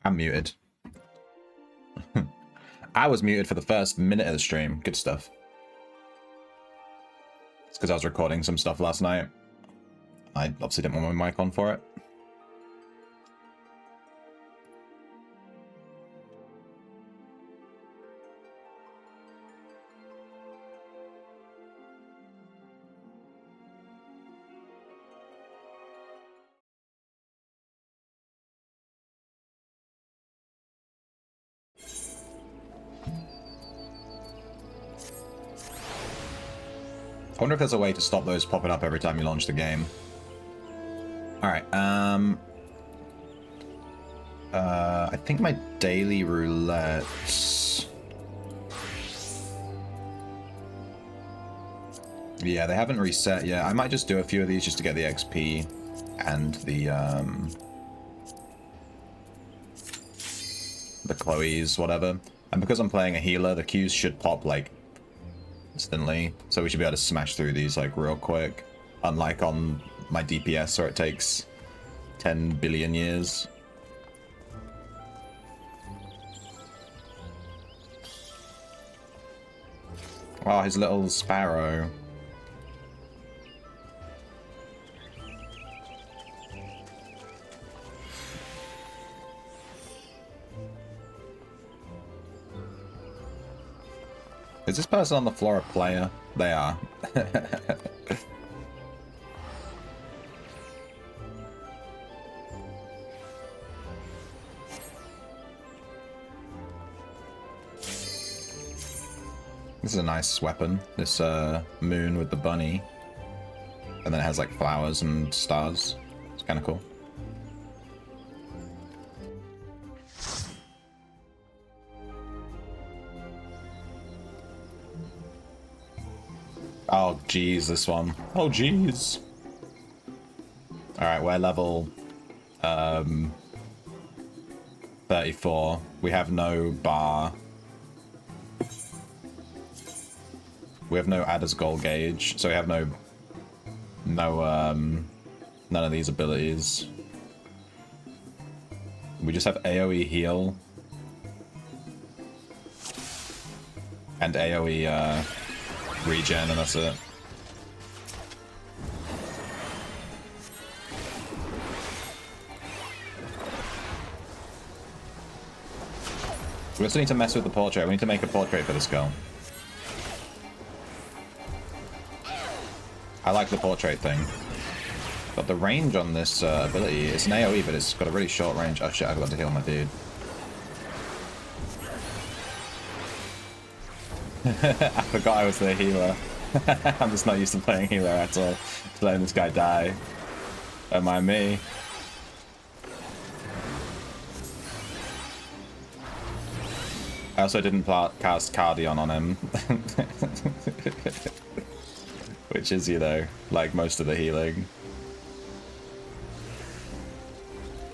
I'm muted. I was muted for the first minute of the stream. Good stuff. It's because I was recording some stuff last night. I obviously didn't want my mic on for it. I wonder if there's a way to stop those popping up every time you launch the game. Alright, I think my daily roulette... Yeah, they haven't reset yet. I might just do a few of these just to get the XP and the Chloe's, whatever. And because I'm playing a healer, the Qs should pop, like, instantly. So we should be able to smash through these, like, real quick. Unlike on my DPS, where it takes 10 billion years. Oh, his little sparrow. Is this person on the floor a player? They are. This is a nice weapon, this moon with the bunny. And then it has like flowers and stars. It's kind of cool. Oh geez, this one. Oh geez. Alright, we're level 34. We have no bar. We have no Adder's goal gauge, so we have no none of these abilities. We just have AoE heal and AoE regen, and that's it. We also need to mess with the portrait. We need to make a portrait for this girl. I like the portrait thing. But the range on this ability, it's an AoE, but it's got a really short range. Oh shit, I forgot to heal my dude. I forgot I was the healer. I'm just not used to playing healer at all. Just letting this guy die. Don't mind me. I also didn't cast Cardion on him. Which is, you know, like most of the healing.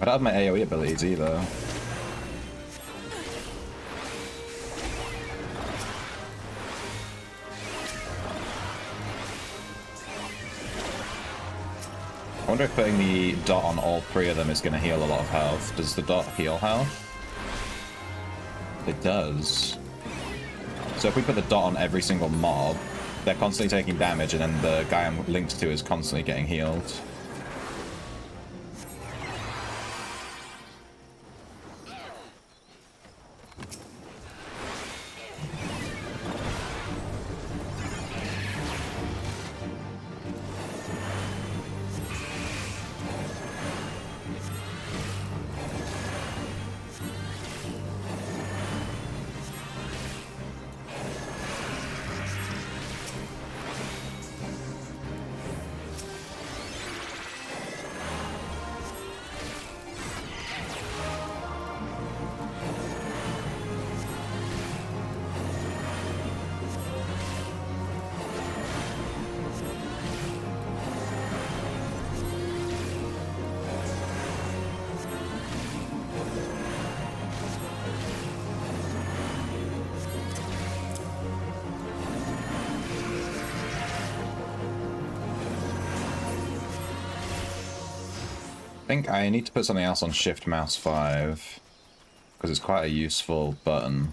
I don't have my AoE abilities either. I wonder if putting the dot on all three of them is going to heal a lot of health. Does the dot heal health? It does. So if we put the dot on every single mob, they're constantly taking damage, and then the guy I'm linked to is constantly getting healed. I think I need to put something else on Shift Mouse 5. because it's quite a useful button.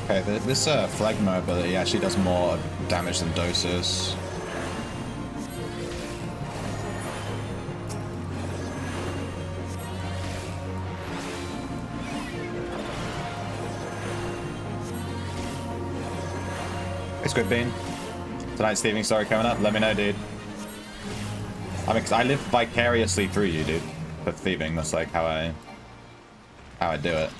Okay, this Phlegma ability actually does more damage than Doses. Hey, Squid Bean. Tonight's thieving story coming up. Let me know, dude. I mean, 'cause I live vicariously through you, dude. For thieving, that's like how I do it.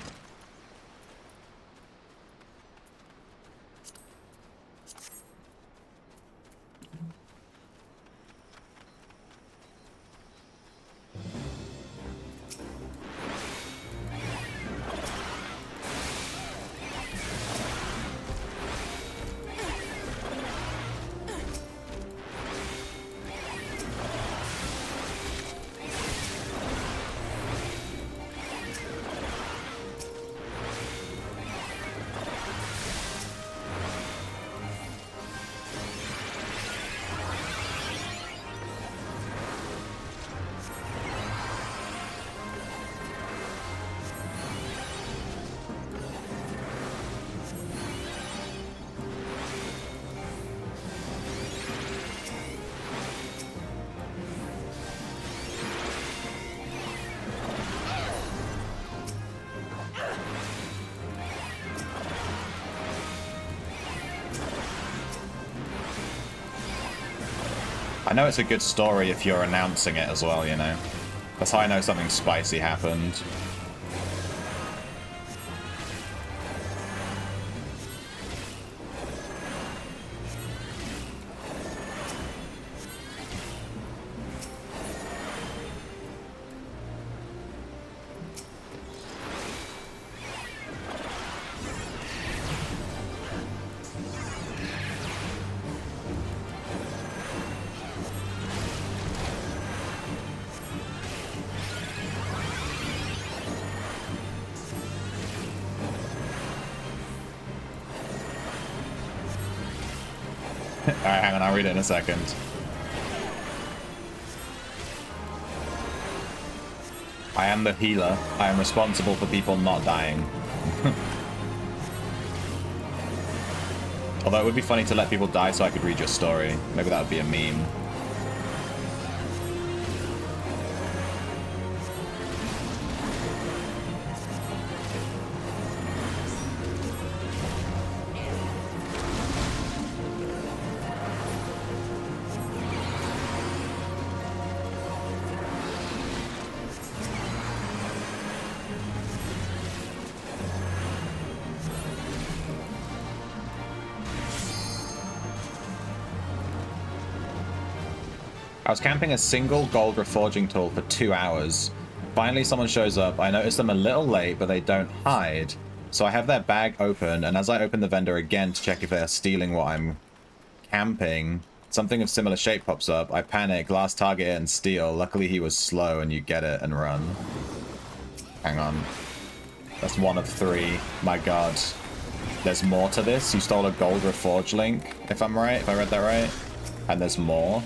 I know it's a good story if you're announcing it as well, you know. That's how I know something spicy happened. Alright, hang on, I'll read it in a second. I am the healer. I am responsible for people not dying. Although it would be funny to let people die so I could read your story. Maybe that would be a meme. I was camping a single gold reforging tool for 2 hours. Finally, someone shows up. I notice them a little late, but they don't hide. So I have their bag open, and as I open the vendor again to check if they are stealing what I'm camping, something of similar shape pops up. I panic, last target it, and steal. Luckily, he was slow, and you get it and run. Hang on. That's 1 of 3. My god. There's more to this. You stole a gold reforge link, if I'm right, if I read that right. And there's more.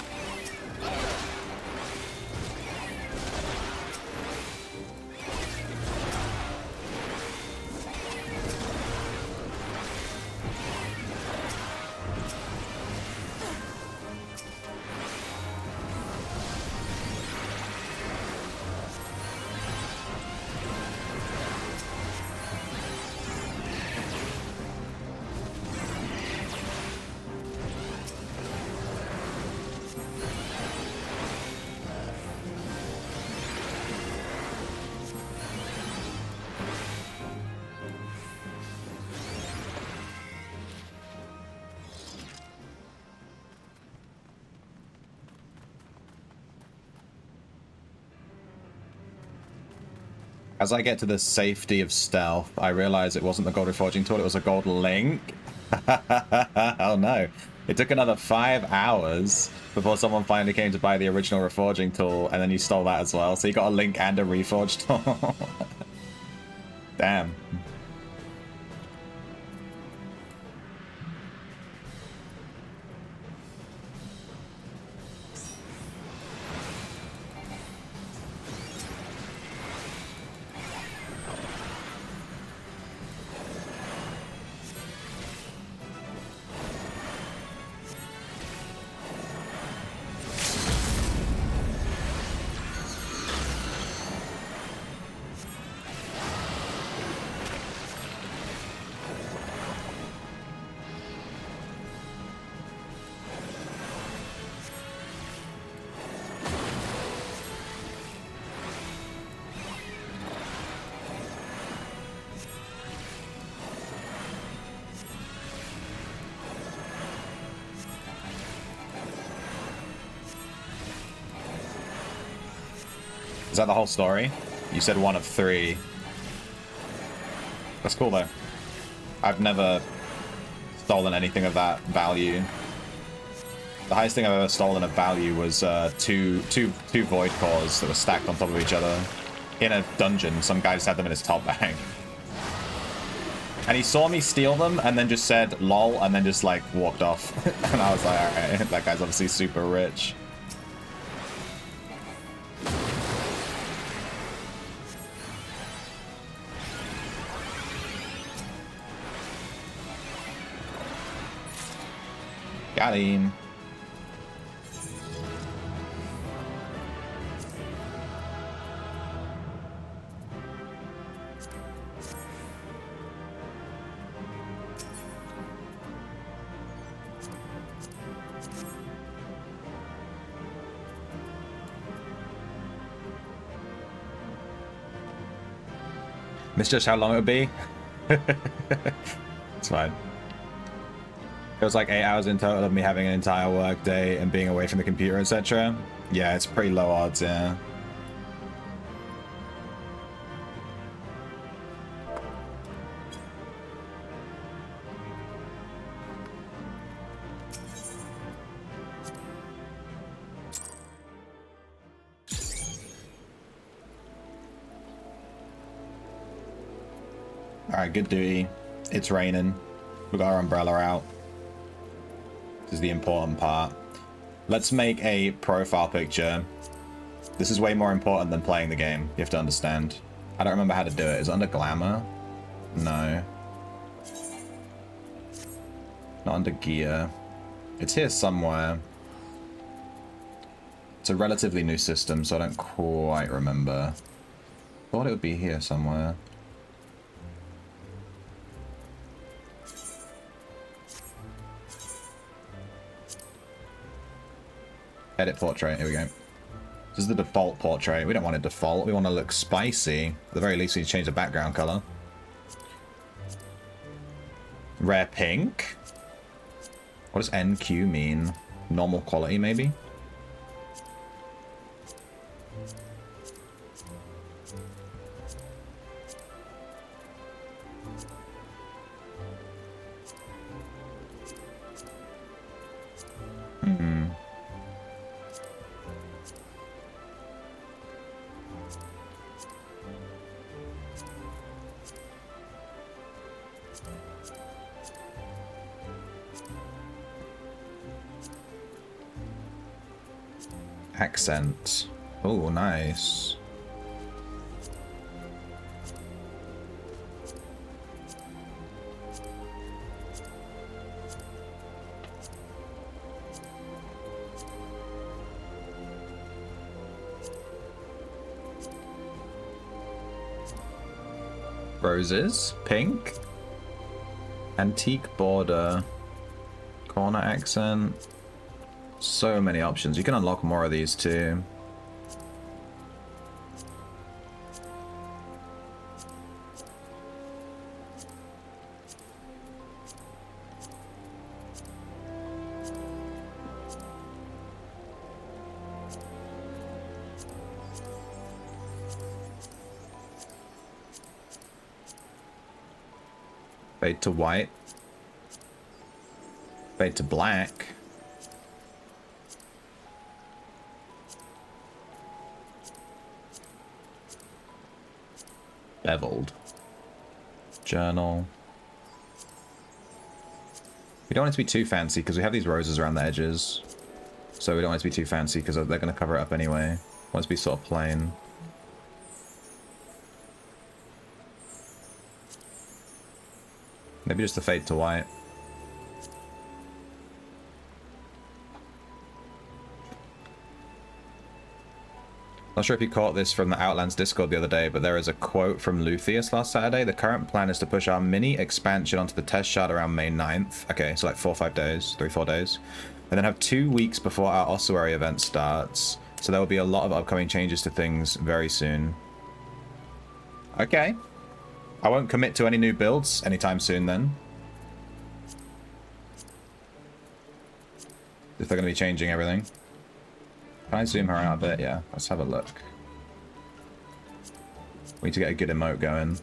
As I get to the safety of stealth, I realize it wasn't the gold reforging tool, it was a gold link. Oh no. It took another 5 hours before someone finally came to buy the original reforging tool, and then you stole that as well. So you got a link and a reforged tool. Damn. Is that the whole story? You said 1 of 3. That's cool though. I've never stolen anything of that value. The highest thing I've ever stolen of value was two void cores that were stacked on top of each other in a dungeon. Some guy just had them in his top bag. And he saw me steal them and then just said lol and then just like walked off. And I was like, alright, that guy's obviously super rich. Got him. Misjudged how long it would be? It's fine. It was like 8 hours in total of me having an entire work day and being away from the computer, etc. Yeah, it's pretty low odds, yeah. Alright, good duty. It's raining. We got our umbrella out. This is the important part. Let's make a profile picture. This is way more important than playing the game. You have to understand. I don't remember how to do it. Is it under glamour? No. Not under gear. It's here somewhere. It's a relatively new system, so I don't quite remember. Thought it would be here somewhere. Edit portrait, here we go. This is the default portrait. We don't want it default, we want to look spicy. At the very least, we need to change the background color. Rare pink? What does NQ mean? Normal quality, maybe? Hmm. Accent. Oh, nice. Roses, pink, antique border, corner accent. So many options. You can unlock more of these too. Fade to white. Fade to black. Beveled. Journal. We don't want it to be too fancy because we have these roses around the edges. So we don't want it to be too fancy because they're going to cover it up anyway. We want it to be sort of plain. Maybe just the fade to white. Not sure if you caught this from the Outlands Discord the other day, but there is a quote from Luthien last Saturday. The current plan is to push our mini expansion onto the test shard around May 9th. Okay, so like 4 or 5 days, 3-4 days. And then have 2 weeks before our ossuary event starts. So there will be a lot of upcoming changes to things very soon. Okay. I won't commit to any new builds anytime soon then. If they're going to be changing everything. Can I zoom her out a bit? Yeah, let's have a look. We need to get a good emote going.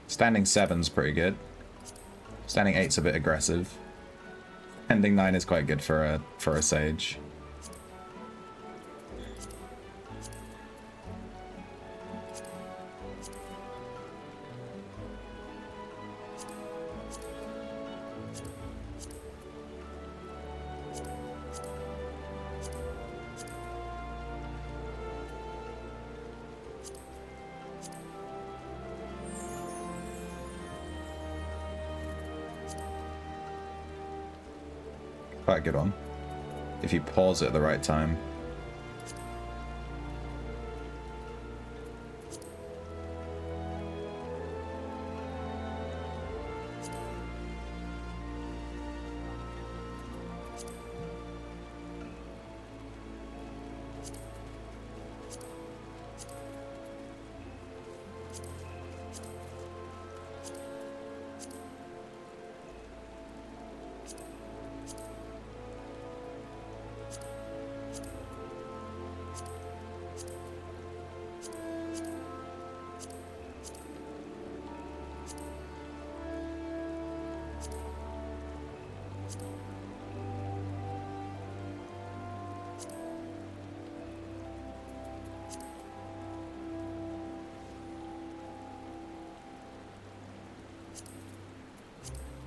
Standing 7's pretty good. Standing 8's a bit aggressive. Ending 9 is quite good for a sage. Quite a good one. If you pause it at the right time.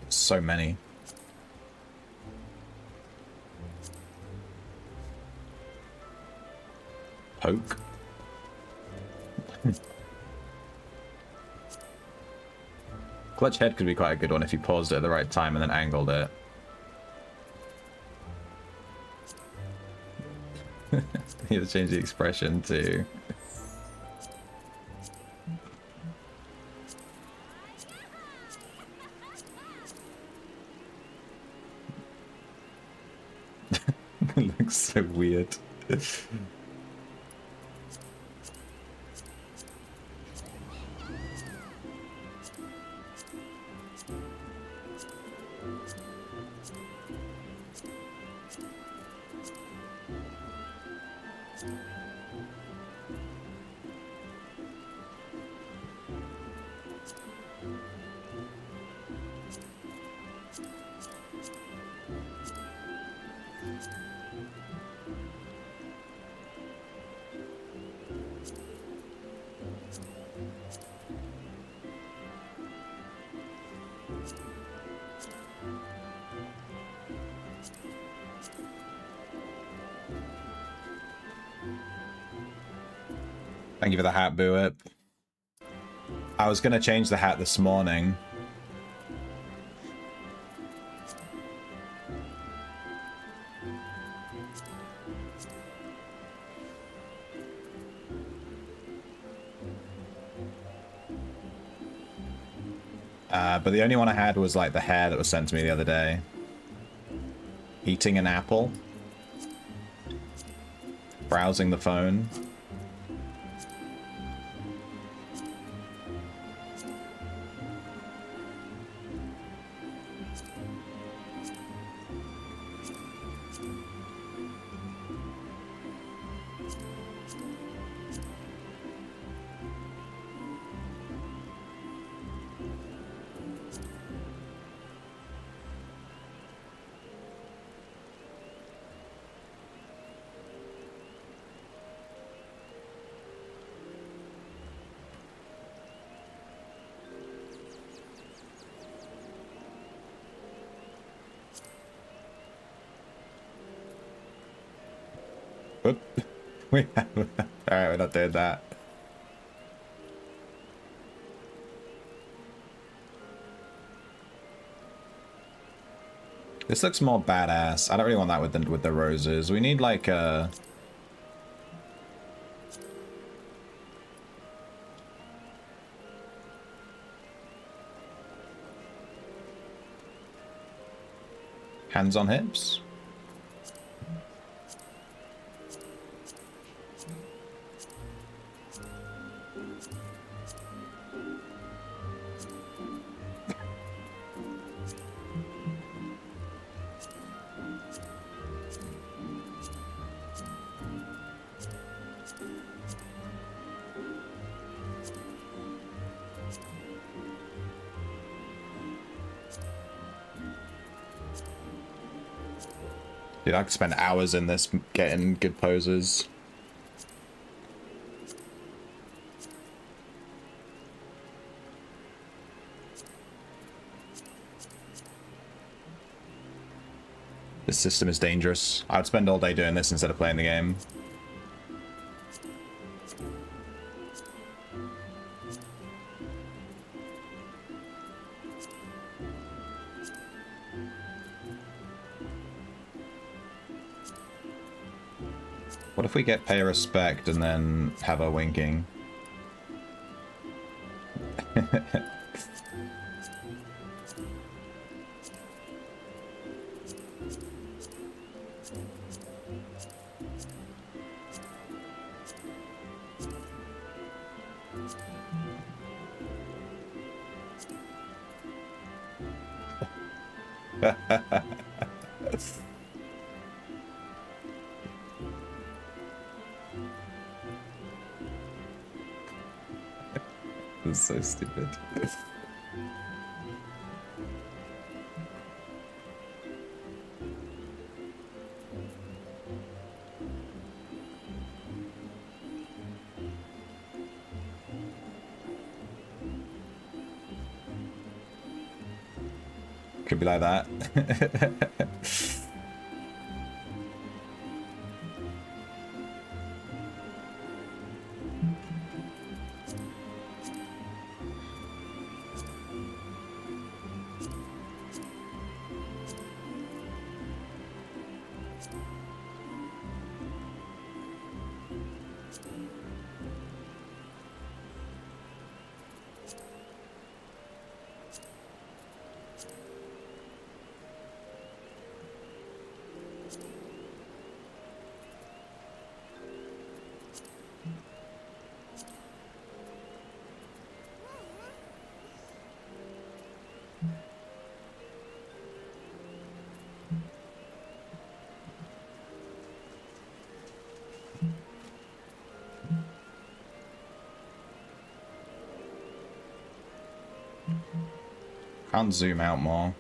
So many. Poke. Clutch head could be quite a good one if you paused it at the right time and then angled it. You have to change the expression to... It looks so weird. Thank you for the hat, Buip. I was going to change the hat this morning. But the only one I had was like the hair that was sent to me the other day. Eating an apple. Browsing the phone. Alright, we're not doing that. This looks more badass. I don't really want that with the roses. We need like a... hands on hips? Dude, I could spend hours in this getting good poses. This system is dangerous. I'd spend all day doing this instead of playing the game. What if we get pay respect and then have her winking? That's so stupid. Could be like that. Can't zoom out more.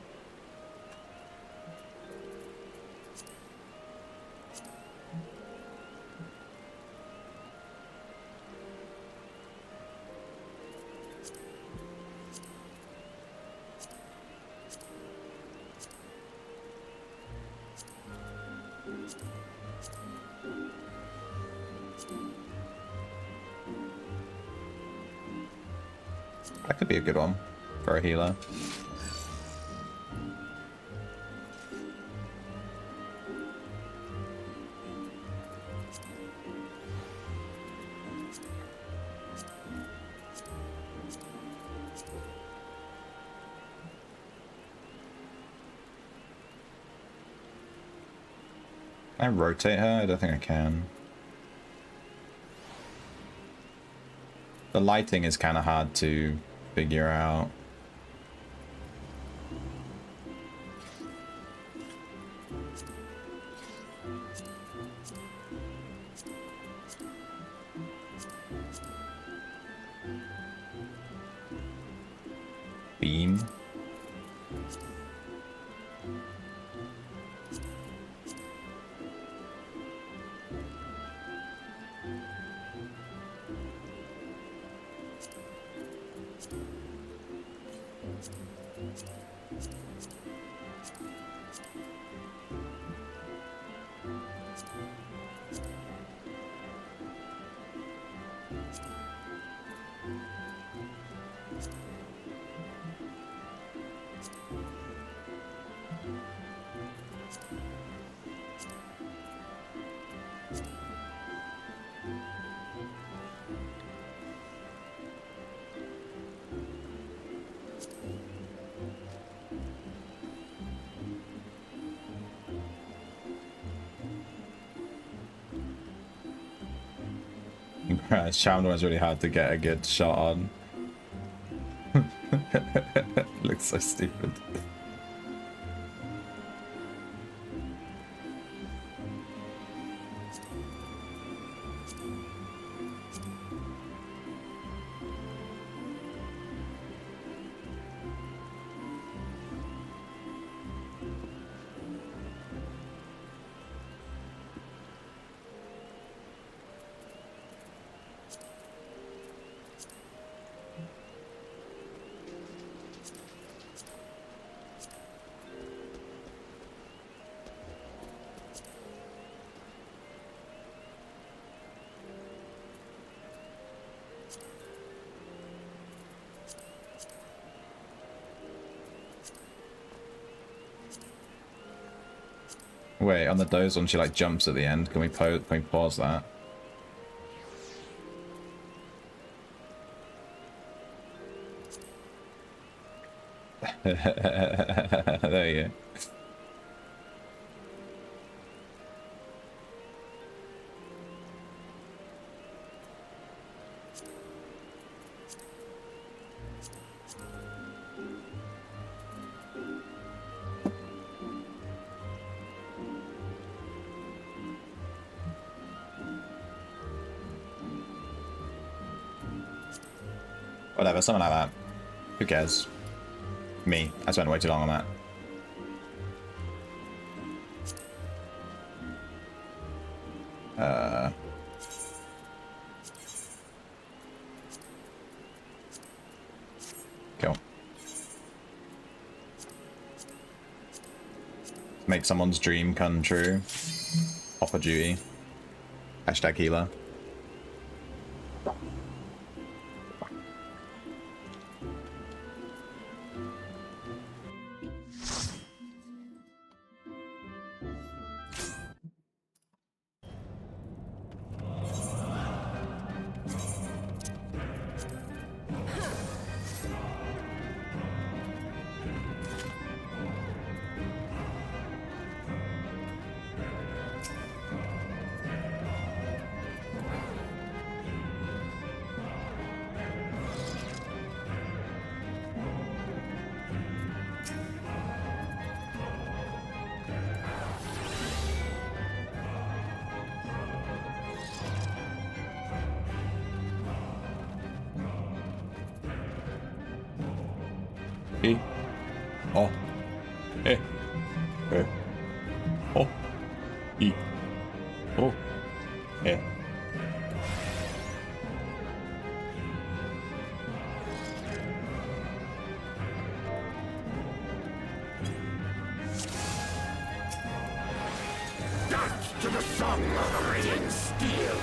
That could be a good one for a healer. Can I rotate her? I don't think I can. The lighting is kind of hard to figure out. Beam. Charmed one's really hard to get a good shot on. Looks so stupid. Wait, on the doze one, she like jumps at the end. Can we pause that? There you go. Whatever, something like that. Who cares? Me. I spent way too long on that. Cool. Make someone's dream come true. Offer duty. Hashtag healer. Oh. Yeah. To the song of ringing steel.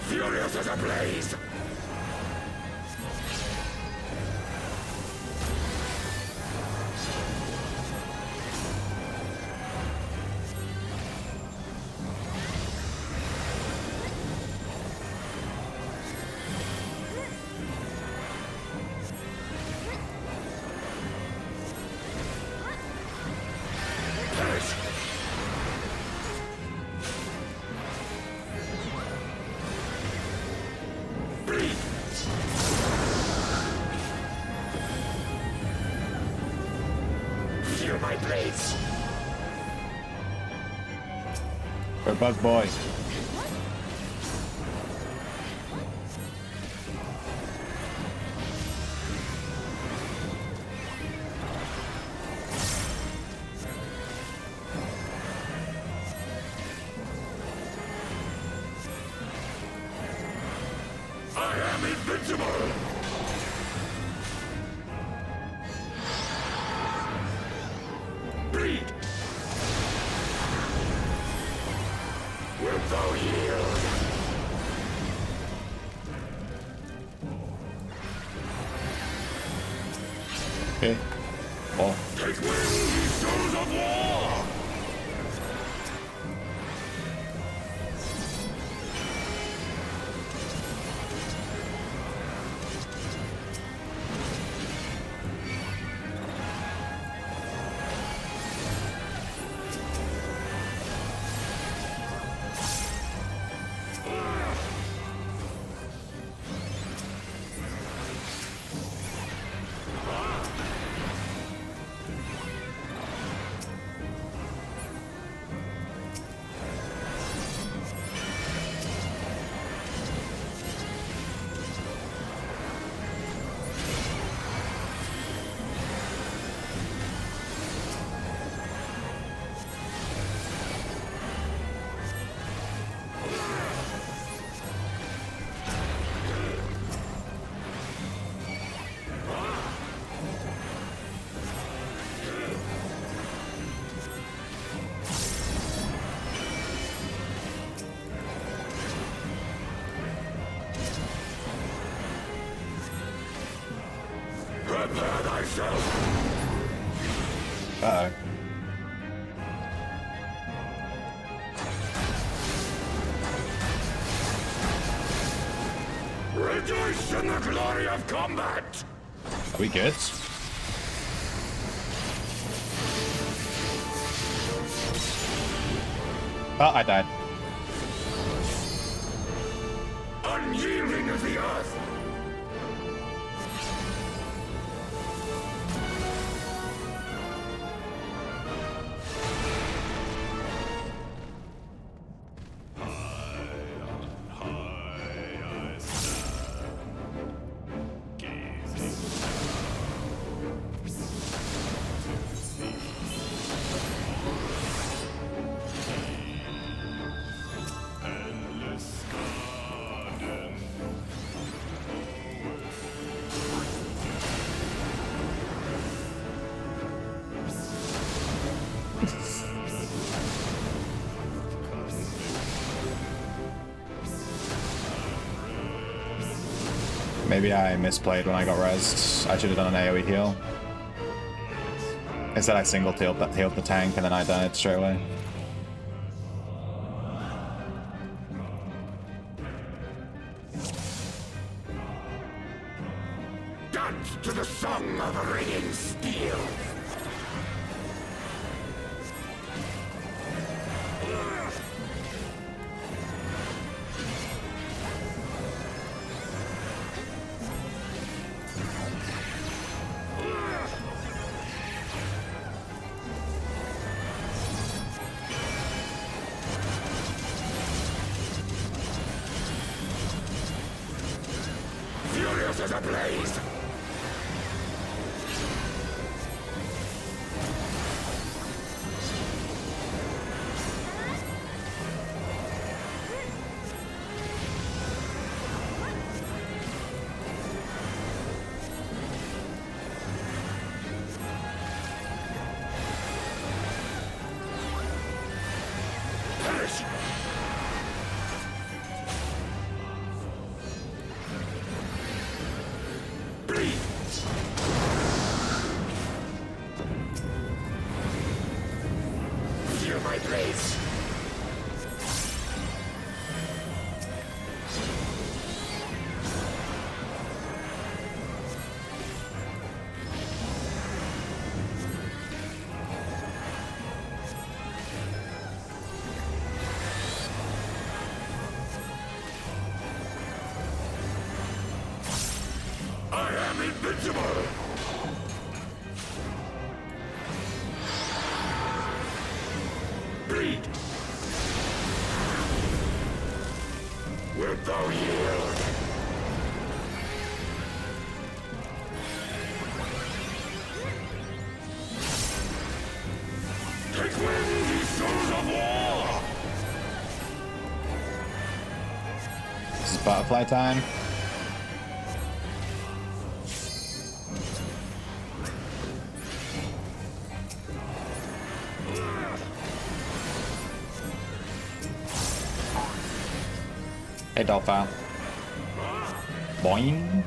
Furious as a blaze. Feel my blades. Go Buzz Boy. I am invincible. Bleed. Wilt thou yield? Okay. Oh. Take wing, ye souls of war! Prepare thyself. Uh-oh. Rejoice in the glory of combat! Are we good? Oh, I died. Unyielding of the earth! Maybe I misplayed when I got rezzed. I should have done an AoE heal. Instead I healed the tank and then I died straight away. Dance to the song of ringing steel! my place. I am invincible! Bleed! Wilt thou yield? Take wind, ye souls of war! This is butterfly time. Hey, Dolphin. Boing.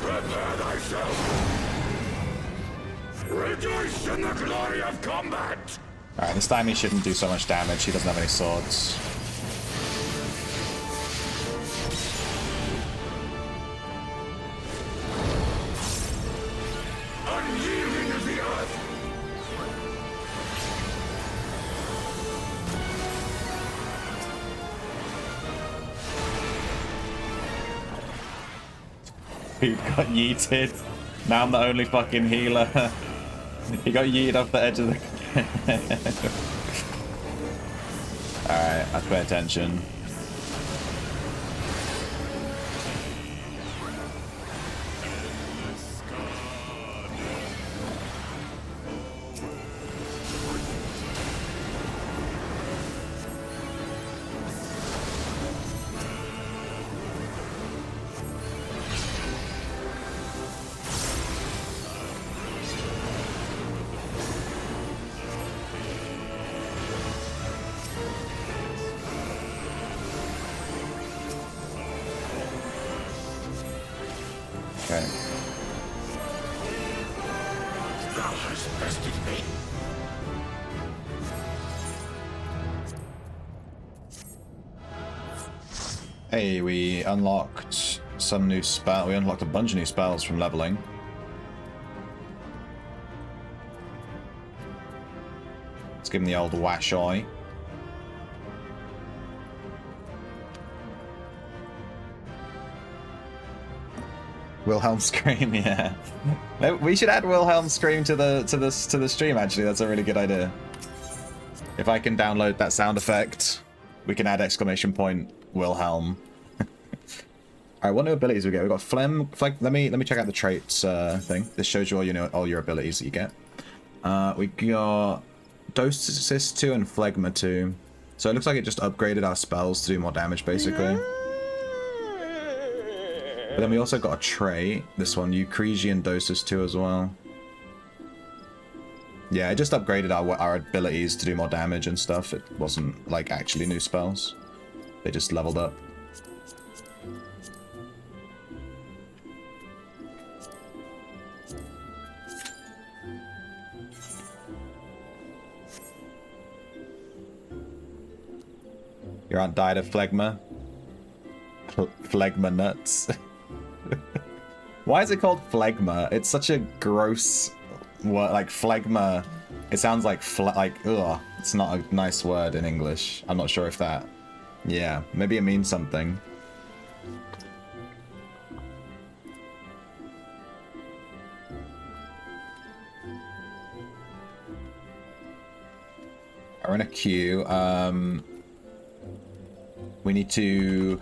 Prepare thyself! Rejoice in the glory of combat! Alright, this time he shouldn't do so much damage. He doesn't have any swords. Unyielding as the earth! He got yeeted. Now I'm the only fucking healer. He got yeeted off the edge of the... Alright, I have to pay attention. Okay. Thou hast bested me. Hey, we unlocked some new spell. We unlocked a bunch of new spells from leveling. Let's give him the old wash eye. Wilhelm scream, yeah. We should add Wilhelm scream to the stream. Actually, that's a really good idea. If I can download that sound effect, we can add exclamation point Wilhelm. All right, what new abilities we get? We got phlegm. Let me check out the traits thing. This shows you all your abilities that you get. We got Dosis 2 and Phlegma 2. So it looks like it just upgraded our spells to do more damage, basically. But then we also got a trait. This one, Eucresian Dosis 2 as well. Yeah, it just upgraded our abilities to do more damage and stuff. It wasn't like actually new spells. They just leveled up. Your aunt died of phlegma. Phlegma nuts. Why is it called phlegma? It's such a gross word. Like phlegma. It sounds like ugh. It's not a nice word in English. I'm not sure if that. Yeah, maybe it means something. We're in a queue. We need to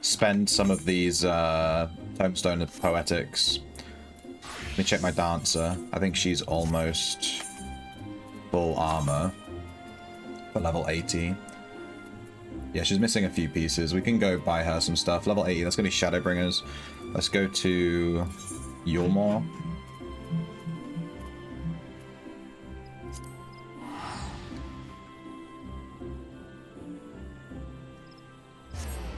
spend some of these Tomestone of Poetics. Let me check my Dancer. I think she's almost full armor for level 80. Yeah, she's missing a few pieces. We can go buy her some stuff. Level 80, that's going to be Shadowbringers. Let's go to Yulmore.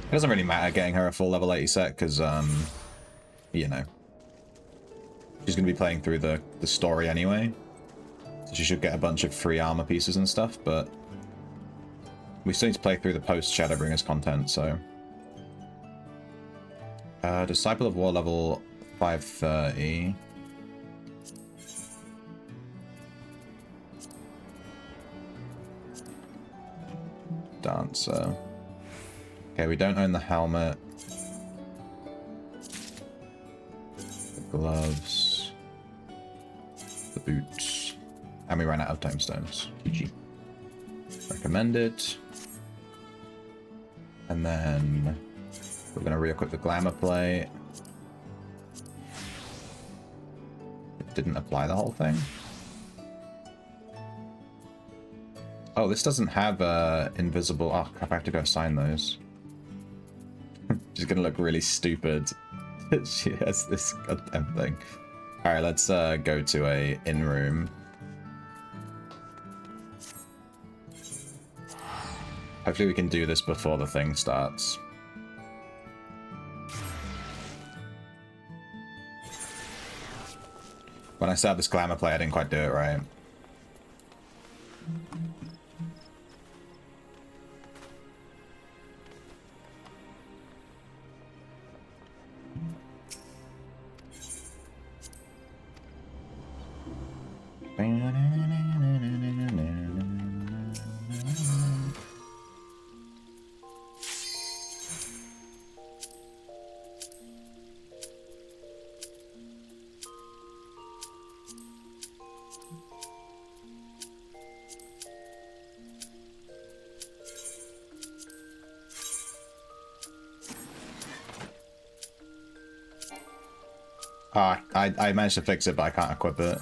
It doesn't really matter getting her a full level 80 set, because, you know, she's going to be playing through the story anyway. So she should get a bunch of free armor pieces and stuff, but we still need to play through the post-Shadowbringers content, so... Disciple of War level 530. Dancer. Okay, we don't own the helmet. The gloves. The boots. And we ran out of tomestones. GG. Recommended. And then we're going to re-equip the glamour plate. It didn't apply the whole thing. Oh, this doesn't have invisible... Oh, crap, I have to go sign those. She's going to look really stupid. She has this goddamn thing. Alright, let's go to a in-room. Hopefully we can do this before the thing starts. When I started this glamour play, I didn't quite do it right. I managed to fix it, but I can't equip it.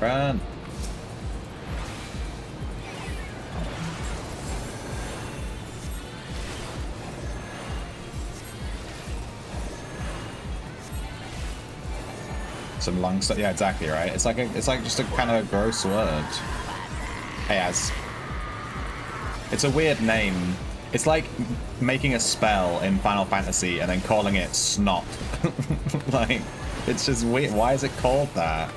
Run. Some lung stuff. Yeah, exactly right. It's like just a kind of gross word. Hey, Az. It's a weird name. It's like making a spell in Final Fantasy and then calling it snot. Like, it's just weird. Why is it called that?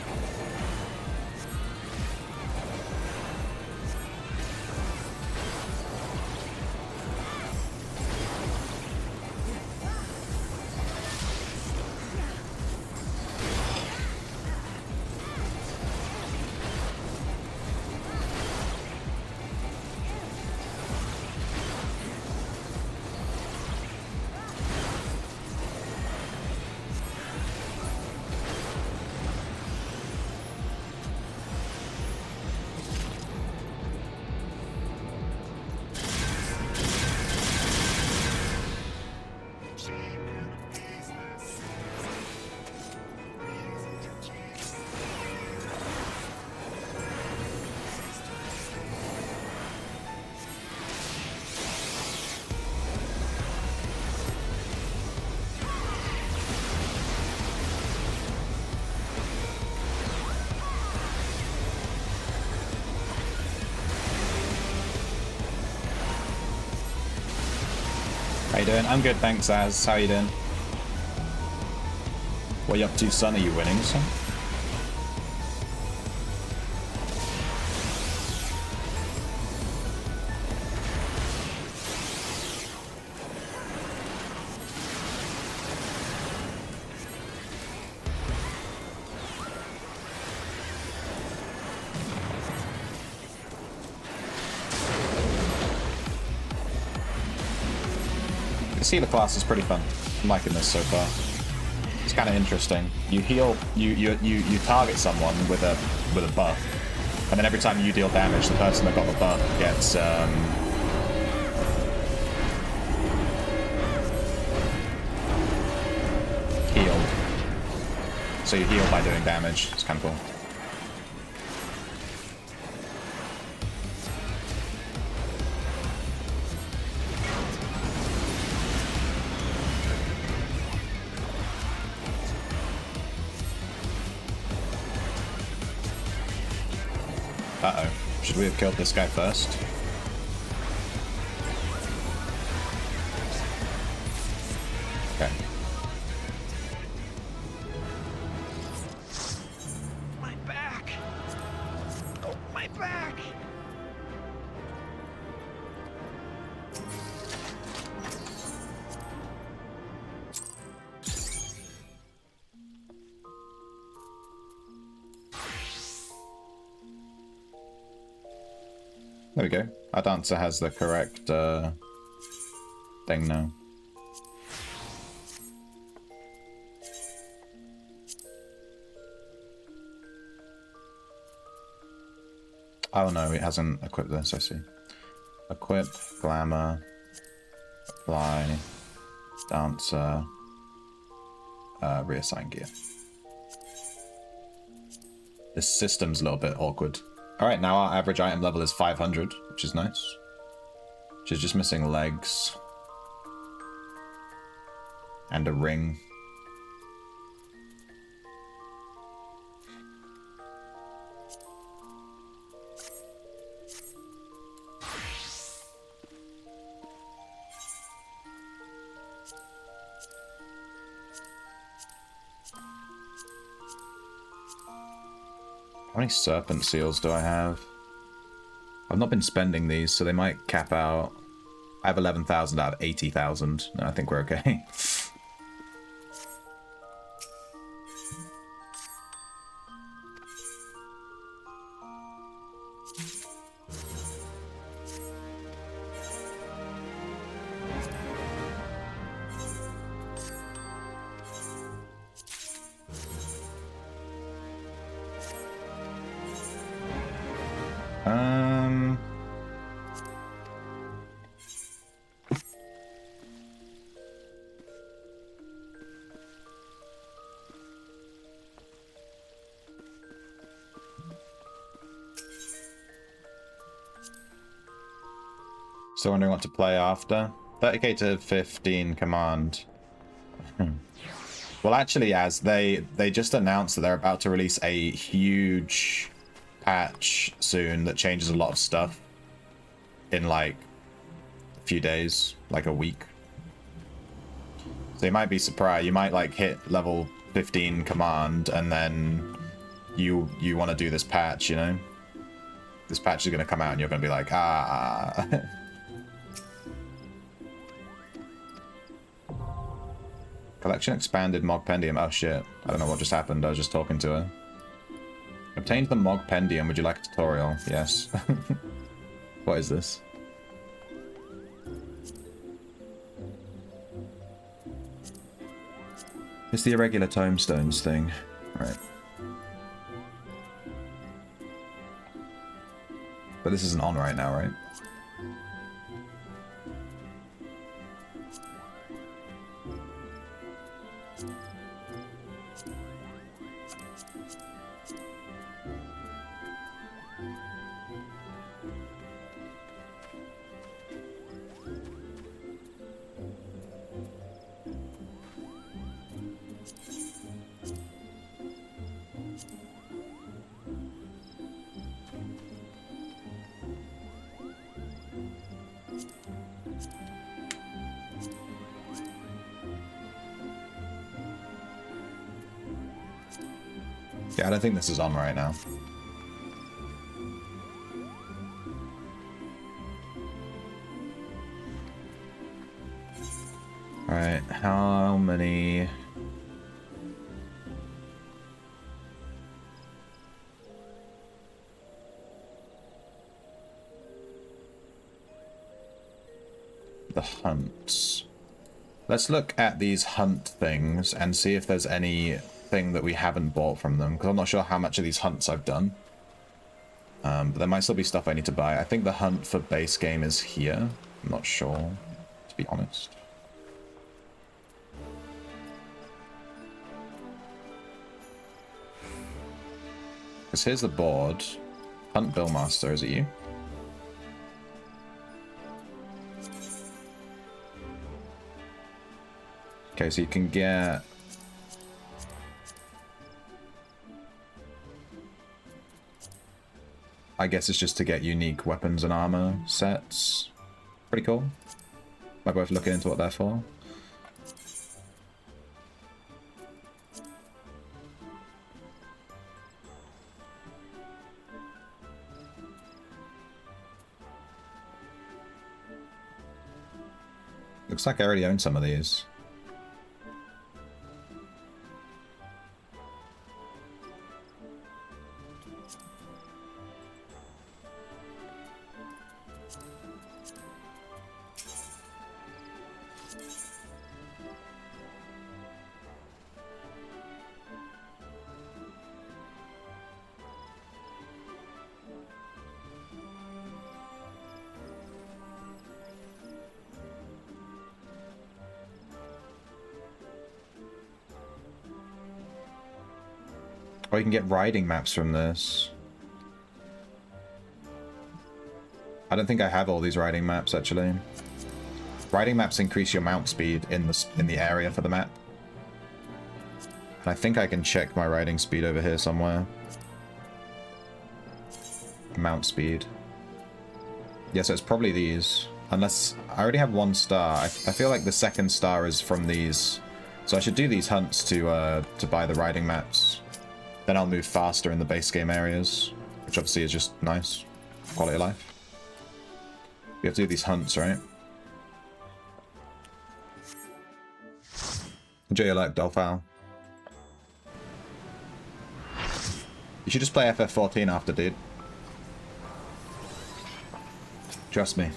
How you doing? I'm good, thanks, Az. How you doing? What are you up to, son? Are you winning, son? This healer class is pretty fun. I'm liking this so far. It's kind of interesting. You heal, you target someone with a buff, and then every time you deal damage, the person that got the buff gets healed. So you heal by doing damage. It's kind of cool. Uh-oh. Should we have killed this guy first? Okay. My back! Oh, my back! There we go. Our dancer has the correct thing now. Oh no, it hasn't equipped this, I see. Equip, glamour, apply, dancer, reassign gear. This system's a little bit awkward. Alright, now our average item level is 500, which is nice. She's just missing legs. And a ring. How many serpent seals do I have? I've not been spending these, so they might cap out. I have 11,000 out of 80,000. No, I think we're okay. Still wondering what to play after? 30k to 15 command. Well, actually, as they just announced that they're about to release a huge patch soon that changes a lot of stuff in like a few days, like a week. So you might be surprised. You might like hit level 15 command and then you want to do this patch, you know? This patch is going to come out and you're going to be like, ah. Collection expanded Mogpendium. Oh shit. I don't know what just happened. I was just talking to her. Obtained the Mogpendium. Would you like a tutorial? Yes. What is this? It's the irregular tomestones thing. Right. But this isn't on right now, right? Yeah, I don't think this is on right now. Alright, how many... The hunts. Let's look at these hunt things and see if there's anything that we haven't bought from them, because I'm not sure how much of these hunts I've done. But there might still be stuff I need to buy. I think the hunt for base game is here. I'm not sure, to be honest. Because here's the board. Hunt Billmaster, is it you? Okay, so you can get... I guess it's just to get unique weapons and armor sets. Pretty cool. Might be worth looking into what they're for. Looks like I already own some of these. Or you can get riding maps from this. I don't think I have all these riding maps, actually. Riding maps increase your mount speed in the area for the map. And I think I can check my riding speed over here somewhere. Mount speed. Yeah, so it's probably these. Unless... I already have 1 star. I feel like the 2nd star is from these. So I should do these hunts to buy the riding maps. Then I'll move faster in the base game areas, which obviously is just nice. Quality of life. We have to do these hunts, right? Enjoy your luck, Dolphal. You should just play FF14 after, dude. Trust me.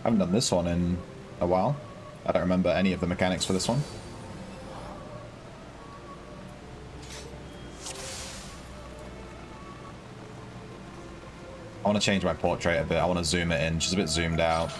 I haven't done this one in a while. I don't remember any of the mechanics for this one. I want to change my portrait a bit. I want to zoom it in. She's a bit zoomed out.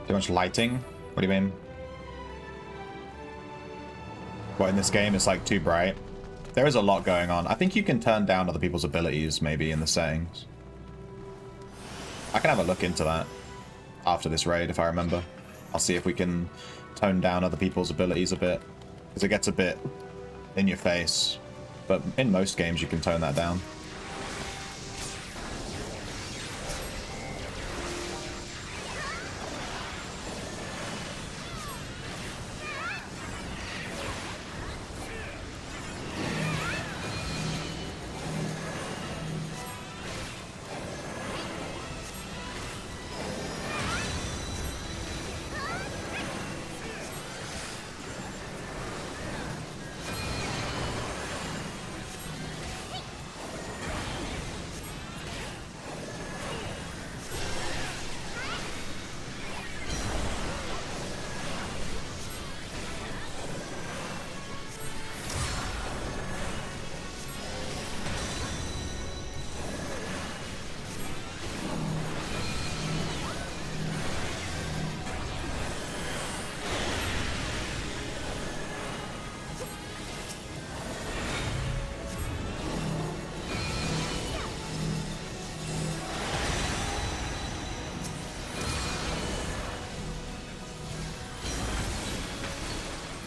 Too much lighting? What do you mean? What, in this game it's like too bright? There is a lot going on. I think you can turn down other people's abilities maybe in the settings. I can have a look into that after this raid if I remember. I'll see if we can tone down other people's abilities a bit. Because it gets a bit in your face. But in most games you can tone that down.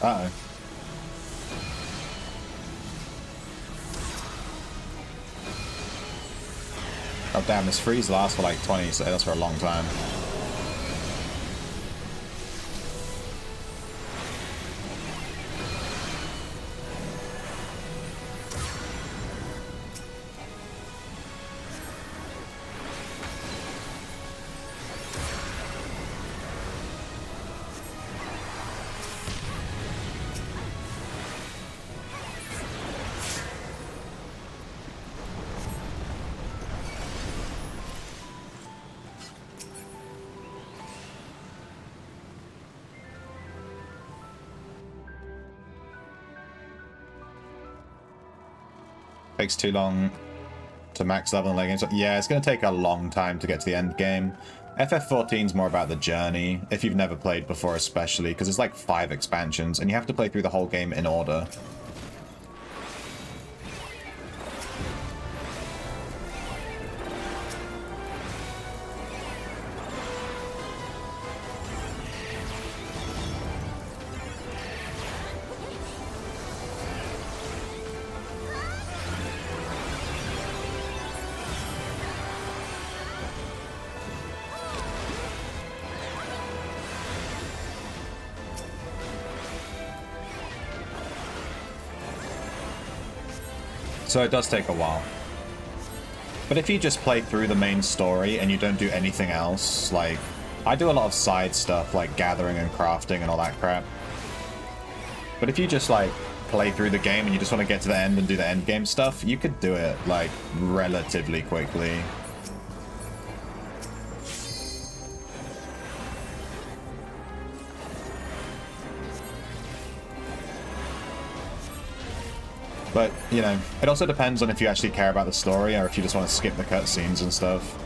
Uh-oh. Oh damn, this freeze lasts for like 20 seconds. That's for a long time. Takes too long to max level in late games. Yeah, it's going to take a long time to get to the end game. FF14 is more about the journey, if you've never played before especially, because it's like 5 expansions, and you have to play through the whole game in order. So it does take a while. But if you just play through the main story and you don't do anything else, like, I do a lot of side stuff like gathering and crafting and all that crap. But if you just like play through the game and you just want to get to the end and do the end game stuff, you could do it like relatively quickly. But, you know, it also depends on if you actually care about the story or if you just want to skip the cutscenes and stuff.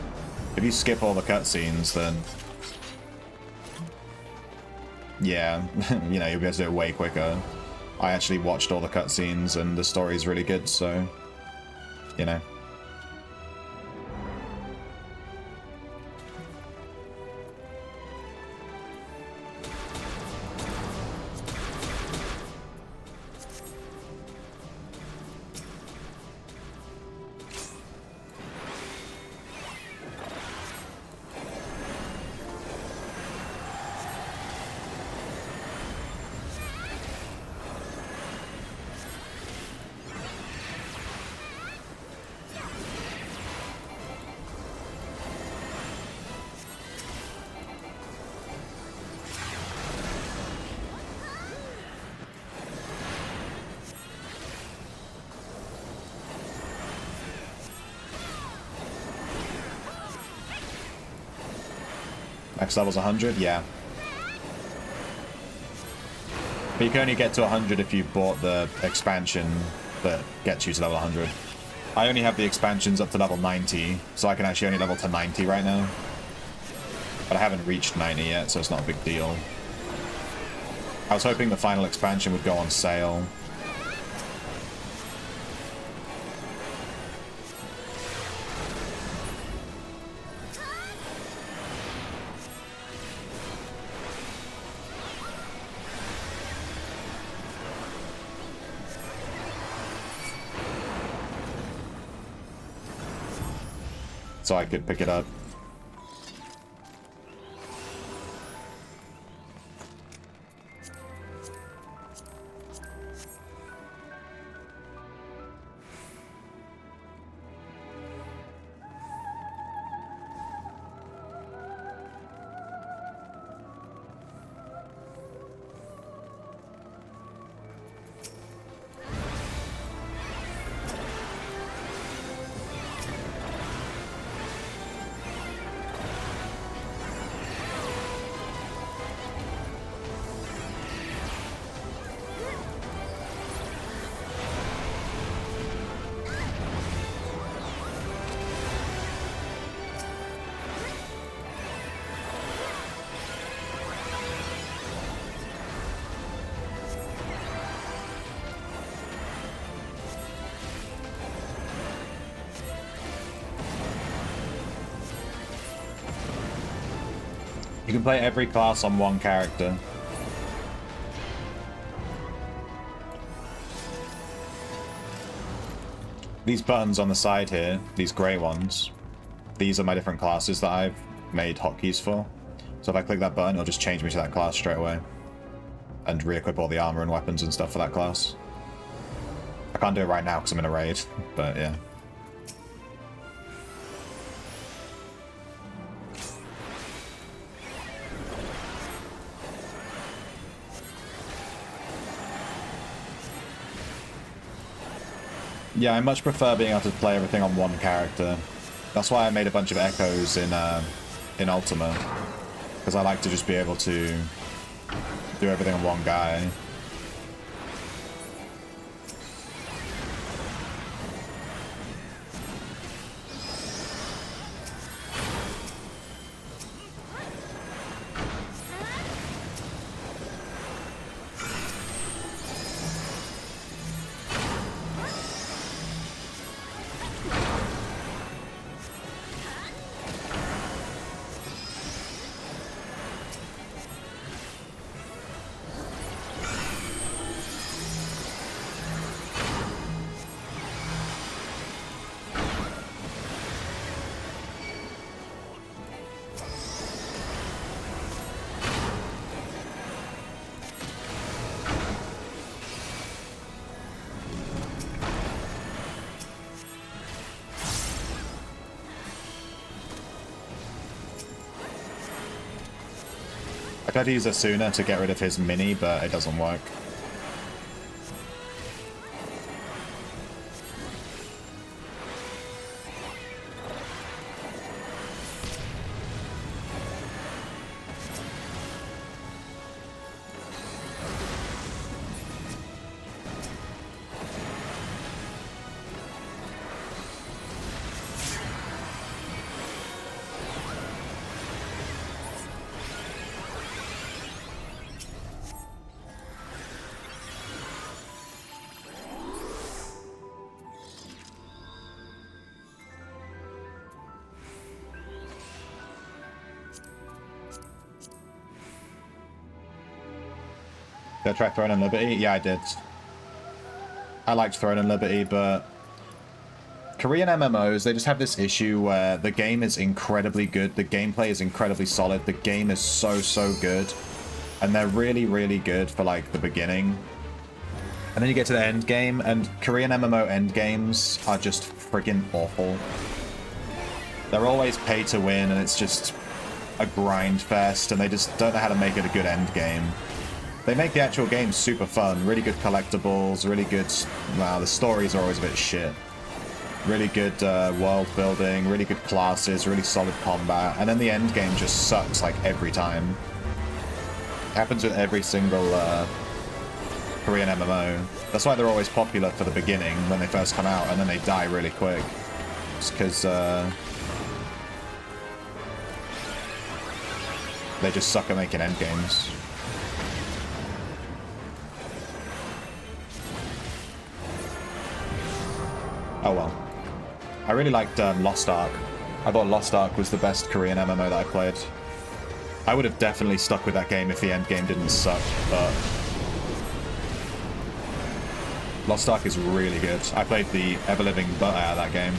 If you skip all the cutscenes, then... yeah, you know, you'll be able to do it way quicker. I actually watched all the cutscenes and the story's really good, so... you know. Max level's 100? Yeah. But you can only get to 100 if you bought the expansion that gets you to level 100. I only have the expansions up to level 90, so I can actually only level to 90 right now. But I haven't reached 90 yet, so it's not a big deal. I was hoping the final expansion would go on sale. So I could pick it up. You can play every class on one character. These buttons on the side here, these grey ones, these are my different classes that I've made hotkeys for. So if I click that button, it'll just change me to that class straight away. And re-equip all the armor and weapons and stuff for that class. I can't do it right now because I'm in a raid, but yeah. Yeah, I much prefer being able to play everything on one character. That's why I made a bunch of echoes in Ultima, because I like to just be able to do everything on one guy. I tried to use Asuna to get rid of his mini, but it doesn't work. Did I try Throne and Liberty? Yeah, I did. I liked Throne and Liberty, but Korean MMOs, they just have this issue where the game is incredibly good, the gameplay is incredibly solid, the game is so good, and they're really, really good for, like, the beginning. And then you get to the end game, and Korean MMO end games are just freaking awful. They're always pay to win, and it's just a grind fest, and they just don't know how to make it a good end game. They make the actual game super fun, really good collectibles, really good... Wow, the stories are always a bit shit. Really good world building, really good classes, really solid combat, and then the end game just sucks, like, every time. It happens with every single Korean MMO. That's why they're always popular for the beginning, when they first come out, and then they die really quick. Just because they just suck at making end games. Oh well. I really liked Lost Ark. I thought Lost Ark was the best Korean MMO that I played. I would have definitely stuck with that game if the end game didn't suck, but Lost Ark is really good. I played the ever-living butt out of that game.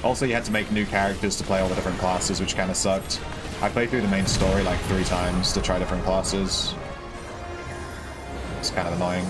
Also, you had to make new characters to play all the different classes, which kind of sucked. I played through the main story like 3 times to try different classes. It's kind of annoying.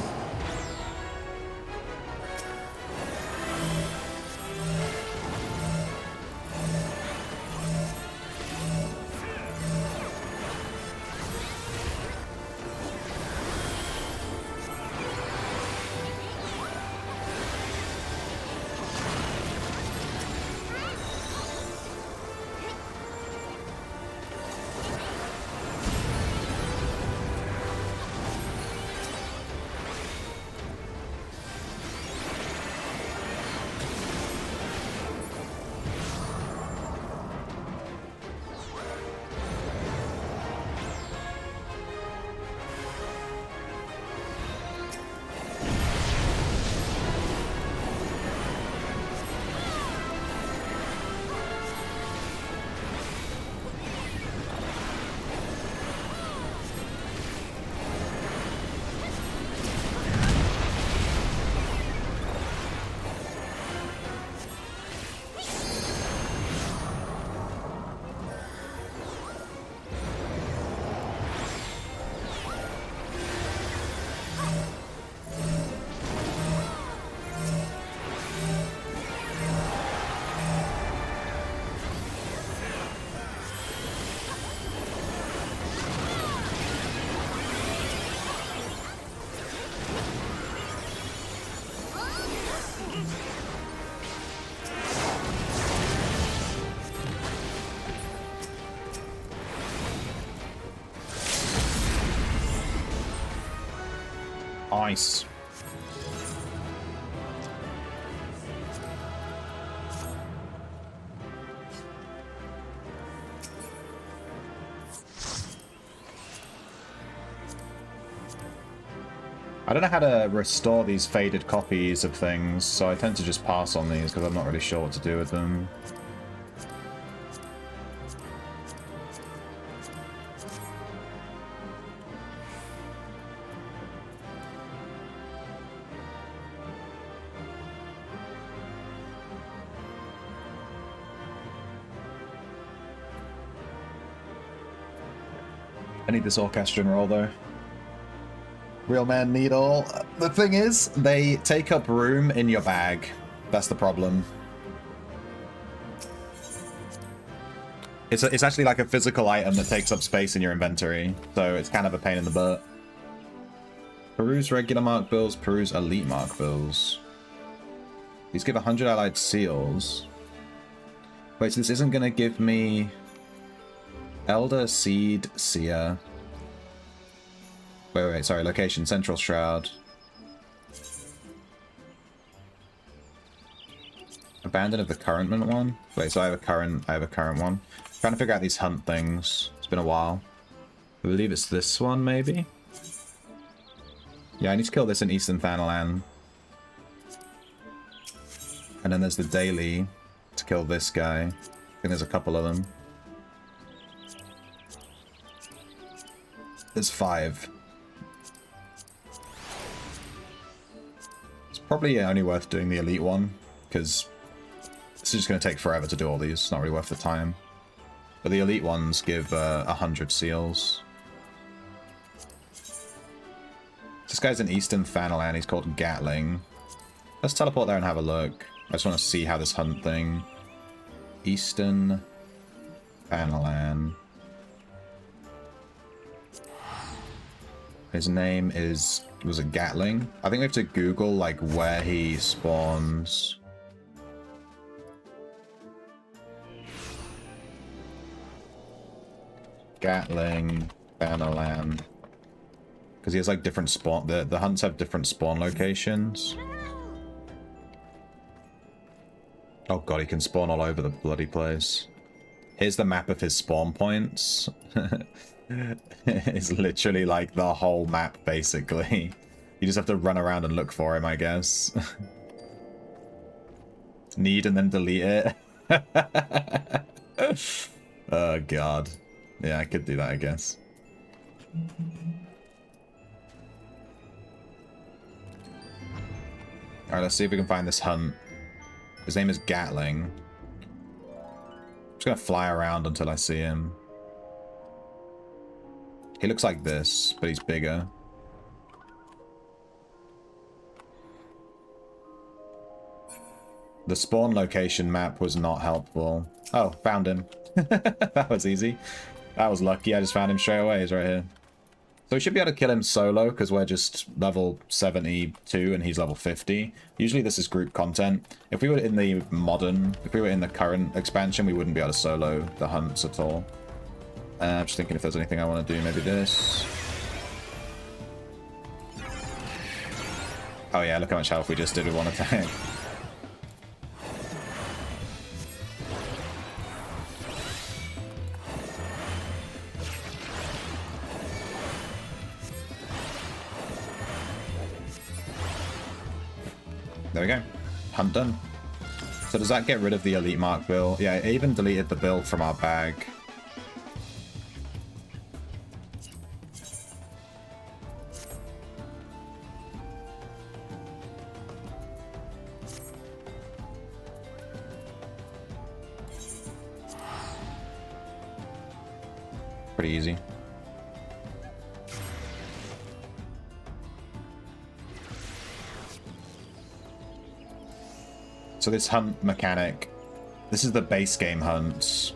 Nice. I don't know how to restore these faded copies of things, so I tend to just pass on these because I'm not really sure what to do with them. I need this orchestrion roll though. Real men need all. The thing is, they take up room in your bag. That's the problem. It's actually like a physical item that takes up space in your inventory, so it's kind of a pain in the butt. Peruse regular mark bills, peruse elite mark bills. These give 100 allied seals. Wait, so this isn't going to give me Elder Seed Seer. Wait, sorry, location, Central Shroud. Abandon of the current one? Wait, so I have a current one. Trying to figure out these hunt things. It's been a while. I believe it's this one, maybe? Yeah, I need to kill this in Eastern Thanalan. And then there's the daily to kill this guy. I think there's a couple of them. There's 5. It's probably only worth doing the elite one, because this is just going to take forever to do all these. It's not really worth the time. But the elite ones give 100 seals. This guy's in Eastern Thanalan. He's called Gatling. Let's teleport there and have a look. I just want to see how this hunt thing... Eastern Thanalan. His name is... Was it Gatling? I think we have to Google, like, where he spawns. Gatling, Thanalan. Because he has, like, different spawn... The hunts have different spawn locations. Oh god, he can spawn all over the bloody place. Here's the map of his spawn points. It's literally like the whole map, basically. You just have to run around and look for him, I guess. Need and then delete it. Oh god. Yeah, I could do that, I guess. Alright, let's see if we can find this hunt. His name is Gatling. I'm just gonna fly around until I see him. He looks like this, but he's bigger. The spawn location map was not helpful. Oh, found him. That was easy. That was lucky. I just found him straight away. He's right here. So we should be able to kill him solo, because we're just level 72 and he's level 50. Usually this is group content. If we were in the current expansion, we wouldn't be able to solo the hunts at all. I'm just thinking if there's anything I want to do. Maybe this. Oh yeah, look how much health we just did with one attack. There we go. Hunt done. So does that get rid of the elite mark bill? Yeah, it even deleted the bill from our bag. Pretty easy. So this hunt mechanic, this is the base game hunts.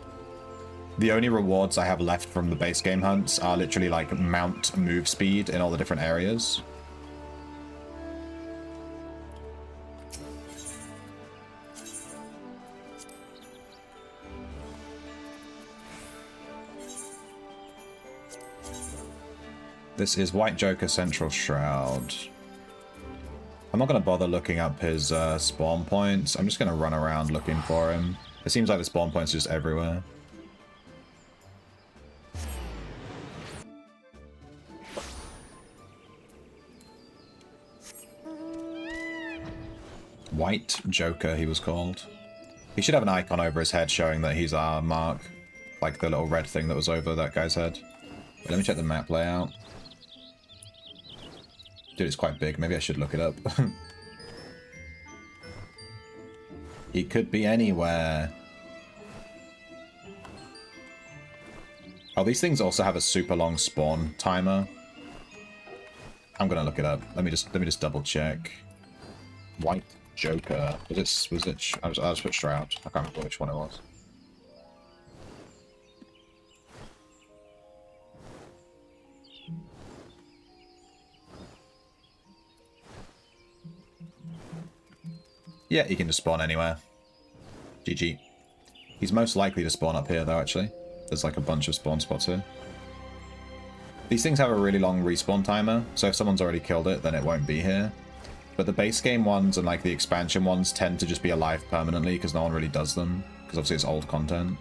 The only rewards I have left from the base game hunts are literally like mount move speed in all the different areas. This is White Joker Central Shroud. I'm not going to bother looking up his spawn points. I'm just going to run around looking for him. It seems like the spawn points are just everywhere. White Joker, he was called. He should have an icon over his head showing that he's our mark. Like the little red thing that was over that guy's head. Wait, let me check the map layout. Dude, it's quite big. Maybe I should look it up. He could be anywhere. Oh, these things also have a super long spawn timer. I'm gonna look it up. Let me just double check. White Joker. Was it? I just put Shroud. I can't remember which one it was. Yeah, he can just spawn anywhere. GG. He's most likely to spawn up here, though, actually. There's like a bunch of spawn spots here. These things have a really long respawn timer, so if someone's already killed it, then it won't be here. But the base game ones and like the expansion ones tend to just be alive permanently because no one really does them, because obviously it's old content.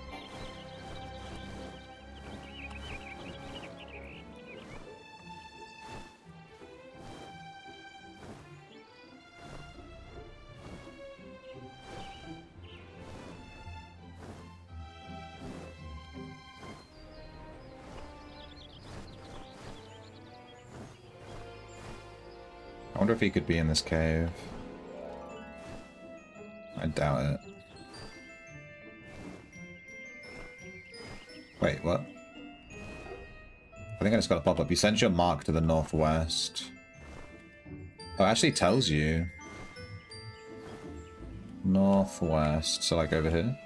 I wonder if he could be in this cave. I doubt it. Wait, what? I think I just got to pop up. You sent your mark to the northwest. Oh, it actually tells you. Northwest, so like over here.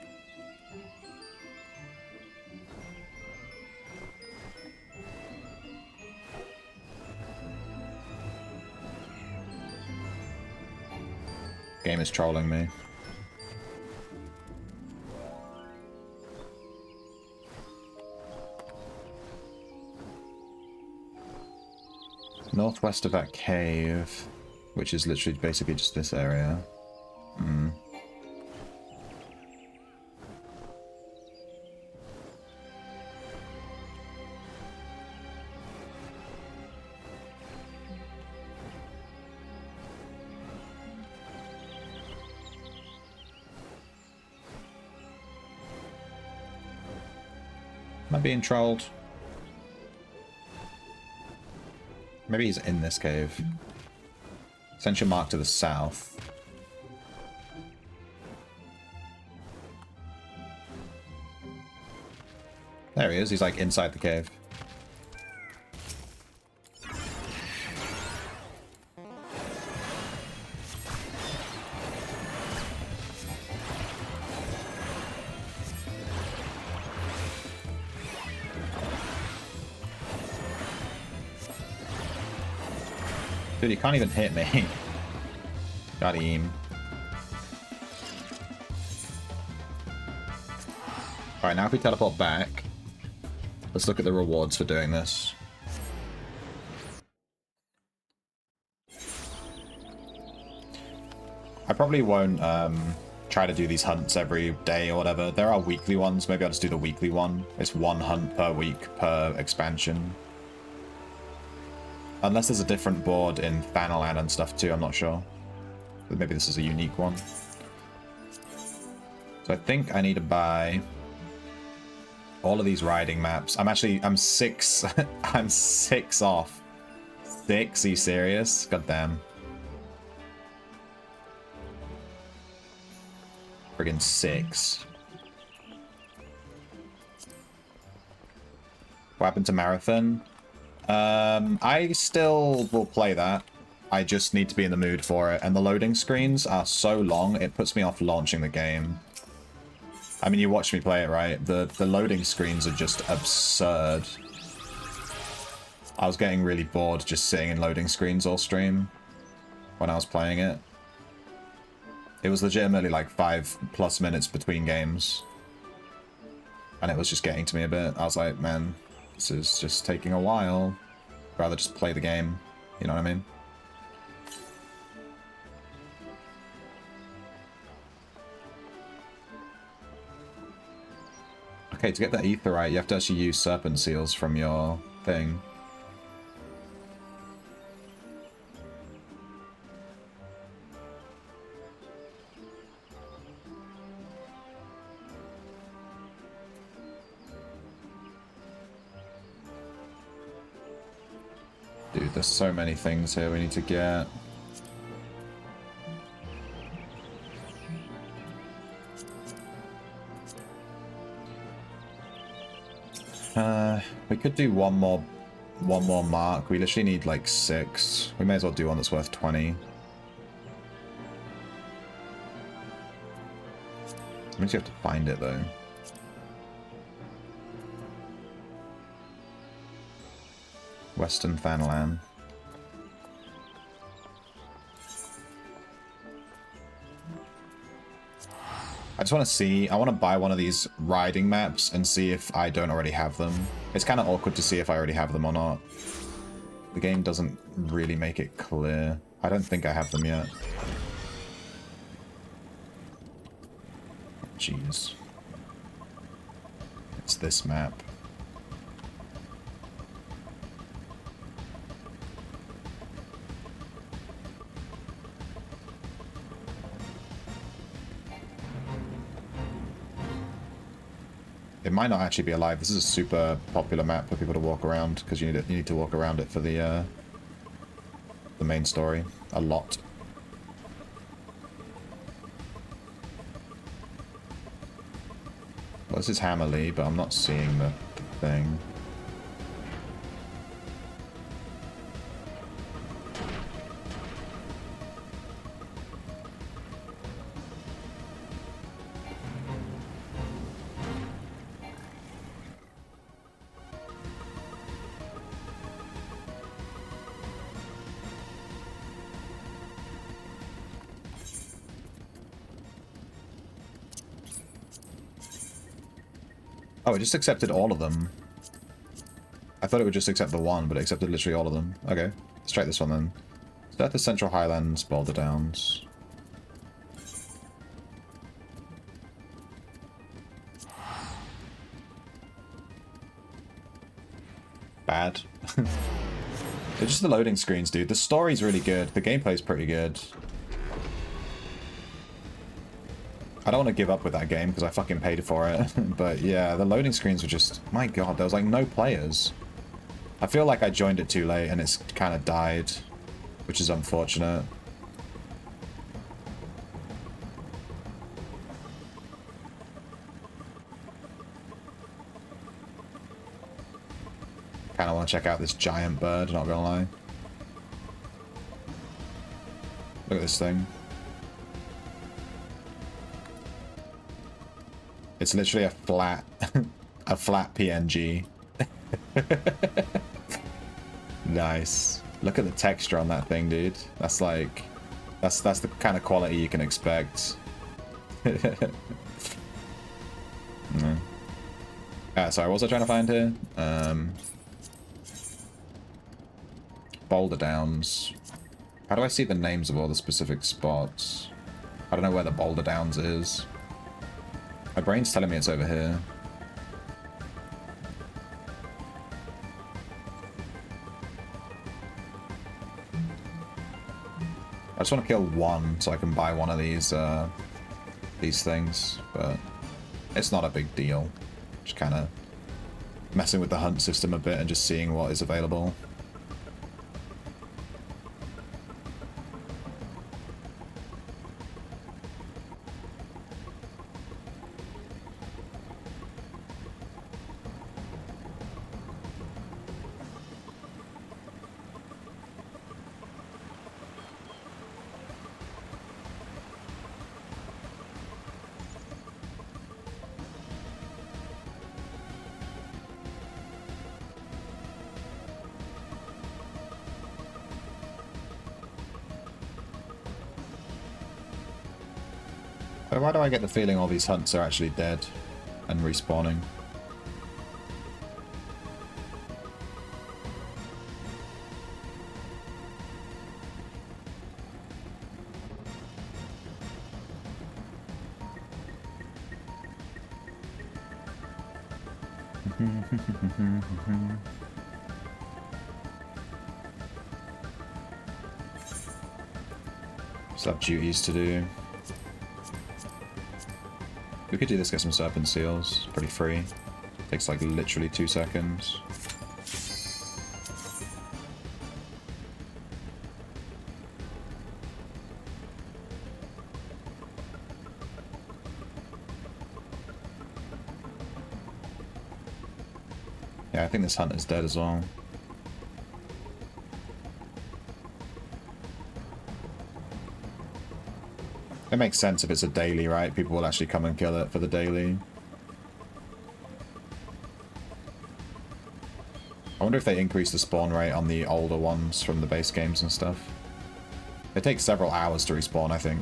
Game is trolling me. Northwest of that cave, which is literally basically just this area. Hmm. Am I being trolled? Maybe he's in this cave. Send your mark to the south. There he is. He's like inside the cave. Dude, he can't even hit me. Got him. Alright, now if we teleport back, let's look at the rewards for doing this. I probably won't try to do these hunts every day or whatever. There are weekly ones. Maybe I'll just do the weekly one. It's one hunt per week per expansion. Unless there's a different board in Thanalan and stuff too, I'm not sure. But maybe this is a unique one. So I think I need to buy all of these riding maps. I'm 6 I'm 6 off. 6? Are you serious? God damn. Friggin' 6. What happened to Marathon? I still will play that. I just need to be in the mood for it. And the loading screens are so long, it puts me off launching the game. I mean, you watch me play it, right? The loading screens are just absurd. I was getting really bored just sitting in loading screens all stream when I was playing it. It was legitimately like 5+ minutes between games. And it was just getting to me a bit. I was like, man, this is just taking a while. Rather just play the game. You know what I mean? Okay, to get the Aetheryte, you have to actually use Serpent Seals from your thing. Dude, there's so many things here we need to get. We could do one more mark. We literally need like 6. We may as well do one that's worth 20. Means you have to find it though. Western Fanland. I just want to see, I want to buy one of these riding maps and see if I don't already have them. It's kind of awkward to see if I already have them or not. The game doesn't really make it clear. I don't think I have them yet. Jeez. It's this map. It might not actually be alive. This is a super popular map for people to walk around because you need to walk around it for the main story a lot. Well, this is Hammerley, but I'm not seeing the thing. Oh, it just accepted all of them. I thought it would just accept the one, but it accepted literally all of them. Okay, let's try this one then. So that's the Central Highlands, Boulder Downs. Bad. It's just the loading screens, dude. The story's really good. The gameplay's pretty good. I don't want to give up with that game because I fucking paid for it. But yeah, the loading screens were just... My god, there was like no players. I feel like I joined it too late and it's kind of died, which is unfortunate. Kind of want to check out this giant bird, not gonna lie. Look at this thing. It's literally a flat, a flat PNG. Nice. Look at the texture on that thing, dude. That's like, that's the kind of quality you can expect. Sorry, what was I trying to find here? Boulder Downs. How do I see the names of all the specific spots? I don't know where the Boulder Downs is. My brain's telling me it's over here. I just want to kill one so I can buy one of these things, but it's not a big deal. Just kind of messing with the hunt system a bit and just seeing what is available. Why do I get the feeling all these hunts are actually dead and respawning? Still have duties to do. We could do this, get some serpent seals. Pretty free. Takes like literally 2 seconds. Yeah, I think this hunt is dead as well. It makes sense if it's a daily, right? People will actually come and kill it for the daily. I wonder if they increase the spawn rate on the older ones from the base games and stuff. It takes several hours to respawn, I think.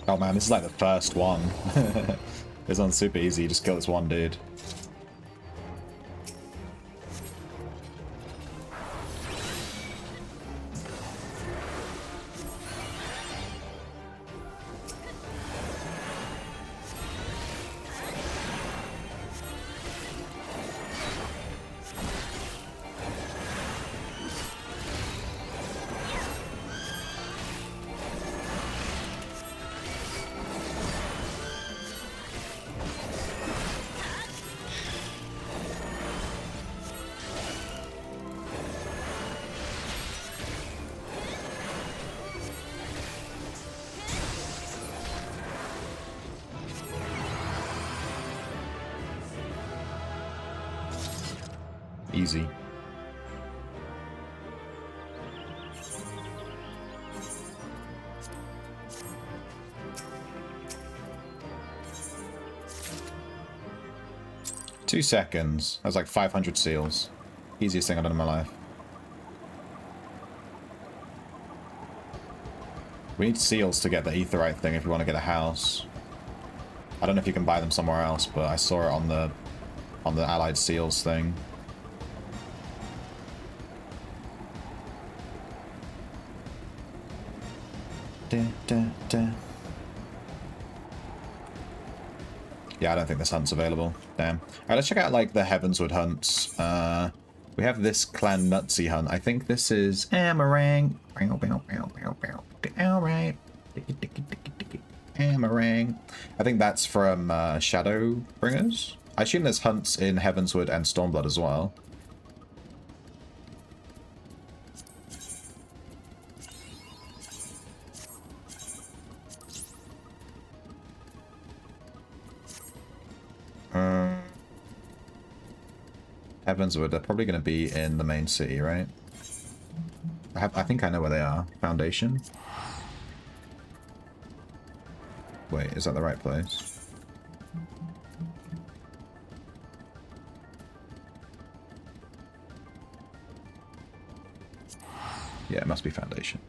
Oh man, this is like the first one. This one's super easy, you just kill this one dude. Easy. Two seconds. That's like 500 seals. Easiest thing I've done in my life. We need seals to get the aetheryte thing if we want to get a house. I don't know if you can buy them somewhere else, but I saw it on the allied seals thing. Yeah, I don't think this hunt's available. Damn. Alright, let's check out like the Heavenswood hunts. We have this Clan Nutsy hunt. I think this is Amarang. Alright. Amarang. I think that's from Shadowbringers. I assume there's hunts in Heavenswood and Stormblood as well. Heavenswood, they're probably going to be in the main city, right? I think I know where they are. Foundation? Wait, is that the right place? Yeah, it must be Foundation.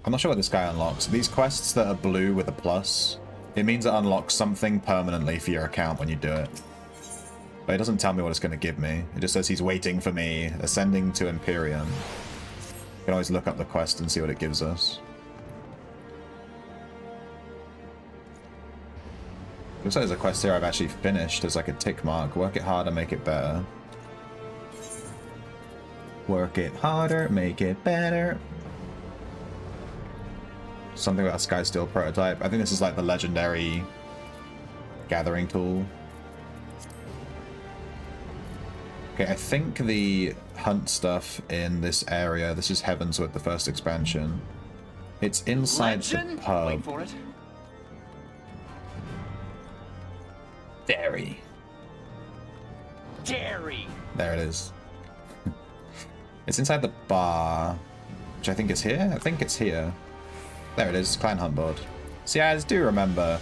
I'm not sure what this guy unlocks. These quests that are blue with a plus, it means it unlocks something permanently for your account when you do it. But it doesn't tell me what it's going to give me. It just says he's waiting for me, ascending to Empyrean. You can always look up the quest and see what it gives us. Looks like there's a quest here I've actually finished as like a tick mark. Work it harder, make it better. Work it harder, make it better. Something about a Skysteel prototype. I think this is like the legendary gathering tool. Okay, I think the hunt stuff in this area, this is Heavenswood, the first expansion. It's inside the pub. Wait for it. Dairy. Dairy. There it is. It's inside the bar, which I think is here. I think it's here. There it is, Clan Hunt board. See, I do remember.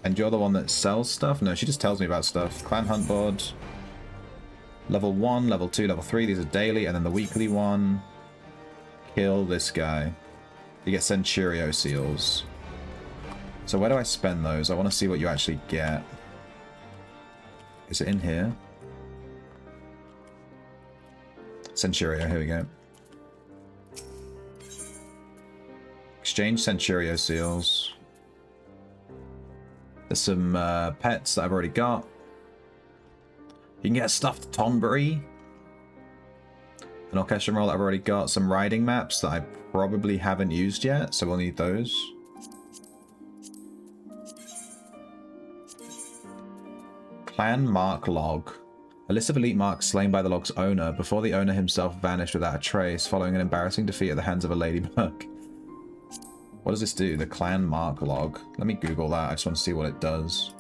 And you're the one that sells stuff? No, she just tells me about stuff. Clan Hunt board. Level 1, level 2, level 3. These are daily. And then the weekly one. Kill this guy. You get Centurio seals. So where do I spend those? I want to see what you actually get. Is it in here? Centurio, here we go. Exchange Centurio seals. There's some pets that I've already got. You can get a stuffed Tonberry. An orchestral roll that I've already got. Some riding maps that I probably haven't used yet, so we'll need those. Clan Mark Log. A list of elite marks slain by the log's owner before the owner himself vanished without a trace following an embarrassing defeat at the hands of a ladybug. What does this do? The Clan Mark Log. Let me Google that. I just want to see what it does.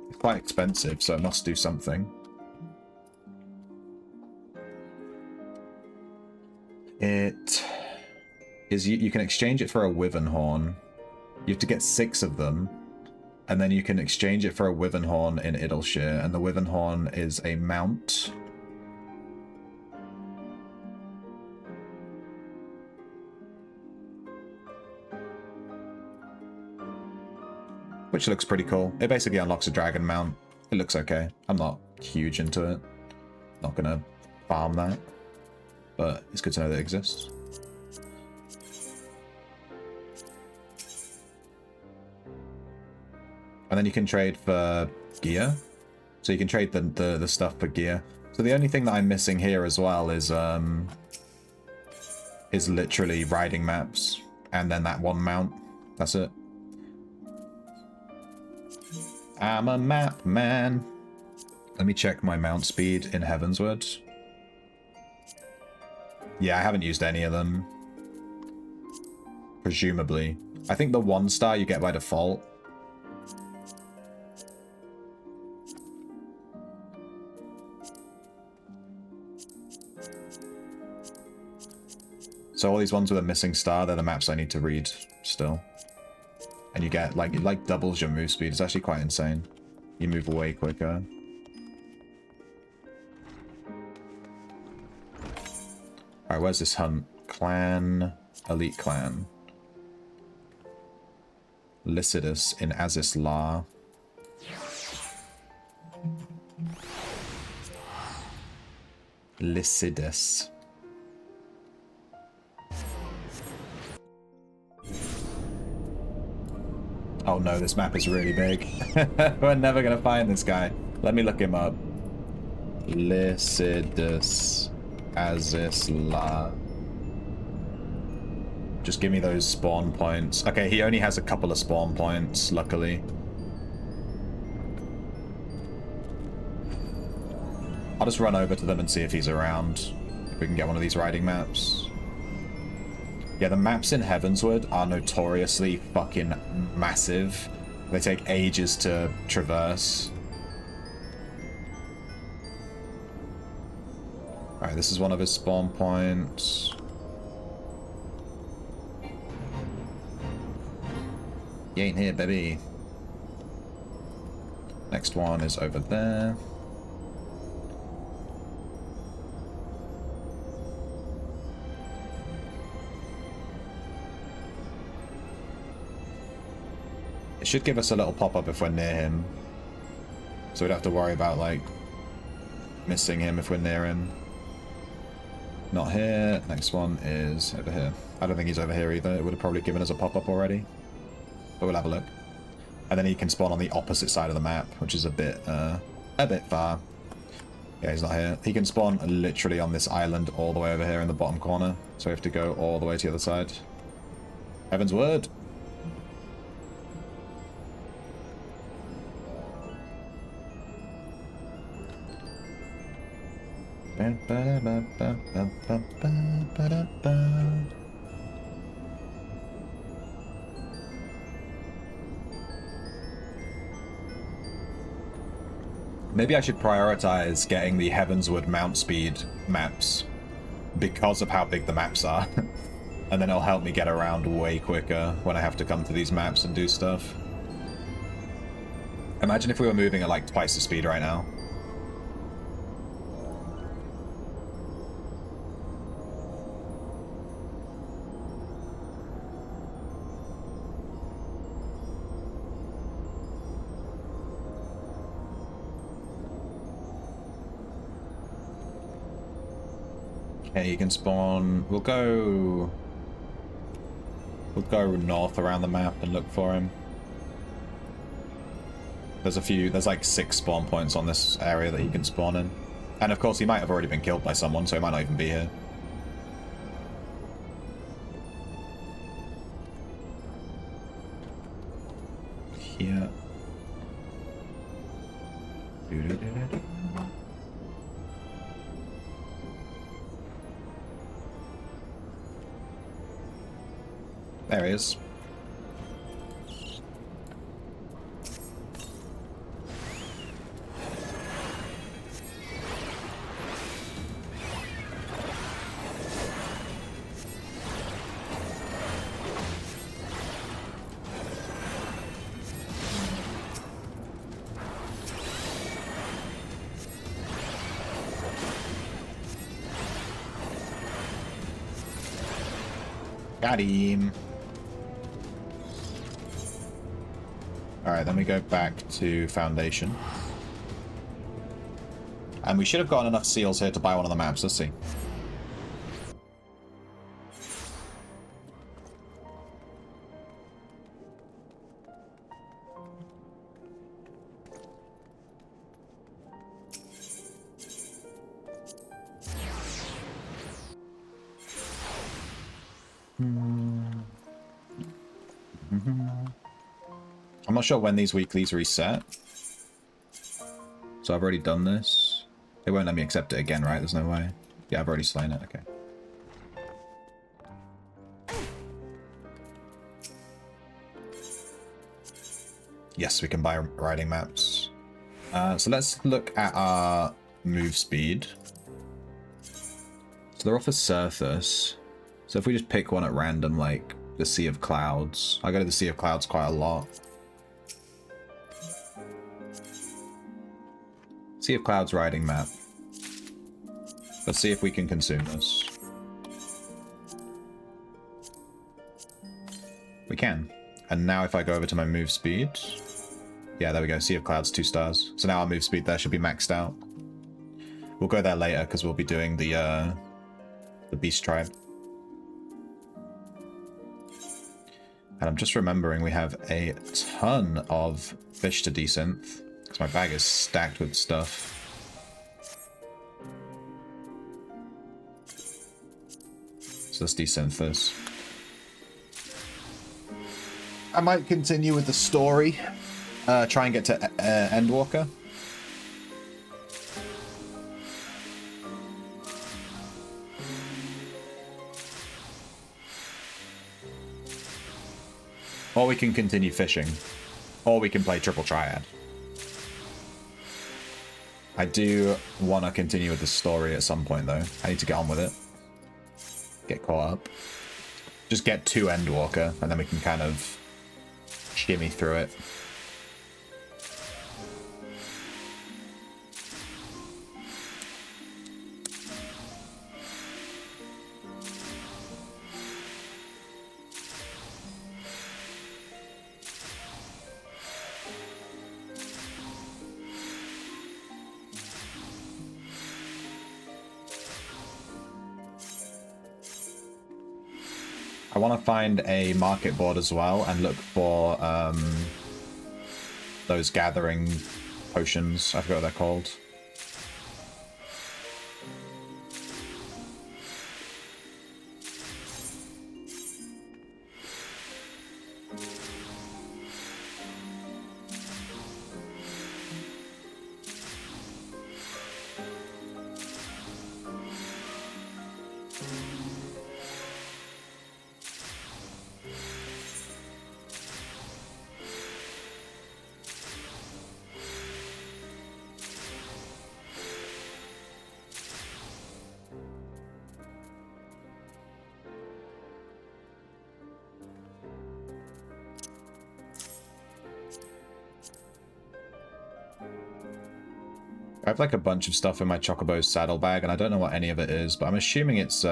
It's quite expensive, so it must do something. It is... You can exchange it for a Wyvern Horn. You have to get 6 of them. And then you can exchange it for a Wyvern Horn in Idleshire. And the Wyvern Horn is a mount. Which looks pretty cool. It basically unlocks a dragon mount. It looks okay. I'm not huge into it. Not gonna farm that. But it's good to know that it exists. And then you can trade for gear. So you can trade the stuff for gear. So the only thing that I'm missing here as well is literally riding maps. And then that one mount. That's it. I'm a map man. Let me check my mount speed in Heavensward. Yeah, I haven't used any of them. Presumably. I think the 1-star you get by default. So all these ones with a missing star, they're the maps I need to read still. And you get, like, it like doubles your move speed. It's actually quite insane. You move way quicker. Alright, where's this hunt? Clan... Elite Clan. Lycidus in Azis La. Lycidus. Oh no, this map is really big. We're never gonna find this guy. Let me look him up. Lycidus Azis La. Just give me those spawn points. Okay, he only has a couple of spawn points, luckily. I'll just run over to them and see if he's around. If we can get one of these riding maps. Yeah, the maps in Heavensward are notoriously fucking massive. They take ages to traverse. Alright, this is one of his spawn points. He ain't here, baby. Next one is over there. It should give us a little pop-up if we're near him. So we'd have to worry about, like, missing him if we're near him. Not here. Next one is over here. I don't think he's over here either. It would have probably given us a pop-up already. But we'll have a look. And then he can spawn on the opposite side of the map, which is a bit far. Yeah, he's not here. He can spawn literally on this island all the way over here in the bottom corner. So we have to go all the way to the other side. Heaven's word. Maybe I should prioritize getting the Heavensward mount speed maps because of how big the maps are. And then it'll help me get around way quicker when I have to come to these maps and do stuff. Imagine if we were moving at like twice the speed right now. Okay, you can spawn. We'll go north around the map and look for him. There's like 6 spawn points on this area that you can spawn in. And of course he might have already been killed by someone, so he might not even be here. Here. There he is. Got him. Alright, then we go back to Foundation. And we should have gotten enough seals here to buy one of the maps. Let's see. I'm not sure when these weeklies reset. So I've already done this. It won't let me accept it again, right? There's no way. Yeah, I've already slain it. Okay. Yes, we can buy riding maps. So let's look at our move speed. So they're off a surface. So if we just pick one at random, like the Sea of Clouds. I go to the Sea of Clouds quite a lot. Sea of Clouds riding map. Let's see if we can consume this. We can. And now if I go over to my move speed... Yeah, there we go. Sea of Clouds, 2 stars. So now our move speed there should be maxed out. We'll go there later because we'll be doing the Beast Tribe. And I'm just remembering we have a ton of fish to desynth. Because my bag is stacked with stuff. So let's desynth this. I might continue with the story. Try and get to Endwalker. Or we can continue fishing. Or we can play Triple Triad. I do want to continue with the story at some point, though. I need to get on with it. Get caught up. Just get to Endwalker, and then we can kind of shimmy through it. I want to find a market board as well and look for those gathering potions. I forgot what they're called. I have like a bunch of stuff in my Chocobo's saddlebag, and I don't know what any of it is, but I'm assuming it's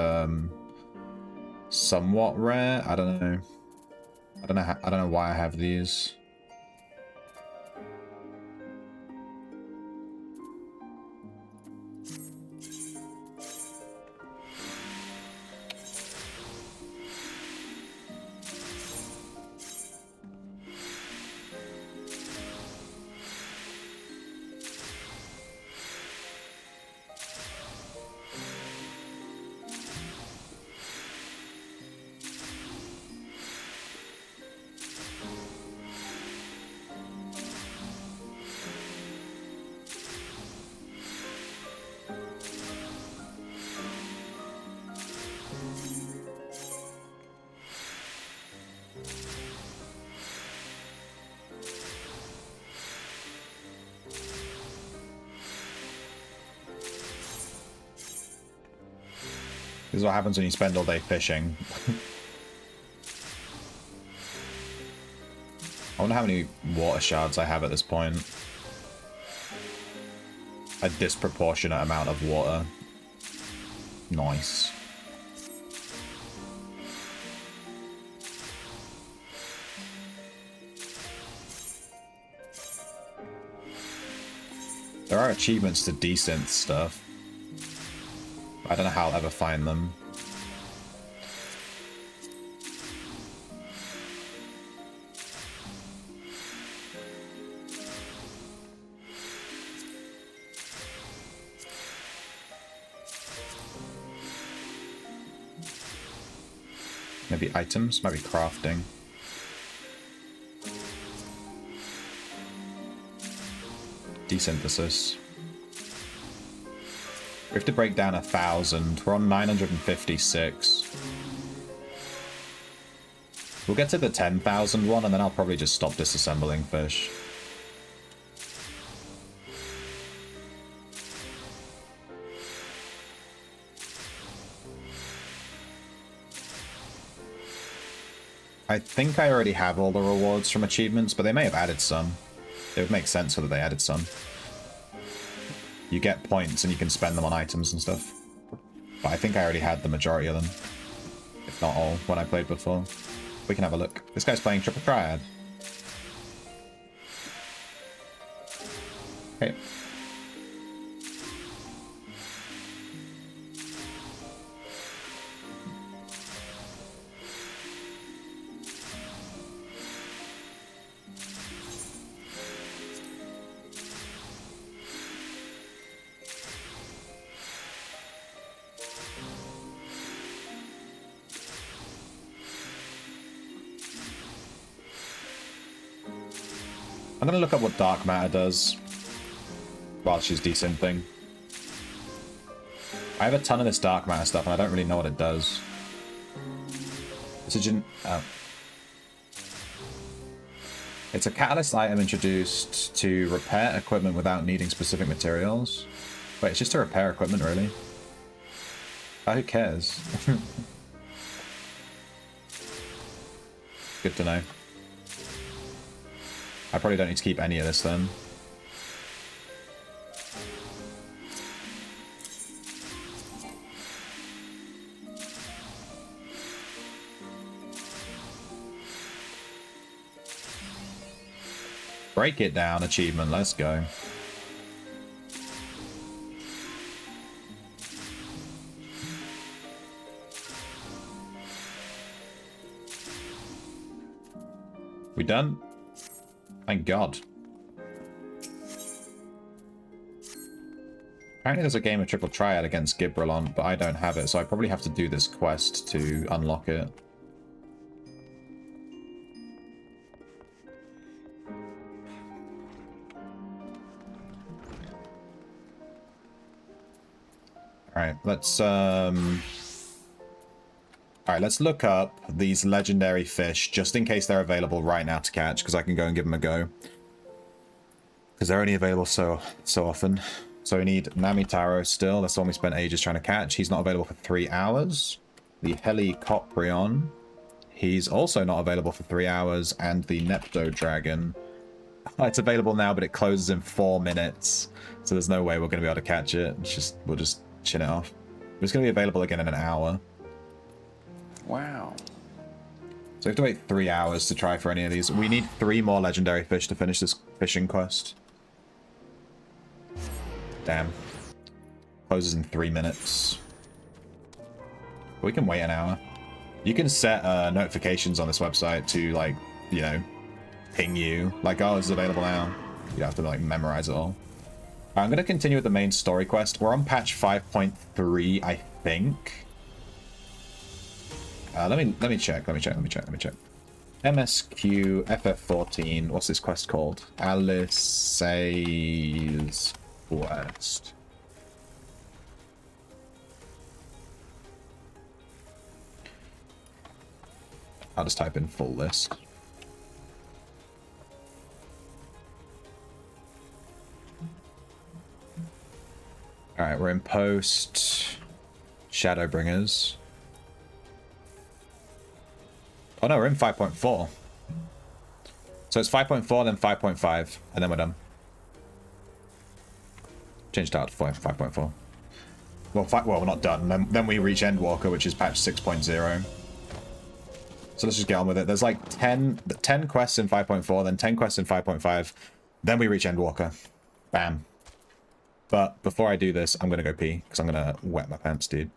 somewhat rare. I don't know. I don't know why I have these. This is what happens when you spend all day fishing. I wonder how many water shards I have at this point. A disproportionate amount of water. Nice. There are achievements to desynth stuff. I don't know how I'll ever find them. Maybe items, maybe crafting. Desynthesis. We have to break down 1,000. We're on 956. We'll get to the 10,000 one, and then I'll probably just stop disassembling fish. I think I already have all the rewards from achievements, but they may have added some. It would make sense whether they added some. You get points and you can spend them on items and stuff. But I think I already had the majority of them. If not all, when I played before. We can have a look. This guy's playing Triple Triad. Okay. I'm gonna look up what dark matter does while she's desynthing. I have a ton of this dark matter stuff and I don't really know what it does. It's a catalyst item introduced to repair equipment without needing specific materials. Wait, it's just to repair equipment, really? Who cares? Good to know. I probably don't need to keep any of this then. Break it down achievement, let's go. We done? Thank God. Apparently there's a game of Triple Triad against Gibralon, but I don't have it, so I probably have to do this quest to unlock it. Alright, let's look up these legendary fish, just in case they're available right now to catch, because I can go and give them a go. Because they're only available so often. So we need Namitaro still, that's the one we spent ages trying to catch. He's not available for 3 hours. The Helicoprion, he's also not available for 3 hours. And the Nepto dragon. Oh, it's available now, but it closes in 4 minutes. So there's no way we're going to be able to catch it. We'll just chin it off. But it's going to be available again in an hour. Wow. So we have to wait 3 hours to try for any of these. We need 3 more legendary fish to finish this fishing quest. Damn. Closes in 3 minutes. We can wait an hour. You can set notifications on this website to, like, you know, ping you. Like, oh, it's available now. You have to, like, memorize it all. I'm going to continue with the main story quest. We're on patch 5.3, I think. Let me check. MSQ FF14. What's this quest called? Alice's Quest. I'll just type in full list. Alright, we're in post Shadowbringers. Oh no, we're in 5.4. So it's 5.4, then 5.5, and then we're done. Changed out to 5.4. Well, we're not done. Then we reach Endwalker, which is patch 6.0. So let's just get on with it. There's like 10 quests in 5.4, then 10 quests in 5.5. Then we reach Endwalker. Bam. But before I do this, I'm going to go pee, because I'm going to wet my pants, dude.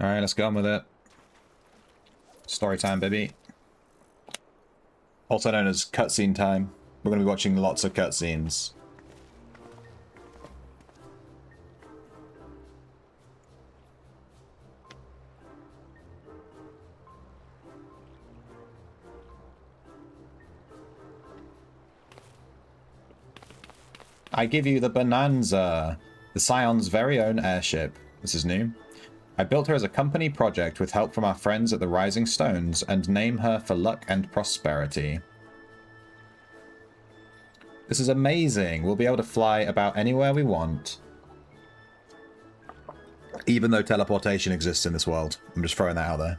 Alright, let's go on with it. Story time, baby. Also known as cutscene time. We're going to be watching lots of cutscenes. I give you the Bonanza, the Scion's very own airship. This is new. I built her as a company project with help from our friends at the Rising Stones and name her for luck and prosperity. This is amazing. We'll be able to fly about anywhere we want. Even though teleportation exists in this world. I'm just throwing that out there.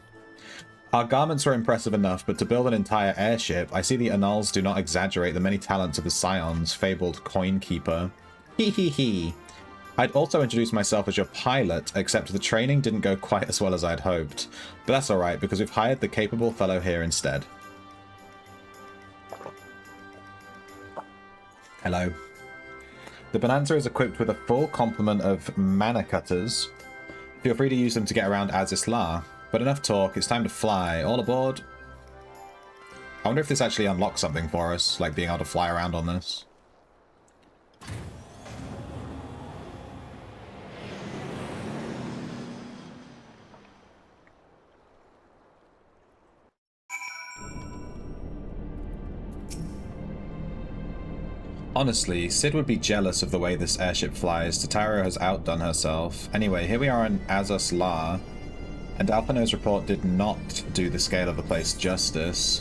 Our garments are impressive enough, but to build an entire airship, I see the Annals do not exaggerate the many talents of the Scion's fabled coin keeper. Hee hee hee. I'd also introduce myself as your pilot, except the training didn't go quite as well as I'd hoped. But that's alright, because we've hired the capable fellow here instead. Hello. The Bonanza is equipped with a full complement of mana cutters. Feel free to use them to get around Azisla. But enough talk, it's time to fly. All aboard. I wonder if this actually unlocks something for us, like being able to fly around on this. Honestly, Cid would be jealous of the way this airship flies. Namitaro has outdone herself. Anyway, here we are in Azos La, and Alphino's report did not do the scale of the place justice.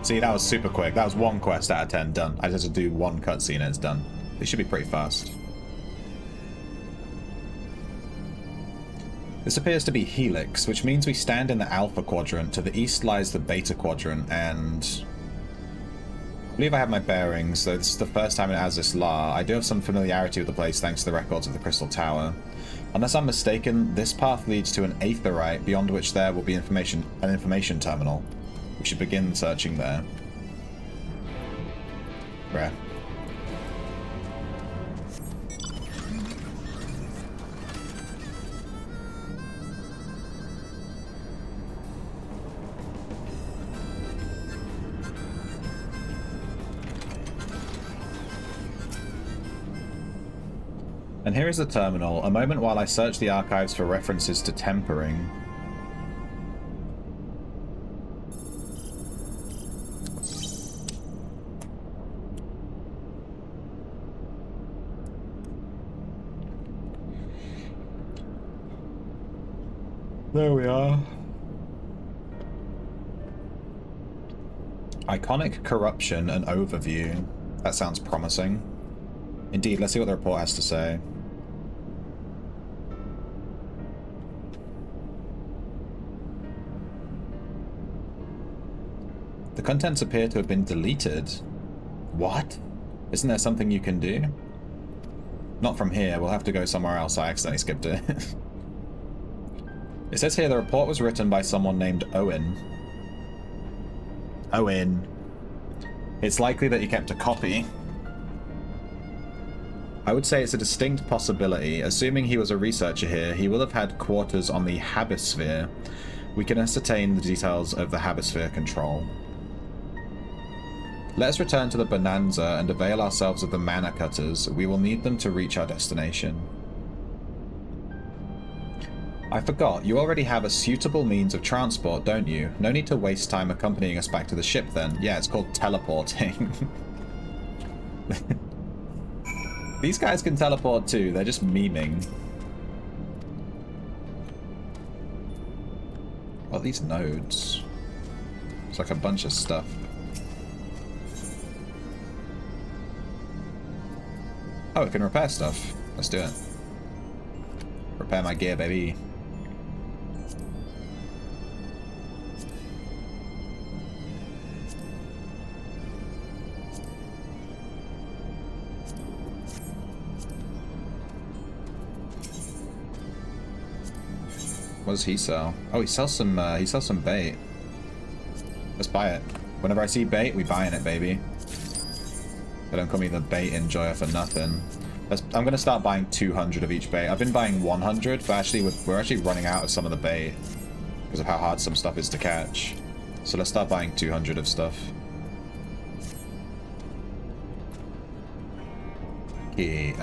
See, that was super quick. That was 1 quest out of 10 done. I just have to do 1 cutscene and it's done. They should be pretty fast. This appears to be Helix, which means we stand in the Alpha Quadrant. To the east lies the Beta Quadrant, and I believe I have my bearings, though this is the first time it has this law. I do have some familiarity with the place thanks to the records of the Crystal Tower. Unless I'm mistaken, this path leads to an aetherite, beyond which there will be an information terminal. We should begin searching there. Rare. And here is the terminal, a moment while I search the archives for references to tempering. There we are. Iconic corruption and overview. That sounds promising. Indeed, let's see what the report has to say. The contents appear to have been deleted. What? Isn't there something you can do? Not from here, we'll have to go somewhere else. I accidentally skipped it. It says here the report was written by someone named Owen. Owen. It's likely that he kept a copy. I would say it's a distinct possibility. Assuming he was a researcher here, he will have had quarters on the Habisphere. We can ascertain the details of the Habisphere control. Let us return to the Bonanza and avail ourselves of the mana cutters. We will need them to reach our destination. I forgot, you already have a suitable means of transport, don't you? No need to waste time accompanying us back to the ship then. Yeah, it's called teleporting. These guys can teleport too, they're just memeing. What are these nodes? It's like a bunch of stuff. Oh, it can repair stuff. Let's do it. Repair my gear, baby. What does he sell? Oh, he sells some bait. Let's buy it. Whenever I see bait, we buying it, baby. They don't call me the bait enjoyer for nothing. I'm gonna start buying 200 of each bait. I've been buying 100, but actually we're actually running out of some of the bait because of how hard some stuff is to catch. So let's start buying 200 of stuff. Okay,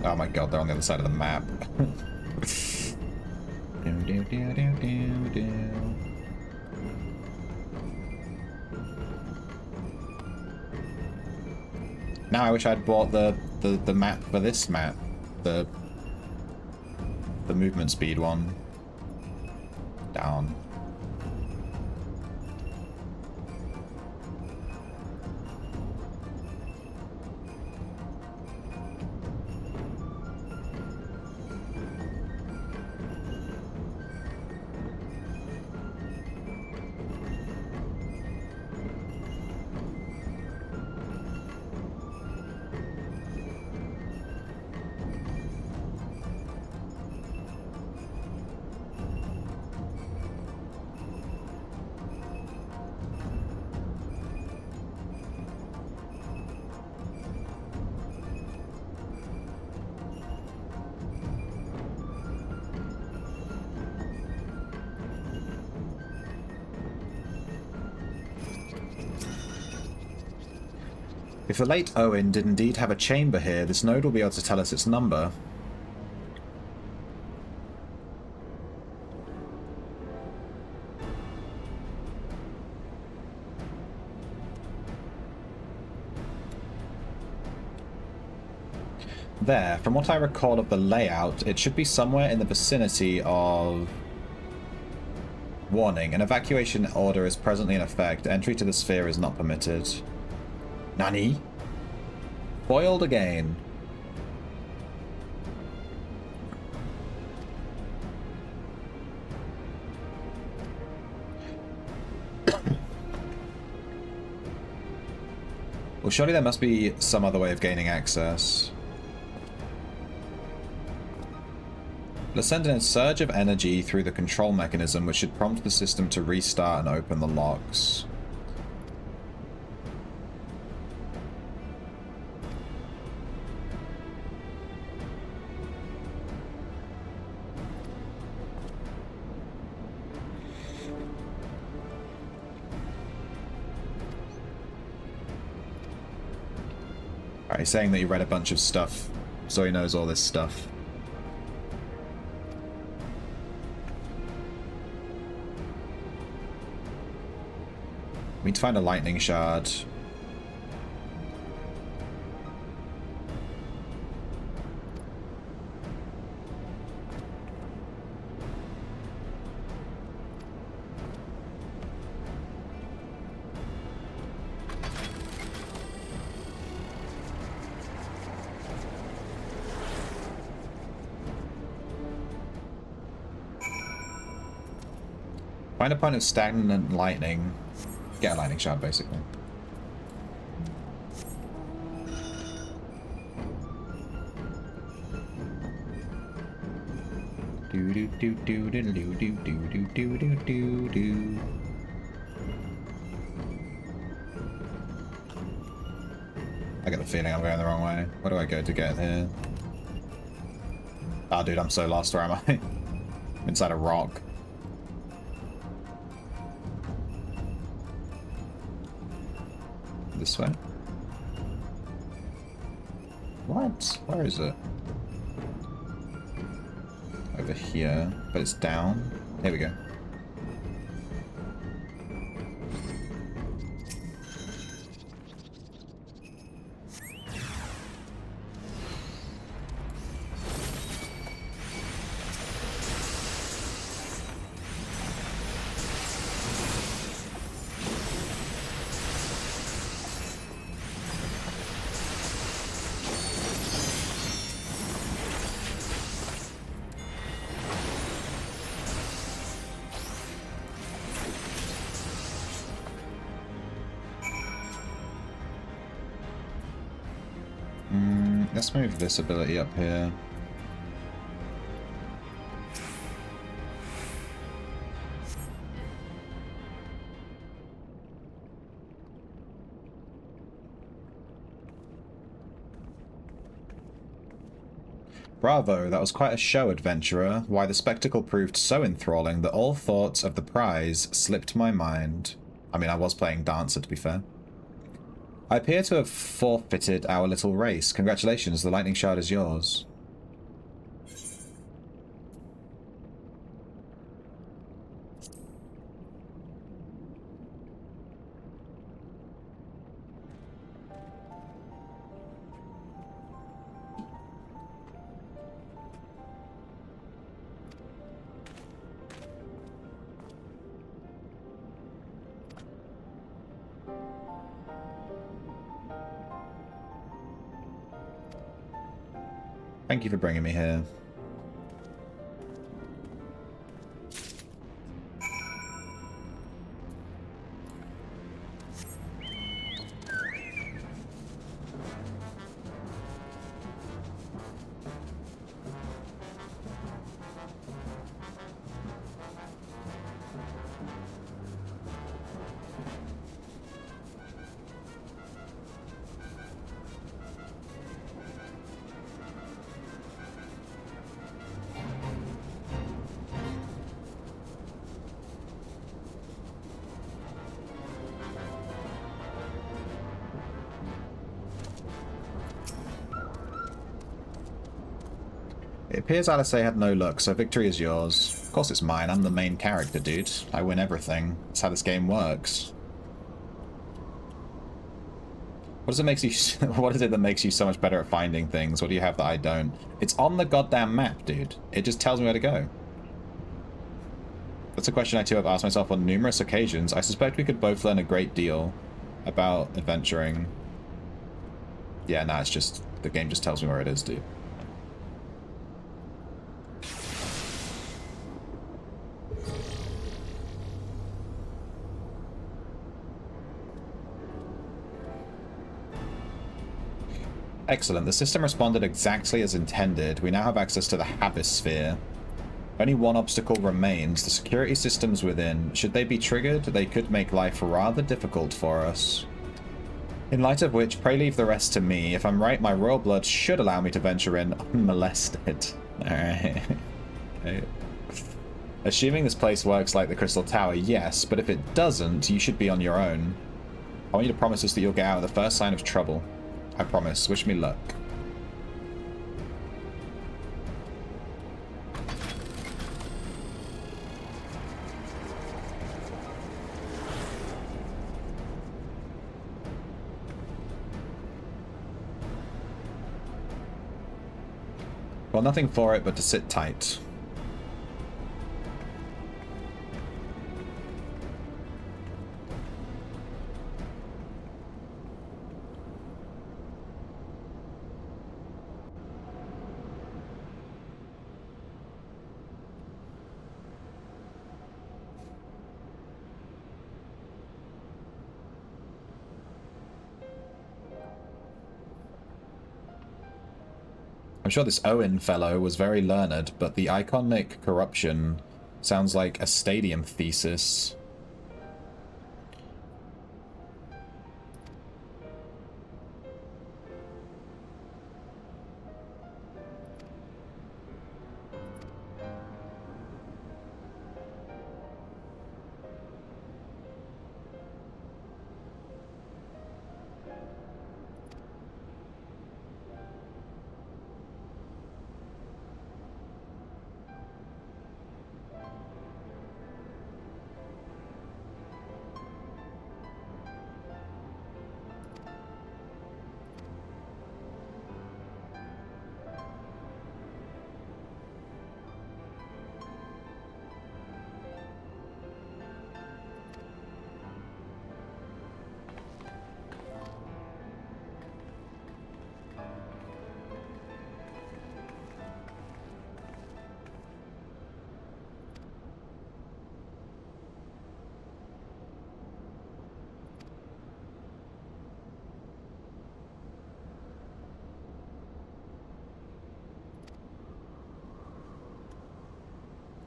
oh my god, they're on the other side of the map. Now I wish I'd bought the map for this map. The movement speed one. Down. If the late Owen did indeed have a chamber here, this node will be able to tell us its number. there. From what I recall of the layout, it should be somewhere in the vicinity of... Warning, an evacuation order is presently in effect. Entry to the sphere is not permitted. Nani? Foiled again. Well, surely there must be some other way of gaining access. Let's send in a surge of energy through the control mechanism, which should prompt the system to restart and open the locks. Alright, he's saying that he read a bunch of stuff, so he knows all this stuff. We need to find a lightning shard. Find a point of stagnant lightning. Get a lightning shard, basically. Do do do do do do do do do do do do. I get the feeling I'm going the wrong way. Where do I go to get here? Ah, dude, I'm so lost. Where am I? I'm inside a rock. This way? What? Where is it? Over here, but it's down. Here we go. Let's move this ability up here. Bravo, that was quite a show, adventurer. Why, the spectacle proved so enthralling that all thoughts of the prize slipped my mind. I mean, I was playing Dancer, to be fair. I appear to have forfeited our little race. Congratulations, the lightning shard is yours. Thank you for bringing me here. It appears Alice had no luck, so victory is yours. Of course it's mine, I'm the main character, dude. I win everything. That's how this game works. What does it makes you? What is it that makes you so much better at finding things? What do you have that I don't? It's on the goddamn map, dude. It just tells me where to go. That's a question I too have asked myself on numerous occasions. I suspect we could both learn a great deal about adventuring. Yeah, nah, it's just the game just tells me where it is, dude. Excellent. The system responded exactly as intended. We now have access to the Habisphere. Only one obstacle remains. The security systems within. Should they be triggered, they could make life rather difficult for us. In light of which, pray leave the rest to me. If I'm right, my royal blood should allow me to venture in unmolested. Alright. Okay. Assuming this place works like the Crystal Tower, yes, but if it doesn't, you should be on your own. I want you to promise us that you'll get out at the first sign of trouble. I promise. Wish me luck. Well, nothing for it but to sit tight. I'm sure this Owen fellow was very learned, but the iconic corruption sounds like a stadium thesis.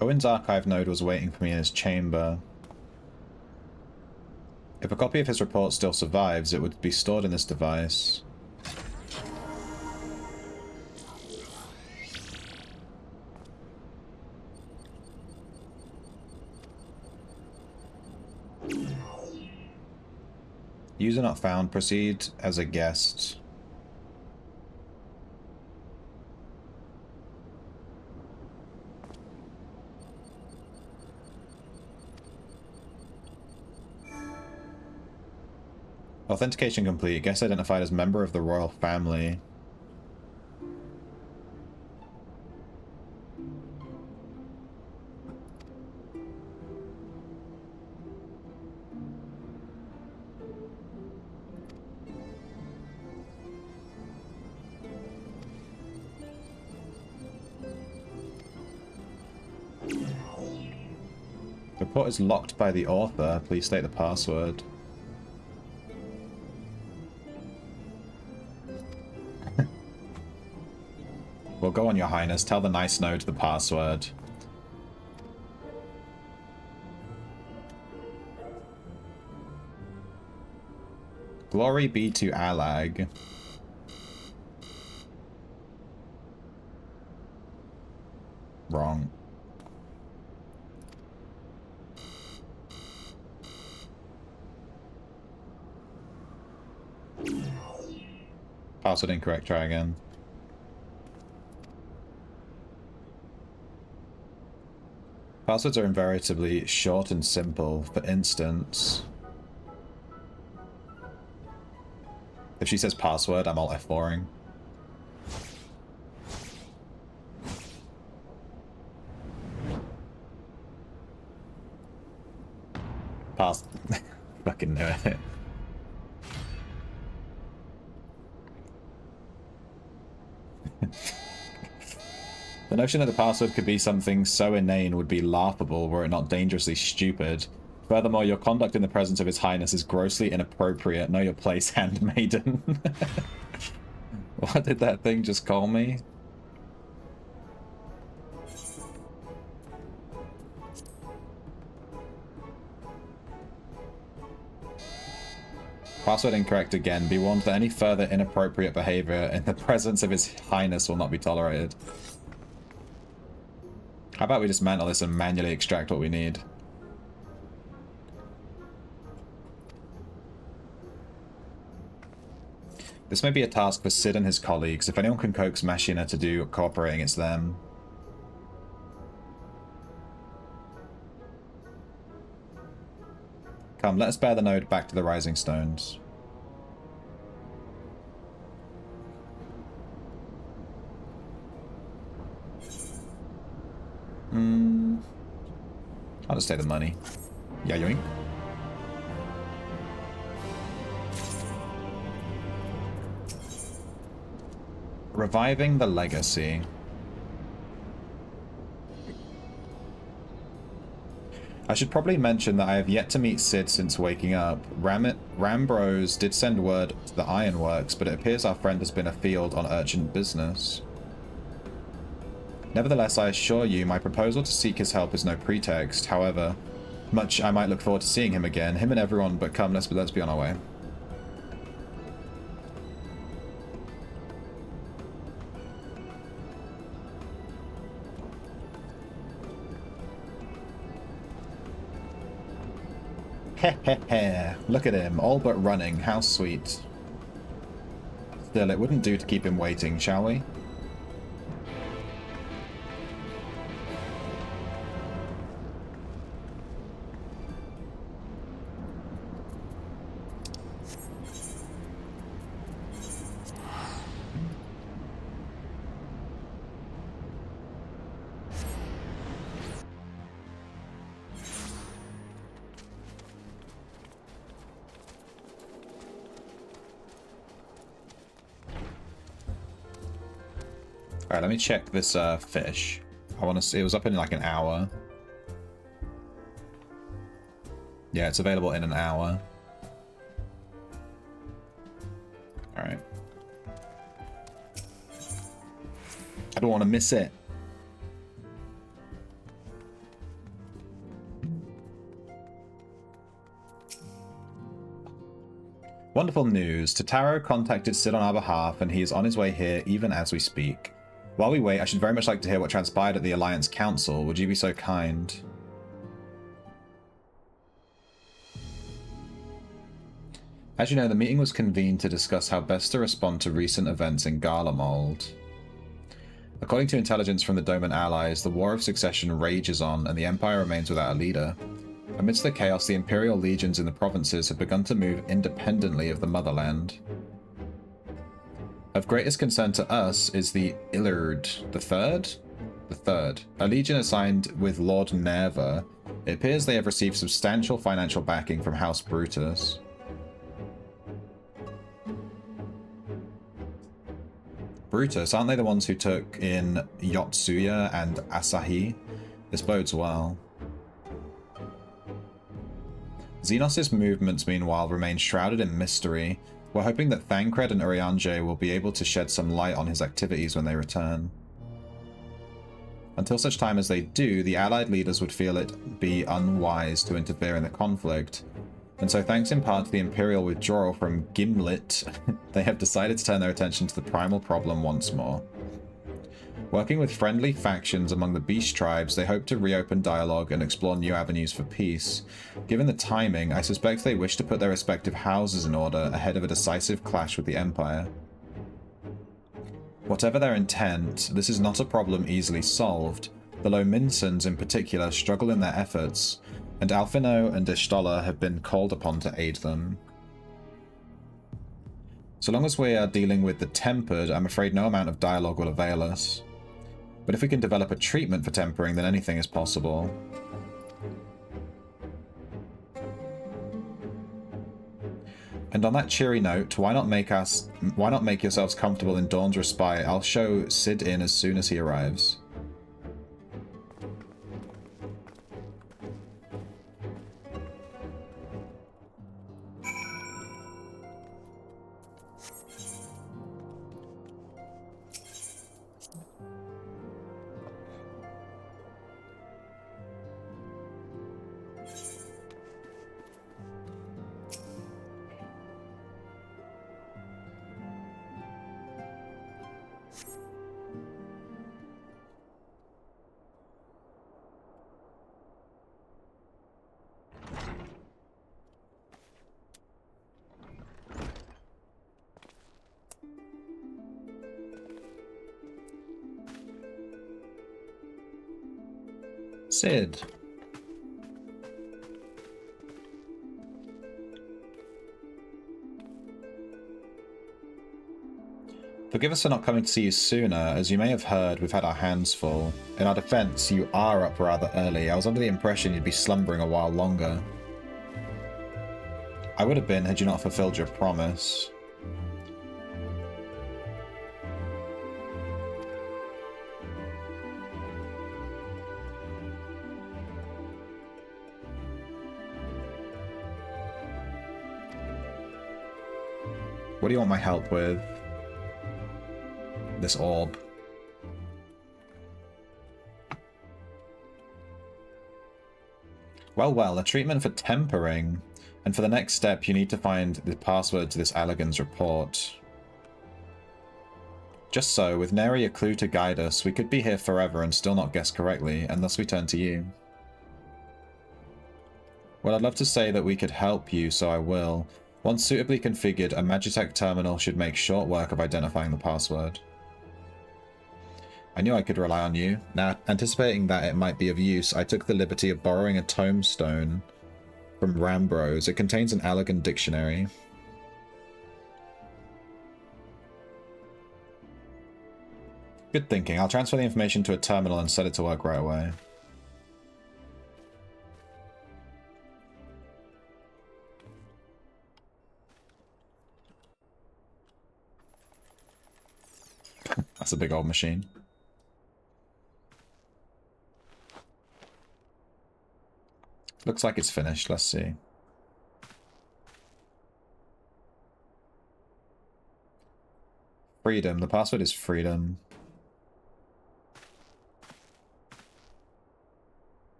Owen's archive node was waiting for me in his chamber. If a copy of his report still survives, it would be stored in this device. User not found. Proceed as a guest. Authentication complete. Guest identified as member of the royal family. The report is locked by the author. Please state the password. Well, go on, Your Highness. Tell the nice node the password. Glory be to Alag. Wrong. Password incorrect. Try again. Passwords are invariably short and simple. For instance, If she says password, I'm all F4ing. Pass. Fucking knew it. The notion that the password could be something so inane would be laughable were it not dangerously stupid. Furthermore, your conduct in the presence of His Highness is grossly inappropriate. Know your place, handmaiden. What did that thing just call me? Password incorrect again. Be warned that any further inappropriate behavior in the presence of His Highness will not be tolerated. How about we just mantle this and manually extract what we need? This may be a task for Sid and his colleagues. If anyone can coax Machina to do cooperating, it's them. Come, let us bear the node back to the Rising Stones. I'll just take the money. Yeah, yoink. Reviving the legacy. I should probably mention that I have yet to meet Sid since waking up. Rambros did send word to the Ironworks, but it appears our friend has been afield on urgent business. Nevertheless, I assure you, my proposal to seek his help is no pretext. However, much I might look forward to seeing him again, him and everyone, but come, let's be on our way. Heh. Look at him, all but running. How sweet. Still, it wouldn't do to keep him waiting, shall we? Alright, let me check this fish. I want to see, it was up in like an hour. Yeah, it's available in an hour. Alright. I don't want to miss it. Wonderful news. Tataro contacted Sid on our behalf, and he is on his way here even as we speak. While we wait, I should very much like to hear what transpired at the Alliance Council. Would you be so kind? As you know, the meeting was convened to discuss how best to respond to recent events in Garlemald. According to intelligence from the Doman allies, the War of Succession rages on, and the Empire remains without a leader. Amidst the chaos, the Imperial legions in the provinces have begun to move independently of the motherland. Of greatest concern to us is the Illard the Third? The Third. A legion assigned with Lord Nerva. It appears they have received substantial financial backing from House Brutus. Brutus, aren't they the ones who took in Yotsuya and Asahi? This bodes well. Xenos' movements, meanwhile, remain shrouded in mystery. We're hoping that Thancred and Urianger will be able to shed some light on his activities when they return. Until such time as they do, the Allied leaders would feel it be unwise to interfere in the conflict. And so thanks in part to the Imperial withdrawal from Gimlet, they have decided to turn their attention to the primal problem once more. Working with friendly factions among the Beast tribes, they hope to reopen dialogue and explore new avenues for peace. Given the timing, I suspect they wish to put their respective houses in order ahead of a decisive clash with the Empire. Whatever their intent, this is not a problem easily solved. The Lominsons in particular struggle in their efforts, and Alphino and Ishtola have been called upon to aid them. So long as we are dealing with the tempered, I'm afraid no amount of dialogue will avail us. But if we can develop a treatment for tempering, then anything is possible. And on that cheery note, why not make yourselves comfortable in Dawn's Respite? I'll show Sid in as soon as he arrives. Sid. Forgive us for not coming to see you sooner. As you may have heard, we've had our hands full. In our defense, you are up rather early. I was under the impression you'd be slumbering a while longer. I would have been had you not fulfilled your promise. What do you want my help with? This orb. Well, a treatment for tempering. And for the next step, you need to find the password to this Allegan's report. Just so, with nary a clue to guide us, we could be here forever and still not guess correctly, and thus we turn to you. Well, I'd love to say that we could help you, so I will. Once suitably configured, a Magitech terminal should make short work of identifying the password. I knew I could rely on you. Now, anticipating that it might be of use, I took the liberty of borrowing a tombstone from Rambros. It contains an Allegan dictionary. Good thinking. I'll transfer the information to a terminal and set it to work right away. That's a big old machine. Looks like it's finished. Let's see. Freedom. The password is freedom.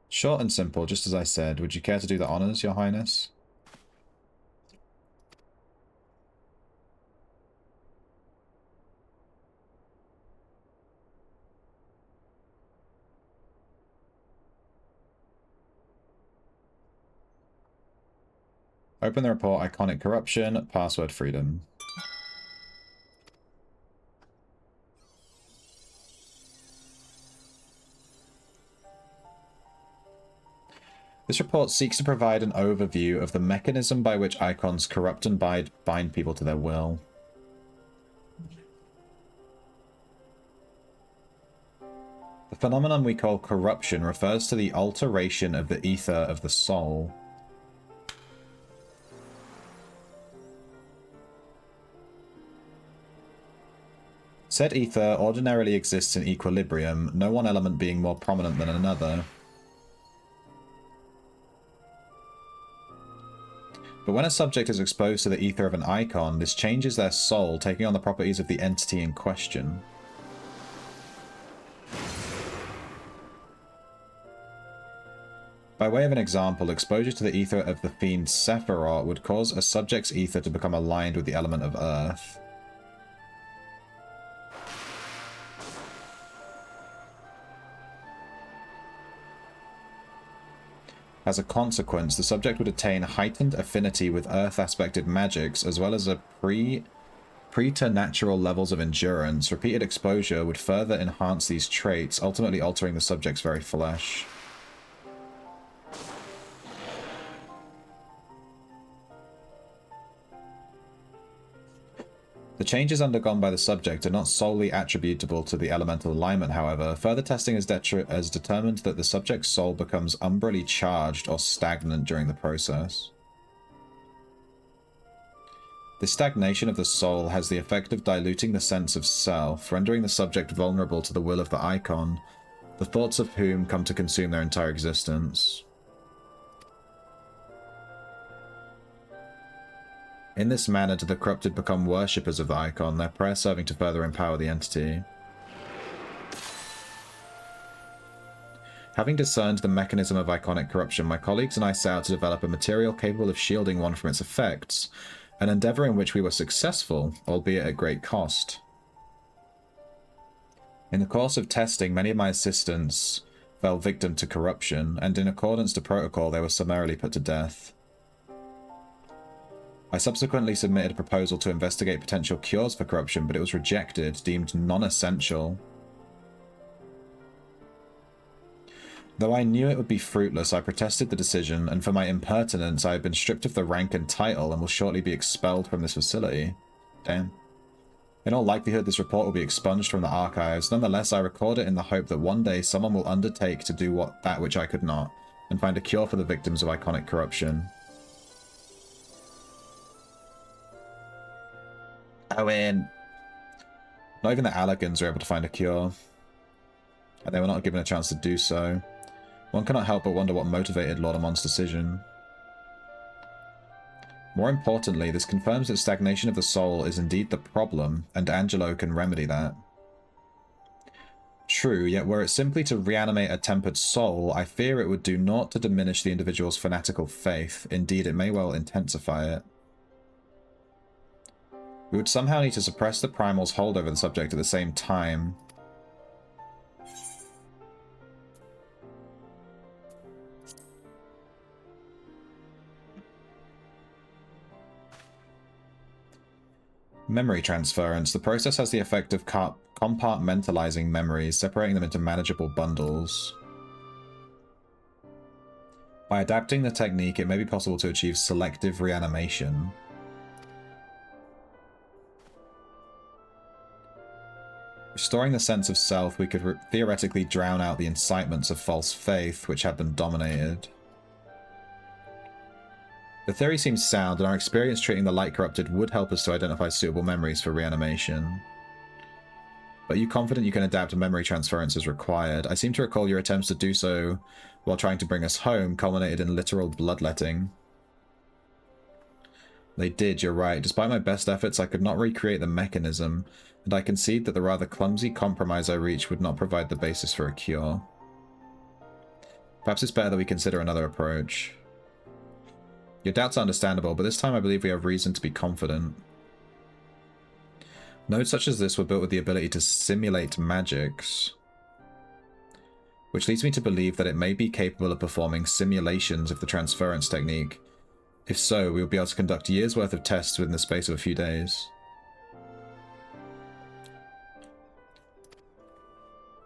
Short and simple, just as I said. Would you care to do the honors, Your Highness? Open the report, iconic corruption, password freedom. This report seeks to provide an overview of the mechanism by which icons corrupt and bind people to their will. The phenomenon we call corruption refers to the alteration of the ether of the soul. Said ether ordinarily exists in equilibrium, no one element being more prominent than another. But when a subject is exposed to the ether of an icon, this changes their soul, taking on the properties of the entity in question. By way of an example, exposure to the ether of the fiend Sephiroth would cause a subject's ether to become aligned with the element of earth. As a consequence, the subject would attain heightened affinity with earth-aspected magics, as well as a preternatural levels of endurance. Repeated exposure would further enhance these traits, ultimately altering the subject's very flesh. The changes undergone by the subject are not solely attributable to the elemental alignment, however. Further testing has determined that the subject's soul becomes umbrally charged or stagnant during the process. The stagnation of the soul has the effect of diluting the sense of self, rendering the subject vulnerable to the will of the icon, the thoughts of whom come to consume their entire existence. In this manner do the corrupted become worshippers of the icon, their prayer serving to further empower the entity. Having discerned the mechanism of iconic corruption, my colleagues and I set out to develop a material capable of shielding one from its effects, an endeavor in which we were successful, albeit at great cost. In the course of testing, many of my assistants fell victim to corruption, and in accordance to protocol, they were summarily put to death. I subsequently submitted a proposal to investigate potential cures for corruption, but it was rejected, deemed non-essential. Though I knew it would be fruitless, I protested the decision, and for my impertinence, I have been stripped of the rank and title and will shortly be expelled from this facility. Damn. In all likelihood, this report will be expunged from the archives. Nonetheless, I record it in the hope that one day someone will undertake to do that which I could not, and find a cure for the victims of iconic corruption. Owen. Not even the Allergans were able to find a cure, and they were not given a chance to do so. One cannot help but wonder what motivated Lord Amon's decision. More importantly, this confirms that stagnation of the soul is indeed the problem, and Angelo can remedy that. True, yet were it simply to reanimate a tempered soul, I fear it would do naught to diminish the individual's fanatical faith. Indeed, it may well intensify it. We would somehow need to suppress the primal's hold over the subject at the same time. Memory transference. The process has the effect of compartmentalizing memories, separating them into manageable bundles. By adapting the technique, it may be possible to achieve selective reanimation. Restoring the sense of self, we could theoretically drown out the incitements of false faith which had them dominated. The theory seems sound, and our experience treating the light corrupted would help us to identify suitable memories for reanimation. But are you confident you can adapt a memory transference as required? I seem to recall your attempts to do so while trying to bring us home culminated in literal bloodletting. They did, you're right. Despite my best efforts, I could not recreate the mechanism, and I concede that the rather clumsy compromise I reached would not provide the basis for a cure. Perhaps it's better that we consider another approach. Your doubts are understandable, but this time I believe we have reason to be confident. Nodes such as this were built with the ability to simulate magics, which leads me to believe that it may be capable of performing simulations of the transference technique. If so, we will be able to conduct years' worth of tests within the space of a few days.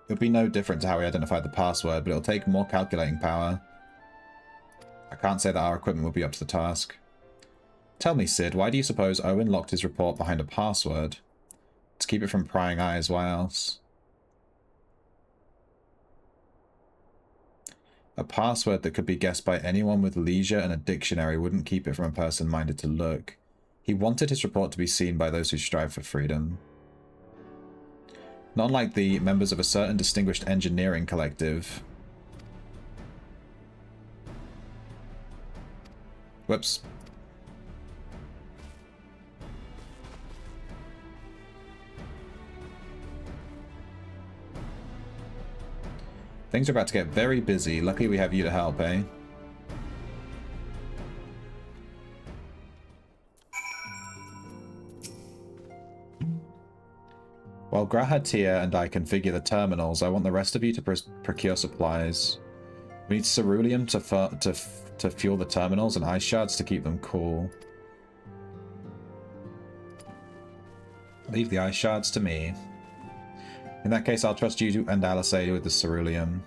It'll be no different to how we identified the password, but it'll take more calculating power. I can't say that our equipment will be up to the task. Tell me, Sid, why do you suppose Owen locked his report behind a password? To keep it from prying eyes, why else? A password that could be guessed by anyone with leisure and a dictionary wouldn't keep it from a person minded to look. He wanted his report to be seen by those who strive for freedom. Not unlike the members of a certain distinguished engineering collective. Whoops. Things are about to get very busy. Luckily we have you to help, eh? While Grahatia and I configure the terminals, I want the rest of you to procure supplies. We need ceruleum to fuel the terminals and ice shards to keep them cool. Leave the ice shards to me. In that case, I'll trust you and Alice with the ceruleum.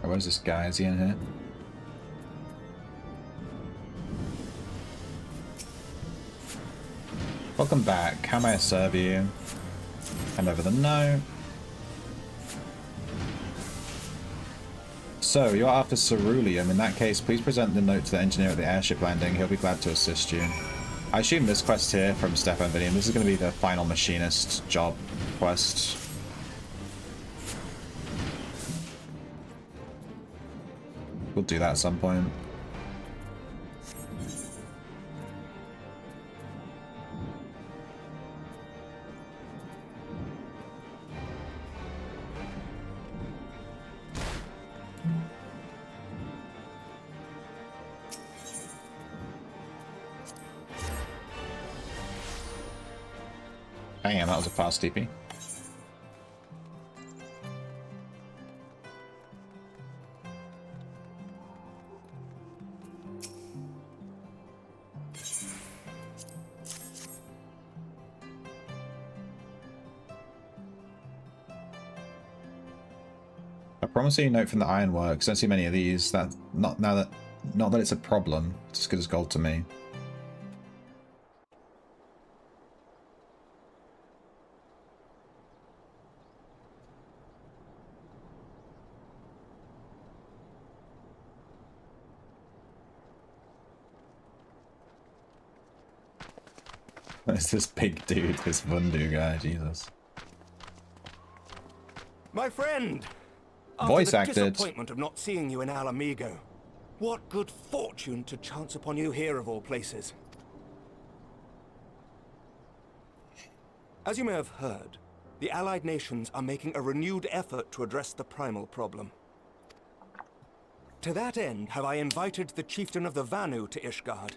where's this guy? Is he in here? Welcome back. How may I serve you? Hand over the note. So, you're after ceruleum. In that case, please present the note to the engineer at the airship landing. He'll be glad to assist you. I assume this quest here from Stefan Vidian, this is going to be the final machinist job quest. We'll do that at some point. Damn, that was a fast TP. A promising note from the ironworks. Don't see many of these. Not that it's a problem. It's as good as gold to me. It's this big dude, this Vundu guy, Jesus. My friend! Voice After the acted. disappointment of not seeing you in Alamigo, what good fortune to chance upon you here of all places. As you may have heard, the Allied nations are making a renewed effort to address the primal problem. To that end, have I invited the chieftain of the Vanu to Ishgard,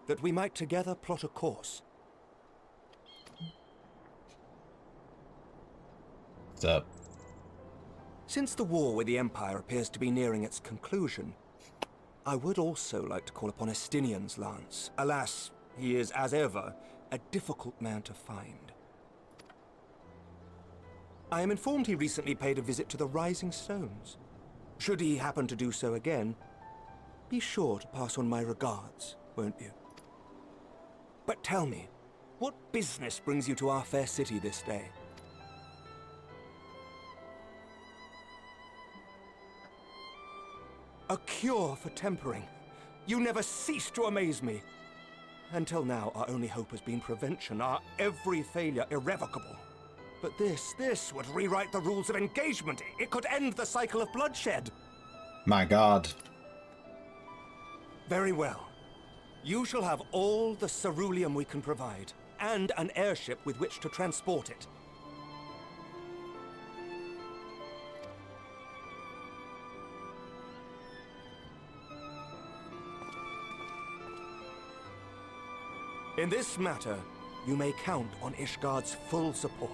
that we might together plot a course. What's up? Since the war with the Empire appears to be nearing its conclusion, I would also like to call upon Estinian's lance. Alas, he is, as ever, a difficult man to find. I am informed he recently paid a visit to the Rising Stones. Should he happen to do so again, be sure to pass on my regards, won't you? But tell me, what business brings you to our fair city this day? A cure for tempering. You never cease to amaze me. Until now, our only hope has been prevention, our every failure irrevocable. But this would rewrite the rules of engagement. It could end the cycle of bloodshed. My God. Very well. You shall have all the ceruleum we can provide, and an airship with which to transport it. In this matter, you may count on Ishgard's full support.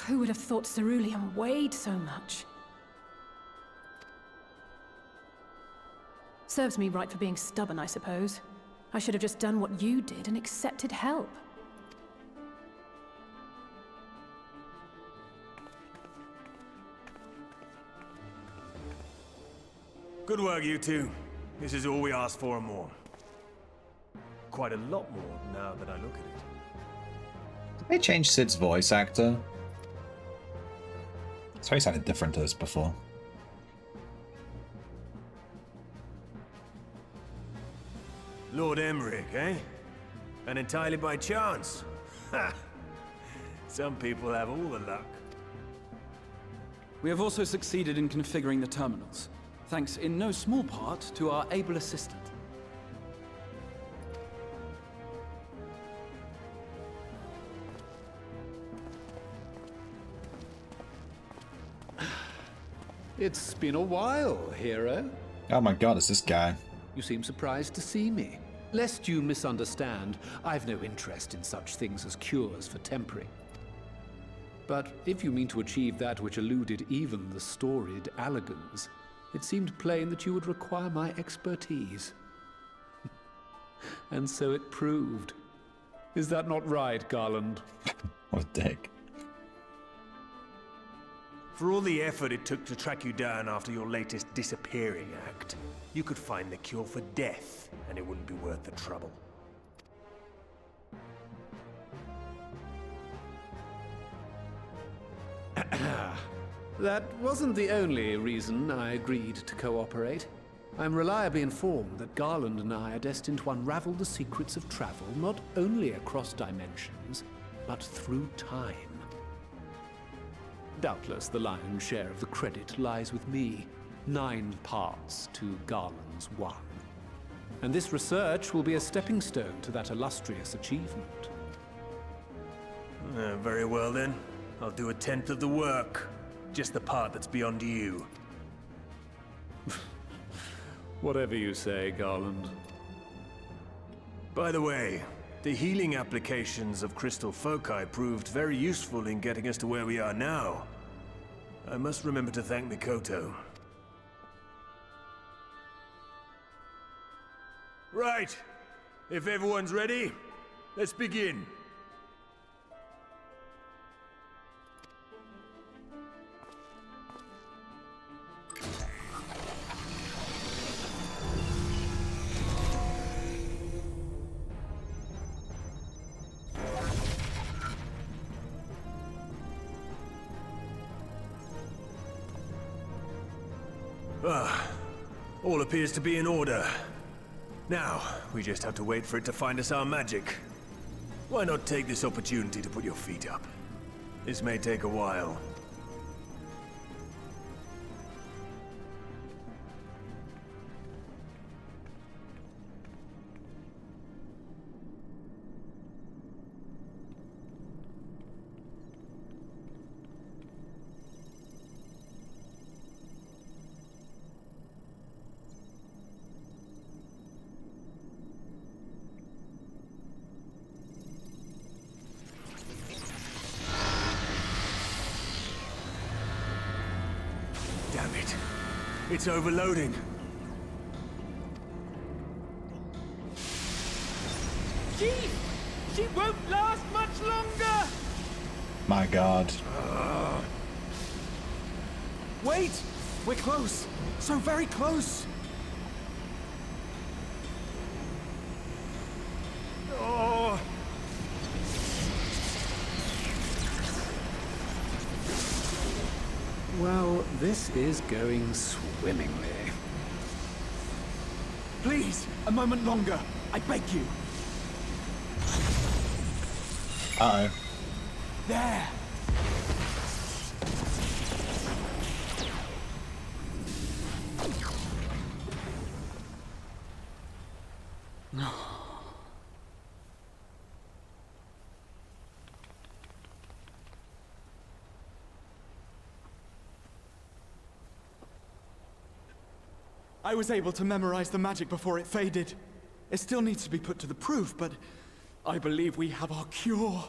Who would have thought ceruleum weighed so much? Serves me right for being stubborn, I suppose. I should have just done what you did and accepted help. Good work, you two. This is all we asked for and more. Quite a lot more now that I look at it. Did they change Sid's voice actor? So he sounded different to this before. Lord Emmerich, eh? And entirely by chance. Ha! Some people have all the luck. We have also succeeded in configuring the terminals, thanks in no small part to our able assistant. It's been a while, hero. Oh my god, it's this guy. You seem surprised to see me. Lest you misunderstand, I've no interest in such things as cures for tempering. But if you mean to achieve that which eluded even the storied Allegans, it seemed plain that you would require my expertise. And so it proved. Is that not right, Garland? What a dick. For all the effort it took to track you down after your latest disappearing act, you could find the cure for death, and it wouldn't be worth the trouble. That wasn't the only reason I agreed to cooperate. I'm reliably informed that Garland and I are destined to unravel the secrets of travel not only across dimensions, but through time. Doubtless the lion's share of the credit lies with me. 9 parts to Garland's 1. And this research will be a stepping stone to that illustrious achievement. Very well then. I'll do 1/10 of the work. Just the part that's beyond you. Whatever you say, Garland. By the way, the healing applications of crystal foci proved very useful in getting us to where we are now. I must remember to thank Mikoto. Right. If everyone's ready, let's begin. All appears to be in order. Now, we just have to wait for it to find us our magic. Why not take this opportunity to put your feet up? This may take a while. Damn it. It's overloading. She won't last much longer! My god. Wait! We're close! So very close! Oh. Well, this is going swimmingly. Please, a moment longer. I beg you. Uh-oh. There! I was able to memorize the magic before it faded. It still needs to be put to the proof, but I believe we have our cure.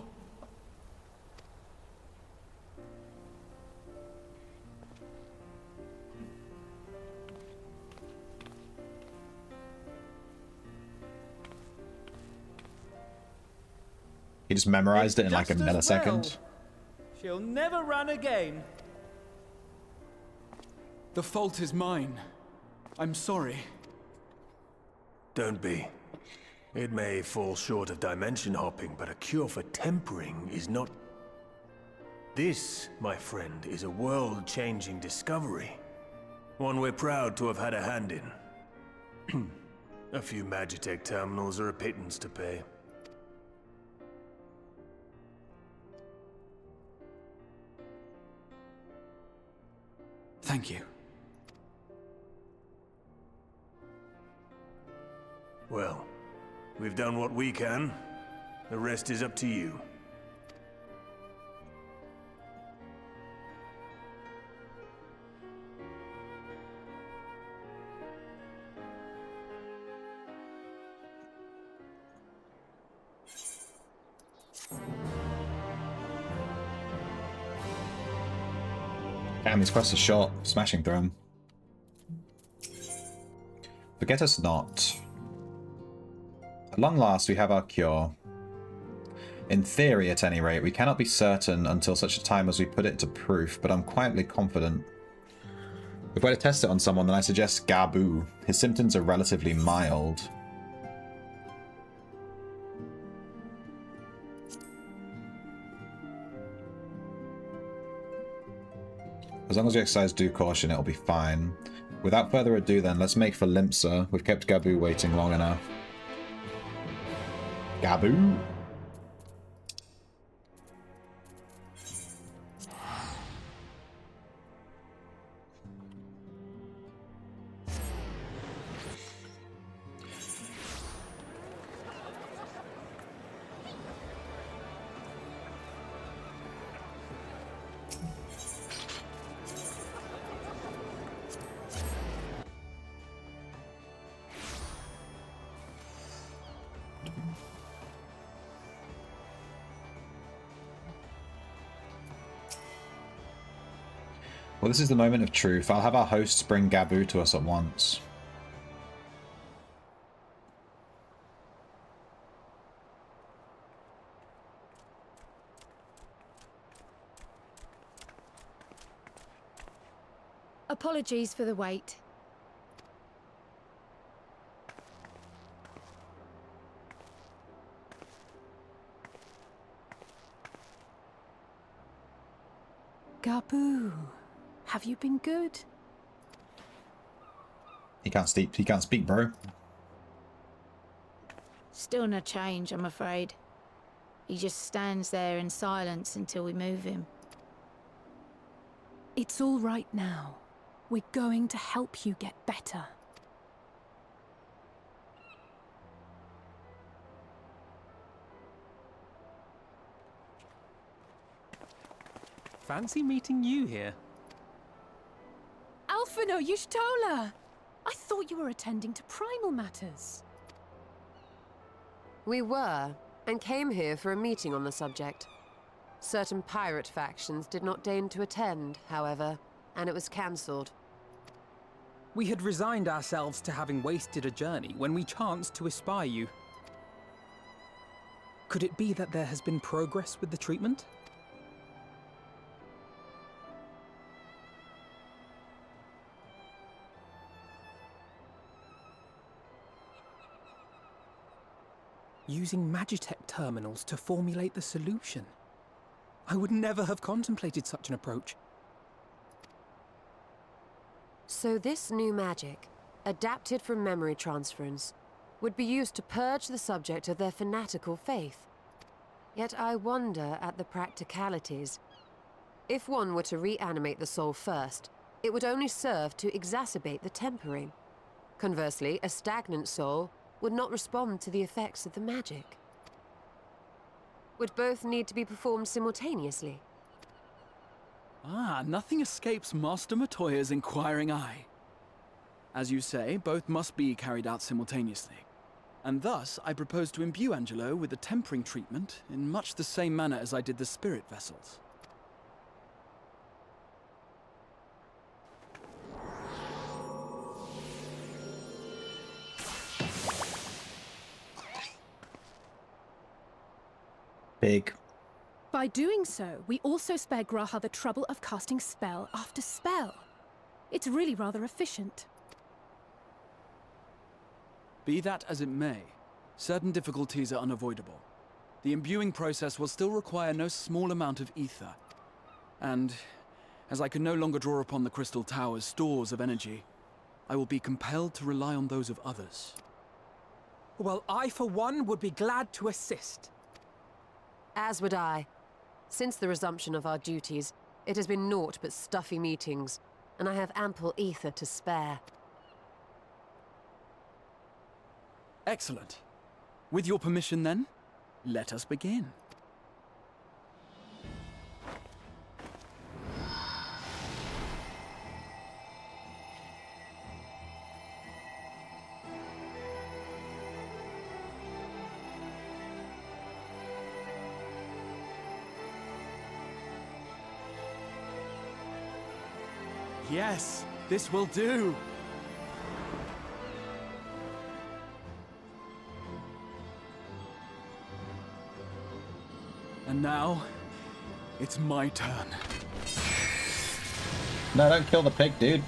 He just memorized it in like a Just as millisecond. well. She'll never run again. The fault is mine. I'm sorry. Don't be. It may fall short of dimension hopping, but a cure for tempering is not... This, my friend, is a world-changing discovery. One we're proud to have had a hand in. A few Magitech terminals are a pittance to pay. Thank you. Well, we've done what we can. The rest is up to you. Damn, these quests are short. Smashing through them. Forget us not. At long last, we have our cure. In theory, at any rate, we cannot be certain until such a time as we put it to proof, but I'm quietly confident. If we're to test it on someone, then I suggest Gabu. His symptoms are relatively mild. As long as we exercise due caution, it'll be fine. Without further ado then, let's make for Limsa. We've kept Gabu waiting long enough. Gabu! Well, this is the moment of truth. I'll have our hosts bring Gabu to us at once. Apologies for the wait. Gabu, have you been good? He can't speak, bro. Still no change, I'm afraid. He just stands there in silence until we move him. It's all right now. We're going to help you get better. Fancy meeting you here. Alphino Yushtola! I thought you were attending to primal matters. We were, and came here for a meeting on the subject. Certain pirate factions did not deign to attend, however, and it was cancelled. We had resigned ourselves to having wasted a journey when we chanced to espy you. Could it be that there has been progress with the treatment? Using Magitech terminals to formulate the solution. I would never have contemplated such an approach. So this new magic, adapted from memory transference, would be used to purge the subject of their fanatical faith. Yet I wonder at the practicalities. If one were to reanimate the soul first, it would only serve to exacerbate the tempering. Conversely, a stagnant soul would not respond to the effects of the magic. Would both need to be performed simultaneously? Ah, nothing escapes Master Matoya's inquiring eye. As you say, both must be carried out simultaneously. And thus, I propose to imbue Angelo with the tempering treatment in much the same manner as I did the spirit vessels. pig. By doing so, we also spare Graha the trouble of casting spell after spell. It's really rather efficient. Be that as it may, certain difficulties are unavoidable. The imbuing process will still require no small amount of ether. And, as I can no longer draw upon the Crystal Tower's stores of energy, I will be compelled to rely on those of others. Well, I, for one, would be glad to assist. As would I. Since the resumption of our duties, it has been naught but stuffy meetings, and I have ample ether to spare. Excellent. With your permission, then, let us begin. Yes, this will do. And now, it's my turn. No, don't kill the pig, dude.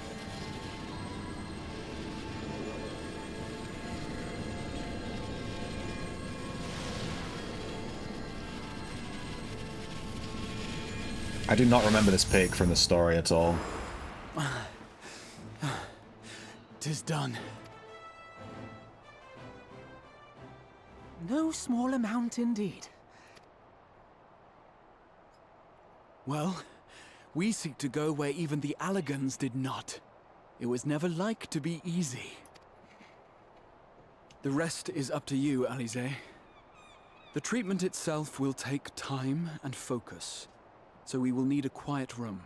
I do not remember this pig from the story at all. 'Tis done. No small amount indeed. Well, we seek to go where even the Allegans did not. It was never like to be easy. The rest is up to you, Alize. The treatment itself will take time and focus, so we will need a quiet room.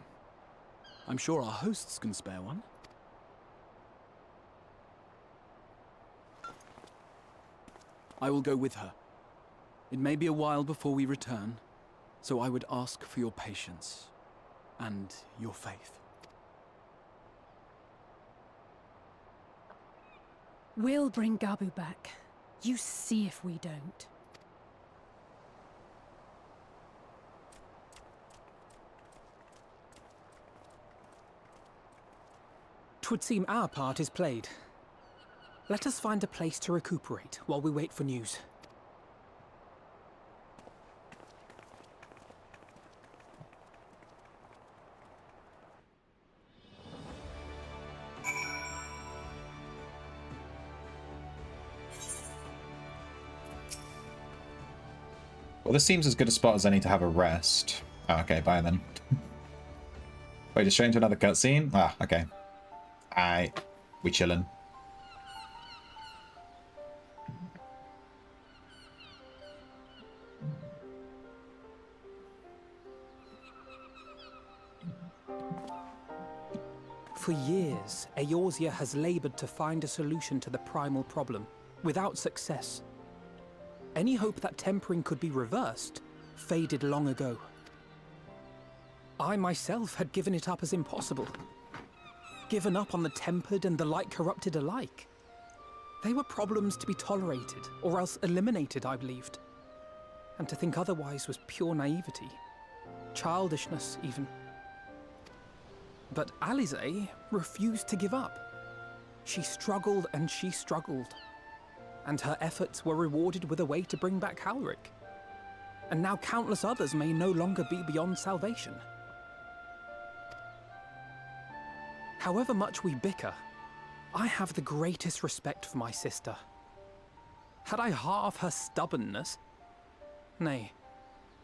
I'm sure our hosts can spare one. I will go with her. It may be a while before we return, so I would ask for your patience and your faith. We'll bring Gabu back. You see if we don't. 'Twould seem our part is played. Let us find a place to recuperate while we wait for news. Well, this seems as good a spot as any to have a rest. Oh, okay, bye then. Wait, just straight into another cutscene? Ah, okay. We chillin'. For years, Eorzea has labored to find a solution to the primal problem, without success. Any hope that tempering could be reversed faded long ago. I myself had given it up as impossible. Given up on the tempered and the light-corrupted alike. They were problems to be tolerated, or else eliminated, I believed. And to think otherwise was pure naivety. Childishness, even. But Alize refused to give up. She struggled and she struggled. And her efforts were rewarded with a way to bring back Halric. And now countless others may no longer be beyond salvation. However much we bicker, I have the greatest respect for my sister. Had I half her stubbornness, nay,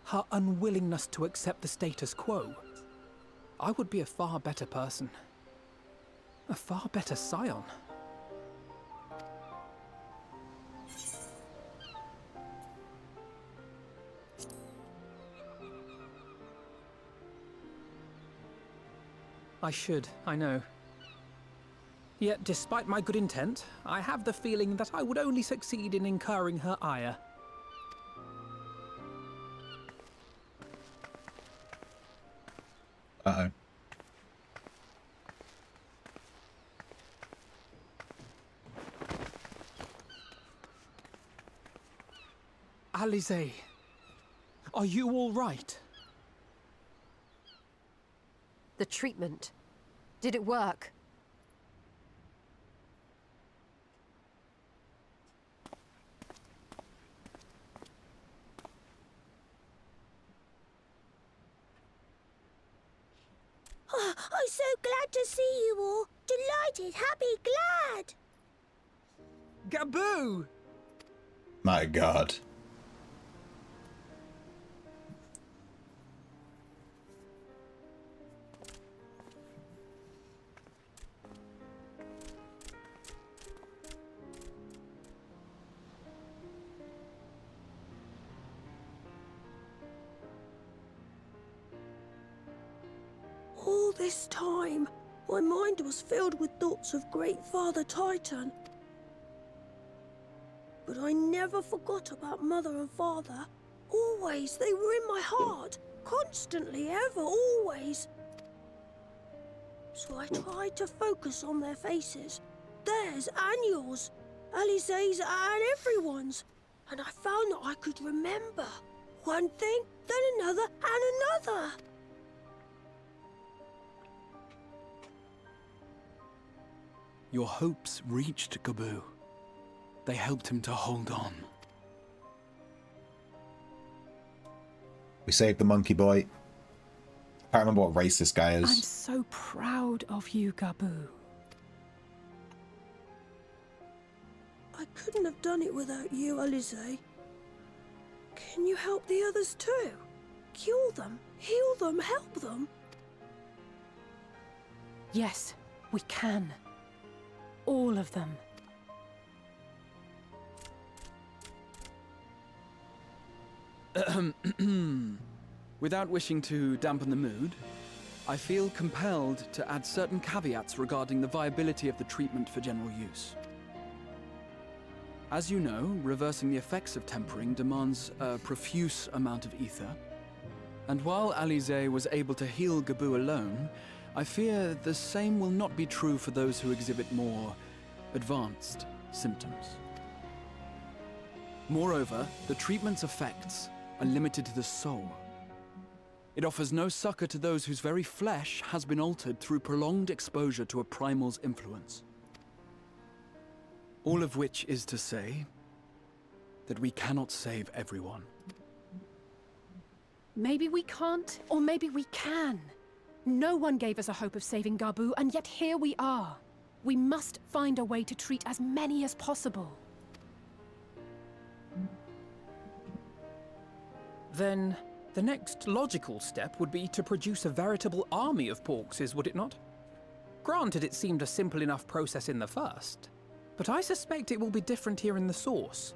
her unwillingness to accept the status quo, I would be a far better person. A far better scion. I should, I know. Yet, despite my good intent, I have the feeling that I would only succeed in incurring her ire. Uh-oh. Alize, Are you all right? The treatment. Did it work? Oh, I'm so glad to see you all. Delighted, happy, glad. Gaboo! My god. All this time, my mind was filled with thoughts of Great Father Titan. But I never forgot about Mother and Father. Always, they were in my heart. Constantly, ever, always. So I tried to focus on their faces. Theirs and yours. Alize's and everyone's. And I found that I could remember. One thing, then another, and another. Your hopes reached Gaboo. They helped him to hold on. We saved the monkey boy. I can't remember what race this guy I'm is. so proud of you, Gaboo. I couldn't have done it without you, Alize. Can you help the others too? Cure them, heal them, help them? Yes, we can. All of them. Without wishing to dampen the mood, I feel compelled to add certain caveats regarding the viability of the treatment for general use. As you know, reversing the effects of tempering demands a profuse amount of ether. And while Alize was able to heal Gaboo alone, I fear the same will not be true for those who exhibit more advanced symptoms. Moreover, the treatment's effects are limited to the soul. It offers no succor to those whose very flesh has been altered through prolonged exposure to a primal's influence. All of which is to say that we cannot save everyone. Maybe we can't, or maybe we can. No one gave us a hope of saving Gaboo, and yet here we are. We must find a way to treat as many as possible. Then the next logical step would be to produce a veritable army of Porkses, would it not? Granted, it seemed a simple enough process in the first, but I suspect it will be different here in the source.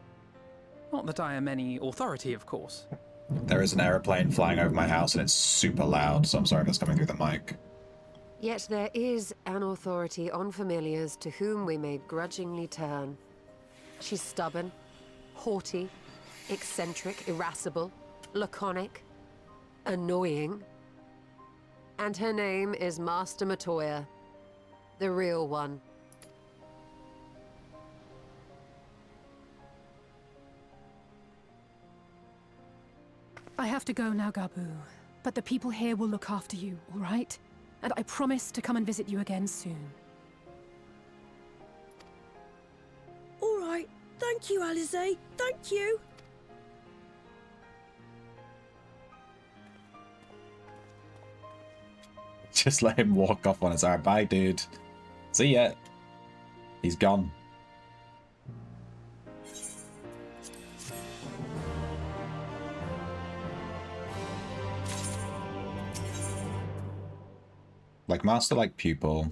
Not that I am any authority, of course. There is an aeroplane flying over my house and it's super loud, so I'm sorry if it's coming through the mic. Yet there is an authority on familiars to whom we may grudgingly turn. She's stubborn, haughty, eccentric, irascible, laconic, annoying. And her name is Master Matoya, the real one. I have to go now, Gaboo. But the people here will look after you, all right? And I promise to come and visit you again soon. All right. Thank you, Alize. Thank you. Just let him walk off on his own. Bye, dude. See ya. He's gone. Like master, like pupil.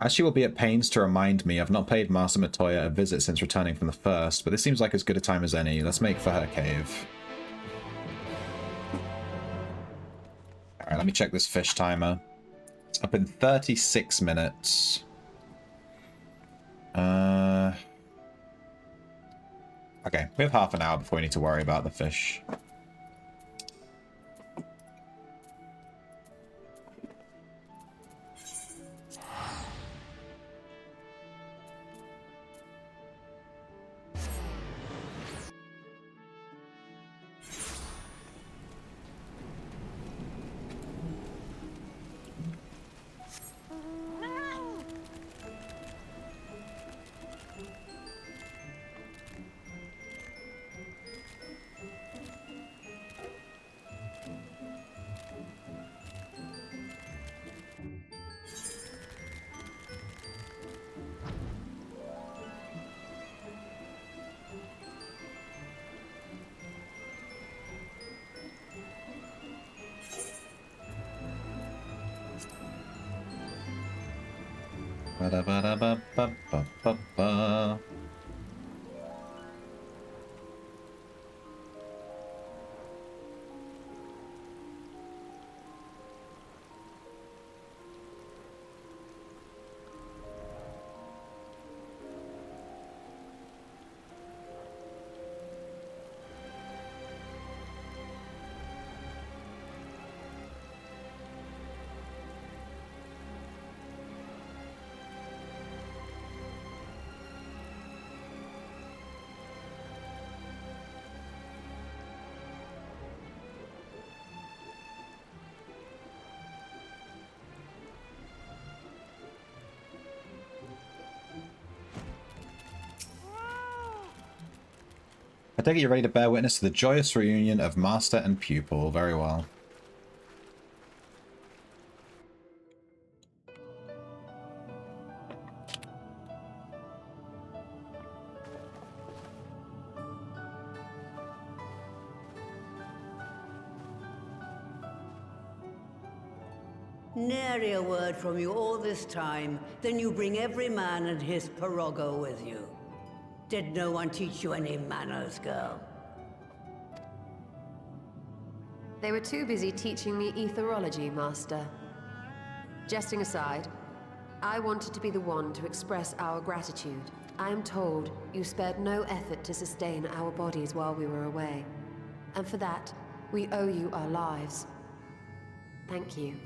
As she will be at pains to remind me, I've not paid Master Matoya a visit since returning from the first, but this seems like as good a time as any. Let's make for her cave. Alright, let me check this fish timer. It's up in 36 minutes. Okay, we have half an hour before we need to worry about the fish. Ba-da-ba-da-ba-ba-ba-ba-ba. I take it you're ready to bear witness to the joyous reunion of master and pupil. Very well. Nary a word from you all this time, then you bring every man and his pirogo with you. Did no one teach you any manners, girl? They were too busy teaching me etherology, Master. Jesting aside, I wanted to be the one to express our gratitude. I am told you spared no effort to sustain our bodies while we were away. And for that, we owe you our lives. Thank you.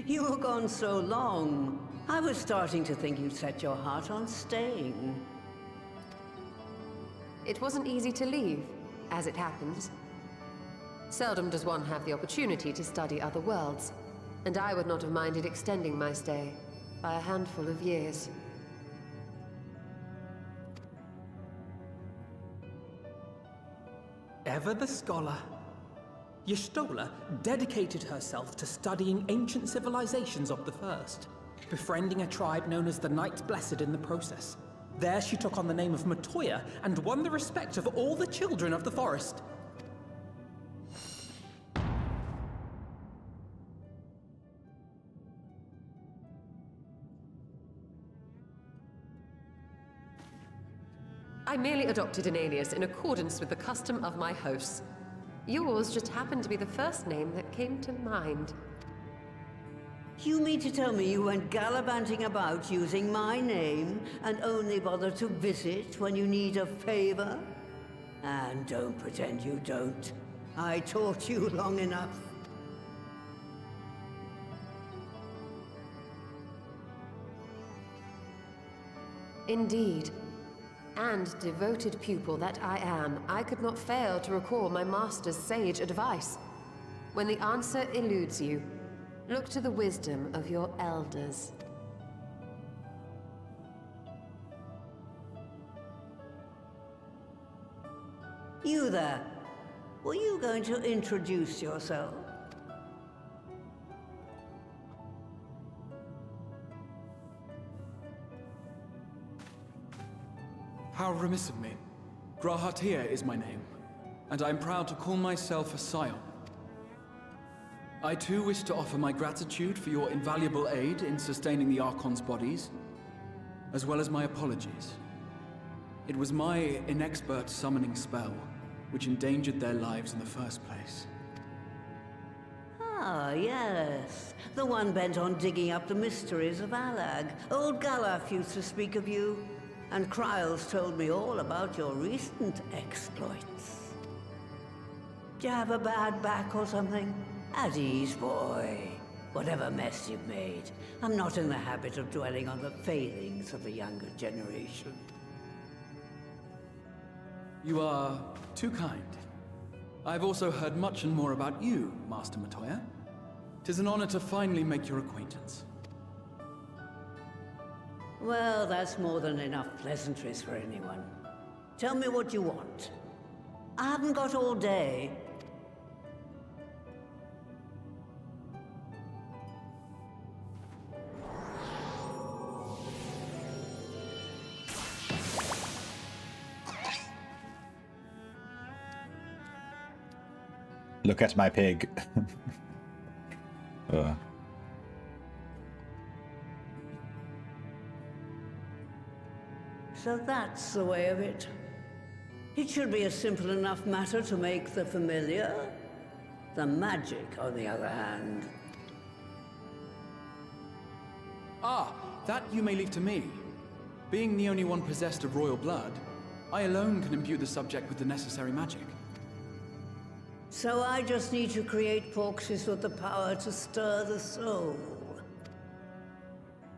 You were gone so long. I was starting to think you'd set your heart on staying. It wasn't easy to leave, as it happens. Seldom does one have the opportunity to study other worlds, and I would not have minded extending my stay by a handful of years. Ever the scholar. Y'shtola dedicated herself to studying ancient civilizations of the First, befriending a tribe known as the Knights Blessed in the process. There she took on the name of Matoya and won the respect of all the children of the forest. I merely adopted an alias in accordance with the custom of my hosts. Yours just happened to be the first name that came to mind. You mean to tell me you went gallivanting about using my name and only bother to visit when you need a favor? And don't pretend you don't. I taught you long enough. Indeed. And devoted pupil that I am, I could not fail to recall my master's sage advice. When the answer eludes you, look to the wisdom of your elders. You there. Were you going to introduce yourself? How remiss of me. Grahatia is my name, and I am proud to call myself a scion. I too wish to offer my gratitude for your invaluable aid in sustaining the Archon's bodies, as well as my apologies. It was my inexpert summoning spell which endangered their lives in the first place. Ah, yes. The one bent on digging up the mysteries of Alag. Old Galaf used to speak of you, and Kryles told me all about your recent exploits. Do you have a bad back or something? At ease, boy. Whatever mess you've made, I'm not in the habit of dwelling on the failings of the younger generation. You are too kind. I've also heard much and more about you, Master Matoya. 'Tis an honor to finally make your acquaintance. Well, that's more than enough pleasantries for anyone. Tell me what you want. I haven't got all day. Look at my pig. So that's the way of it. It should be a simple enough matter to make the familiar. The magic, on the other hand. Ah, that you may leave to me. Being the only one possessed of royal blood, I alone can imbue the subject with the necessary magic. So I just need to create Porxes with the power to stir the soul.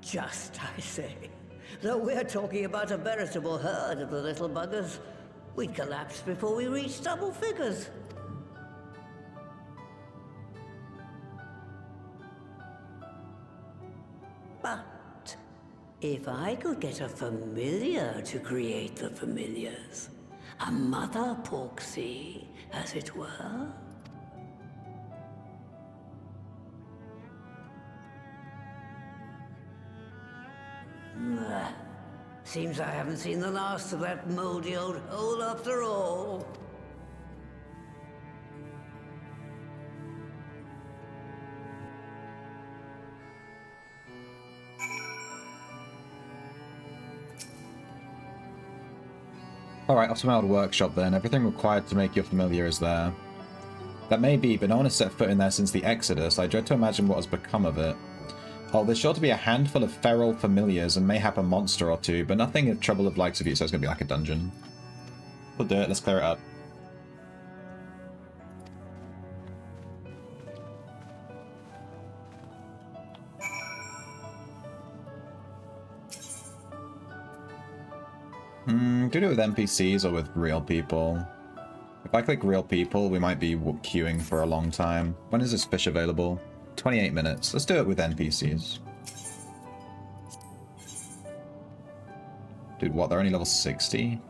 Just, I say. Though we're talking about a veritable herd of the little buggers, we'd collapse before we reached double figures. But if I could get a familiar to create the familiars, a mother Porxie, as it were. Seems I haven't seen the last of that moldy old hole after all. Alright, off to my old workshop then. Everything required to make your familiar is there. That may be, but no one has set foot in there since the Exodus. I dread to imagine what has become of it. Oh, there's sure to be a handful of feral familiars and mayhap a monster or two, but nothing of trouble of likes of you, so it's going to be like a dungeon. We'll do it, let's clear it up. Do it with NPCs or with real people? If I click real people, we might be queuing for a long time. When is this fish available? 28 minutes. Let's do it with NPCs. Dude, what? They're only level 60?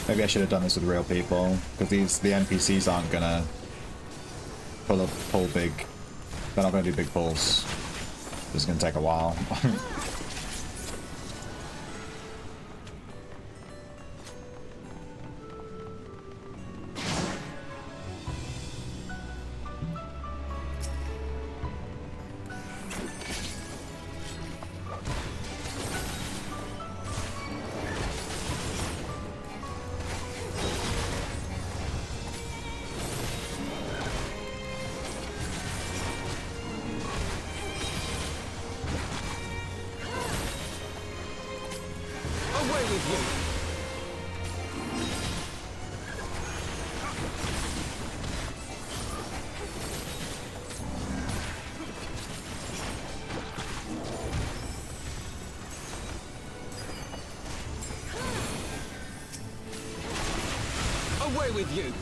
Maybe I should have done this with real people, because the NPCs aren't gonna pull big. They're not gonna do big pulls. This is gonna take a while. Away with you!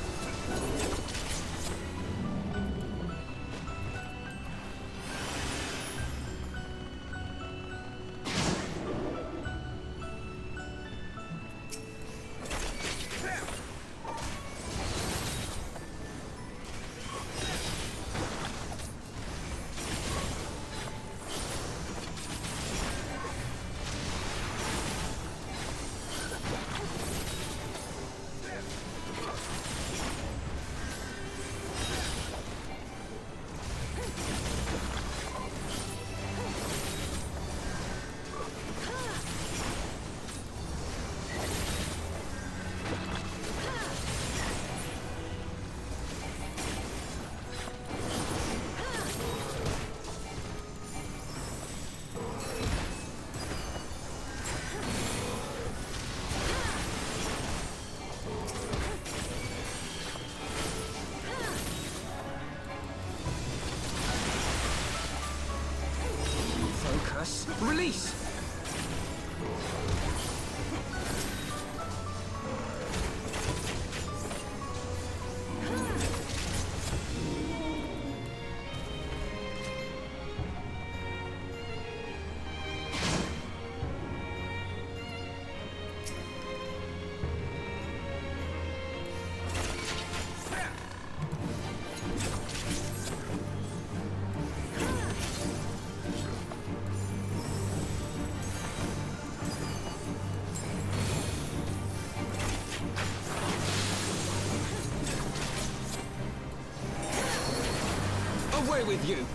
Away with you!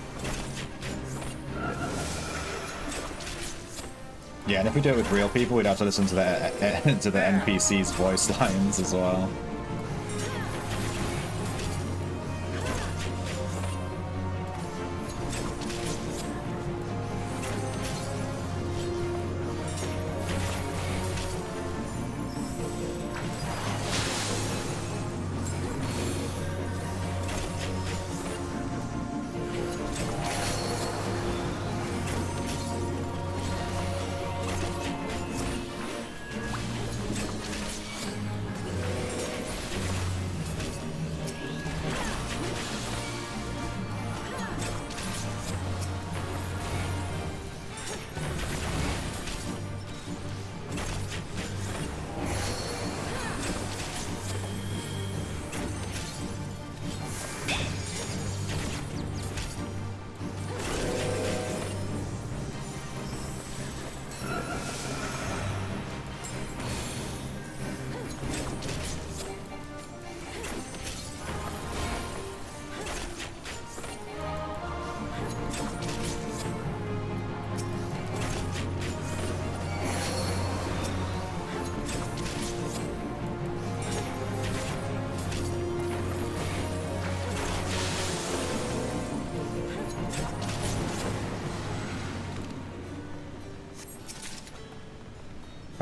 Yeah, and if we do it with real people, we'd have to listen to the NPC's voice lines as well.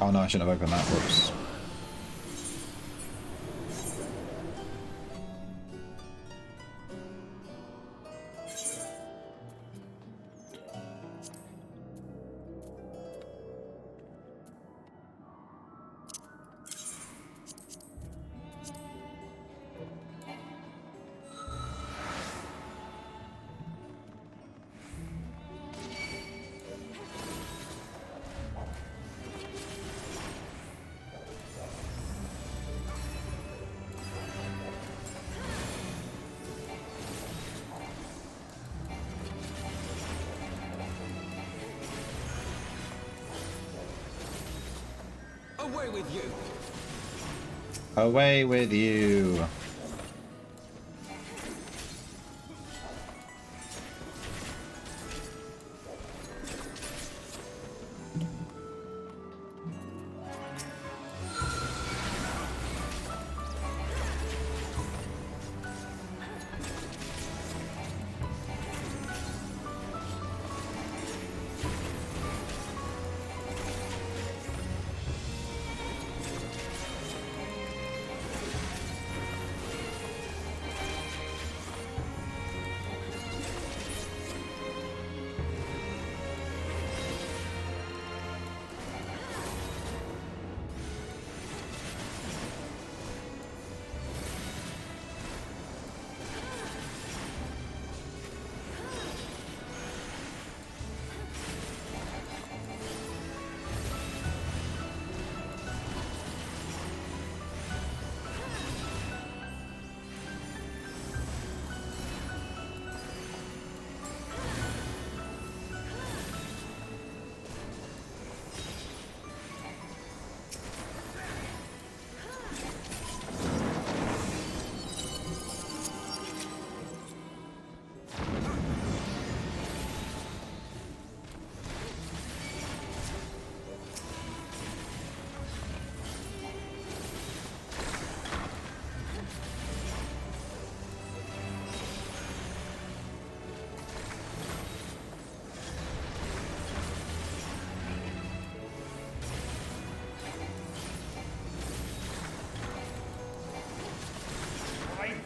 Oh no, I shouldn't have opened that. Whoops. Away with you! Away with you!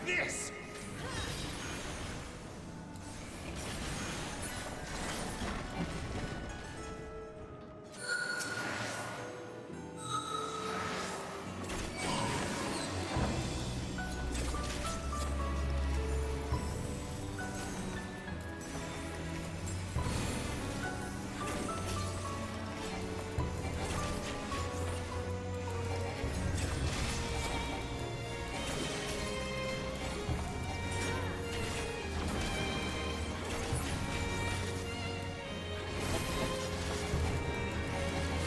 This!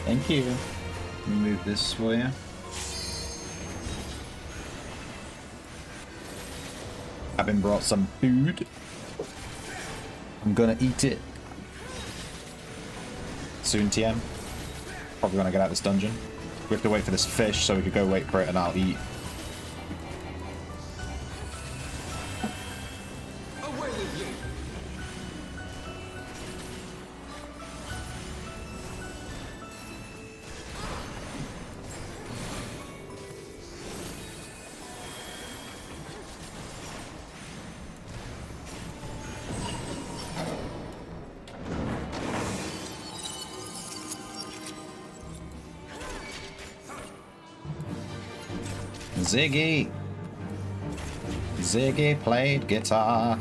Thank you. Let me move this for you. I've been brought some food. I'm gonna eat it. Soon, TM. Probably gonna get out of this dungeon. We have to wait for this fish, so we could go wait for it and I'll eat. Away with you! Ziggy! Ziggy played guitar.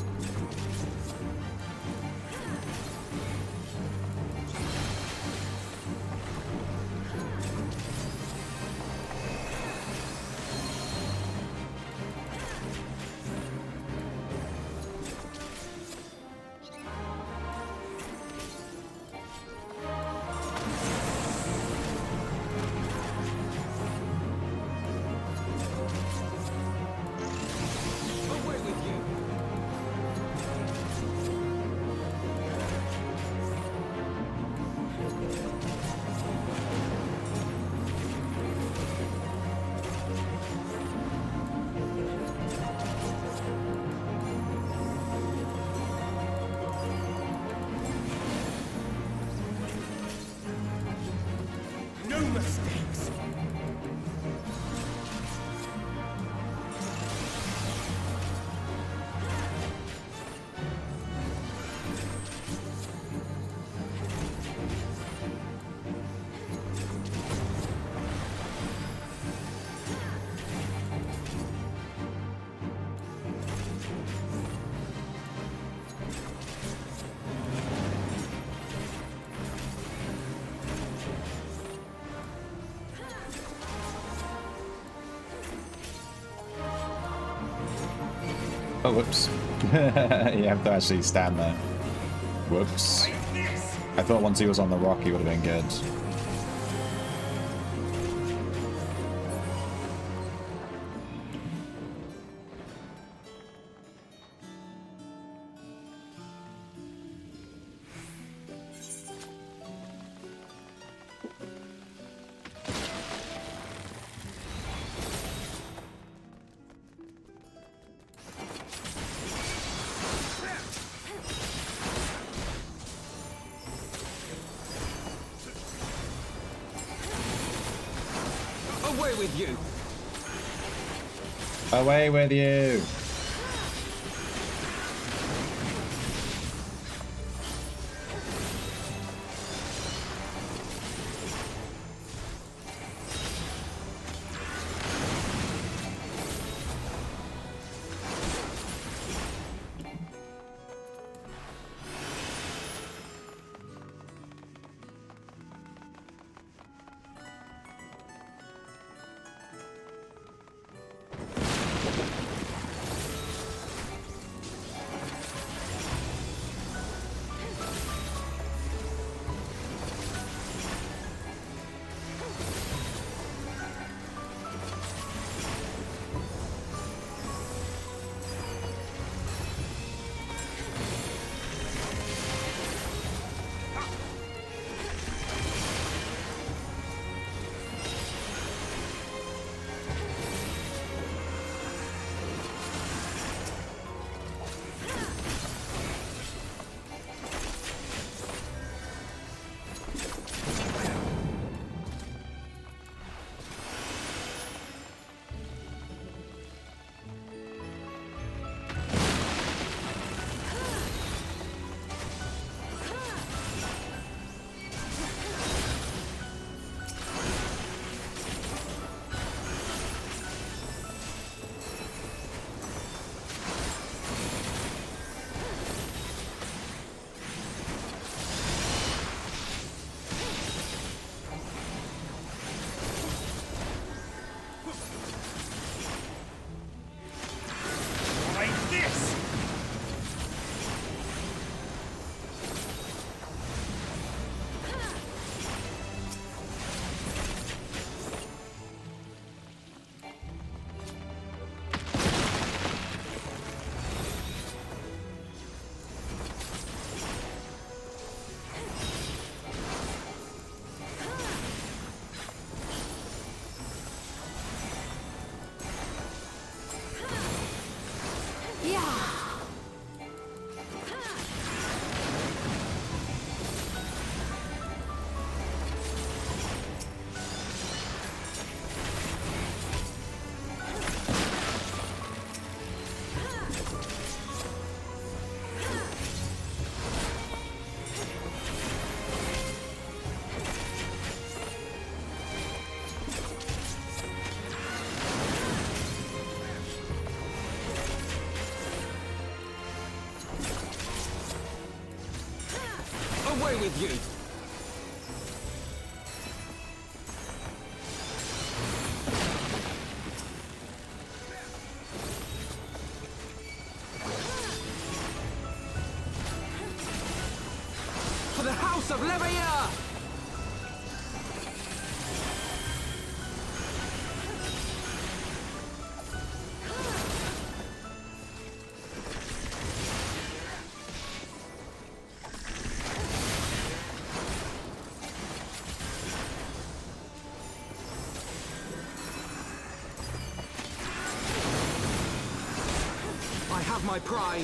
No mistakes! Oh, whoops. You have to actually stand there. Whoops. I thought once he was on the rock, he would have been good. Away with you! Away with you! Away with you! For the House of Leveilleur! I have my pride.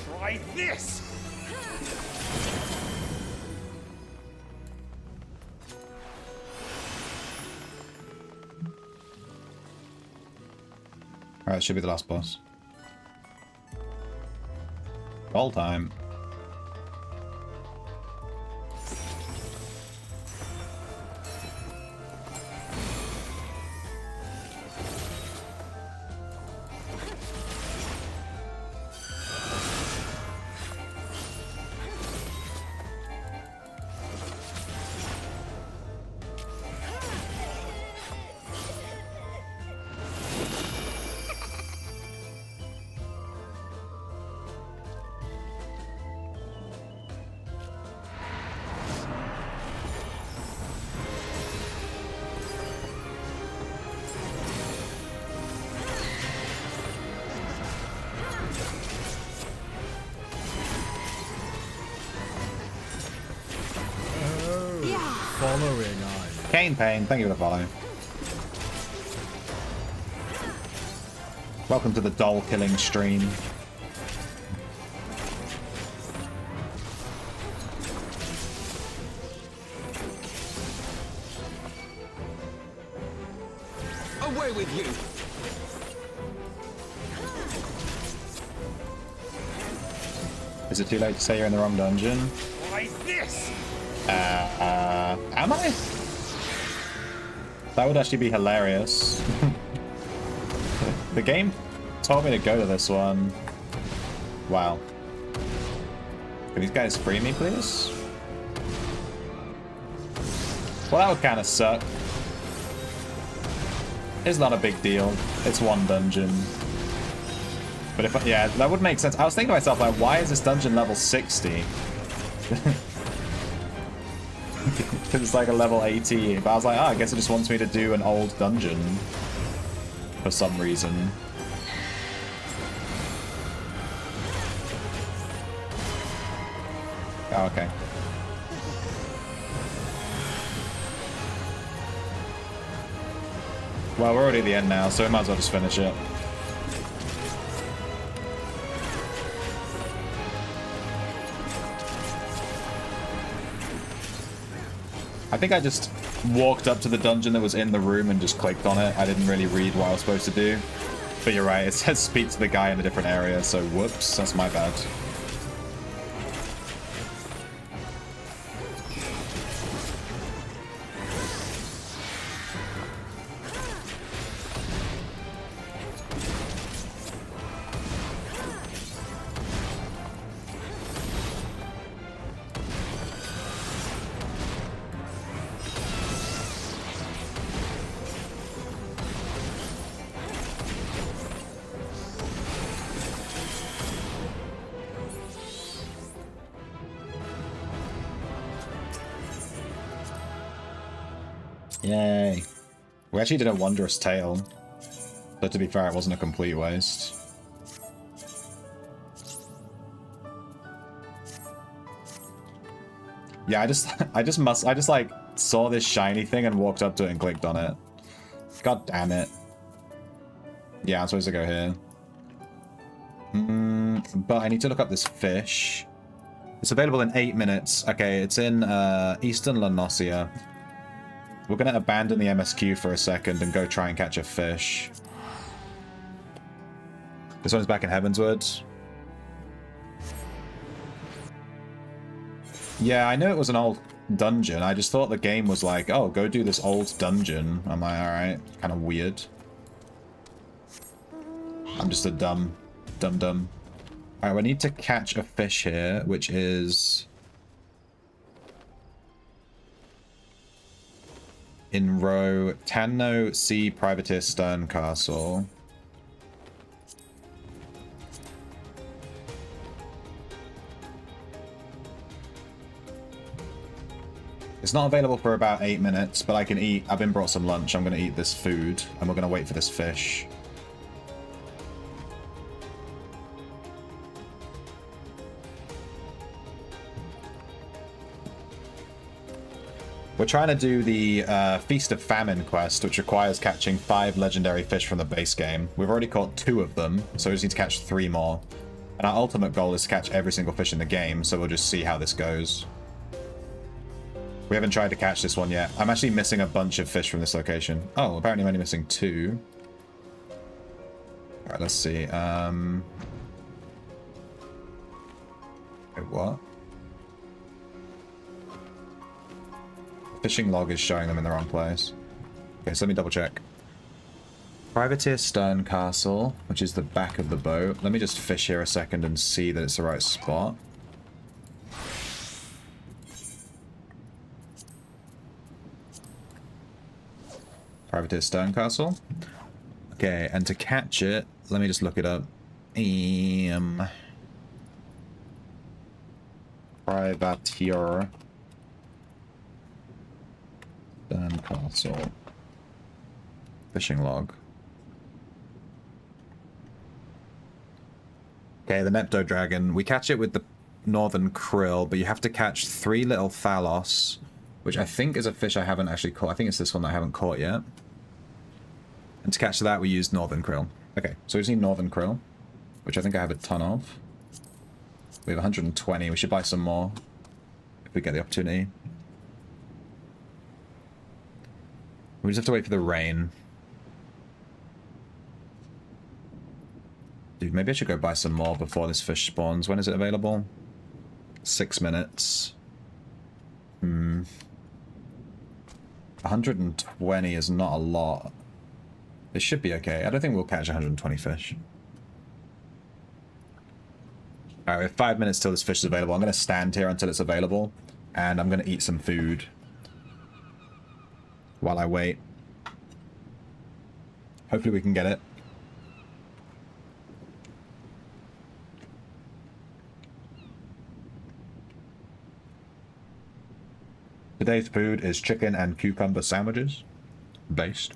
Try this! Alright, should be the last boss. All time. Following on. Kane Payne, thank you for the follow. Welcome to the doll killing stream. Away with you! Is it too late to say you're in the wrong dungeon? Try this! Am I? That would actually be hilarious. The game told me to go to this one. Wow. Can these guys free me, please? Well, that would kind of suck. It's not a big deal. It's one dungeon. But if, yeah, that would make sense. I was thinking to myself, like, why is this dungeon level 60? Because it's like a level 80. But I was like, oh, I guess it just wants me to do an old dungeon. For some reason. Oh, okay. Well, we're already at the end now, so we might as well just finish it. I think I just walked up to the dungeon that was in the room and just clicked on it. I didn't really read what I was supposed to do. But you're right, it says speak to the guy in a different area, so whoops, that's my bad. Yay. We actually did a wondrous tale. But to be fair, it wasn't a complete waste. Yeah, I just like saw this shiny thing and walked up to it and clicked on it. God damn it. Yeah, I'm supposed to go here. But I need to look up this fish. It's available in 8 minutes. Okay, it's in Eastern Lanosia. We're gonna abandon the MSQ for a second and go try and catch a fish. This one is back in Heavenswood. Yeah, I knew it was an old dungeon. I just thought the game was like, oh, go do this old dungeon. I'm like, alright, kind of weird. I'm just a dumb. Alright, we need to catch a fish here, which is in row Tanno Sea Privateer Stern Castle. It's not available for about 8 minutes, but I can eat. I've been brought some lunch. I'm going to eat this food, and we're going to wait for this fish. We're trying to do the Feast of Famine quest, which requires catching 5 legendary fish from the base game. We've already caught 2 of them, so we just need to catch 3 more. And our ultimate goal is to catch every single fish in the game, so we'll just see how this goes. We haven't tried to catch this one yet. I'm actually missing a bunch of fish from this location. Oh, apparently I'm only missing 2. Alright, let's see. Wait, what? Fishing log is showing them in the wrong place. Okay, so let me double check. Privateer Stern Castle, which is the back of the boat. Let me just fish here a second and see that it's the right spot. Privateer Stern Castle. Okay, and to catch it, let me just look it up. Privateer Stern Castle. Fishing log. Okay, the Nepto dragon. We catch it with the northern krill, but you have to catch 3 little thalos, which I think is a fish I haven't actually caught. I think it's this one that I haven't caught yet. And to catch that, we use northern krill. Okay, so we just need northern krill, which I think I have a ton of. We have 120. We should buy some more if we get the opportunity. We just have to wait for the rain. Dude, maybe I should go buy some more before this fish spawns. When is it available? 6 minutes. 120 is not a lot. This should be okay. I don't think we'll catch 120 fish. Alright, we have 5 minutes till this fish is available. I'm going to stand here until it's available. And I'm going to eat some food while I wait. Hopefully we can get it. Today's food is chicken and cucumber sandwiches. Based.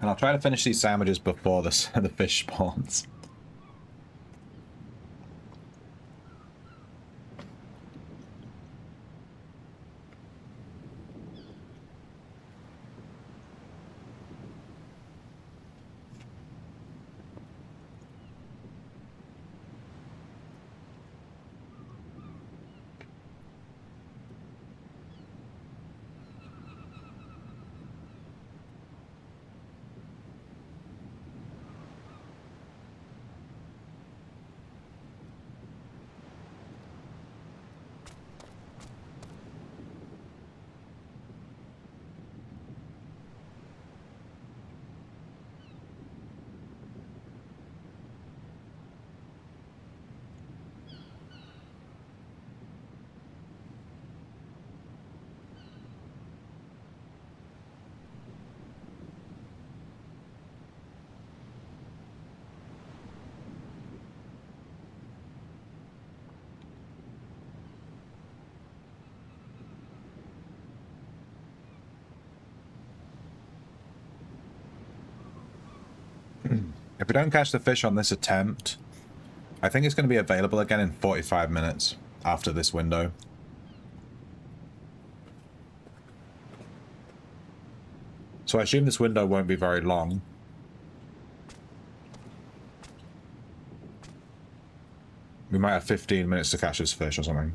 And I'll try to finish these sandwiches before the fish spawns. If we don't catch the fish on this attempt, I think it's going to be available again in 45 minutes after this window. So I assume this window won't be very long. We might have 15 minutes to catch this fish or something.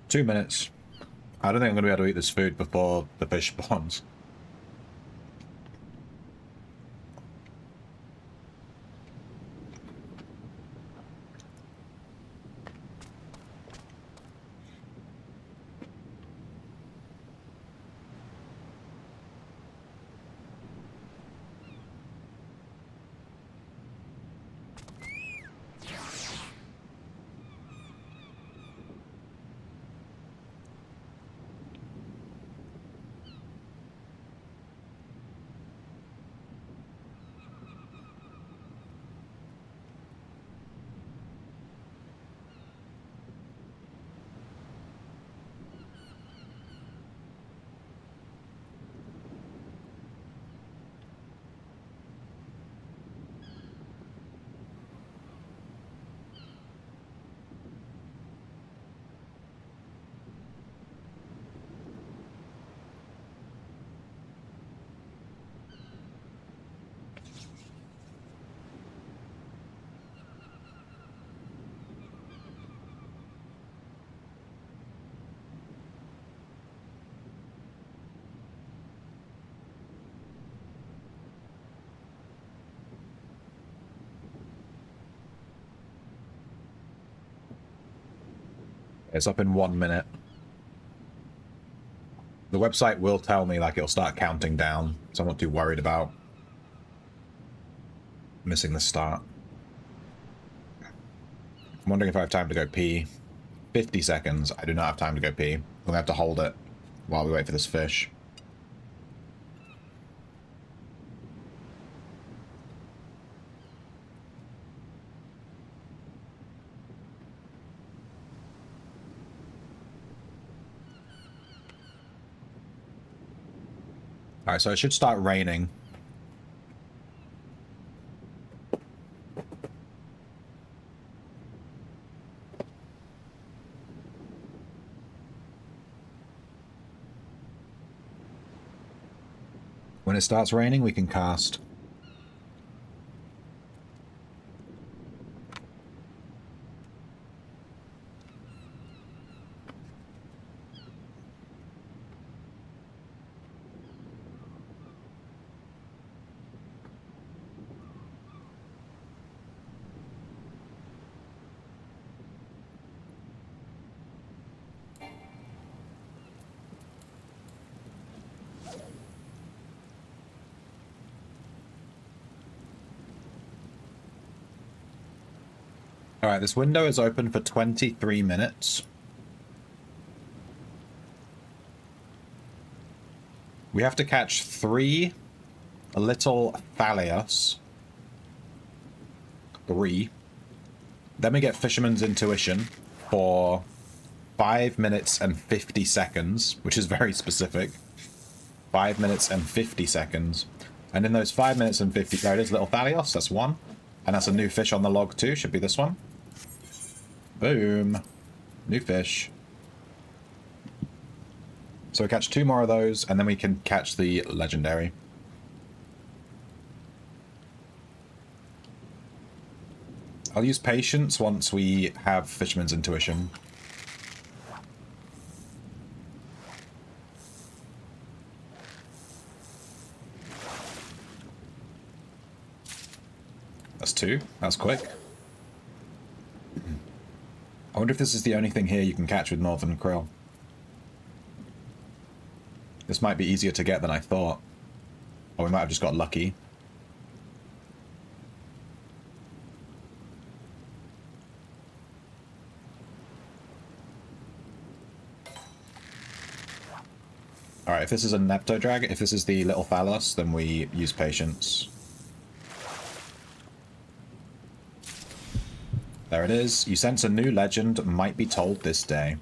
Two minutes. I don't think I'm going to be able to eat this food before the fish spawns. It's up in 1 minute. The website will tell me, like, it'll start counting down, so I'm not too worried about missing the start. I'm wondering if I have time to go pee. 50 seconds. I do not have time to go pee. I'm going to have to hold it while we wait for this fish. Alright, so it should start raining. When it starts raining, we can cast. Alright, this window is open for 23 minutes. We have to catch 3 little Thalios. 3. Then we get Fisherman's Intuition for 5 minutes and 50 seconds, which is very specific. 5 minutes and 50 seconds. And in those 5 minutes and 50... There it is, little Thalios, that's 1. And that's a new fish on the log too, should be this one. Boom. New fish. So we catch 2 more of those, and then we can catch the legendary. I'll use patience once we have Fisherman's Intuition. That's 2. That's quick. I wonder if this is the only thing here you can catch with Northern Krill. This might be easier to get than I thought. Or we might have just got lucky. Alright, if this is a Nepto drag, if this is the little Phalos, then we use patience. There it is. You sense a new legend might be told this day.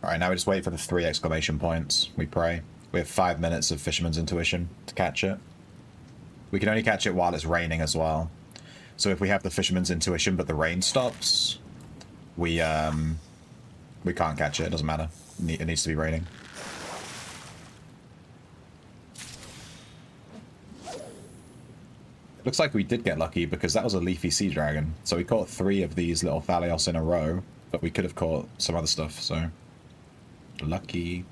Alright, now we just wait for the 3 exclamation points. We pray. We have 5 minutes of Fisherman's Intuition to catch it. We can only catch it while it's raining as well. So if we have the Fisherman's Intuition but the rain stops, we can't catch it. It doesn't matter. It needs to be raining. Looks like we did get lucky because that was a leafy sea dragon. So we caught 3 of these little Phalios in a row, but we could have caught some other stuff, so... Lucky.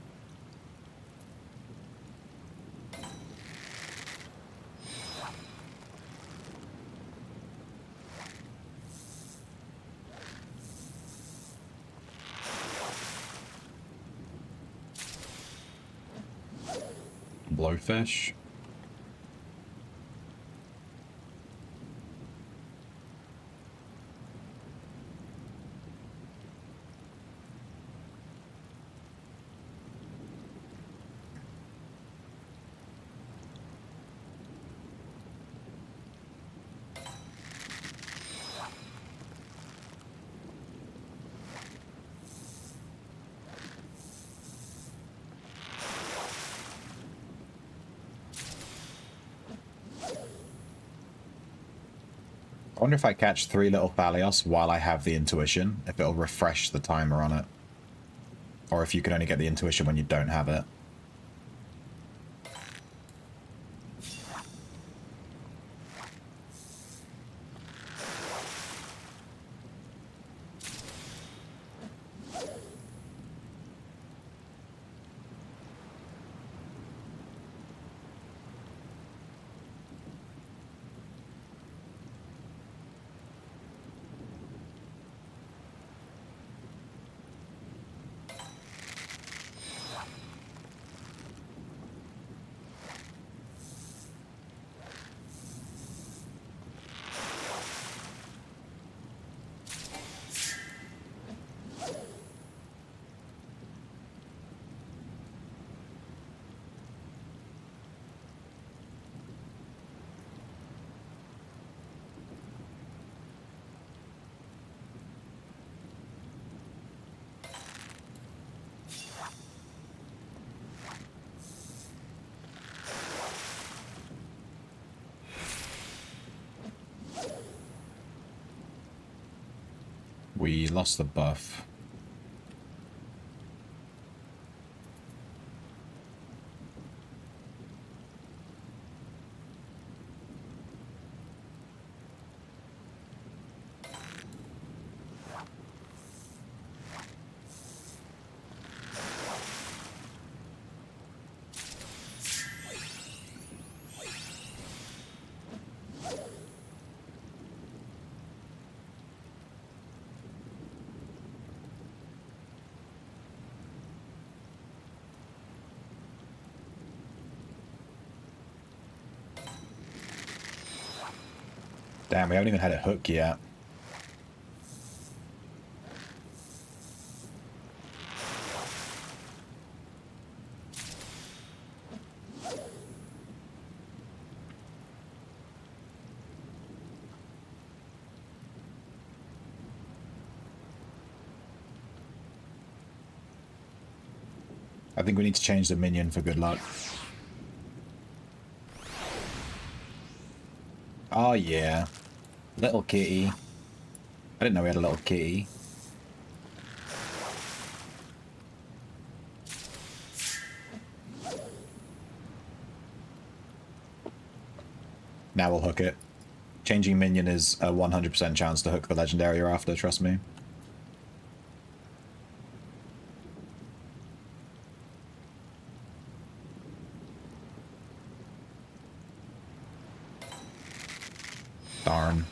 Blowfish. I wonder if I catch 3 little Phalios while I have the intuition, if it'll refresh the timer on it. Or if you can only get the intuition when you don't have it. We lost the buff. Damn, we haven't even had a hook yet. I think we need to change the minion for good luck. Oh yeah. Little kitty. I didn't know we had a little kitty. Now we'll hook it. Changing minion is a 100% chance to hook the legendary you're after, trust me. Darn.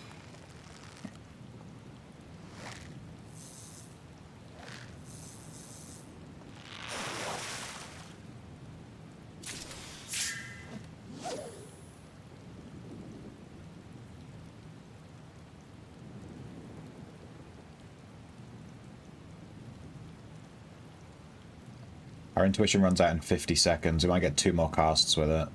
Our intuition runs out in 50 seconds. We might get 2 more casts with it.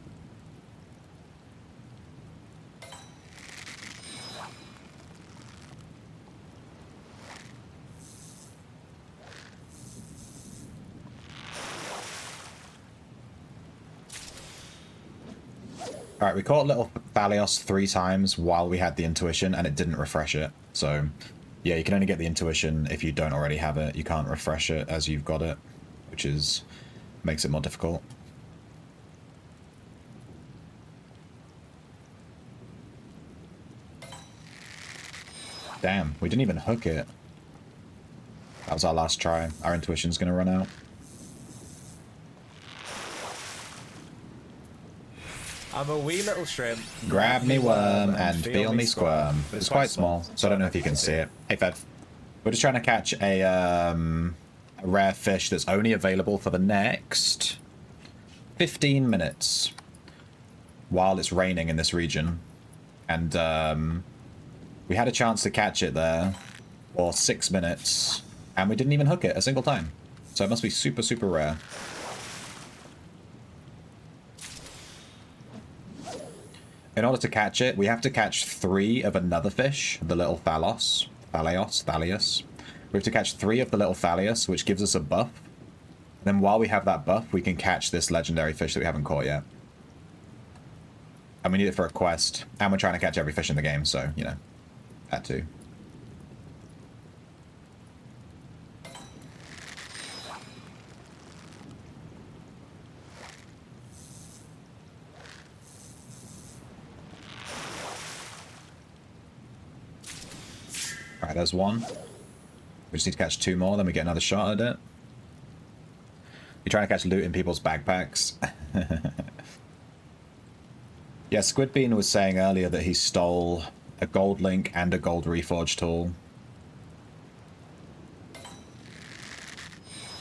Alright, we caught little Thalios 3 times while we had the intuition, and it didn't refresh it. So, yeah, you can only get the intuition if you don't already have it. You can't refresh it as you've got it, which is makes it more difficult. Damn, we didn't even hook it. That was our last try. Our intuition's gonna run out. I'm a wee little shrimp. Grab me worm and feel me squirm. It's quite small, so I don't know if you can see it. Hey, Fed. We're just trying to catch a rare fish that's only available for the next 15 minutes while it's raining in this region. And we had a chance to catch it there for 6 minutes, and we didn't even hook it a single time. So it must be super, super rare. In order to catch it, we have to catch 3 of another fish, the little Thalios. We have to catch 3 of the little Thalios, which gives us a buff. Then while we have that buff, we can catch this legendary fish that we haven't caught yet. And we need it for a quest. And we're trying to catch every fish in the game, so, you know, that too. Alright, there's 1. We just need to catch 2 more, then we get another shot at it. You're trying to catch loot in people's backpacks. Yeah, Squidbean was saying earlier that he stole a gold link and a gold reforge tool.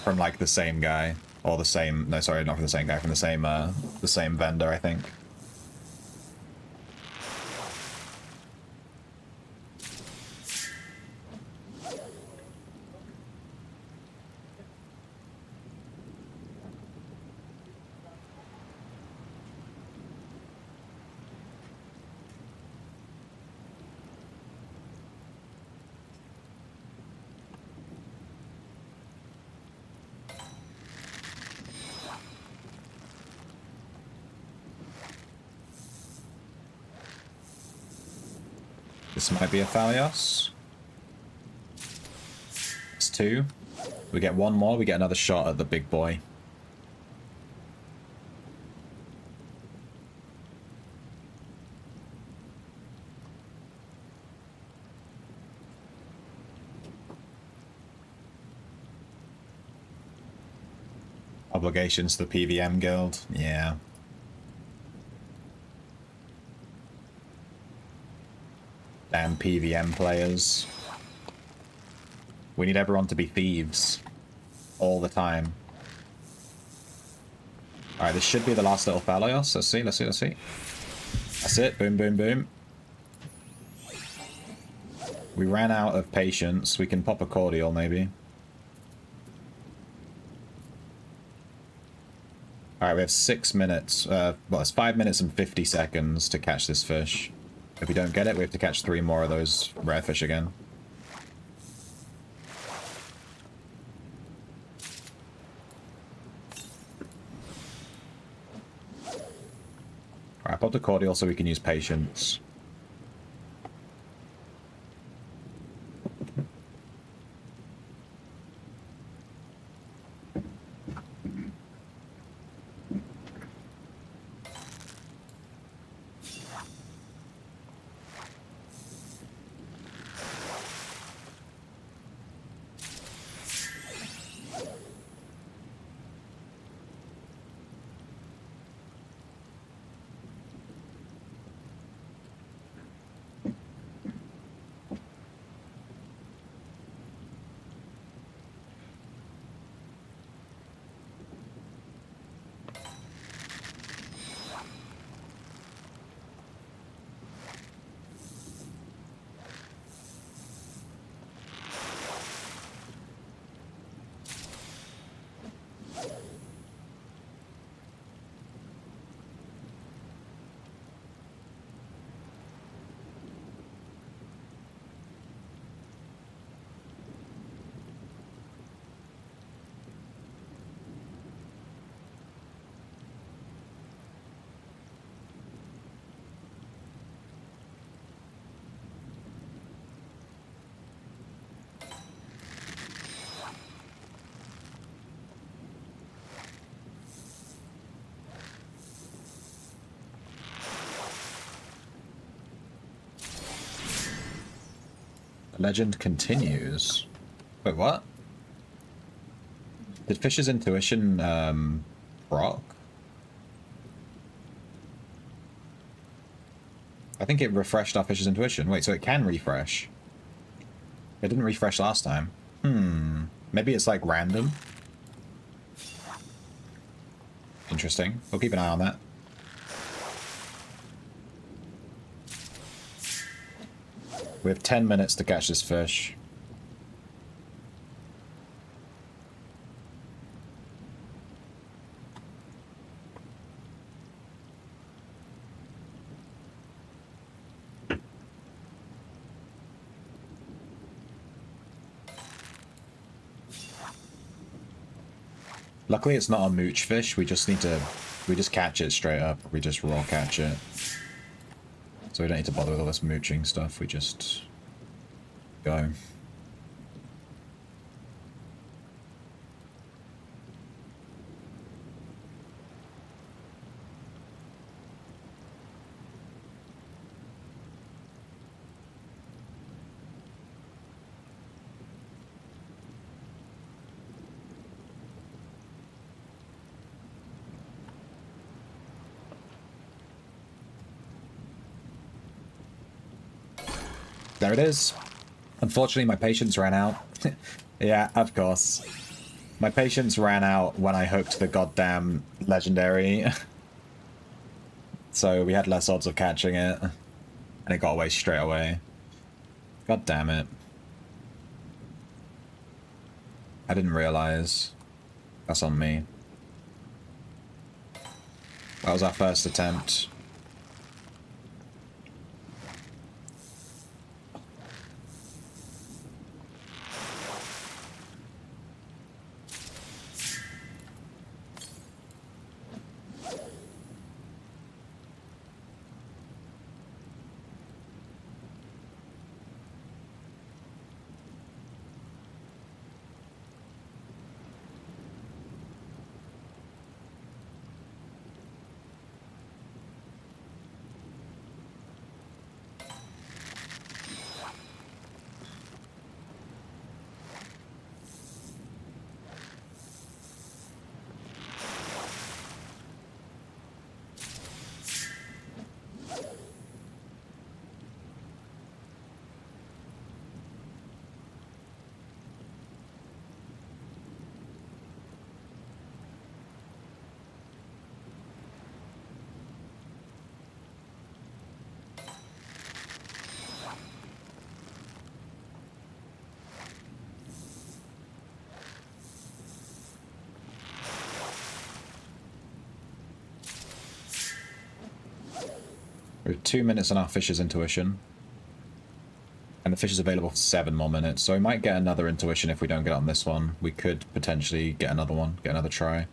From, like, the same guy. Or the same... No, sorry, not from the same guy. From the same vendor, I think. This might be a Thalios. It's 2. We get 1 more, we get another shot at the big boy. Obligations to the PVM guild, yeah. Damn PVM players. We need everyone to be thieves. All the time. Alright, this should be the last little Thalios. Let's see, let's see, let's see. That's it. Boom, boom, boom. We ran out of patience. We can pop a cordial, maybe. Alright, we have 6 minutes. Well, it's 5 minutes and 50 seconds to catch this fish. If we don't get it, we have to catch 3 more of those rare fish again. Alright, pop the cordial so we can use patience. Legend continues. Wait, what? Did Fish's intuition, proc? I think it refreshed our Fish's intuition. Wait, so it can refresh? It didn't refresh last time. Maybe it's like random? Interesting. We'll keep an eye on that. We have 10 minutes to catch this fish. Luckily it's not a mooch fish, we just catch it straight up. We just raw catch it. So we don't need to bother with all this mooching stuff, we just go. There it is. Unfortunately, my patience ran out. Yeah, of course. My patience ran out when I hooked the goddamn legendary. So we had less odds of catching it. And it got away straight away. God damn it. I didn't realize. That's on me. That was our first attempt. We have 2 minutes on our Fish's intuition. And the fish is available for 7 more minutes, so we might get another intuition if we don't get it on this one. We could potentially get another one, get another try.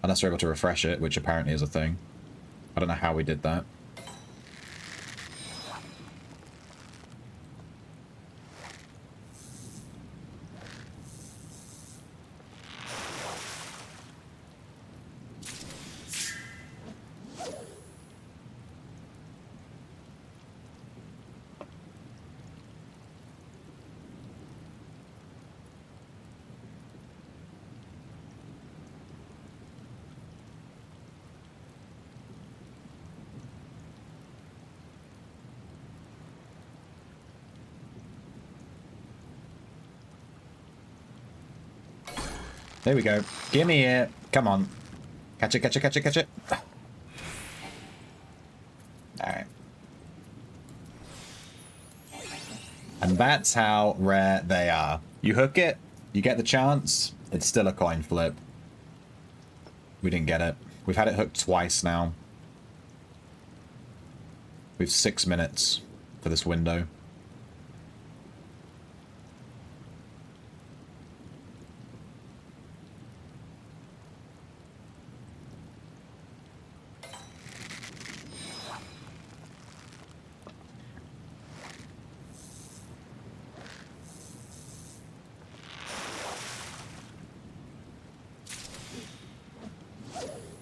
Unless we're able to refresh it, which apparently is a thing. I don't know how we did that. There we go. Gimme it. Come on. Catch it, catch it, catch it, catch it. Alright. And that's how rare they are. You hook it, you get the chance, it's still a coin flip. We didn't get it. We've had it hooked twice now. We've 6 minutes for this window.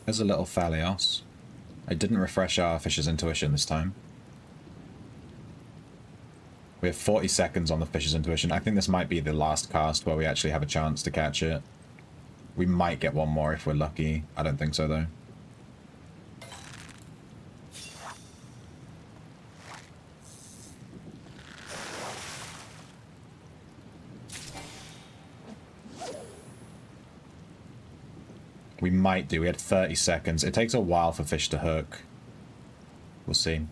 There's a little Phalios. I didn't refresh our Fish's intuition this time. We have 40 seconds on the fish's intuition. I think this might be the last cast where we actually have a chance to catch it. We might get one more if we're lucky. I don't think so, though. We might do. We had 30 seconds. It takes a while for fish to hook. We'll see.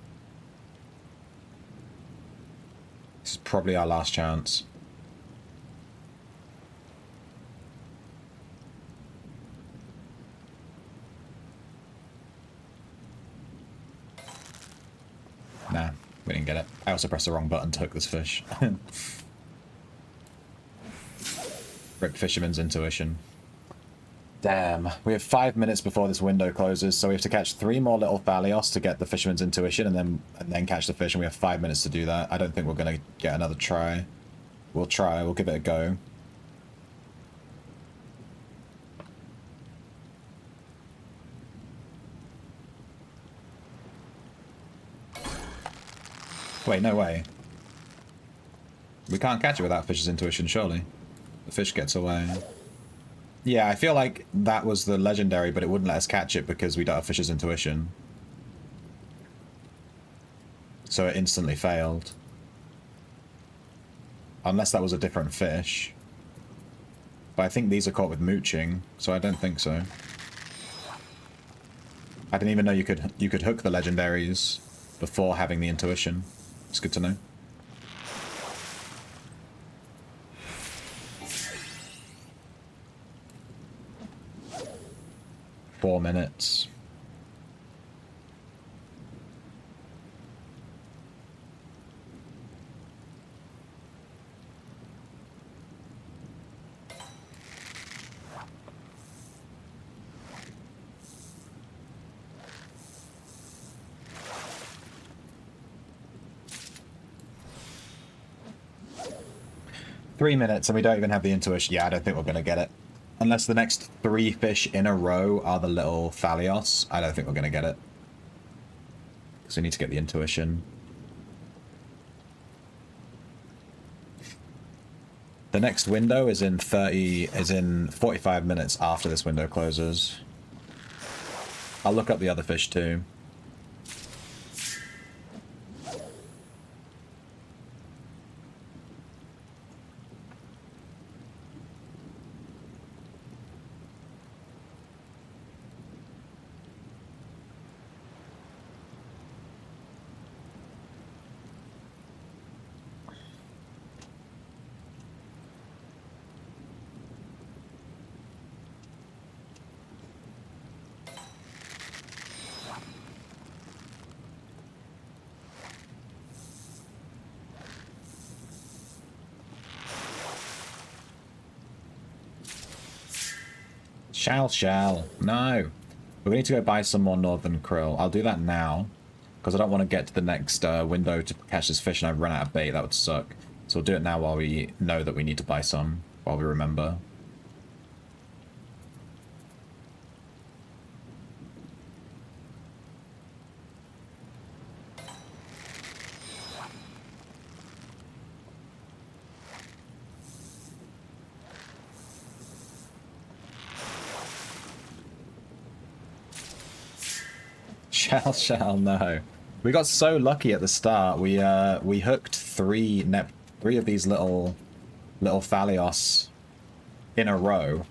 This is probably our last chance. Nah, we didn't get it. I also pressed the wrong button to hook this fish. Rip Fisherman's intuition. Damn. We have 5 minutes before this window closes, so we have to catch 3 more little Thalios to get the Fisherman's intuition, and then catch the fish, and we have 5 minutes to do that. I don't think we're going to get another try. We'll try. We'll give it a go. Wait, no way. We can't catch it without fish's intuition, surely. The fish gets away. Yeah, I feel like that was the legendary, but it wouldn't let us catch it because we don't have fish's intuition. So it instantly failed. Unless that was a different fish. But I think these are caught with mooching, so I don't think so. I didn't even know you could hook the legendaries before having the intuition. It's good to know. Four minutes. Three minutes and we don't even have the intuition. Yeah, I don't think we're going to get it. Unless the next 3 fish in a row are the little Thalios, I don't think we're going to get it. Because we need to get the intuition. The next window is in 45 minutes after this window closes. I'll look up the other fish too. Shall. No. We need to go buy some more northern krill. I'll do that now. Because I don't want to get to the next window to catch this fish and I've run out of bait. That would suck. So we'll do it now while we know that we need to buy some. While we remember. Shall, no. We got so lucky at the start. We hooked three of these little Thalios in a row.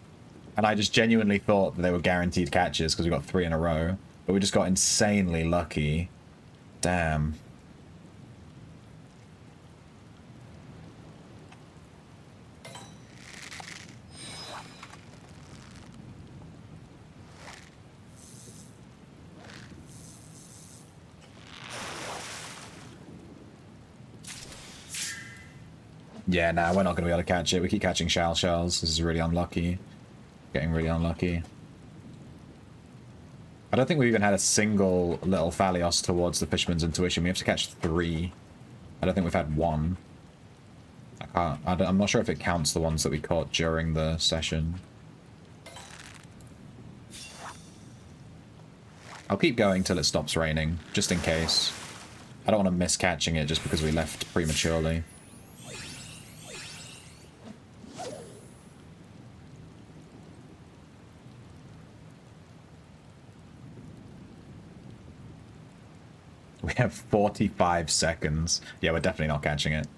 And I just genuinely thought that they were guaranteed catches because we got 3 in a row. But we just got insanely lucky. Damn. Yeah, nah, we're not going to be able to catch it. We keep catching shells. This is really unlucky. Getting really unlucky. I don't think we've even had a single little Thalios towards the Fisherman's intuition. We have to catch 3. I don't think we've had 1. I'm not sure if it counts the ones that we caught during the session. I'll keep going till it stops raining, just in case. I don't want to miss catching it just because we left prematurely. We have 45 seconds. Yeah, we're definitely not catching it.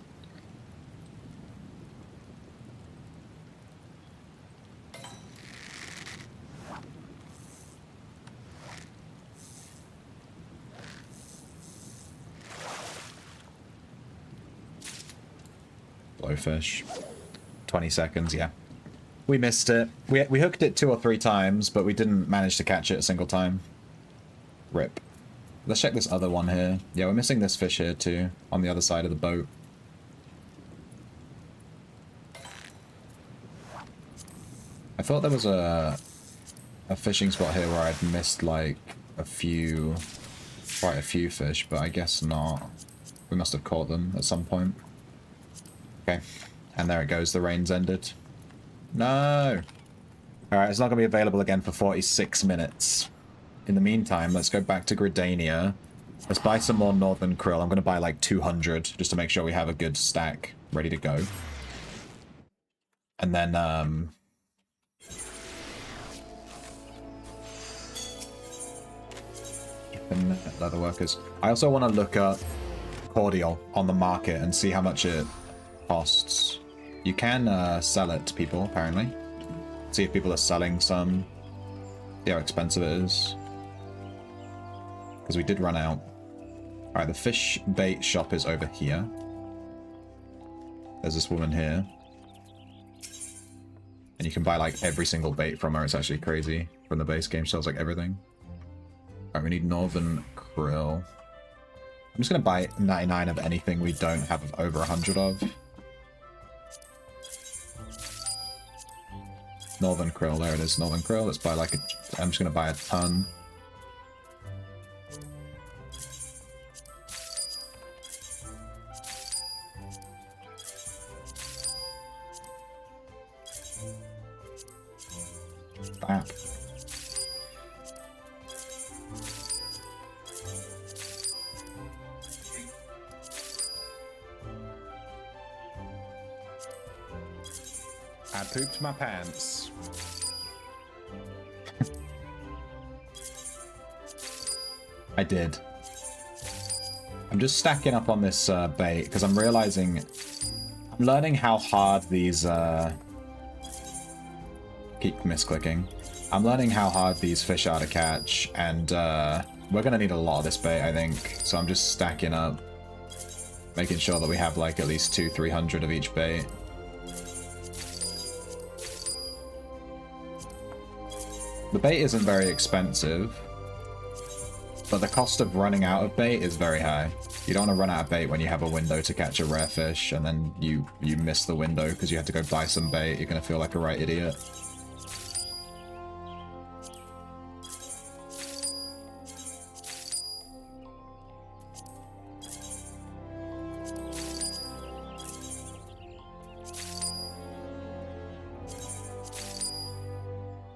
Blowfish. 20 seconds, yeah. We missed it. We hooked it 2 or 3 times, but we didn't manage to catch it a single time. Rip. Let's check this other one here. Yeah, we're missing this fish here too, on the other side of the boat. I thought there was a fishing spot here where I'd missed like quite a few fish, but I guess not. We must have caught them at some point. Okay, and there it goes, the rain's ended. No! Alright, it's not going to be available again for 46 minutes. In the meantime, let's go back to Gridania. Let's buy some more Northern Krill. I'm going to buy like 200 just to make sure we have a good stack ready to go. And then, leather workers. I also want to look up cordial on the market and see how much it costs. You can sell it to people, apparently. See if people are selling some. See how expensive it is. Because we did run out. Alright, the fish bait shop is over here. There's this woman here. And you can buy like every single bait from her. It's actually crazy. From the base game, she sells like everything. Alright, we need Northern Krill. I'm just going to buy 99 of anything we don't have over 100 of. Northern Krill, there it is, Northern Krill. Let's buy like I'm just going to buy a ton. Bam. I pooped my pants. I did. I'm just stacking up on this bait because I'm realizing I'm learning how hard these keep misclicking. I'm learning how hard these fish are to catch, and we're gonna need a lot of this bait, I think. So I'm just stacking up, making sure that we have like at least 200-300 of each bait. The bait isn't very expensive, but the cost of running out of bait is very high. You don't want to run out of bait when you have a window to catch a rare fish, and then you miss the window because you had to go buy some bait. You're going to feel like a right idiot.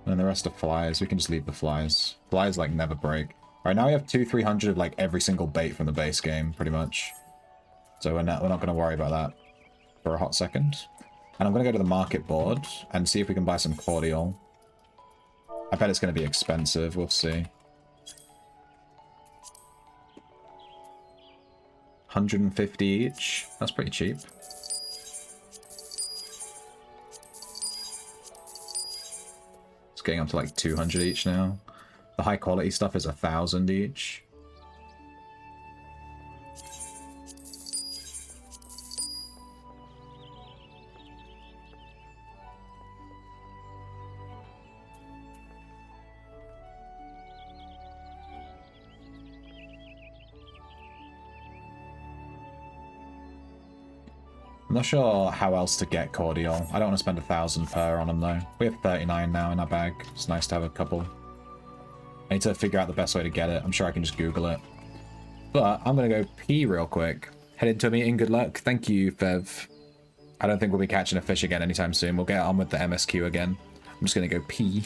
And the rest are flies. We can just leave the flies. Flies, like, never break. Alright, now we have 200-300 of, like, every single bait from the base game, pretty much. So we're not going to worry about that for a hot second. And I'm going to go to the market board and see if we can buy some cordial. I bet it's going to be expensive. We'll see. 150 each. That's pretty cheap. Getting up to like 200 each now. The high quality stuff is 1,000 each. I'm not sure how else to get cordial. I don't want to spend 1,000 per on them though. We have 39 now in our bag. It's nice to have a couple. I need to figure out the best way to get it. I'm sure I can just Google it. But I'm going to go pee real quick. Head into a meeting. Good luck. Thank you, Fev. I don't think we'll be catching a fish again anytime soon. We'll get on with the MSQ again. I'm just going to go pee.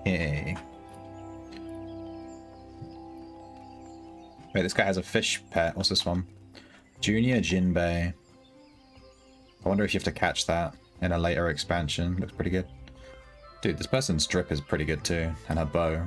Hey. Wait, this guy has a fish pet. What's this one? Junior Jinbei. I wonder if you have to catch that in a later expansion. Looks pretty good. Dude, this person's drip is pretty good too. And her bow.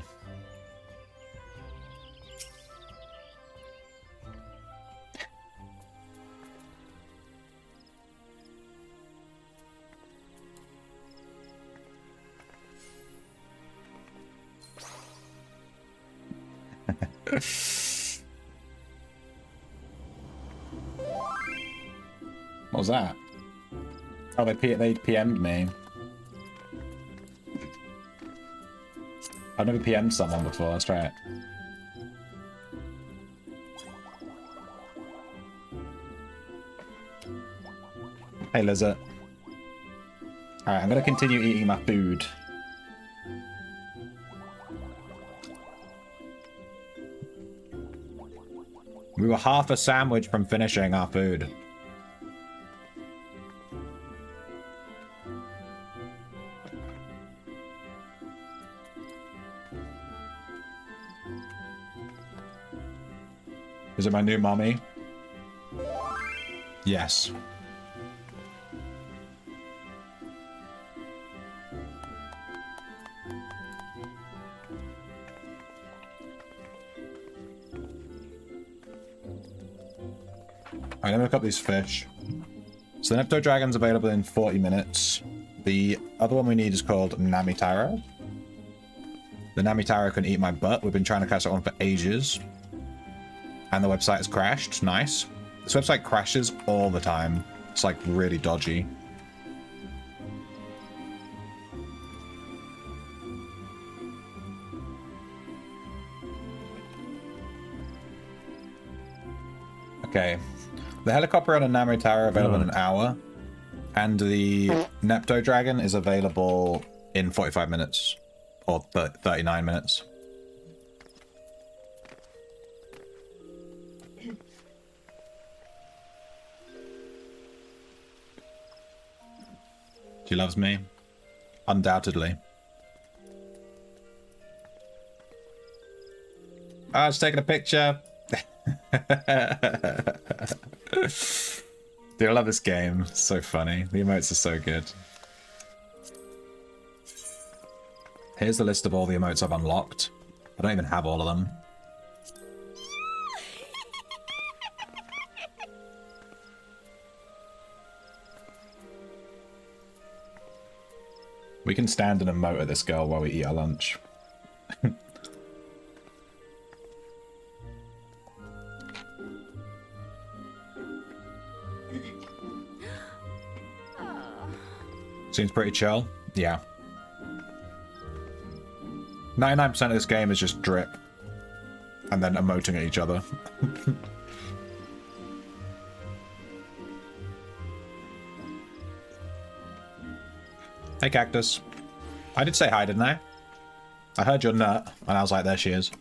What was that? Oh, they PM'd me. I've never PM'd someone before, that's right. Hey, Lizard. Alright, I'm gonna continue eating my food. We were half a sandwich from finishing our food. Is it my new mommy? Yes. I'm gonna look up these fish. So the Nepto Dragon's available in 40 minutes. The other one we need is called Namitaro. The Namitaro can eat my butt. We've been trying to catch that one for ages. And the website has crashed. Nice. This website crashes all the time. It's like really dodgy. Okay. The Helicoprion and Namitaro are available in an hour. And the Nepto Dragon is available in 45 minutes. Or 39 minutes. She loves me. Undoubtedly. Ah, she's taking a picture. Dude, I love this game. It's so funny. The emotes are so good. Here's the list of all the emotes I've unlocked. I don't even have all of them. We can stand and emote at this girl while we eat our lunch. Seems pretty chill. Yeah. 99% of this game is just drip. And then emoting at each other. Hey, Cactus. I did say hi, didn't I? I heard your nut, and I was like, there she is.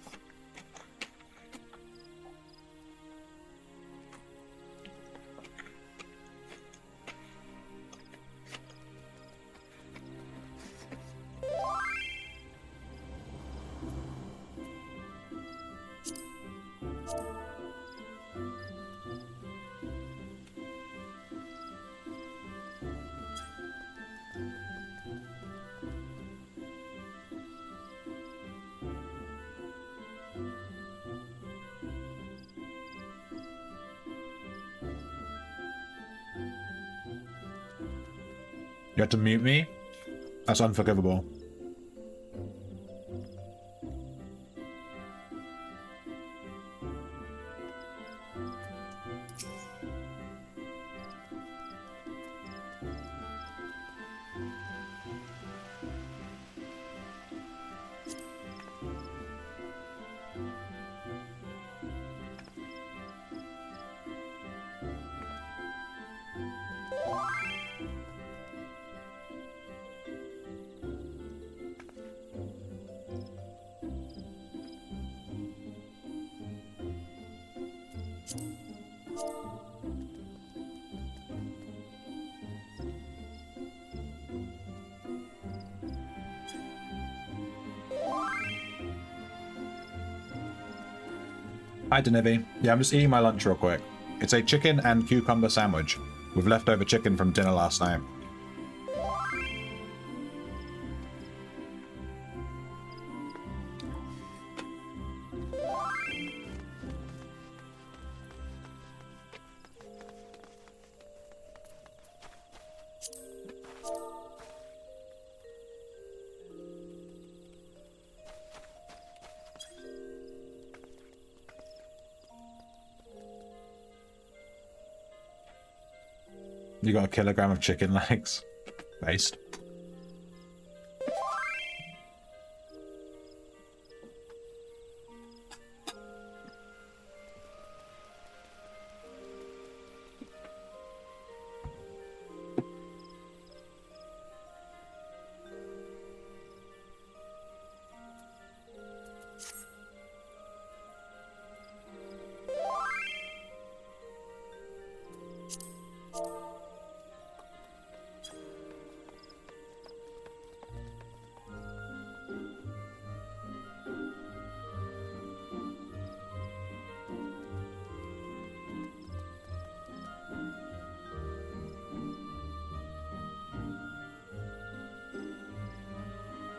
You had to mute me? That's unforgivable. Hi, Denivi. Yeah, I'm just eating my lunch real quick. It's a chicken and cucumber sandwich with leftover chicken from dinner last night. You got a kilogram of chicken legs. Based.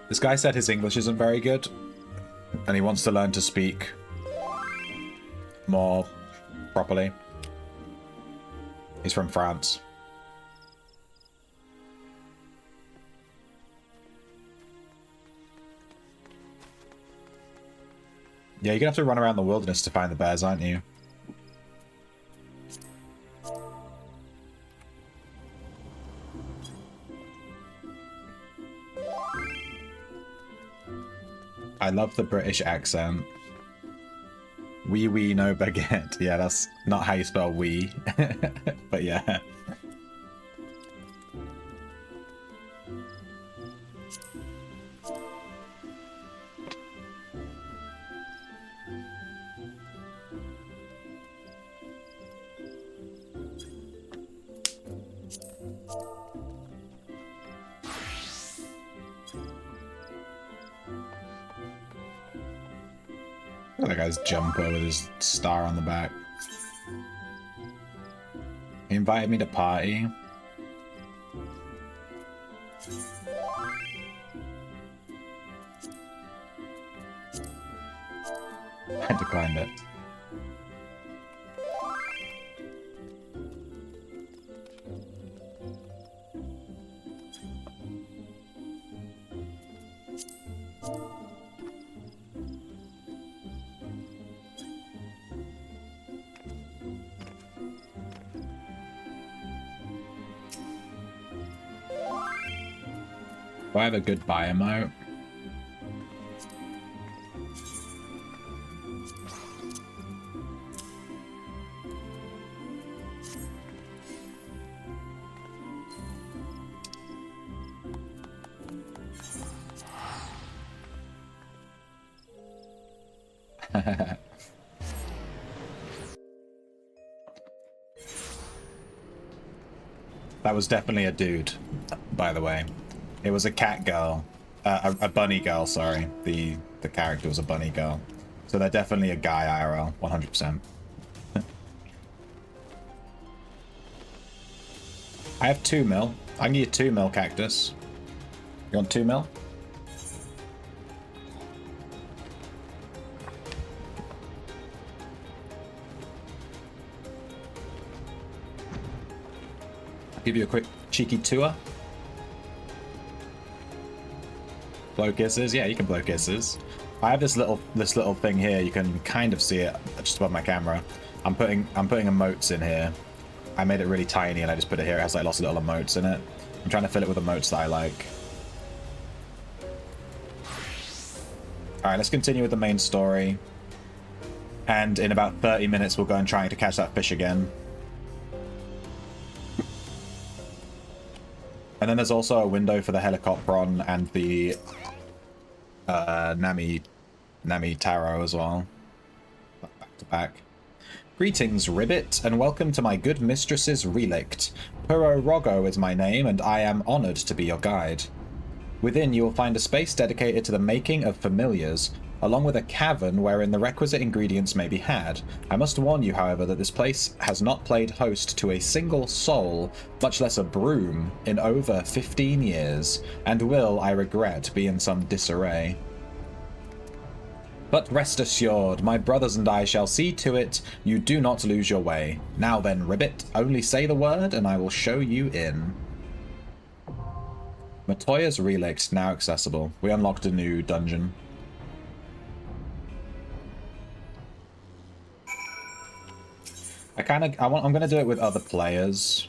This guy said his English isn't very good, and he wants to learn to speak more properly. He's from France. Yeah, you're gonna have to run around the wilderness to find the bears, aren't you? I love the British accent. Oui, no baguette. Yeah, that's not how you spell we. But yeah. Look at that guy's jumper with his star on the back. He invited me to party. I declined it. Do I have a good buy emote? That was definitely a dude, by the way. It was a cat girl. A bunny girl, sorry. The character was a bunny girl. So they're definitely a guy IRL, 100%. I have 2 mil. I can give you 2 mil cactus. You want 2 mil? I'll give you a quick cheeky tour. Blow kisses? Yeah, you can blow kisses. I have this little thing here. You can kind of see it just above my camera. I'm putting emotes in here. I made it really tiny and I just put it here. It has like lots of little emotes in it. I'm trying to fill it with emotes that I like. Alright, let's continue with the main story. And in about 30 minutes we'll go and try to catch that fish again. And then there's also a window for the Helicoprion and the Namitaro as well. Back to back. Greetings, Ribbit, and welcome to my good mistress's relict. Puro Rogo is my name, and I am honored to be your guide. Within, you will find a space dedicated to the making of familiars, along with a cavern wherein the requisite ingredients may be had. I must warn you, however, that this place has not played host to a single soul, much less a broom, in over 15 years, and will, I regret, be in some disarray. But rest assured, my brothers and I shall see to it you do not lose your way. Now then, Ribbit, only say the word and I will show you in. Matoya's Relict now accessible. We unlocked a new dungeon. I'm gonna do it with other players.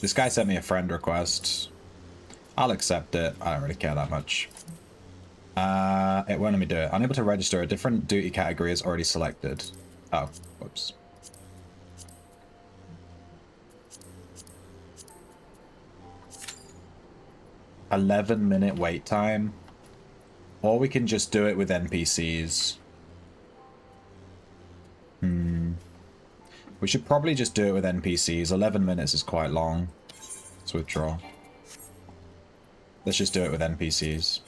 This guy sent me a friend request. I'll accept it. I don't really care that much. It won't let me do it. Unable to register. A different duty category is already selected. Oh, whoops. $11-minute wait time. Or we can just do it with NPCs. We should probably just do it with NPCs. 11 minutes is quite long. Let's withdraw. Let's just do it with NPCs.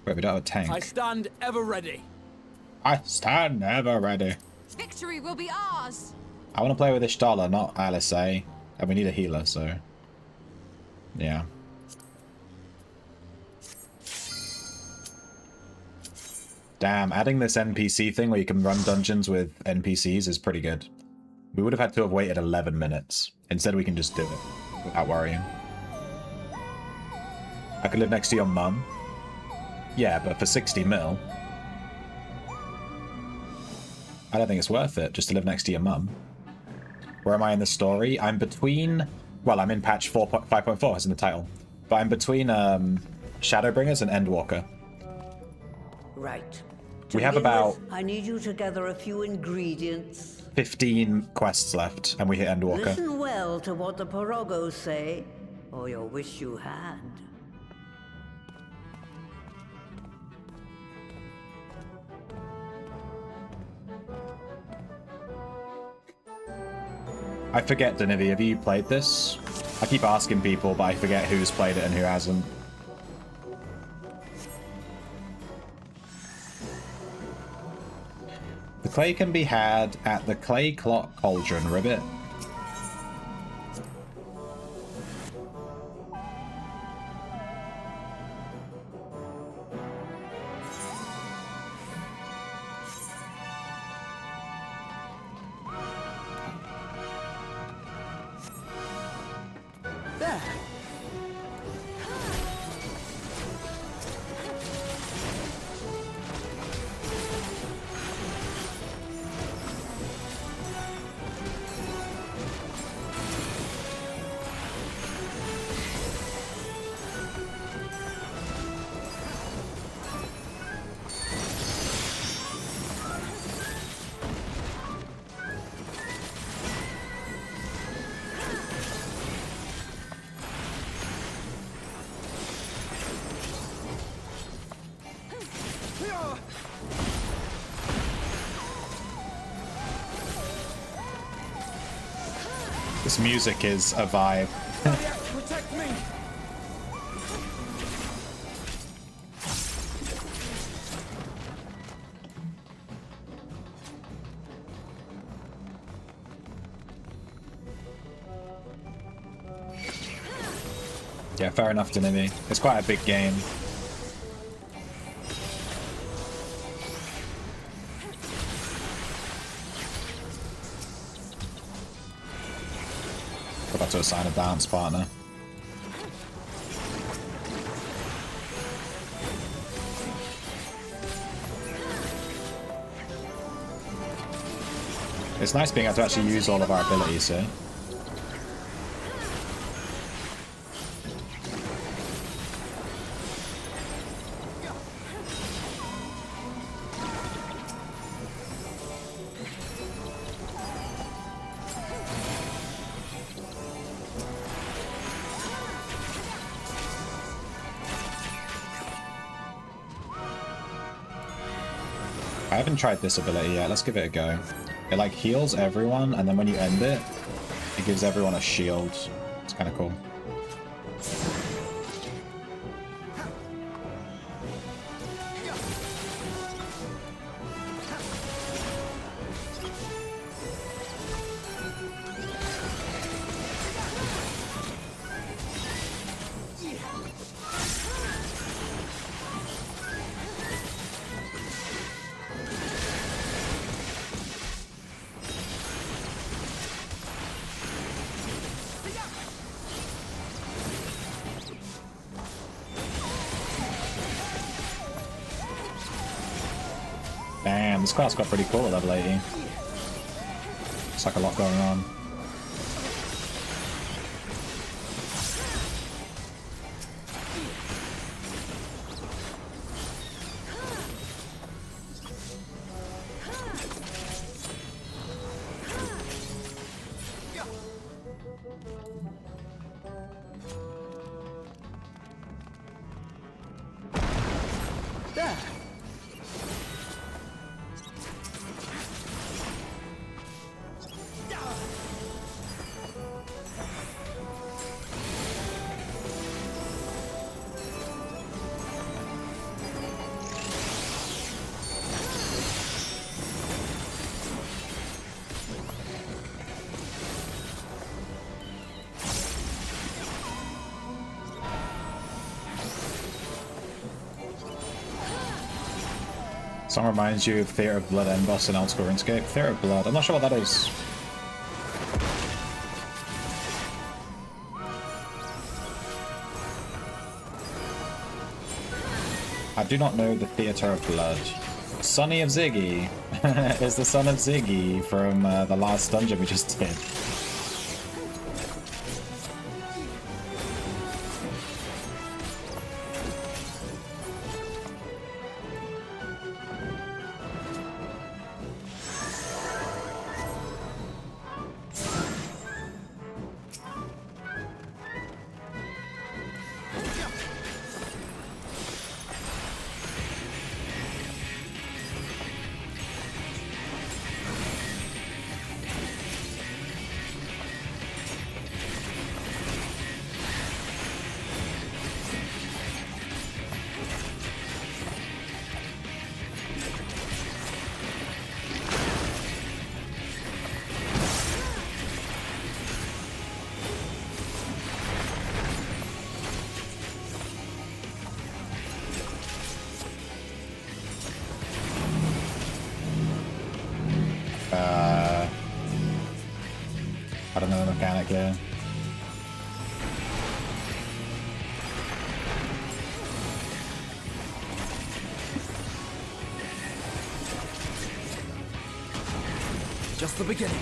Wait, we don't have a tank. I stand ever ready. I stand ever ready. Victory will be ours. I want to play with Ishtala, not LSA. And we need a healer, so... yeah. Damn, adding this NPC thing where you can run dungeons with NPCs is pretty good. We would have had to have waited 11 minutes. Instead, we can just do it without worrying. I could live next to your mum. Yeah, but for 60 mil. I don't think it's worth it just to live next to your mum. Where am I in the story? I'm between... well, I'm in patch 5.4, as in the title. But I'm between Shadowbringers and Endwalker. Right. We have about... I need you to gather a few ingredients. 15 quests left, and we hit Endwalker. Listen well to what the Porogos say, or you'll wish you had. I forget, Danivi, have you played this? I keep asking people, but I forget who's played it and who hasn't. The clay can be had at the Clay Clock Cauldron, Ribbit. There. This music is a vibe. Protect me! Yeah, fair enough, Danivi. It's quite a big game. Forgot to assign a dance partner. It's nice being able to actually use all of our abilities here. I haven't tried this ability yet. Let's give it a go. It like heals everyone, and then when you end it, it gives everyone a shield. It's kind of cool. Damn, this class got pretty cool at level 80. It's like a lot going on. There. Song reminds you of Theatre of Blood end boss in Old School RuneScape. Theatre of Blood. I'm not sure what that is. I do not know the Theatre of Blood. Sonny of Ziggy is the son of Ziggy from the last dungeon we just did. I don't know the mechanic here. Just the beginning.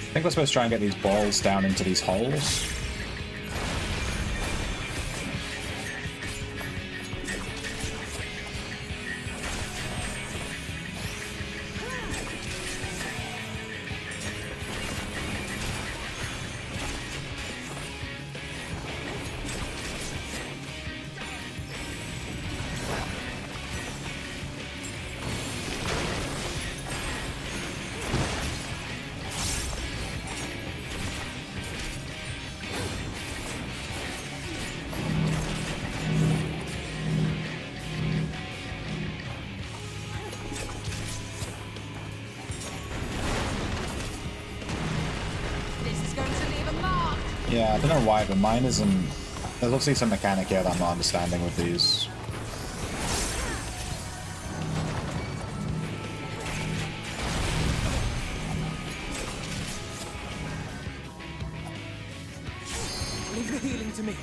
I think we're supposed to try and get these balls down into these holes. Yeah, I don't know why, but mine isn't... There's obviously some mechanic here that I'm not understanding with these. Leave the healing to me.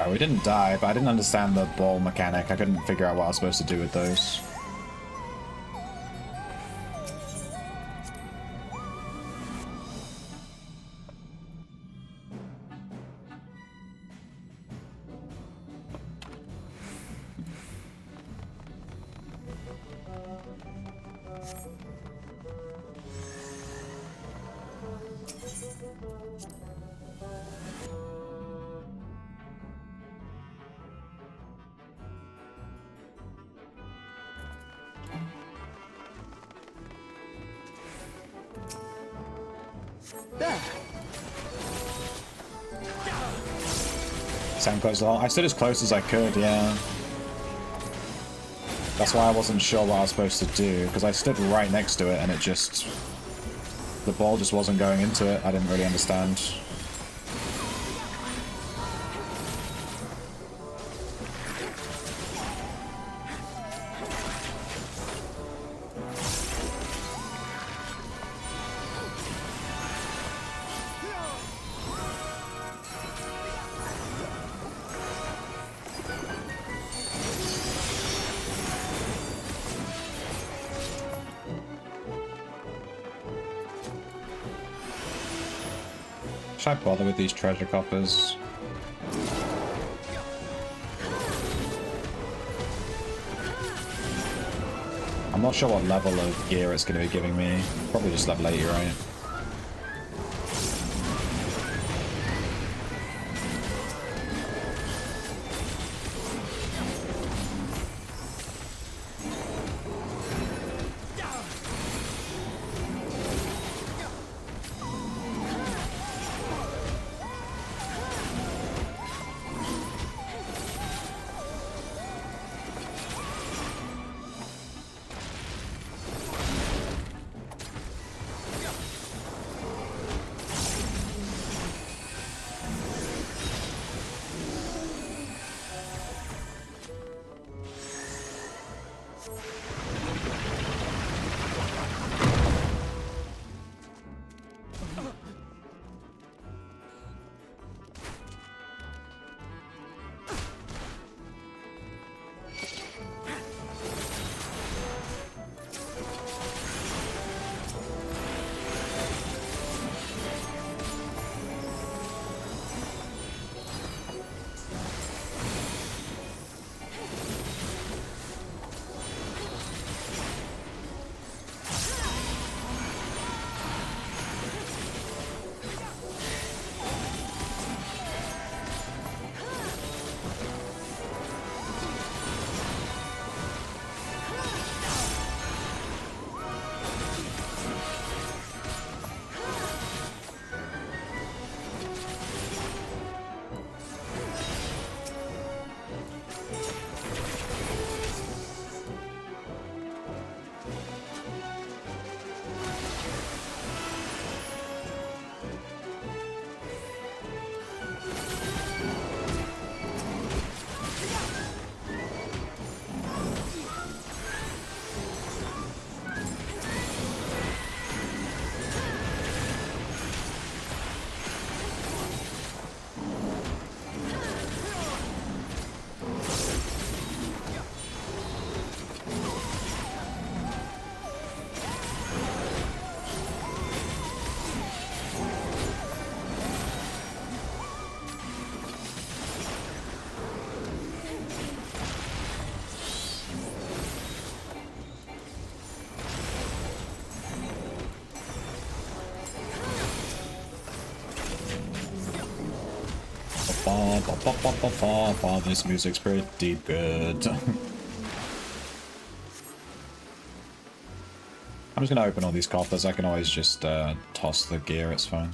We didn't die, but I didn't understand the ball mechanic. I couldn't figure out what I was supposed to do with those. Sound close. I stood as close as I could, yeah. That's why I wasn't sure what I was supposed to do, because I stood right next to it and it just... The ball just wasn't going into it. I didn't really understand. Should I bother with these treasure coppers? I'm not sure what level of gear it's going to be giving me. Probably just level 80, right? This music's pretty good. I'm just gonna open all these coffers. I can always just toss the gear, it's fine.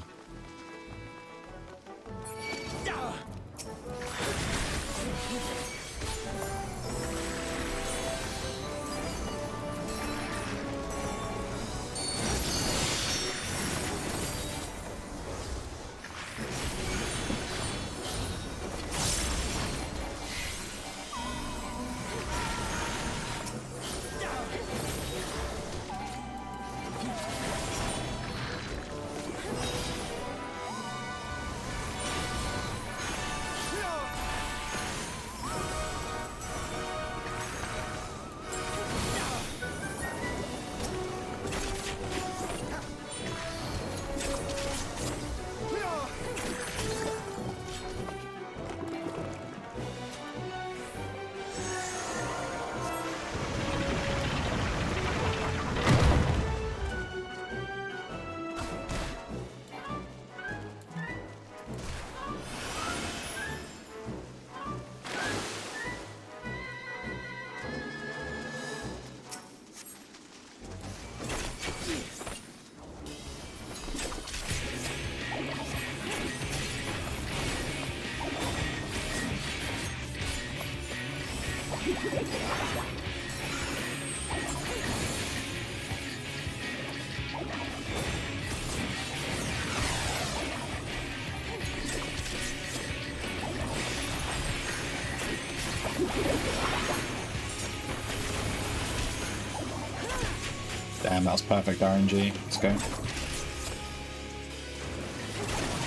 Damn, that was perfect RNG. Let's go.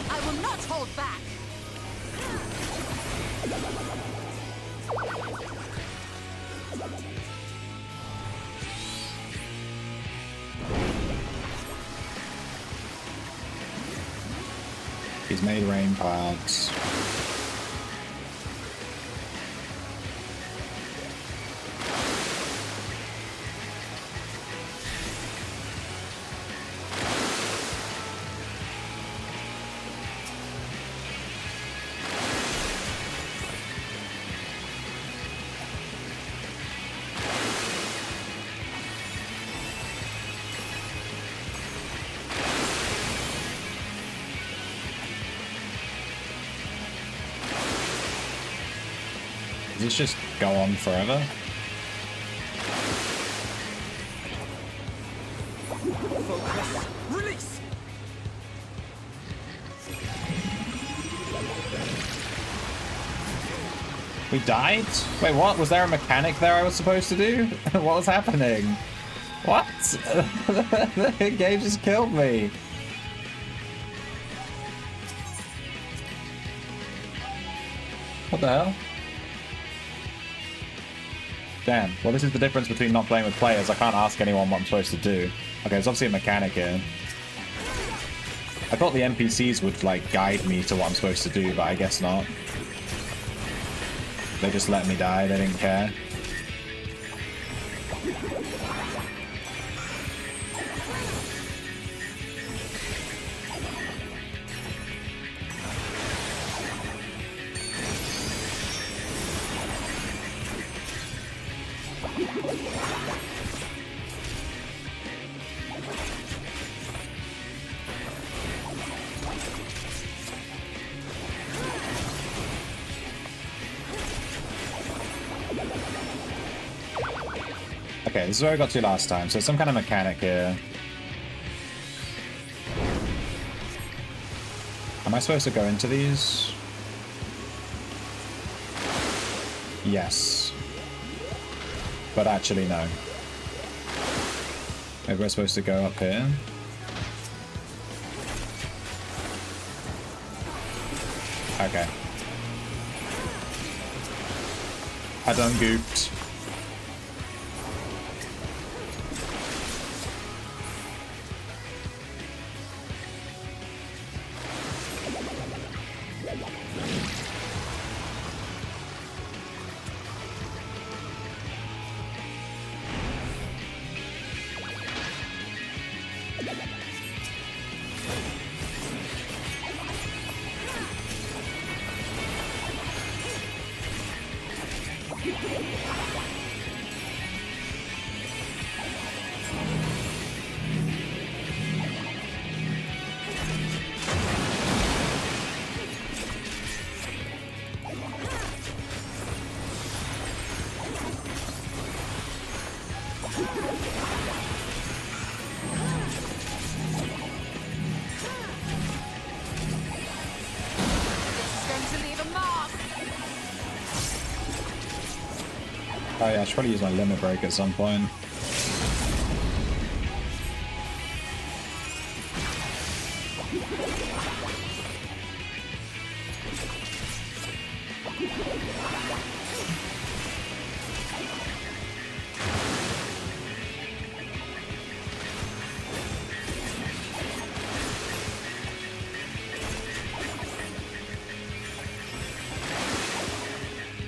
I will not hold back. He's made rain clouds. Does this just go on forever? Focus. Release. We died? Wait, what? Was there a mechanic there I was supposed to do? What was happening? What? The game just killed me. What the hell? Damn. Well, this is the difference between not playing with players. I can't ask anyone what I'm supposed to do. Okay, there's obviously a mechanic here. I thought the NPCs would, like, guide me to what I'm supposed to do, but I guess not. They just let me die. They didn't care. Okay, this is where I got to last time, so some kind of mechanic here. Am I supposed to go into these? Yes. But actually, no. Maybe we're supposed to go up here. Okay. I done gooped. Oh yeah, I should probably use my limit break at some point.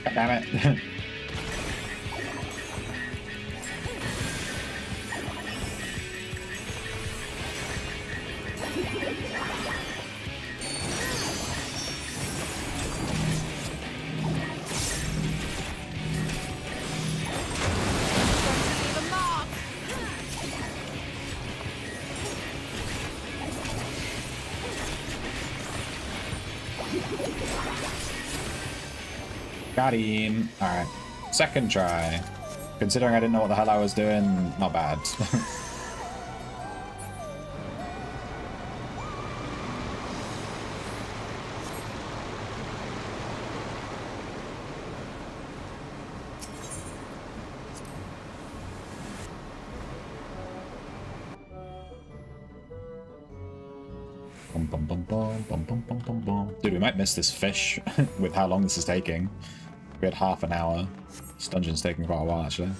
God damn it. Got him. Alright. Second try. Considering I didn't know what the hell I was doing, not bad. Bum, bum, bum, bum, bum, bum, bum, bum, bum. Dude, we might miss this fish with how long this is taking. We had half an hour. This dungeon's taking quite a while, actually.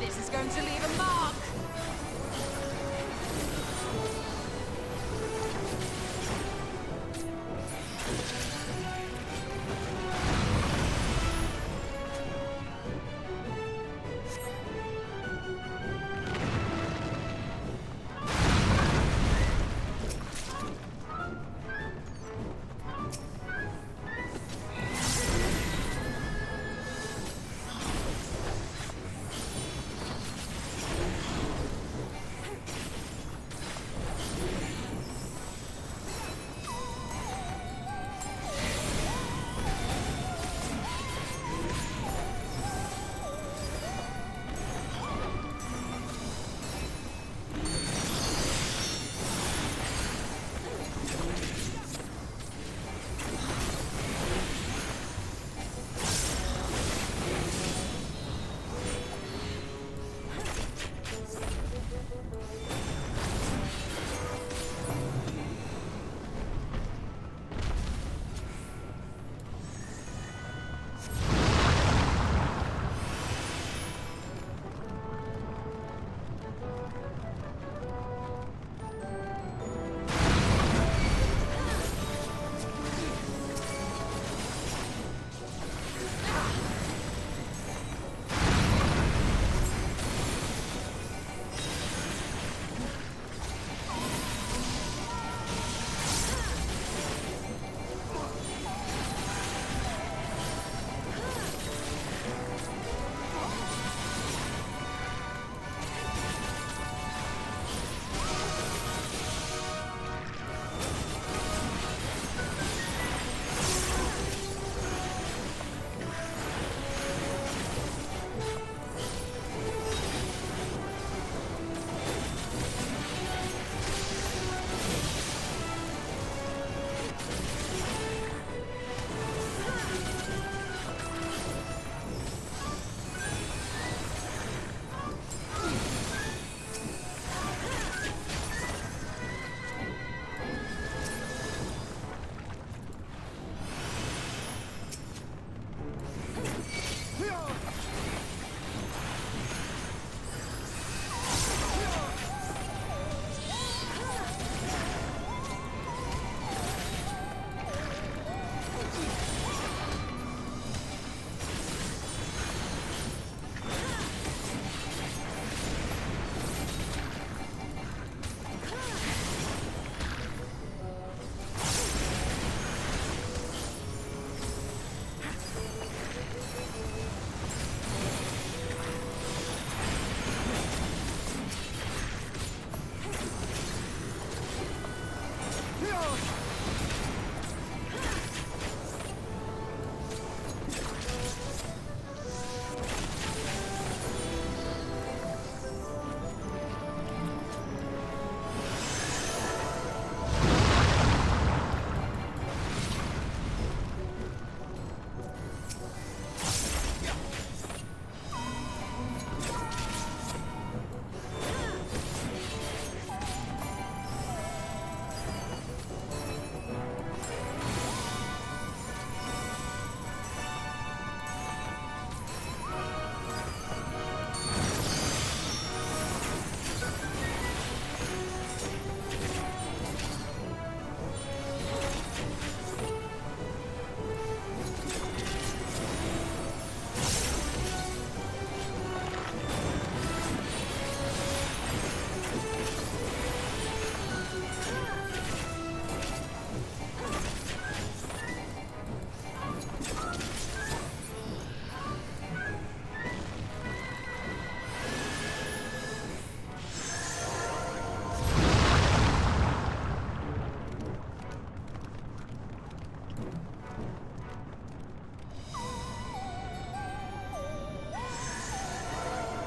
This is going to leave a mark.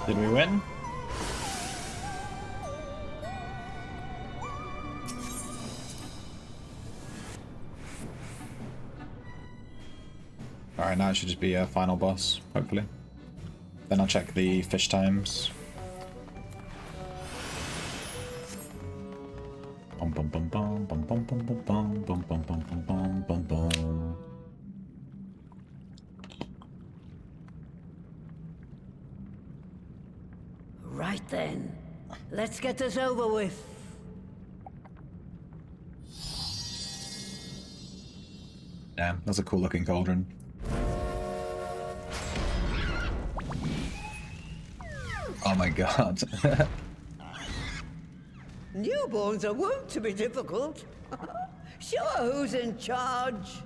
Did we win? Alright, now it should just be a final boss, hopefully. Then I'll check the fish times. Bum bum bum bum bum bum bum bum bum bum bum bum bum bum bum. Right then. Let's get this over with. Damn, that's a cool looking cauldron. Oh my god. Newborns are wont to be difficult. Sure, who's in charge?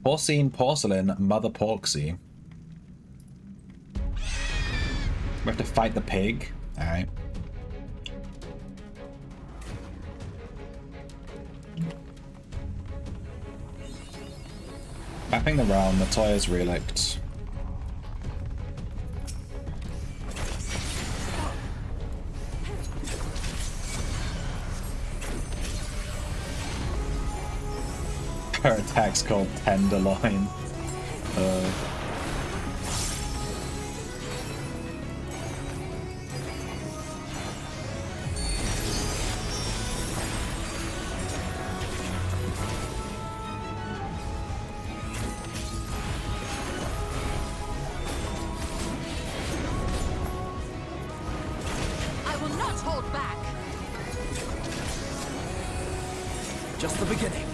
Porcine porcelain, Mother Porksy. We have to fight the pig. Alright. Mapping the realm, the Toya's relict. Her attack's called Tenderloin. I will not hold back. Just the beginning.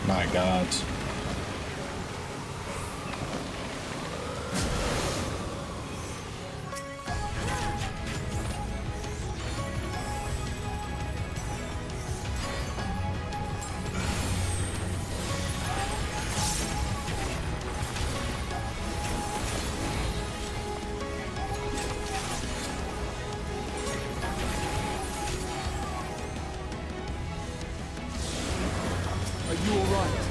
My god. Are you alright?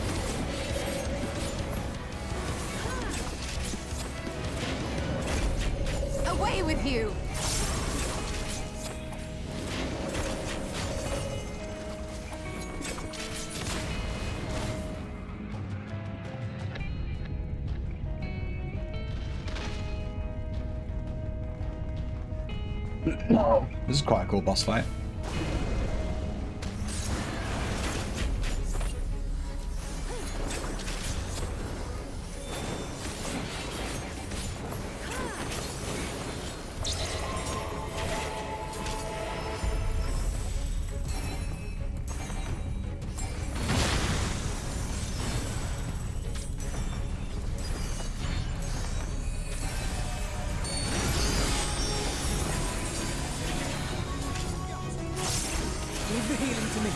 Away with you! This is quite a cool boss fight. Leave the healing to me.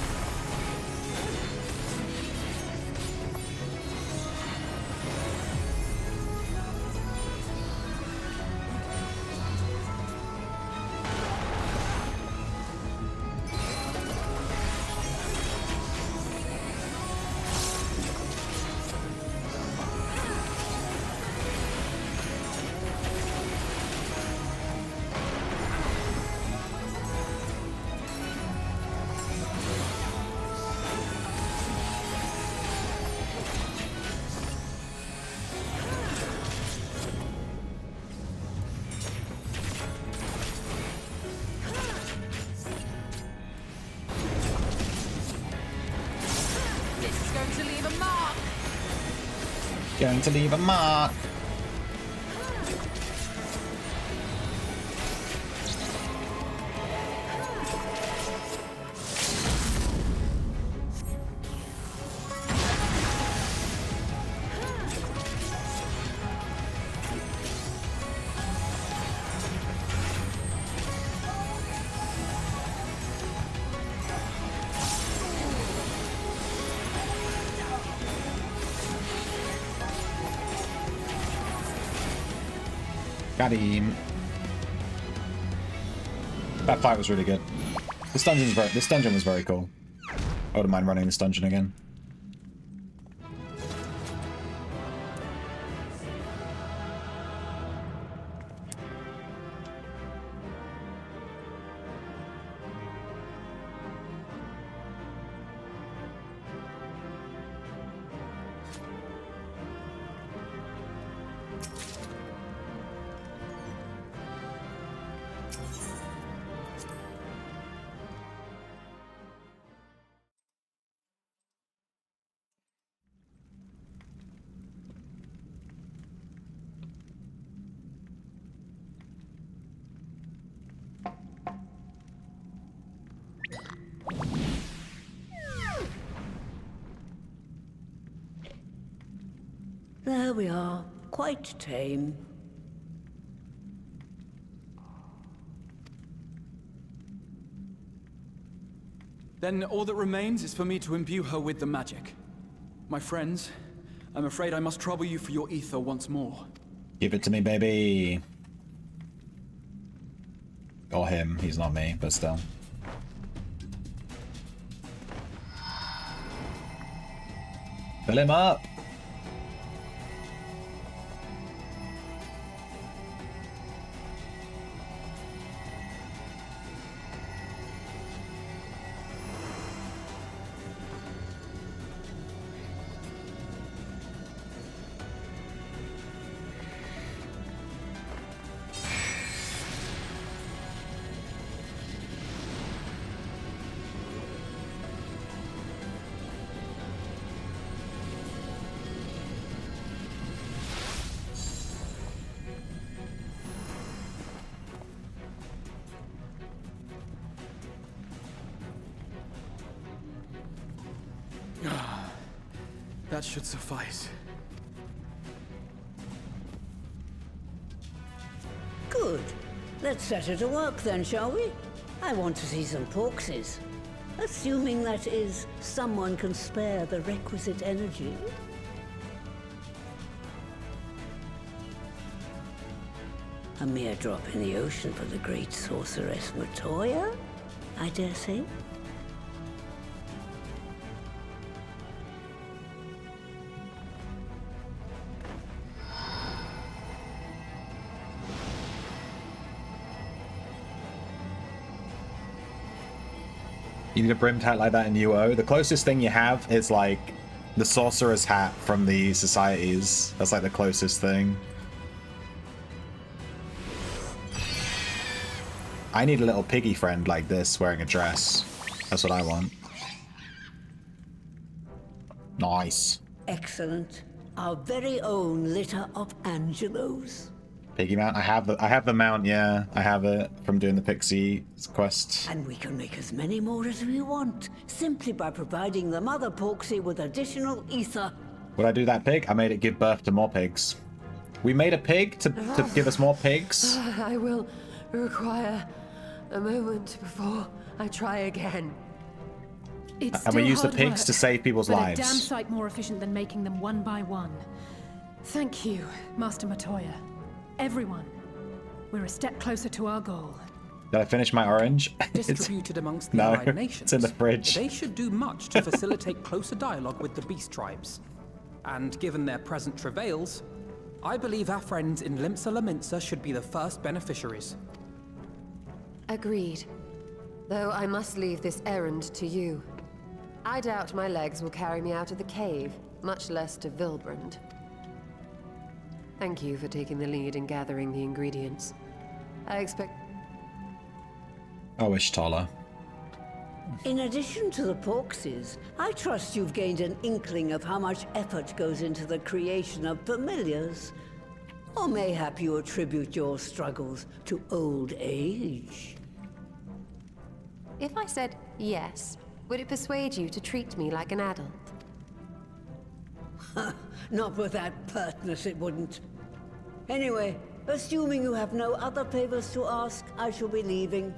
Going to leave a mark. Got him. That fight was really good. This dungeon was very cool. I wouldn't mind running this dungeon again. There we are. Quite tame. Then all that remains is for me to imbue her with the magic. My friends, I'm afraid I must trouble you for your ether once more. Give it to me, baby. Or him. He's not me, but still. Fill him up. That should suffice. Good. Let's set her to work then, shall we? I want to see some porkses. Assuming, that is, someone can spare the requisite energy. A mere drop in the ocean for the great sorceress Matoya, I dare say. You need a brimmed hat like that in UO. The closest thing you have is like the sorcerer's hat from the societies. That's like the closest thing. I need a little piggy friend like this wearing a dress. That's what I want. Nice. Excellent. Our very own litter of Angelos. Piggy mount. I have the mount, yeah. I have it from doing the Pixie quest. And we can make as many more as we want, simply by providing the mother Porksy with additional ether. Would I do that pig? I made it give birth to more pigs. We made a pig to give us more pigs. I will require a moment before I try again. It's And we still use the hard pigs work, to save people's but lives. a damn sight more efficient than making them one by one. Thank you, Master Matoya. Everyone, we're a step closer to our goal. Did I finish my orange? Distributed amongst the No, allied nations. it's in the fridge. They should do much to facilitate closer dialogue with the beast tribes. And given their present travails, I believe our friends in Limsa Laminsa should be the first beneficiaries. Agreed. Though I must leave this errand to you. I doubt my legs will carry me out of the cave, much less to Vilbrand. Thank you for taking the lead in gathering the ingredients. I expect... Oh, Ishtala. In addition to the Porkses, I trust you've gained an inkling of how much effort goes into the creation of familiars. Or mayhap you attribute your struggles to old age. If I said yes, would it persuade you to treat me like an adult? Not with that pertness, it wouldn't. Anyway, assuming you have no other favors to ask, I shall be leaving.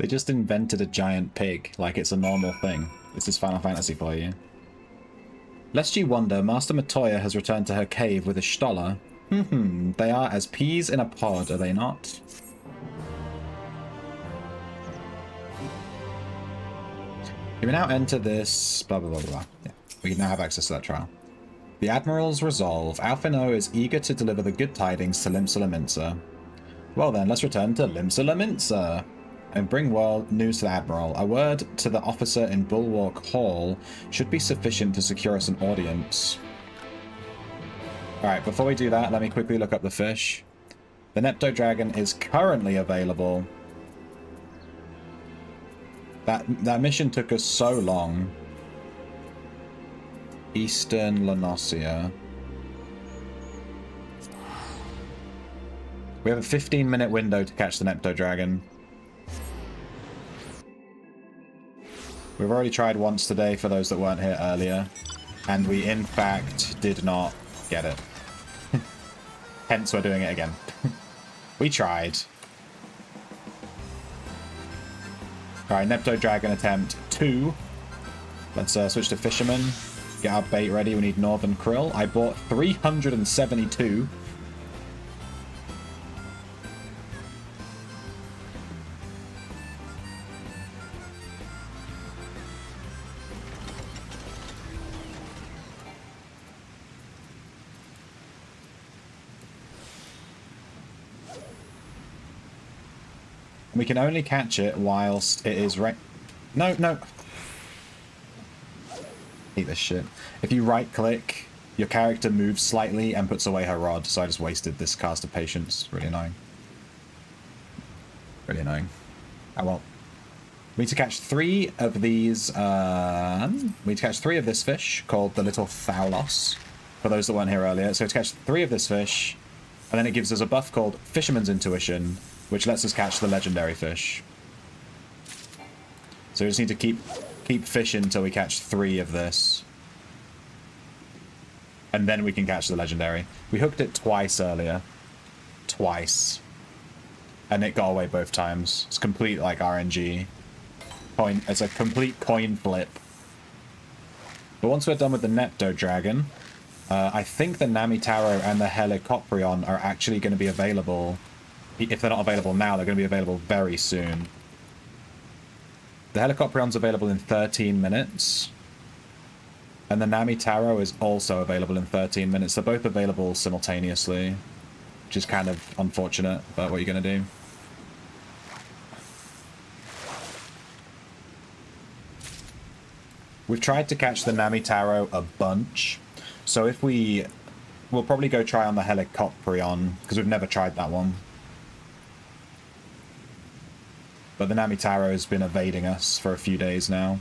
They just invented a giant pig, like it's a normal thing. This is Final Fantasy for you. Lest you wonder, Master Matoya has returned to her cave with a Stoller. They are as peas in a pod, are they not? You may now enter this... blah, blah, blah, blah. Yeah, we now have access to that trial. The Admiral's resolve. Alphino is eager to deliver the good tidings to Limsa Lominsa. Well then, let's return to Limsa Lominsa and bring world news to the Admiral. A word to the officer in Bulwark Hall should be sufficient to secure us an audience. Alright, before we do that, let me quickly look up the fish. The Nepto Dragon is currently available. That mission took us so long. Eastern Lanosia. We have a 15-minute window to catch the Nepto Dragon. We've already tried once today for those that weren't here earlier, and we in fact did not get it. Hence we're doing it again. We tried. Alright, Nepto Dragon attempt 2. Let's switch to Fisherman. Get our bait ready. We need Northern Krill. I bought 372. We can only catch it whilst it is No. Hate this shit. If you right-click, your character moves slightly and puts away her rod, so I just wasted this cast of patience. Really annoying. Really annoying. Oh well. We need to catch 3 of these, we need to catch 3 of this fish, called the Little Thaulos, for those that weren't here earlier. So to catch 3 of this fish, and then it gives us a buff called Fisherman's Intuition, which lets us catch the legendary fish. So we just need to keep fishing until we catch 3 of this. And then we can catch the legendary. We hooked it twice earlier. Twice. And it got away both times. It's complete, like, RNG. It's a complete coin flip. But once we're done with the Nepto Dragon, I think the Namitaro and the Helicoprion are actually going to be available. If they're not available now, they're going to be available very soon. The Helicoprion's available in 13 minutes. And the Namitaro is also available in 13 minutes. They're both available simultaneously, which is kind of unfortunate, but what are you going to do? We've tried to catch the Namitaro a bunch. So if we'll probably go try on the Helicoprion, because we've never tried that one. But the Namitaro has been evading us for a few days now.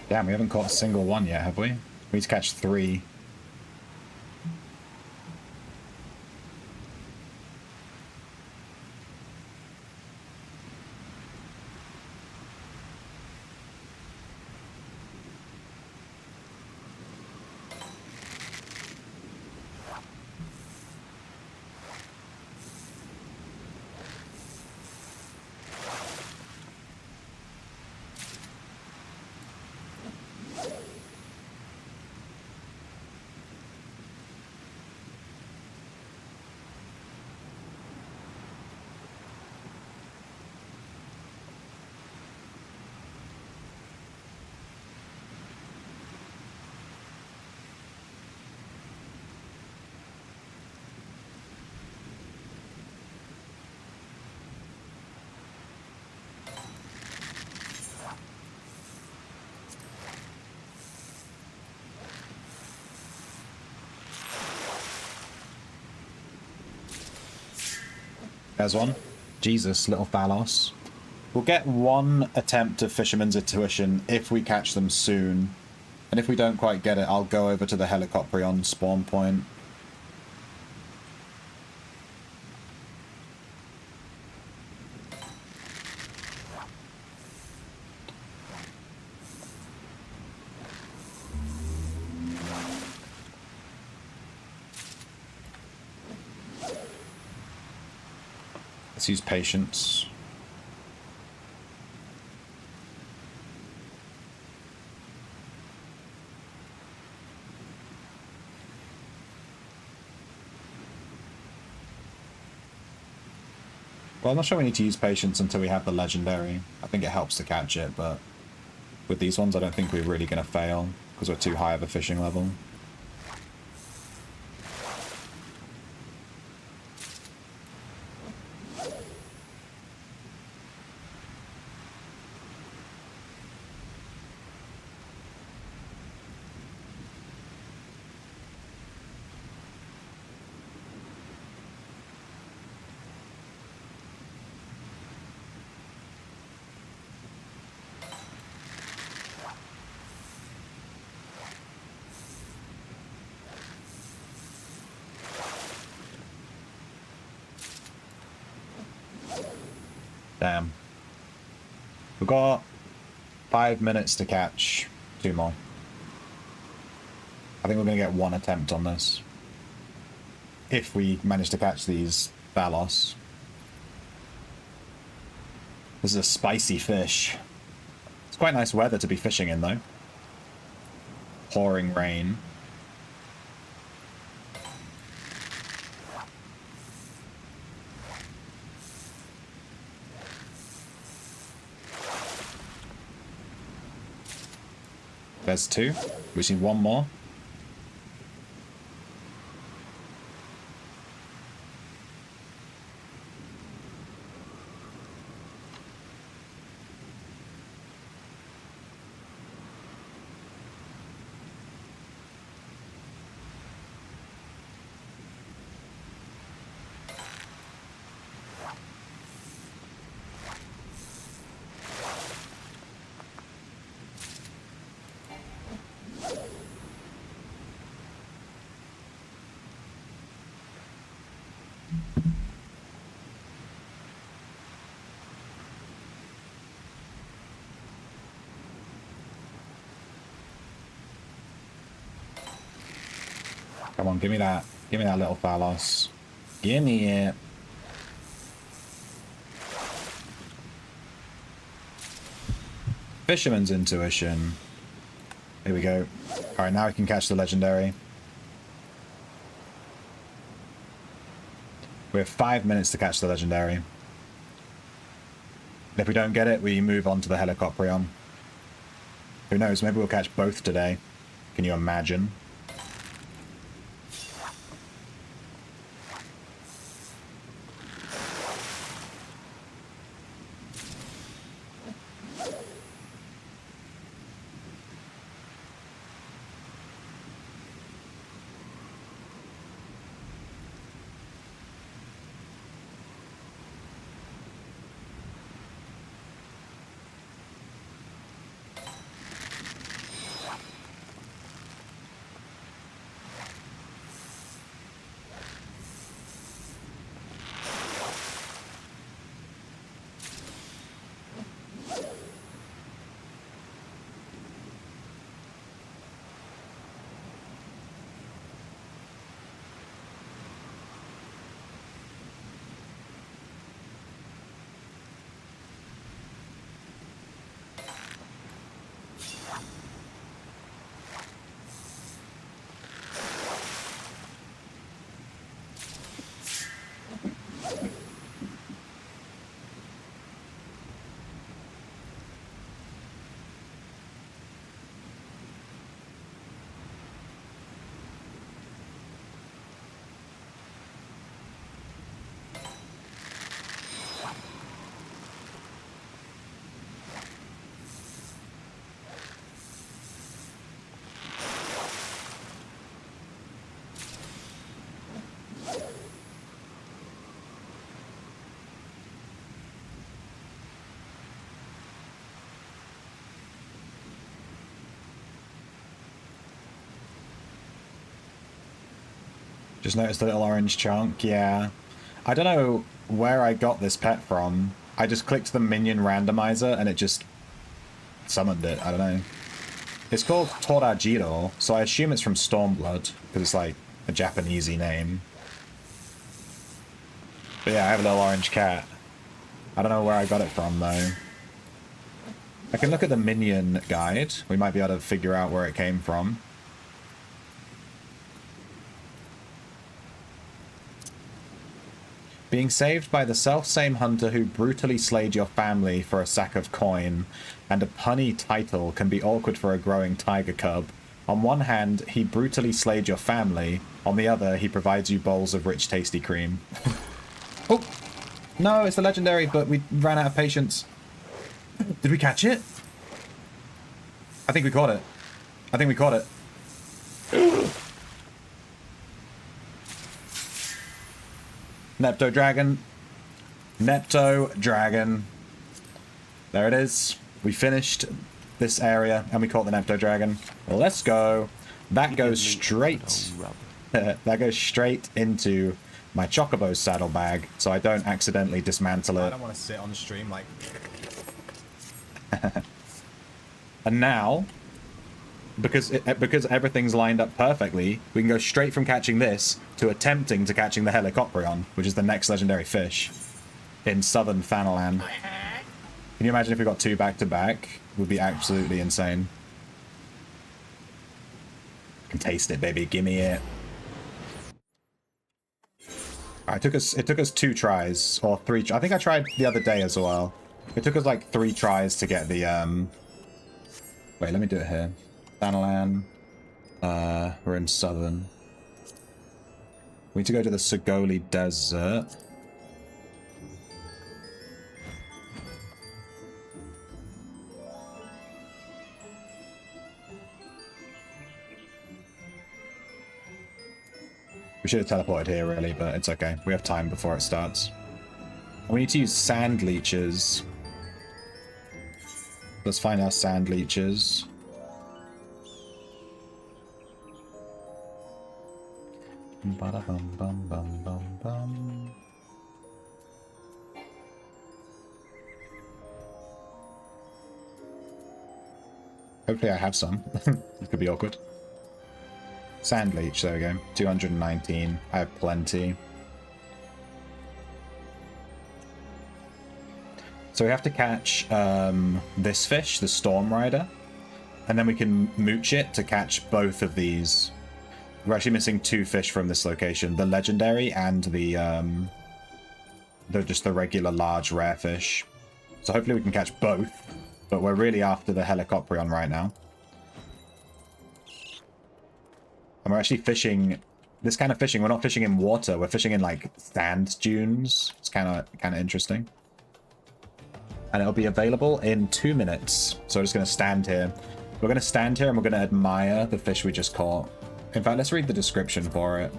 Damn, we haven't caught a single one yet, have we? We need to catch 3. There's one. Jesus, little Thalos. We'll get one attempt of Fisherman's Intuition if we catch them soon. And if we don't quite get it, I'll go over to the Helicoprion spawn point. Let's use patience. Well, I'm not sure we need to use patience until we have the legendary. I think it helps to catch it, but with these ones I don't think we're really going to fail because we're too high of a fishing level. Damn. We've got 5 minutes to catch 2 more. I think we're going to get 1 attempt on this. If we manage to catch these Thalos. This is a spicy fish. It's quite nice weather to be fishing in though. Pouring rain. There's 2. We just need 1 more. Come on, give me that. Give me that little Thalos. Give me it. Fisherman's Intuition. Here we go. Alright, now we can catch the legendary. We have 5 minutes to catch the legendary. If we don't get it, we move on to the Helicoprion. Who knows, maybe we'll catch both today. Can you imagine? Just noticed the little orange chunk. Yeah. I don't know where I got this pet from. I just clicked the minion randomizer and it just summoned it. I don't know. It's called Torajiro, so I assume it's from Stormblood, because it's like a Japanesey name. But yeah, I have a little orange cat. I don't know where I got it from, though. I can look at the minion guide. We might be able to figure out where it came from. Being saved by the self-same hunter who brutally slayed your family for a sack of coin and a punny title can be awkward for a growing tiger cub. On one hand, he brutally slayed your family. On the other, he provides you bowls of rich, tasty cream. Oh! No, it's the legendary, but we ran out of patience. Did we catch it? I think we caught it. I think we caught it. Nepto dragon. Nepto dragon. There it is. We finished this area and we caught the Nepto dragon. Let's go. That goes straight. That goes straight into my Chocobo saddlebag, so I don't accidentally dismantle it. I don't want to sit on the stream like. And now, because everything's lined up perfectly, we can go straight from catching this to attempting to catching the Helicoprion, which is the next legendary fish in southern Thanalan. Can you imagine if we got two back-to-back? It would be absolutely insane. I can taste it, baby. Gimme it. It took us 2 tries, or 3. I think I tried the other day as well. It took us like 3 tries to get the Wait, let me do it here. Thanalan. We're in southern. We need to go to the Sogoli Desert. We should have teleported here, really, but it's okay. We have time before it starts. We need to use sand leeches. Let's find our sand leeches. Ba-da-bum-bum-bum-bum-bum. Hopefully I have some. It could be awkward. Sand leech, there we go. 219. I have plenty. So we have to catch this fish, the Storm Rider, and then we can mooch it to catch both of these. We're actually missing 2 fish from this location, the legendary and the just the regular large rare fish. So hopefully we can catch both, but we're really after the Helicoprion right now. And we're actually fishing this kind of fishing. We're not fishing in water. We're fishing in like sand dunes. It's kind of interesting. And it'll be available in 2 minutes. So we're just going to stand here. We're going to stand here and we're going to admire the fish we just caught. In fact, let's read the description for it.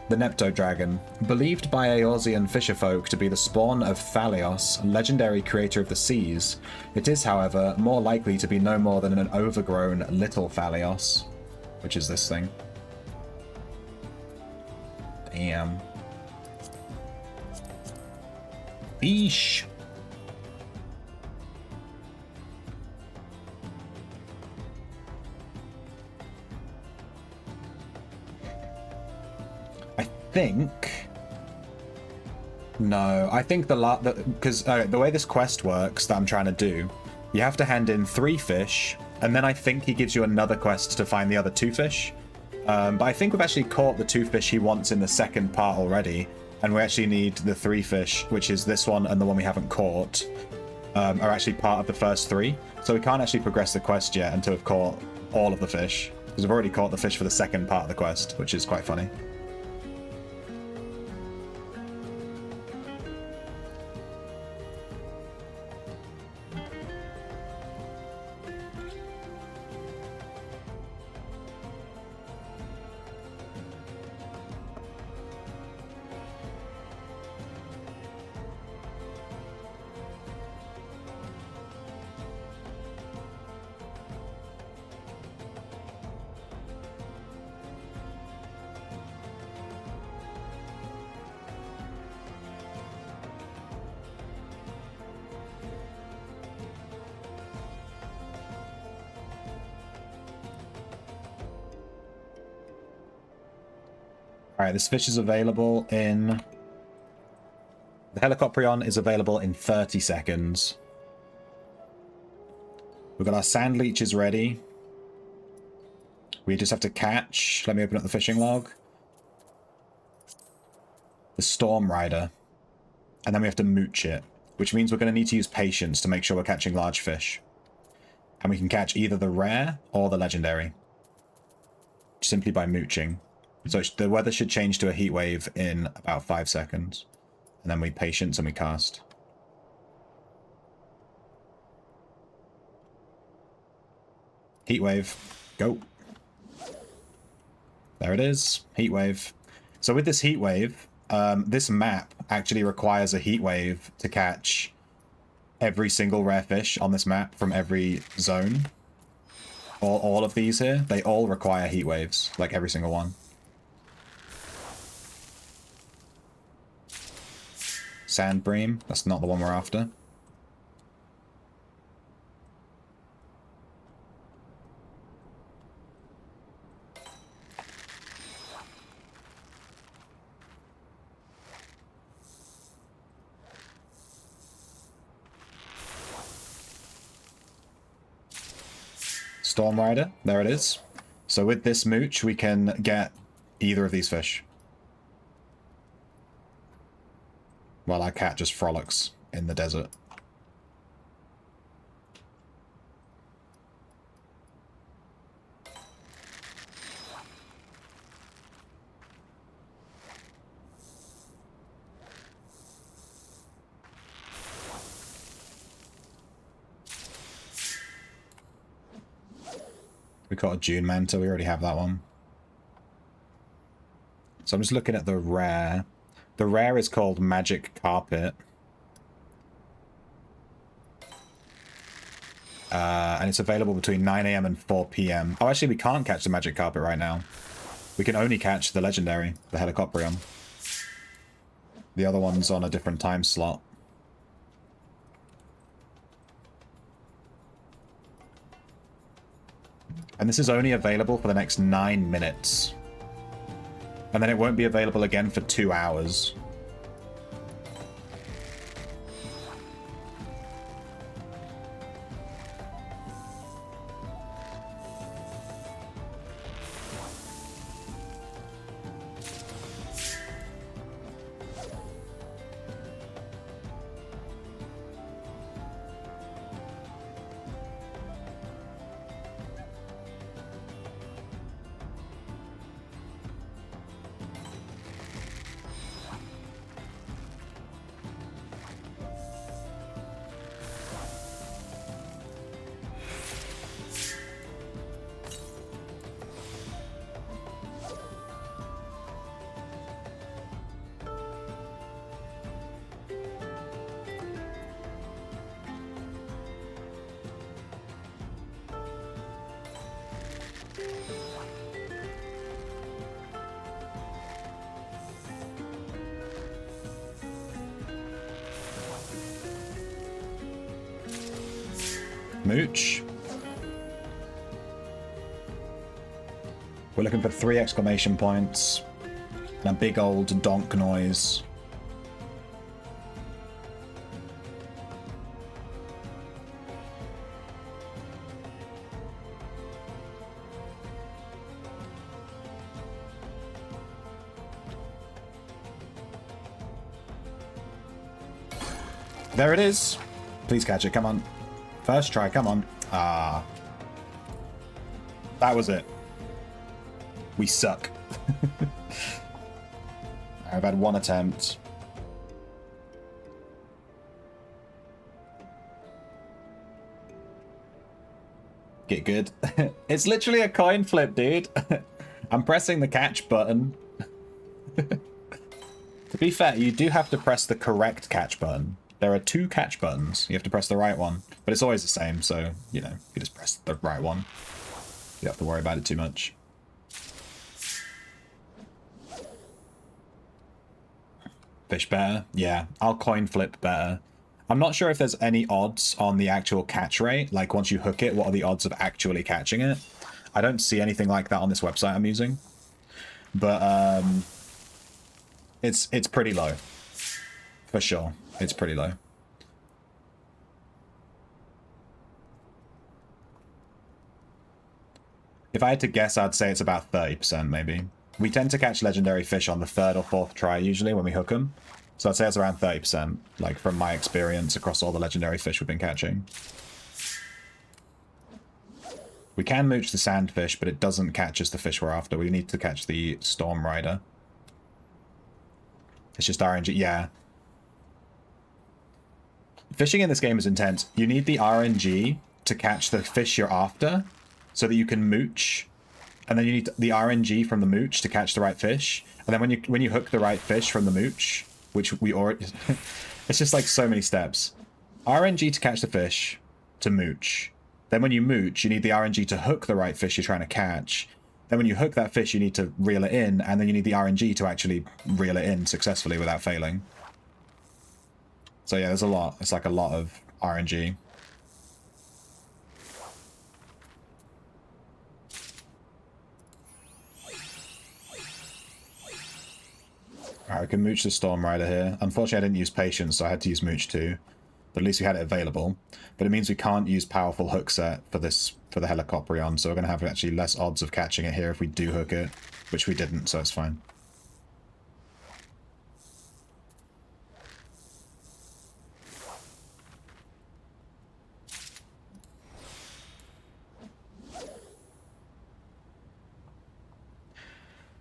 The Nepto dragon, believed by Eorzean fisherfolk to be the spawn of Thalios, legendary creator of the seas. It is, however, more likely to be no more than an overgrown little Thalios. Which is this thing. Damn. Fish. I think... No, I think because the way this quest works that I'm trying to do, you have to hand in 3 fish, and then I think he gives you another quest to find the other 2 fish. But I think we've actually caught the 2 fish he wants in the second part already, and we actually need the 3 fish, which is this one and the one we haven't caught, are actually part of the first 3. So we can't actually progress the quest yet until we've caught all of the fish, because we've already caught the fish for the second part of the quest, which is quite funny. Alright, this fish is available in... The Helicoprion is available in 30 seconds. We've got our sand leeches ready. We just have to catch... Let me open up the fishing log. The Storm Rider. And then we have to mooch it. Which means we're going to need to use patience to make sure we're catching large fish. And we can catch either the rare or the legendary. Simply by mooching. So the weather should change to a heat wave in about 5 seconds. And then we patience and we cast. Heat wave. Go. There it is. Heat wave. So with this heat wave, this map actually requires a heat wave to catch every single rare fish on this map from every zone. All of these here, they all require heat waves, like every single one. Sand bream, that's not the one we're after. Storm Rider, there it is. So with this mooch, we can get either of these fish. While our cat just frolics in the desert. We caught a June Manta, we already have that one. So I'm just looking at the rare. The rare is called Magic Carpet. And it's available between 9 AM and 4 PM. Oh, actually, we can't catch the Magic Carpet right now. We can only catch the Legendary, the Helicoprion. The other one's on a different time slot. And this is only available for the next 9 minutes. And then it won't be available again for 2 hours. Mooch. We're looking for 3 exclamation points and a big old donk noise. There it is. Please catch it, come on. First try, come on. Ah. That was it. We suck. I've had 1 attempt. Get good. It's literally a coin flip, dude. I'm pressing the catch button. To be fair, you do have to press the correct catch button. There are 2 catch buttons. You have to press the right one. But it's always the same, so, you know, you just press the right one. You don't have to worry about it too much. Fish better? Yeah, I'll coin flip better. I'm not sure if there's any odds on the actual catch rate. Like, once you hook it, what are the odds of actually catching it? I don't see anything like that on this website I'm using. But, It's pretty low. For sure. It's pretty low. If I had to guess, I'd say it's about 30% maybe. We tend to catch legendary fish on the 3rd or 4th try usually when we hook them. So I'd say it's around 30%, like from my experience across all the legendary fish we've been catching. We can mooch the sandfish, but it doesn't catch us the fish we're after. We need to catch the Storm Rider. It's just RNG, yeah. Fishing in this game is intense. You need the RNG to catch the fish you're after, so that you can mooch, and then you need the RNG from the mooch to catch the right fish, and then when you hook the right fish from the mooch, which we already... it's just like so many steps. RNG to catch the fish, to mooch. Then when you mooch, you need the RNG to hook the right fish you're trying to catch. Then when you hook that fish, you need to reel it in, and then you need the RNG to actually reel it in successfully without failing. So yeah, there's a lot. It's like a lot of RNG. Alright, we can mooch the Storm Rider here. Unfortunately, I didn't use Patience, so I had to use Mooch too. But at least we had it available. But it means we can't use Powerful Hook Set for this, for the Helicoprion, so we're going to have actually less odds of catching it here if we do hook it, which we didn't, so it's fine.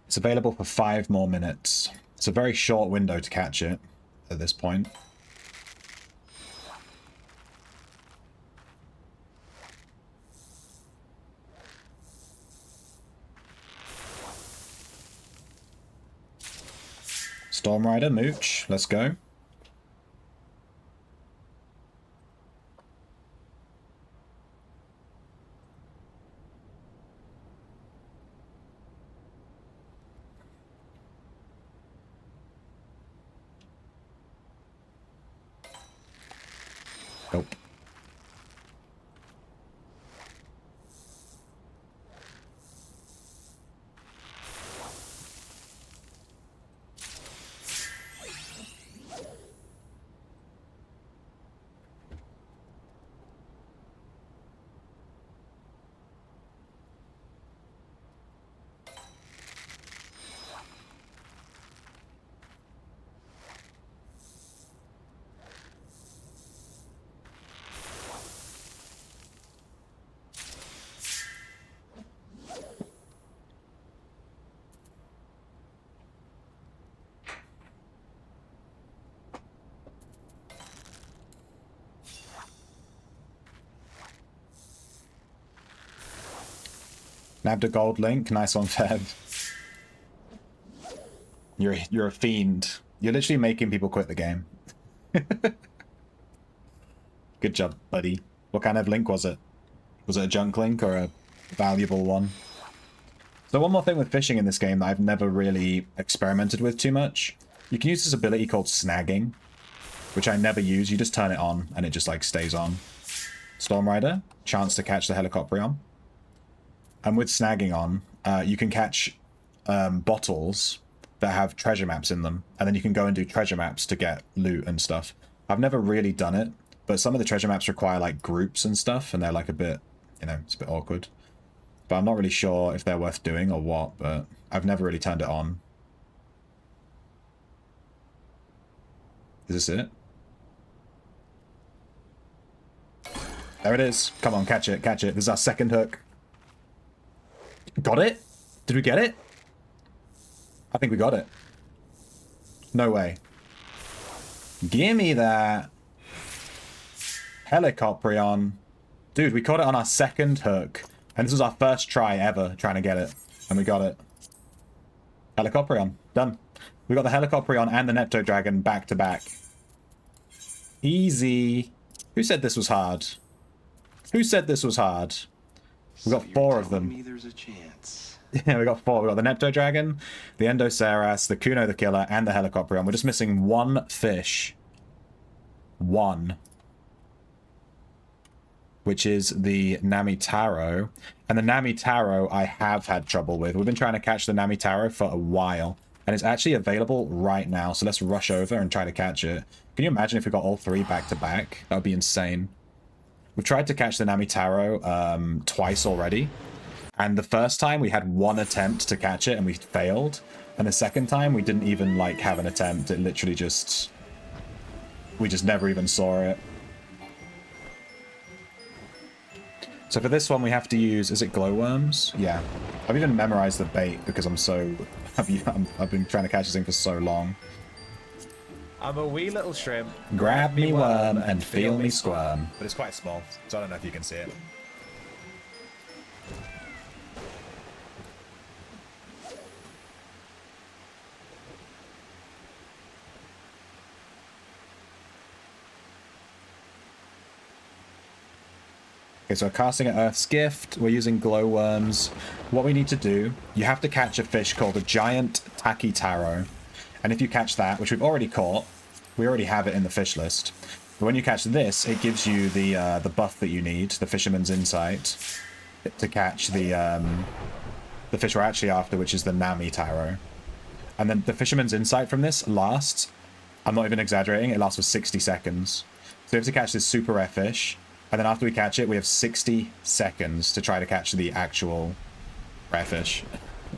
It's available for 5 more minutes. It's a very short window to catch it at this point. Storm Rider, mooch, let's go. Nope. Nabbed a gold link, nice one, Feb. You're a fiend. You're literally making people quit the game. Good job, buddy. What kind of link was it? Was it a junk link or a valuable one? So one more thing with fishing in this game that I've never really experimented with too much. You can use this ability called snagging, which I never use. You just turn it on and it just like stays on. Storm Rider, chance to catch the Helicoprion. And with snagging on, you can catch bottles that have treasure maps in them, and then you can go and do treasure maps to get loot and stuff. I've never really done it, but some of the treasure maps require like groups and stuff, and they're like a bit, you know, it's a bit awkward. But I'm not really sure if they're worth doing or what, but I've never really turned it on. Is this it? There it is. Come on, catch it, catch it. This is our second hook. Got it? Did we get it? I think we got it. No way. Gimme that. Helicoprion. Dude, we caught it on our second hook. And this was our first try ever trying to get it. And we got it. Helicoprion. Done. We got the Helicoprion and the Nepto Dragon back to back. Easy. Who said this was hard? Who said this was hard? We got 4 of them. There's a chance. Yeah, we got 4. We got the Nepto Dragon, the Endoceras, the Kuno the Killer, and the Helicoprion. We're just missing 1 fish. 1. Which is the Namitaro. And the Namitaro I have had trouble with. We've been trying to catch the Namitaro for a while. And it's actually available right now, so let's rush over and try to catch it. Can you imagine if we got all three back to back? That would be insane. We've tried to catch the Namitaro twice already. And the first time we had one attempt to catch it and we failed. And the second time we didn't even like have an attempt. It literally just... we just never even saw it. So for this one we have to use, is it glowworms? Yeah. I've even memorized the bait because I'm so... I've been trying to catch this thing for so long. I'm a wee little shrimp. Grab me worm and feel me squirm. But it's quite small, so I don't know if you can see it. Okay, so we're casting at Earth's Gift. We're using glowworms. What we need to do, you have to catch a fish called a giant Namitaro. And if you catch that, which we've already caught, we already have it in the fish list. But when you catch this, it gives you the buff that you need, the Fisherman's Insight, to catch the fish we're actually after, which is the Namitaro. And then the Fisherman's Insight from this lasts, I'm not even exaggerating, it lasts for 60 seconds. So we have to catch this super rare fish, and then after we catch it, we have 60 seconds to try to catch the actual rare fish.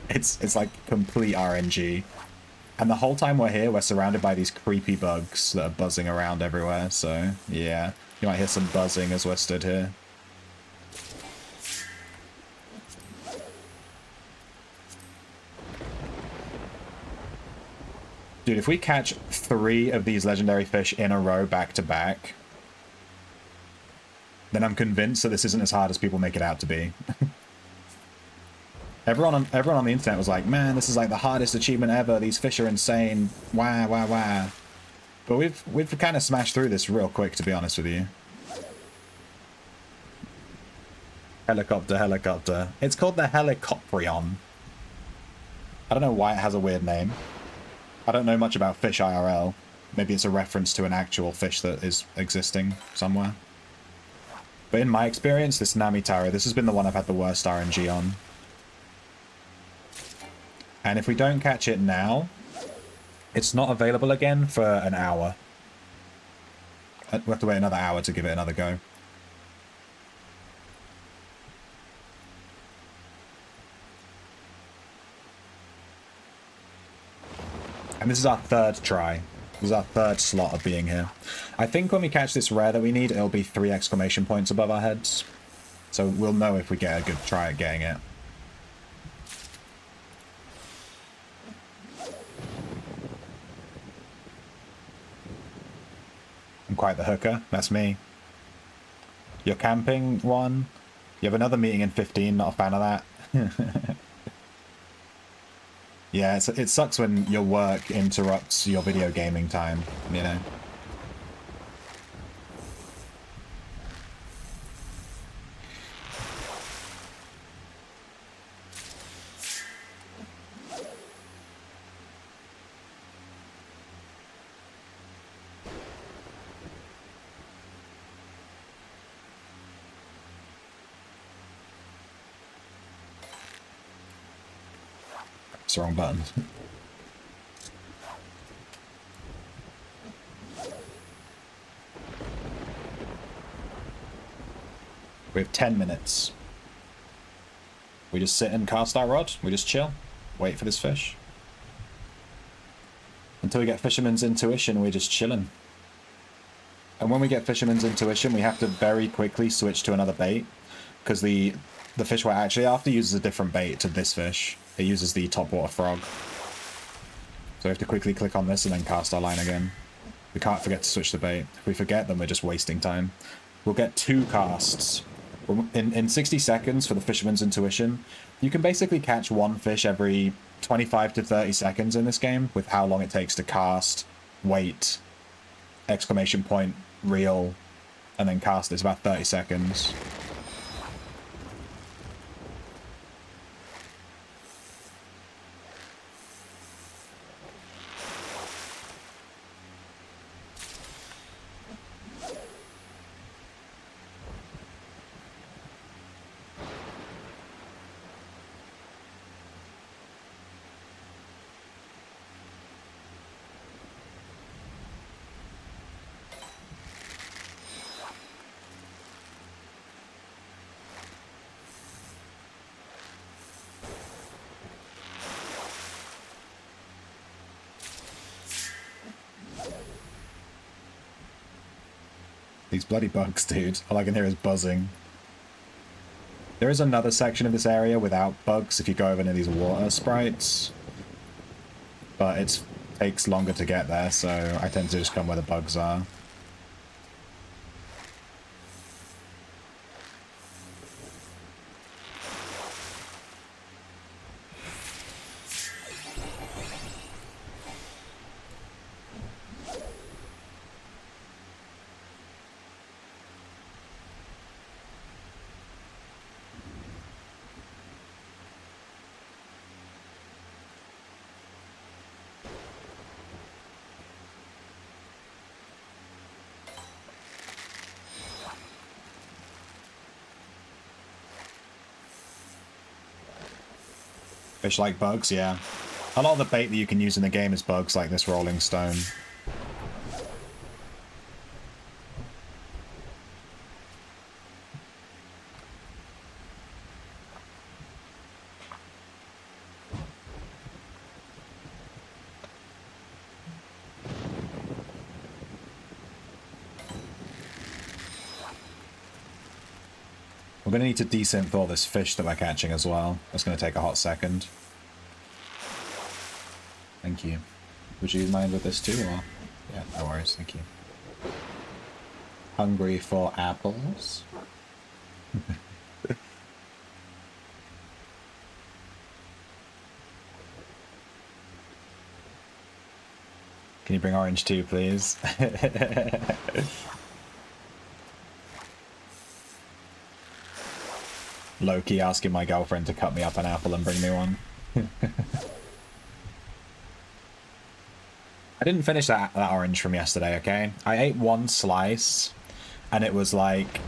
It's like complete RNG. And the whole time we're here, we're surrounded by these creepy bugs that are buzzing around everywhere. So, yeah. You might hear some buzzing as we're stood here. Dude, if we catch 3 of these legendary fish in a row back to back, then I'm convinced that this isn't as hard as people make it out to be. Everyone on the internet was like, man, this is like the hardest achievement ever. These fish are insane. Wah, wah, wah. But we've kind of smashed through this real quick, to be honest with you. Helicopter, helicopter. It's called the Helicoprion. I don't know why it has a weird name. I don't know much about fish IRL. Maybe it's a reference to an actual fish that is existing somewhere. But in my experience, this Namitaro, this has been the one I've had the worst RNG on. And if we don't catch it now, it's not available again for an hour. We have to wait another hour to give it another go. And this is our 3rd try. This is our 3rd slot of being here. I think when we catch this rare that we need, it'll be 3 exclamation points above our heads. So we'll know if we get a good try at getting it. I'm quite the hooker. That's me. You're camping, one. You have another meeting in 15. Not a fan of that. Yeah, it sucks when your work interrupts your video gaming time, you know? It's the wrong button. We have 10 minutes. We just sit and cast our rod. We just chill. Wait for this fish. Until we get Fisherman's Intuition, we're just chilling. And when we get Fisherman's Intuition, we have to very quickly switch to another bait. Because the fish we're actually after uses a different bait to this fish. It uses the topwater frog. So we have to quickly click on this and then cast our line again. We can't forget to switch the bait. If we forget, then we're just wasting time. We'll get 2 casts. In 60 seconds for the Fisherman's Intuition, you can basically catch 1 fish every 25 to 30 seconds in this game with how long it takes to cast, wait, exclamation point, reel, and then cast. It's about 30 seconds. These bloody bugs, dude. All I can hear is buzzing. There is another section of this area without bugs if you go over near these water sprites. But it takes longer to get there, so I tend to just come where the bugs are. Fish like bugs, yeah. A lot of the bait that you can use in the game is bugs like this rolling stone. We're going to need to desynth this fish that we're catching as well. That's going to take a hot second. Thank you. Would you mind with this too, or? Yeah, no worries, thank you. Hungry for apples? Can you bring orange too, please? Low-key asking my girlfriend to cut me up an apple and bring me one. I didn't finish that orange from yesterday, okay? I ate one slice, and it was, like,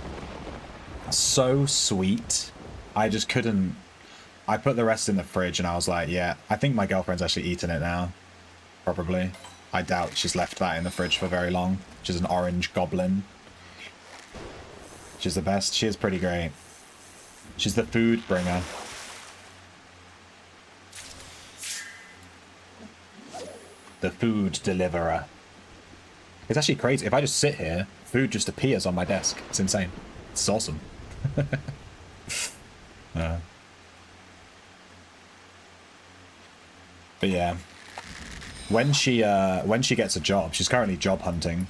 so sweet. I just couldn't... I put the rest in the fridge, and I was like, yeah, I think my girlfriend's actually eaten it now. Probably. I doubt she's left that in the fridge for very long. She's an orange goblin. She's the best. She is pretty great. She's the food bringer. The food deliverer. It's actually crazy. If I just sit here, food just appears on my desk. It's insane. It's awesome. But yeah. When she gets a job, she's currently job hunting.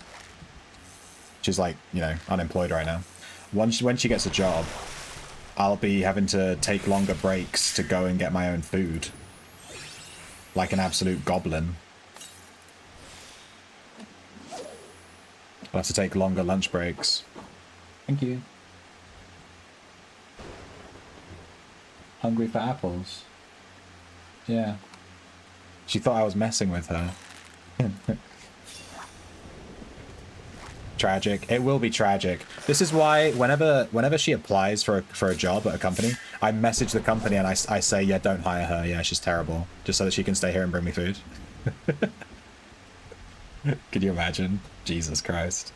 She's like, you know, unemployed right now. When she gets a job, I'll be having to take longer breaks to go and get my own food. Like an absolute goblin. I'll have to take longer lunch breaks. Thank you. Hungry for apples? Yeah. She thought I was messing with her. Tragic. It will be tragic. This is why whenever she applies for a job at a company, I message the company and I say, yeah, don't hire her. Yeah, she's terrible. Just so that she can stay here and bring me food. Could you imagine? Jesus Christ.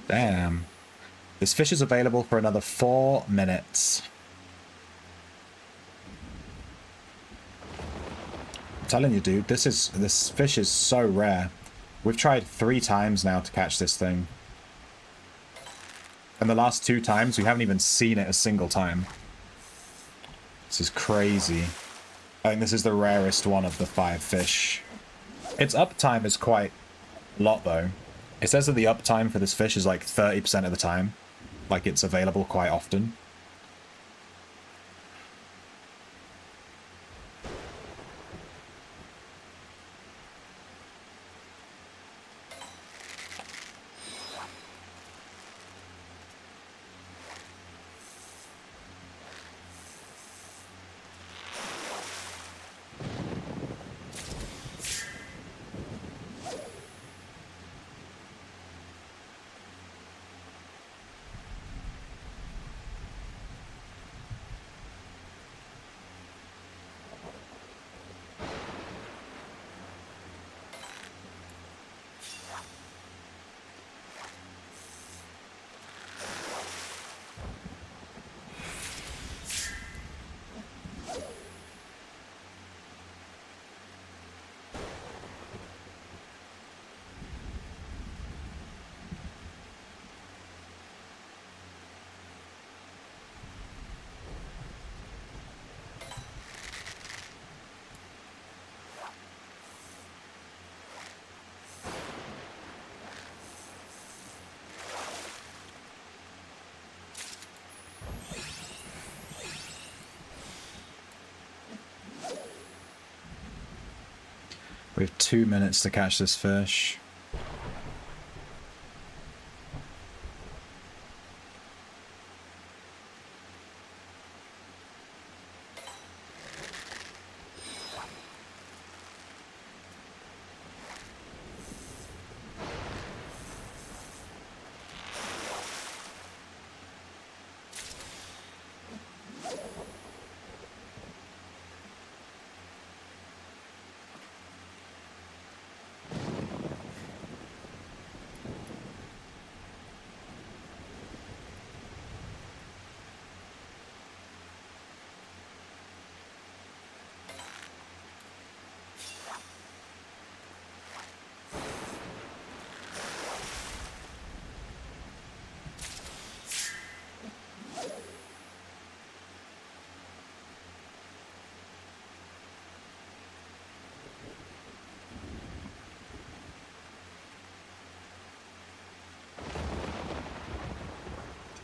Damn. This fish is available for another 4 minutes. I'm telling you, dude, this fish is so rare. We've tried 3 times now to catch this thing. And the last 2 times, we haven't even seen it a single time. This is crazy. I think this is the rarest one of the 5 fish. Its uptime is quite a lot, though. It says that the uptime for this fish is like 30% of the time. Like, it's available quite often. We have 2 minutes to catch this fish.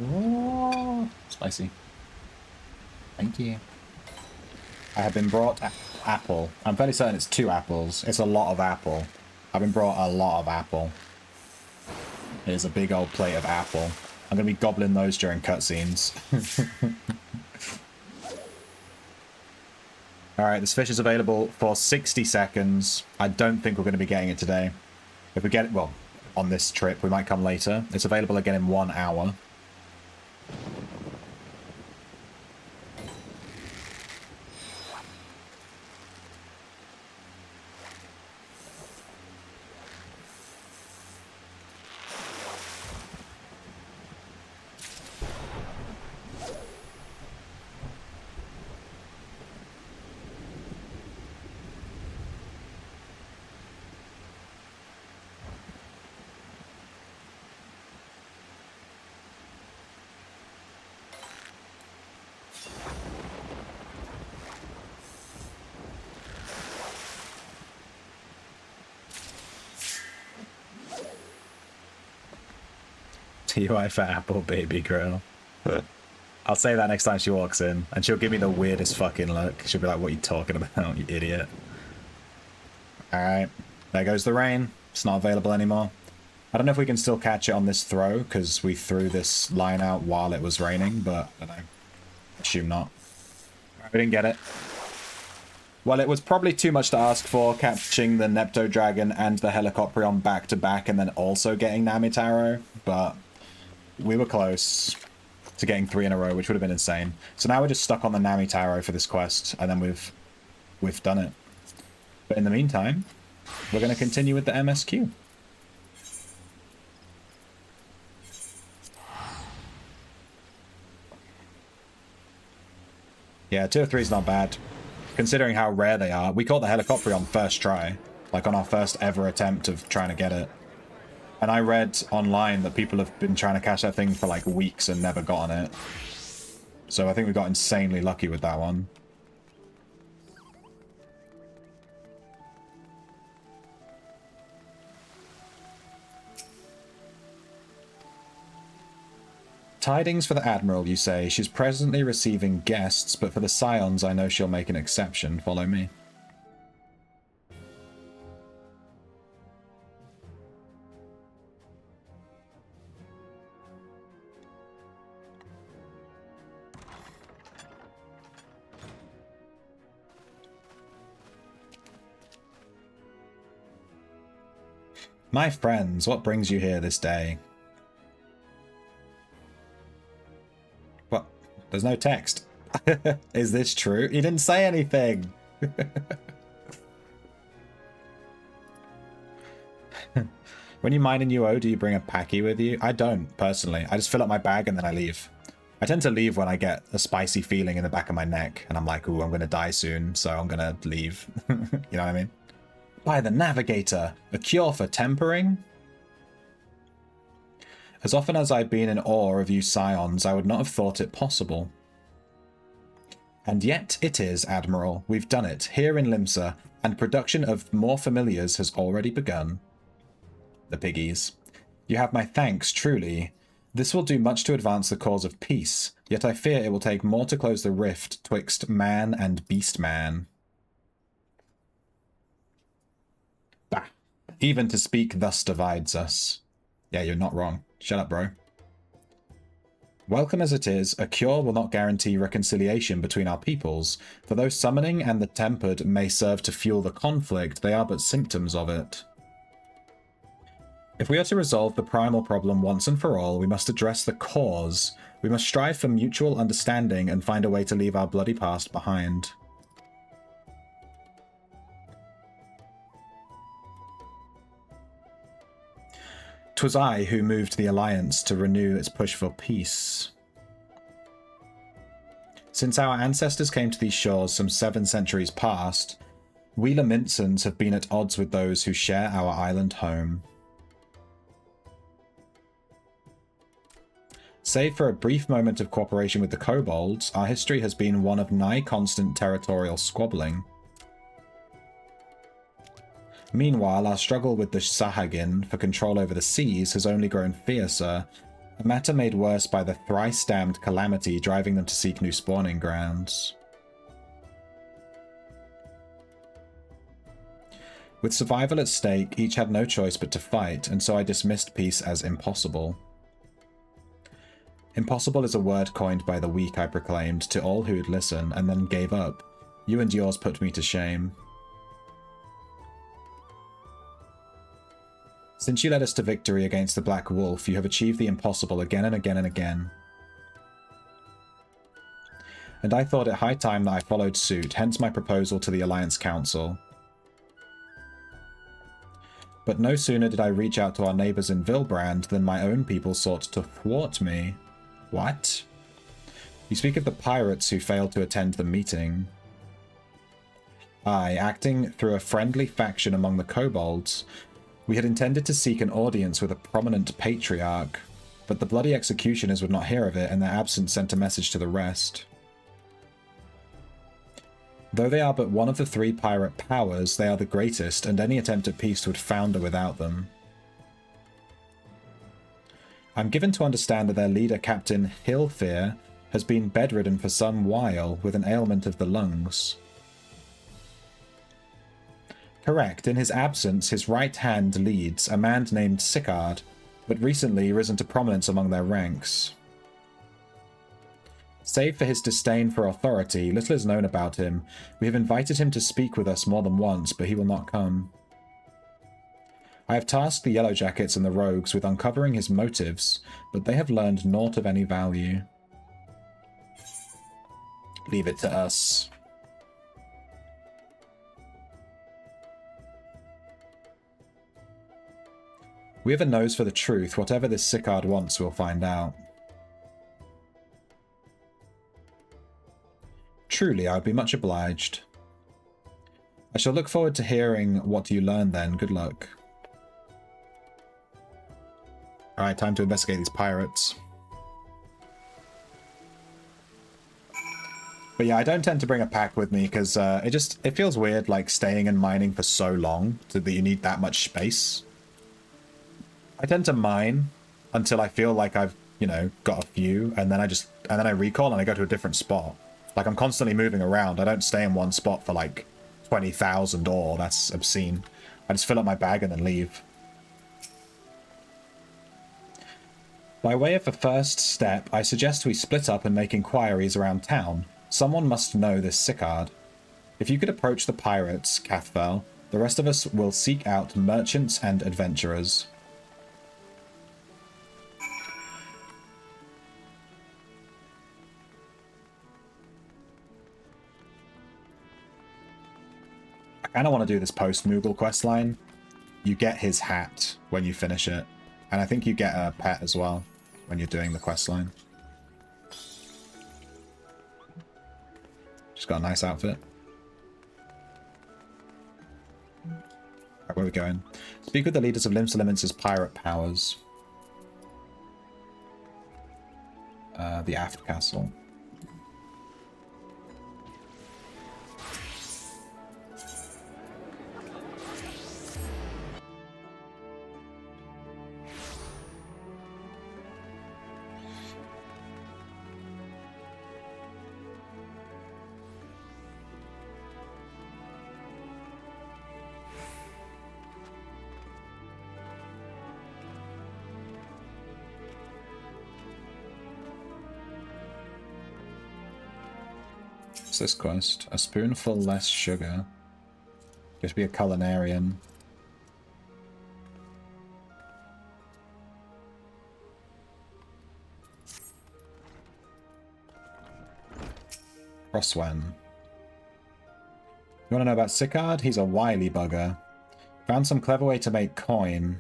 Oh, spicy. Thank you. I have been brought apple. I'm fairly certain it's 2 apples. It's a lot of apple. I've been brought a lot of apple. Here's a big old plate of apple. I'm going to be gobbling those during cutscenes. Alright, this fish is available for 60 seconds. I don't think we're going to be getting it today. If we get it, well, on this trip, we might come later. It's available again in 1 hour. TUI for apple, baby girl. I'll say that next time she walks in, and she'll give me the weirdest fucking look. She'll be like, what are you talking about, you idiot? Alright, there goes the rain. It's not available anymore. I don't know if we can still catch it on this throw, because we threw this line out while it was raining, but I don't know. Assume not. Right, we didn't get it. Well, it was probably too much to ask for, catching the Nepto dragon and the Helicoprion back to back, and then also getting Namitaro, but we were close to getting 3 in a row, which would have been insane. So now we're just stuck on the Namitaro for this quest, and then we've done it. But in the meantime, we're going to continue with the MSQ. Yeah, 2 or 3 is not bad, considering how rare they are. We caught the Helicoprion first try, like on our first ever attempt of trying to get it. And I read online that people have been trying to catch that thing for like weeks and never gotten it. So I think we got insanely lucky with that one. Tidings for the Admiral, you say. She's presently receiving guests, but for the Scions, I know she'll make an exception. Follow me. My friends, what brings you here this day? What? There's no text. Is this true? He didn't say anything. When you mine in UO, do you bring a packy with you? I don't, personally. I just fill up my bag and then I leave. I tend to leave when I get a spicy feeling in the back of my neck and I'm like, ooh, I'm going to die soon, so I'm going to leave. You know what I mean? By the Navigator, a cure for tempering? As often as I've been in awe of you Scions, I would not have thought it possible. And yet it is, Admiral. We've done it, here in Limsa, and production of more familiars has already begun. The piggies. You have my thanks, truly. This will do much to advance the cause of peace, yet I fear it will take more to close the rift twixt man and beast man. Even to speak thus divides us. Yeah, you're not wrong. Shut up, bro. Welcome as it is, a cure will not guarantee reconciliation between our peoples, for though summoning and the tempered may serve to fuel the conflict, they are but symptoms of it. If we are to resolve the primal problem once and for all, we must address the cause. We must strive for mutual understanding and find a way to leave our bloody past behind. "'Twas I who moved the Alliance to renew its push for peace. Since our ancestors came to these shores some 7 centuries past, we Laminsons have been at odds with those who share our island home. Save for a brief moment of cooperation with the kobolds, our history has been one of nigh constant territorial squabbling. Meanwhile, our struggle with the Sahagin for control over the seas has only grown fiercer, a matter made worse by the thrice-damned calamity driving them to seek new spawning grounds. With survival at stake, each had no choice but to fight, and so I dismissed peace as impossible. Impossible is a word coined by the weak, I proclaimed, to all who would listen, and then gave up. You and yours put me to shame. Since you led us to victory against the Black Wolf, you have achieved the impossible again and again and again. And I thought it high time that I followed suit, hence my proposal to the Alliance Council. But no sooner did I reach out to our neighbours in Vilbrand than my own people sought to thwart me. What? You speak of the pirates who failed to attend the meeting. I, acting through a friendly faction among the kobolds, we had intended to seek an audience with a prominent patriarch, but the bloody executioners would not hear of it, and their absence sent a message to the rest. Though they are but one of the 3 pirate powers, they are the greatest, and any attempt at peace would founder without them. I'm given to understand that their leader, Captain Hilfear, has been bedridden for some while with an ailment of the lungs. Correct. In his absence, his right hand leads, a man named Sicard, but recently risen to prominence among their ranks. Save for his disdain for authority, little is known about him. We have invited him to speak with us more than once, but he will not come. I have tasked the Yellowjackets and the Rogues with uncovering his motives, but they have learned naught of any value. Leave it to us. We have a nose for the truth. Whatever this Sicard wants, we'll find out. Truly, I would be much obliged. I shall look forward to hearing what you learn then. Good luck. Alright, time to investigate these pirates. But yeah, I don't tend to bring a pack with me because it feels weird like staying and mining for so long so that you need that much space. I tend to mine until I feel like I've, you know, got a few, and then I recall and I go to a different spot. Like, I'm constantly moving around. I don't stay in one spot for like 20,000 ore. That's obscene. I just fill up my bag and then leave. By way of a first step, I suggest we split up and make inquiries around town. Someone must know this Sicard. If you could approach the pirates, Cathfell, the rest of us will seek out merchants and adventurers. I kind of want to do this post-Moogle questline. You get his hat when you finish it. And I think you get a pet as well when you're doing the questline. Just got a nice outfit. Right, where are we going? Speak with the leaders of Limsa pirate powers. The Aft Castle. What's this quest? A spoonful less sugar. Just be a culinarian. Crosswen. You want to know about Sicard? He's a wily bugger. Found some clever way to make coin.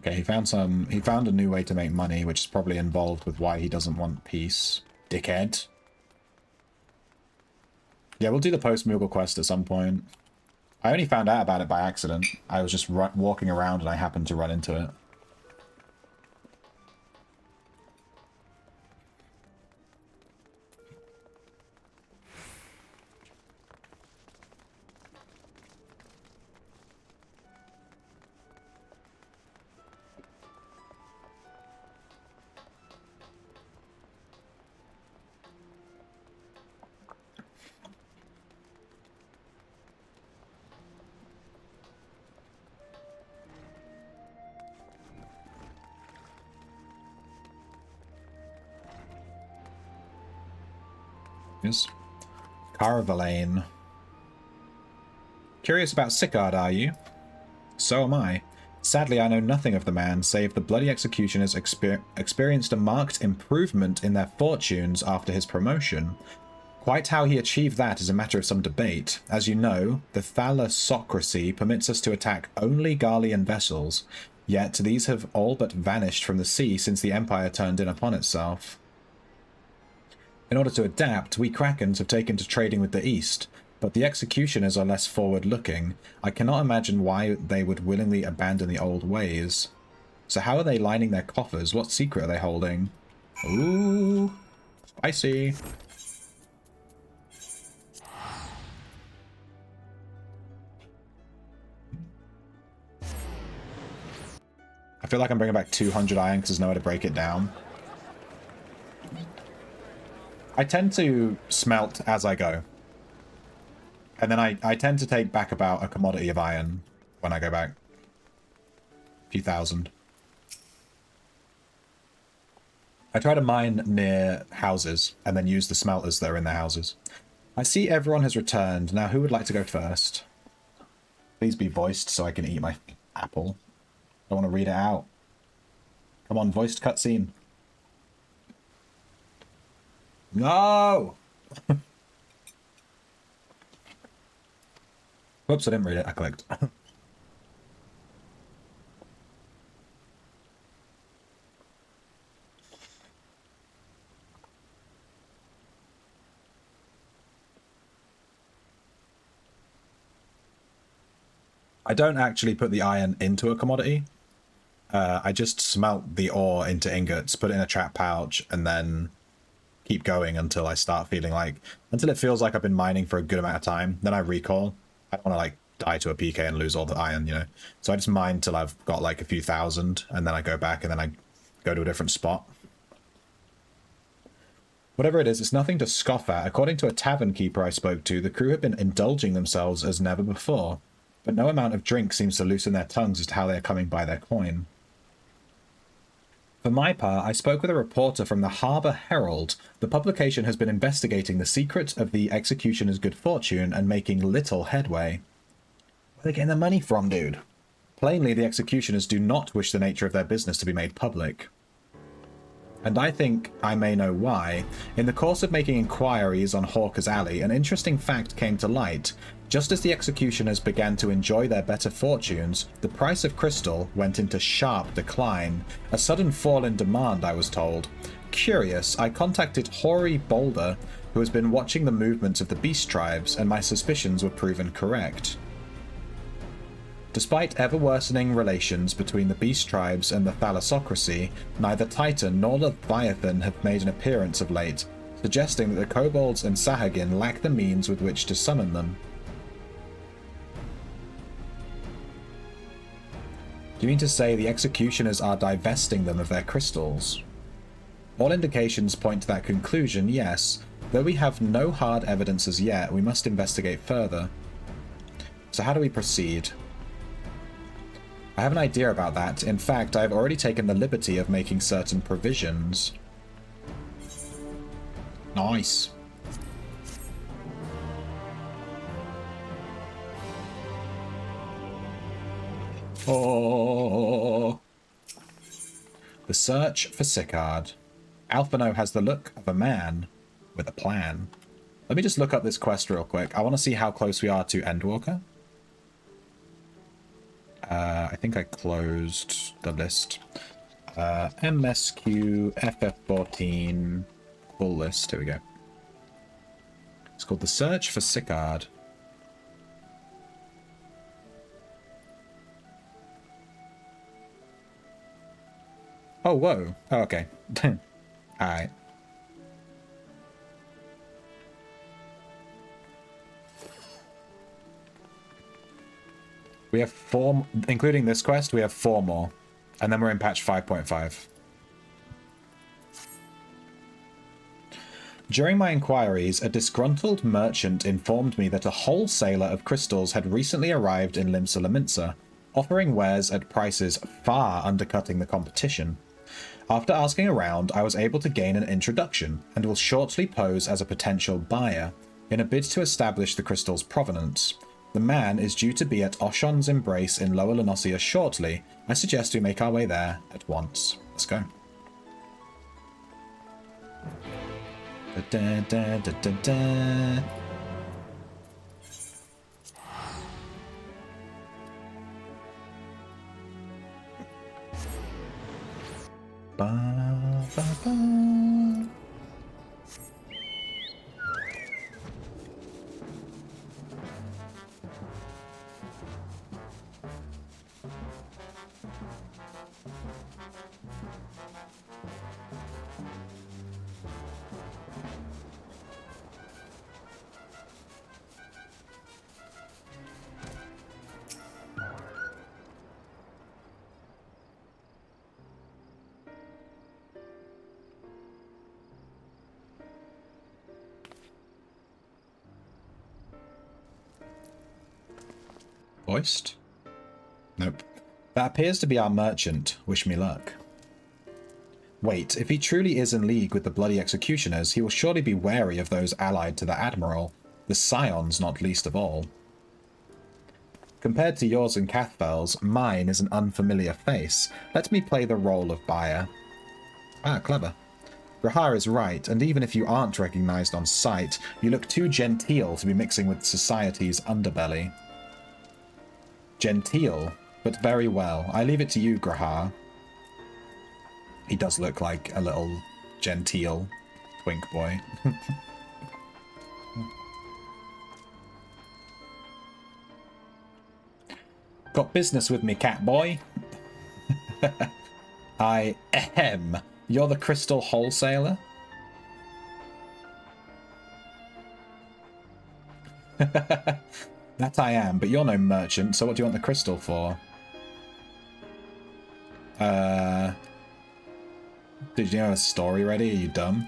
Okay, he found a new way to make money, which is probably involved with why he doesn't want peace. Dickhead. Yeah, we'll do the post-Moogle quest at some point. I only found out about it by accident. I was just walking around and I happened to run into it. Caravalane. Curious about Sicard, are you? So am I. Sadly, I know nothing of the man, save the bloody executioners experienced a marked improvement in their fortunes after his promotion. Quite how he achieved that is a matter of some debate. As you know, the thalassocracy permits us to attack only Garlean vessels, yet these have all but vanished from the sea since the Empire turned in upon itself. In order to adapt, we Krakens have taken to trading with the East, but the executioners are less forward-looking. I cannot imagine why they would willingly abandon the old ways. So how are they lining their coffers? What secret are they holding? Ooh, spicy. I feel like I'm bringing back 200 iron because there's nowhere to break it down. I tend to smelt as I go. And then I tend to take back about a commodity of iron when I go back. A few thousand. I try to mine near houses and then use the smelters that are in their houses. I see everyone has returned. Now who would like to go first? Please be voiced so I can eat my apple. I want to read it out. Come on, voiced cutscene. No! Whoops, I didn't read it. I clicked. I don't actually put the iron into a commodity. I just smelt the ore into ingots, put it in a trap pouch, and then keep going until I start feeling like... Until it feels like I've been mining for a good amount of time. Then I recall. I don't want to, like, die to a PK and lose all the iron, you know? So I just mine till I've got, like, a few thousand, and then I go back, and then I go to a different spot. Whatever it is, it's nothing to scoff at. According to a tavern keeper I spoke to, the crew have been indulging themselves as never before. But no amount of drink seems to loosen their tongues as to how they are coming by their coin. For my part, I spoke with a reporter from the Harbour Herald. The publication has been investigating the secret of the executioner's good fortune and making little headway. Where are they getting their money from, dude? Plainly, the executioners do not wish the nature of their business to be made public. And I think I may know why. In the course of making inquiries on Hawker's Alley, an interesting fact came to light. Just as the executioners began to enjoy their better fortunes, the price of crystal went into sharp decline. A sudden fall in demand, I was told. Curious, I contacted Hoary Boulder, who has been watching the movements of the beast tribes, and my suspicions were proven correct. Despite ever-worsening relations between the beast tribes and the thalassocracy, neither Titan nor Leviathan have made an appearance of late, suggesting that the kobolds and Sahagin lack the means with which to summon them. Do you mean to say the executioners are divesting them of their crystals? All indications point to that conclusion, yes, Though we have no hard evidence as yet, we must investigate further. So how do we proceed? I have an idea about that. In fact, I have already taken the liberty of making certain provisions. Nice. Oh. The search for Sicard. Alphino has the look of a man with a plan. Let me just look up this quest real quick. I want to see how close we are to Endwalker. I think I closed the list. MSQ, FF14, full list. Here we go. It's called The Search for Sicard. Oh, whoa. Oh, okay. Alright. We have 4, including this quest, we have 4 more. And then we're in patch 5.5. During my inquiries, a disgruntled merchant informed me that a wholesaler of crystals had recently arrived in Limsa Lominsa, offering wares at prices far undercutting the competition. After asking around, I was able to gain an introduction, and will shortly pose as a potential buyer, in a bid to establish the crystal's provenance. The man is due to be at Oshon's Embrace in Lower Lenosia shortly. I suggest we make our way there at once. Let's go. Da, da, da, da, da. Ba, ba, ba. Voiced? Nope. That appears to be our merchant. Wish me luck. Wait, if he truly is in league with the bloody executioners, he will surely be wary of those allied to the Admiral, the Scions not least of all. Compared to yours and Cathvel's, mine is an unfamiliar face. Let me play the role of buyer. Ah, clever. Grahar is right, and even if you aren't recognized on sight, you look too genteel to be mixing with society's underbelly. Genteel, but very well. I leave it to you, Grahar. He does look like a little genteel twink boy. Got business with me, cat boy? I ahem. You're the crystal wholesaler? That I am, but you're no merchant, so what do you want the crystal for? Did you have a story ready? Are you dumb?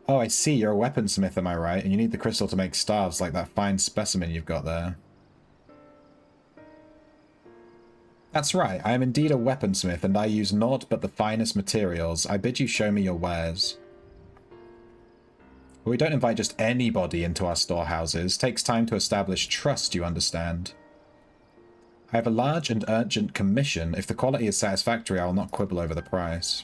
Oh, I see. You're a weaponsmith, am I right? And you need the crystal to make staves like that fine specimen you've got there. That's right. I am indeed a weaponsmith, and I use naught but the finest materials. I bid you show me your wares. But we don't invite just anybody into our storehouses. Takes time to establish trust, you understand. I have a large and urgent commission. If the quality is satisfactory, I will not quibble over the price.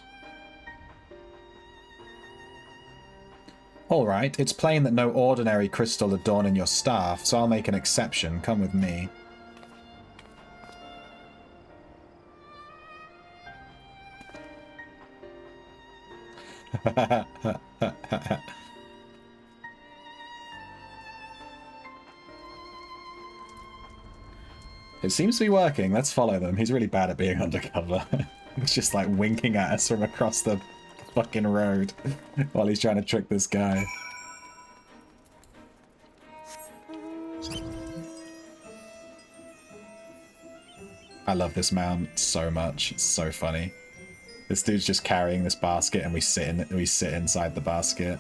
Alright, it's plain that no ordinary crystal adorning your staff, so I'll make an exception. Come with me. It seems to be working. Let's follow them. He's really bad at being undercover. He's just like winking at us from across the fucking road while he's trying to trick this guy. I love this mount so much. It's so funny. This dude's just carrying this basket, and we sit inside the basket.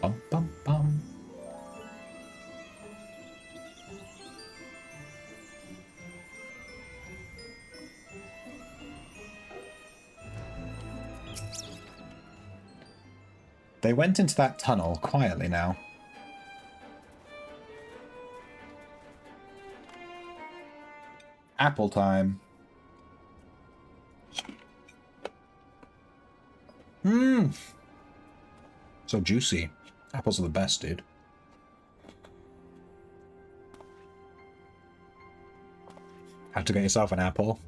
Bum bum bum. They went into that tunnel quietly now. Apple time. Mmm. So juicy. Apples are the best, dude. Have to get yourself an apple.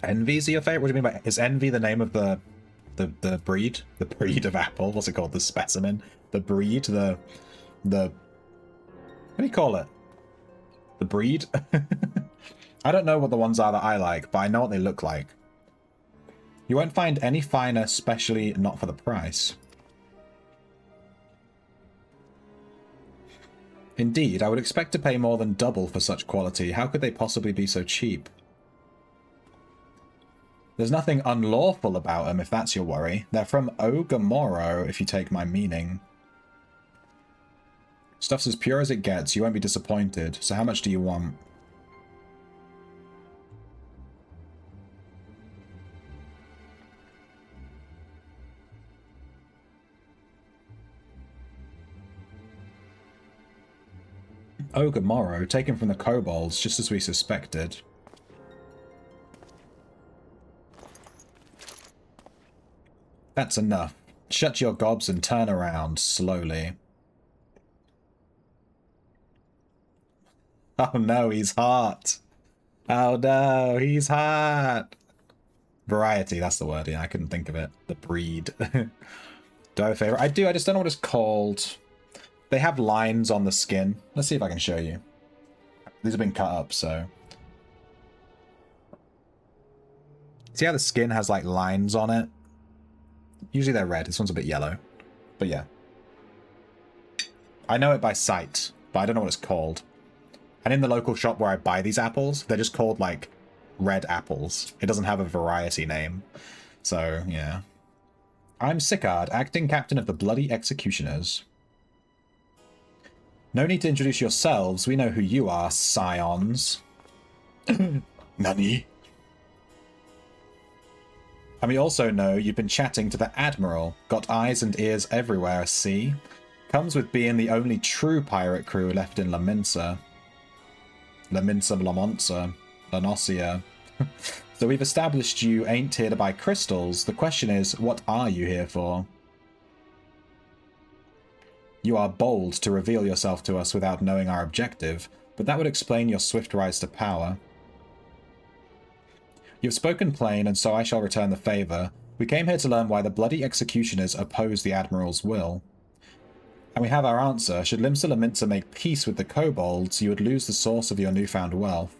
Envy's your favorite? What do you mean by... Is Envy the name of the breed? The breed of apple? What's it called? The specimen? The breed? The... What do you call it? The breed? I don't know what the ones are that I like, but I know what they look like. You won't find any finer, especially not for the price. Indeed, I would expect to pay more than double for such quality. How could they possibly be so cheap? There's nothing unlawful about them, if that's your worry. They're from Ogamoro, if you take my meaning. Stuff's as pure as it gets. You won't be disappointed. So how much do you want? Ogamoro, taken from the kobolds, just as we suspected. That's enough. Shut your gobs and turn around, slowly. Oh no, he's hot. Oh no, he's hot. Variety, that's the word. Yeah, I couldn't think of it. The breed. Do I have a favorite? I do, I just don't know what it's called. They have lines on the skin. Let's see if I can show you. These have been cut up, so... See how the skin has, like, lines on it? Usually they're red. This one's a bit yellow. But yeah. I know it by sight, but I don't know what it's called. And in the local shop where I buy these apples, they're just called, like, red apples. It doesn't have a variety name. So, yeah. I'm Sicard, acting captain of the Bloody Executioners. No need to introduce yourselves. We know who you are, scions. Nani? And we also know you've been chatting to the Admiral. Got eyes and ears everywhere, see? Comes with being the only true pirate crew left in La Minsa. La Minsa, La Monza, La Nocia. So we've established you ain't here to buy crystals. The question is, what are you here for? You are bold to reveal yourself to us without knowing our objective, but that would explain your swift rise to power. You've spoken plain, and so I shall return the favour. We came here to learn why the Bloody Executioners oppose the Admiral's will. And we have our answer. Should Limsa Laminsa make peace with the kobolds, you would lose the source of your newfound wealth.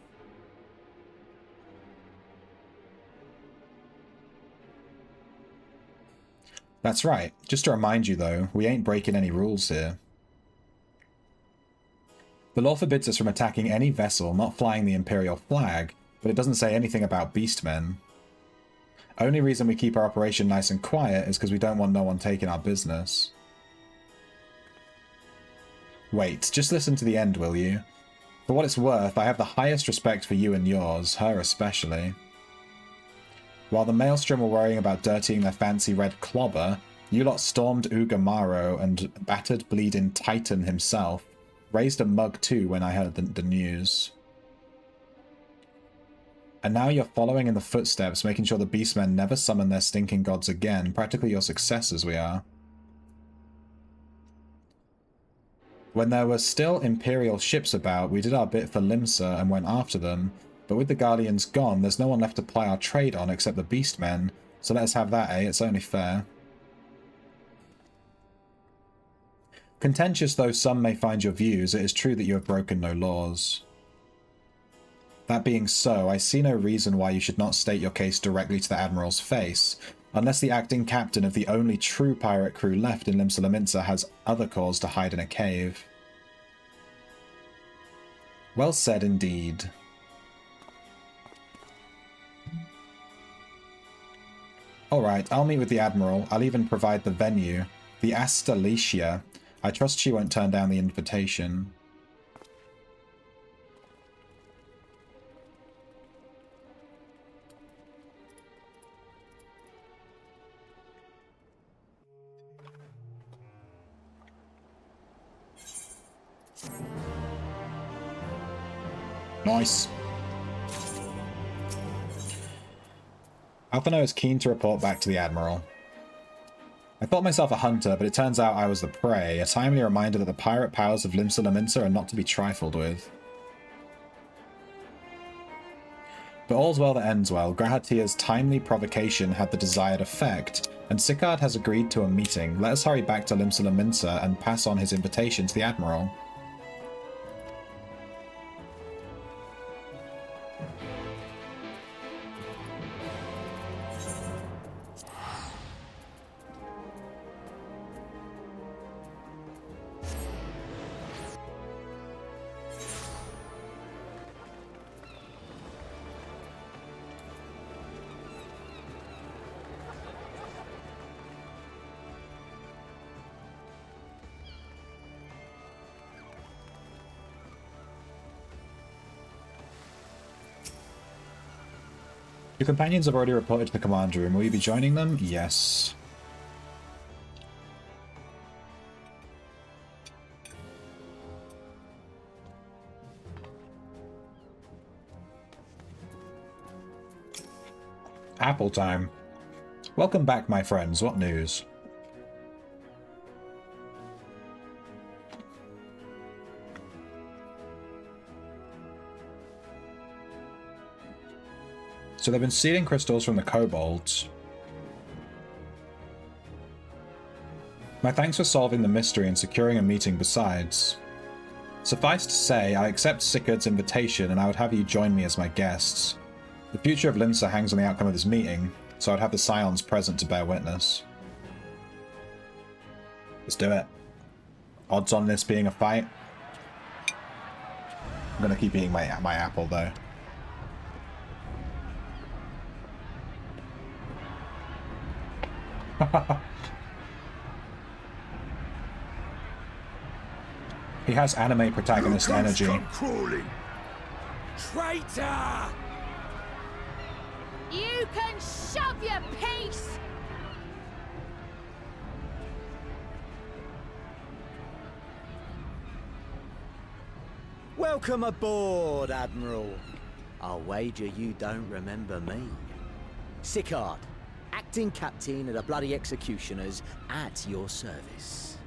That's right. Just to remind you, though, we ain't breaking any rules here. The law forbids us from attacking any vessel not flying the Imperial flag, but it doesn't say anything about beastmen. Only reason we keep our operation nice and quiet is because we don't want no one taking our business. Wait, just listen to the end, will you? For what it's worth, I have the highest respect for you and yours, her especially. While the Maelstrom were worrying about dirtying their fancy red clobber, you lot stormed Ugamaro and battered bleeding Titan himself. Raised a mug too when I heard the news. And now you're following in the footsteps, making sure the beastmen never summon their stinking gods again. Practically your successors we are. When there were still Imperial ships about, we did our bit for Limsa and went after them. But with the Guardians gone, there's no one left to ply our trade on except the beastmen. So let us have that, eh? It's only fair. Contentious though some may find your views, it is true that you have broken no laws. That being so, I see no reason why you should not state your case directly to the Admiral's face. Unless the acting captain of the only true pirate crew left in Limsa Lominsa has other cause to hide in a cave. Well said indeed. Alright, I'll meet with the Admiral. I'll even provide the venue. The Astalicia. I trust she won't turn down the invitation. Nice. Alphino is keen to report back to the Admiral. I thought myself a hunter, but it turns out I was the prey, a timely reminder that the pirate powers of Limsa Lominsa are not to be trifled with. But all's well that ends well. Grahatia's timely provocation had the desired effect, and Sicard has agreed to a meeting. Let us hurry back to Limsa Lominsa and pass on his invitation to the Admiral. Your companions have already reported to the command room. Will you be joining them? Yes. Apple time. Welcome back, my friends. What news? So they've been stealing crystals from the kobolds. My thanks for solving the mystery and securing a meeting besides. Suffice to say, I accept Sicard's invitation and I would have you join me as my guests. The future of Limsa hangs on the outcome of this meeting, so I'd have the Scions present to bear witness. Let's do it. Odds on this being a fight? I'm gonna keep eating my apple though. He has anime protagonist energy. Traitor! You can shove your piece! Welcome aboard, Admiral. I'll wager you don't remember me. Sicard, acting captain of the bloody executioners, at your service.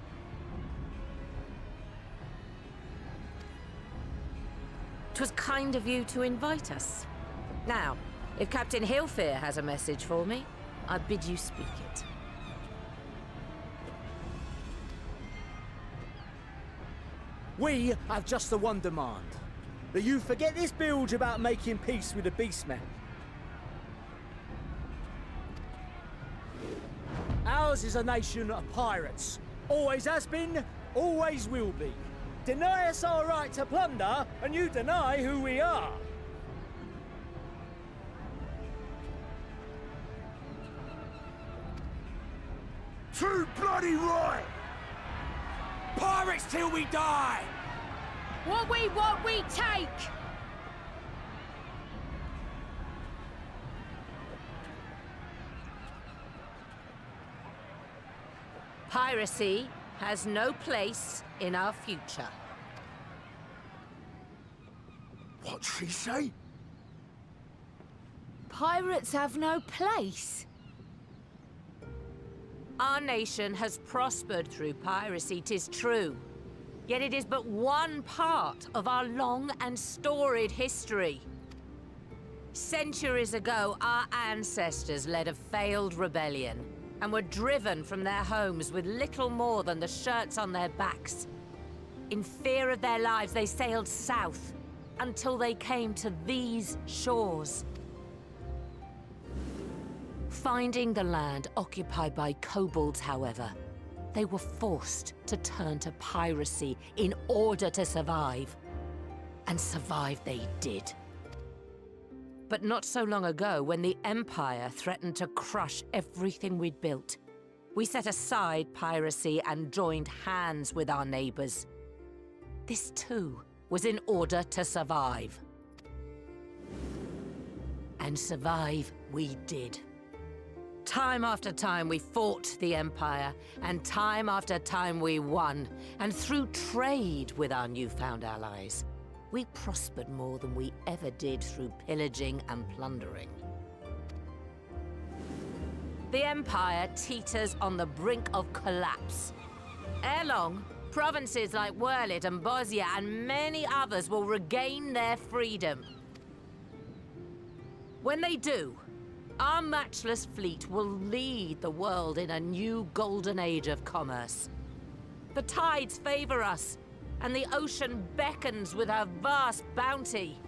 'Twas kind of you to invite us. Now, if Captain Hilfear has a message for me, I bid you speak it. We have just the one demand. That you forget this bilge about making peace with the beastmen. Ours is a nation of pirates. Always has been, always will be. Deny us our right to plunder, and you deny who we are. Too bloody right! Pirates till we die! What we want, we take! Piracy has no place in our future. What'd she say? Pirates have no place. Our nation has prospered through piracy, 'tis true. Yet it is but one part of our long and storied history. Centuries ago, our ancestors led a failed rebellion and were driven from their homes with little more than the shirts on their backs. In fear of their lives, they sailed south until they came to these shores. Finding the land occupied by kobolds, however, they were forced to turn to piracy in order to survive. And survive they did. But not so long ago, when the Empire threatened to crush everything we'd built, we set aside piracy and joined hands with our neighbors. This too was in order to survive. And survive we did. Time after time we fought the Empire, and time after time we won. And through trade with our newfound allies, we prospered more than we ever did through pillaging and plundering. The Empire teeters on the brink of collapse. Ere long, provinces like Wurlit and Bosnia and many others will regain their freedom. When they do, our matchless fleet will lead the world in a new golden age of commerce. The tides favor us, and the ocean beckons with her vast bounty.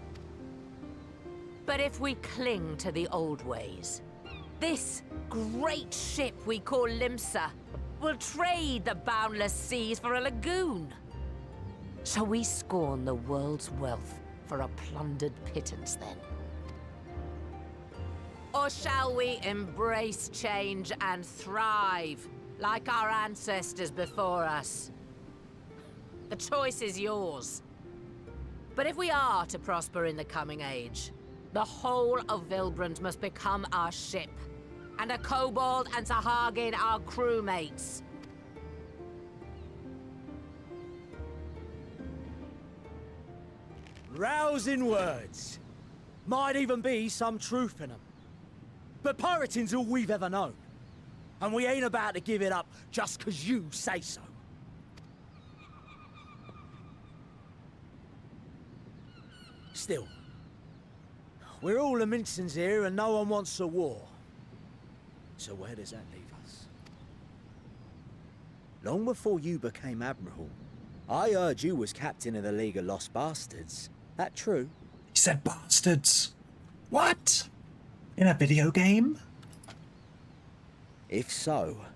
But if we cling to the old ways, this great ship we call Limsa will trade the boundless seas for a lagoon. Shall we scorn the world's wealth for a plundered pittance then? Or shall we embrace change and thrive, like our ancestors before us? The choice is yours. But if we are to prosper in the coming age, the whole of Vilbrand must become our ship, and a kobold and Sahagin our crewmates. Rousing words. Might even be some truth in them. But pirating's all we've ever known. And we ain't about to give it up just 'cause you say so. Still, we're all the Mincins here and no one wants a war. So where does that leave us? Long before you became Admiral, I heard you was captain of the League of Lost Bastards. That true? He said bastards. What? In a video game? If so,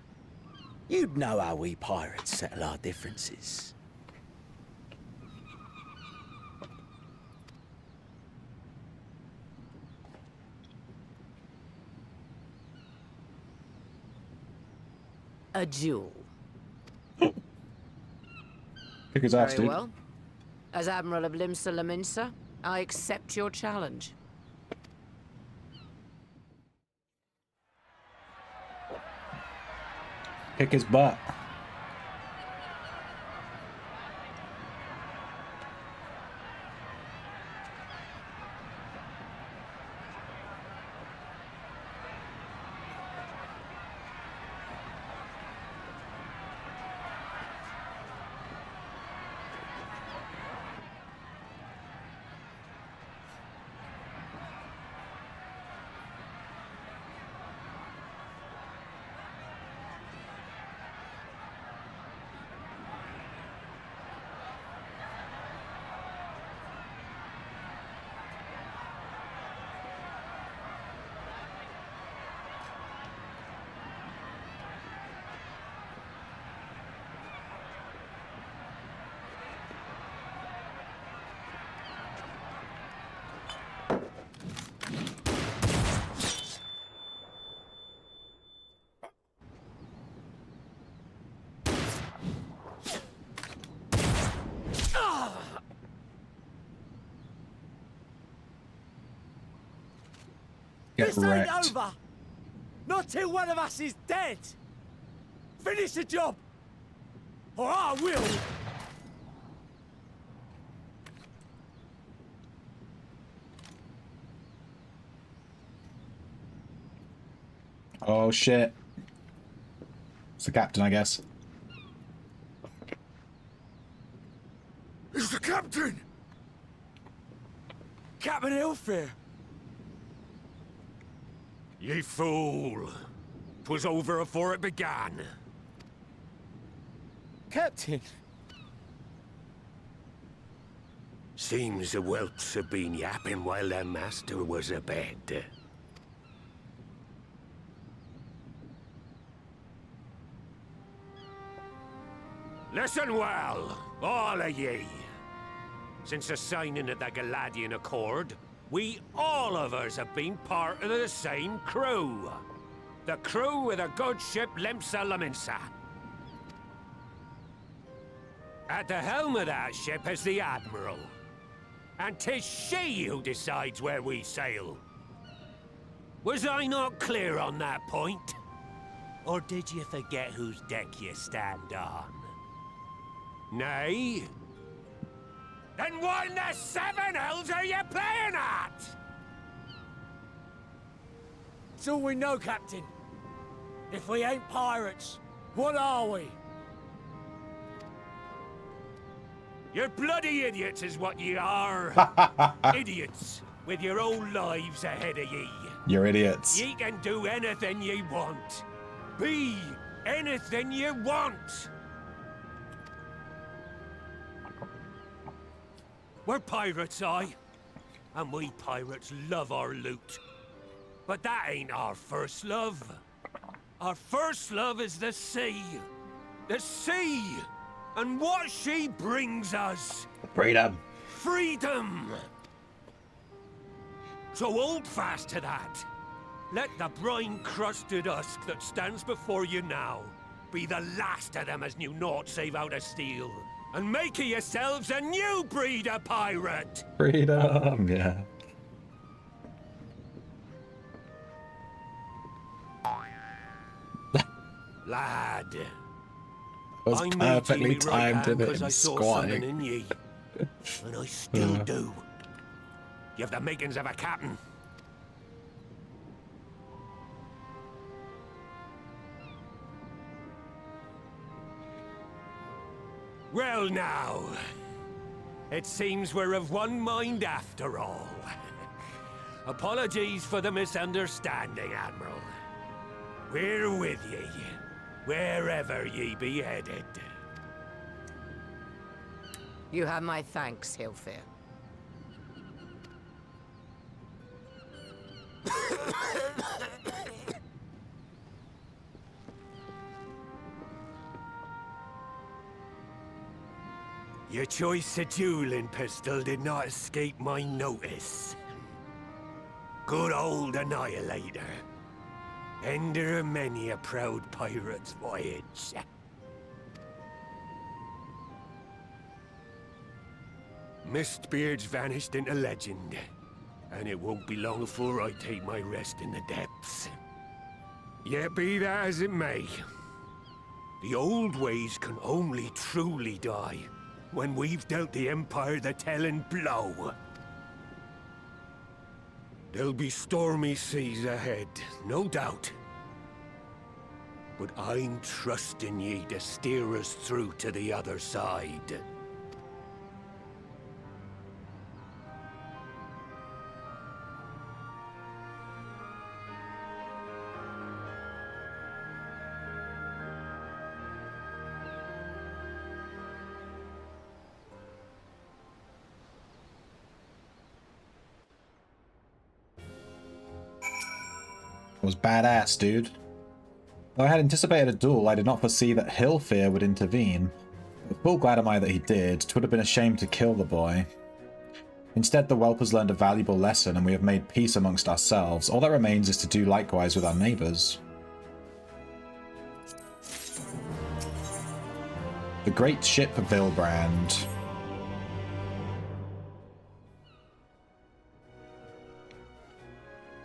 you'd know how we pirates settle our differences. A duel. Kick his ass, Very dude. well. As Admiral of Limsa Laminsa, I accept your challenge. Kick his butt. This ain't over! Not till one of us is dead! Finish the job! Or I will! Oh shit. It's the captain, I guess. It's the captain! Captain Elfair! Ye fool! 'Twas over afore it began. Captain! Seems the whelps have been yapping while their master was abed. Listen well, all of ye. Since the signing of the Galadian Accord, we all of us have been part of the same crew. The crew with a good ship Limsa Laminsa. At the helm of that ship is the Admiral. And 'tis she who decides where we sail. Was I not clear on that point? Or did you forget whose deck you stand on? Nay? Then what in the seven hells are you playing at? It's all we know, Captain. If we ain't pirates, what are we? You're bloody idiots is what ye are. Idiots with your own lives ahead of ye. You're idiots. Ye can do anything ye want. Be anything ye want. We're pirates, aye. And we pirates love our loot. But that ain't our first love. Our first love is the sea. The sea! And what she brings us. Freedom. Freedom! So hold fast to that. Let the brine-crusted husk that stands before you now be the last of them as knew naught save out of steel. And make of yourselves a new breed of pirate! Freedom, yeah. Lad. Was I perfectly made ye me right timed hand in it 'cause I and saw something squatting. in ye. And I still do. You have the makings of a captain. Well now, it seems we're of one mind after all. Apologies for the misunderstanding, Admiral. We're with ye, wherever ye be headed. You have my thanks, Hilfir. Your choice of dueling pistol did not escape my notice. Good old Annihilator. Ender of many a proud pirate's voyage. Mistbeard's vanished into legend, and it won't be long before I take my rest in the depths. Yet be that as it may, the old ways can only truly die when we've dealt the Empire the telling blow. There'll be stormy seas ahead, no doubt. But I'm trusting ye to steer us through to the other side. Was badass, dude. Though I had anticipated a duel, I did not foresee that Hilfir would intervene. But full glad am I that he did. 'Twould have been a shame to kill the boy. Instead, the whelp has learned a valuable lesson, and we have made peace amongst ourselves. All that remains is to do likewise with our neighbours. The great ship Vilbrand.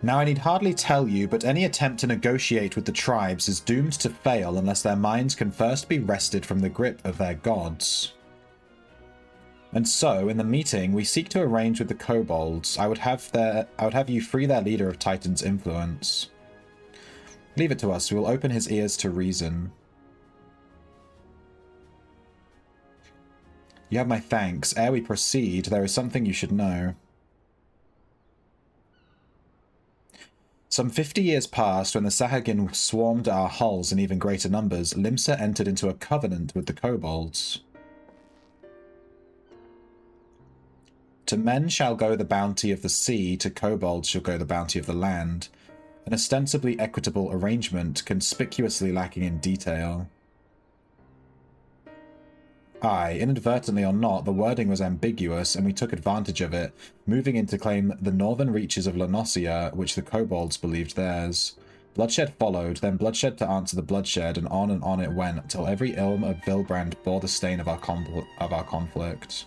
Now I need hardly tell you, but any attempt to negotiate with the tribes is doomed to fail unless their minds can first be wrested from the grip of their gods. And so, in the meeting, we seek to arrange with the kobolds. I would have you free their leader of Titan's influence. Leave it to us, we will open his ears to reason. You have my thanks. Ere we proceed, there is something you should know. Some 50 years past, when the Sahagin swarmed our hulls in even greater numbers, Limsa entered into a covenant with the kobolds. To men shall go the bounty of the sea, to kobolds shall go the bounty of the land. An ostensibly equitable arrangement, conspicuously lacking in detail. Aye, inadvertently or not, the wording was ambiguous, and we took advantage of it, moving in to claim the northern reaches of Lenosia, which the kobolds believed theirs. Bloodshed followed, then bloodshed to answer the bloodshed, and on it went, till every ilm of Vilbrand bore the stain of our conflict.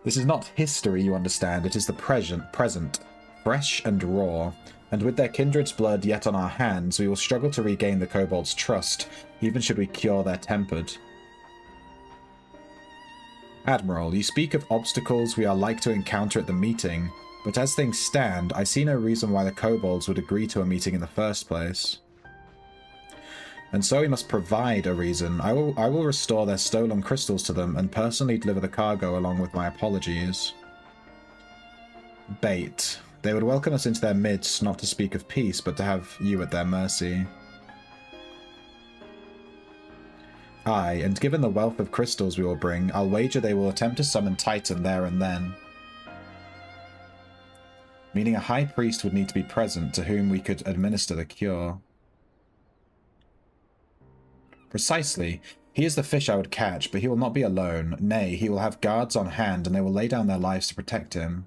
This is not history, you understand, it is the present, fresh and raw, and with their kindred's blood yet on our hands, we will struggle to regain the kobolds' trust, even should we cure their tempered. Admiral, you speak of obstacles we are like to encounter at the meeting, but as things stand, I see no reason why the kobolds would agree to a meeting in the first place. And so we must provide a reason. I will restore their stolen crystals to them and personally deliver the cargo along with my apologies. Bait. They would welcome us into their midst, not to speak of peace, but to have you at their mercy. Aye, and given the wealth of crystals we will bring, I'll wager they will attempt to summon Titan there and then. Meaning a high priest would need to be present to whom we could administer the cure. Precisely. He is the fish I would catch, but he will not be alone. Nay, he will have guards on hand, and they will lay down their lives to protect him.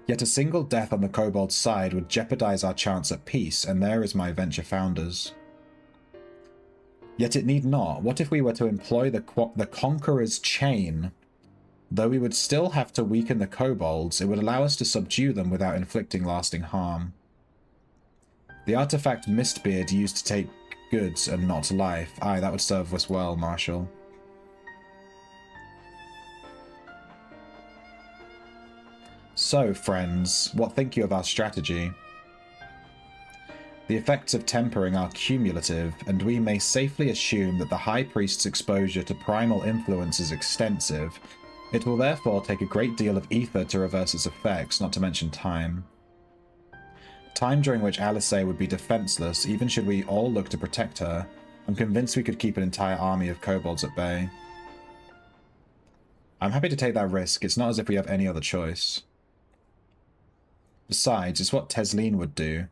Yet a single death on the kobold's side would jeopardize our chance at peace, and there is my venture founders. Yet it need not. What if we were to employ the Conqueror's Chain? Though we would still have to weaken the kobolds, it would allow us to subdue them without inflicting lasting harm. The artifact Mistbeard used to take goods and not life. Aye, that would serve us well, Marshal. So, friends, what think you of our strategy? The effects of tempering are cumulative, and we may safely assume that the High Priest's exposure to primal influence is extensive. It will therefore take a great deal of ether to reverse its effects, not to mention time. Time during which Alice would be defenseless, even should we all look to protect her. I'm convinced we could keep an entire army of kobolds at bay. I'm happy to take that risk, it's not as if we have any other choice. Besides, it's what Tesleen would do,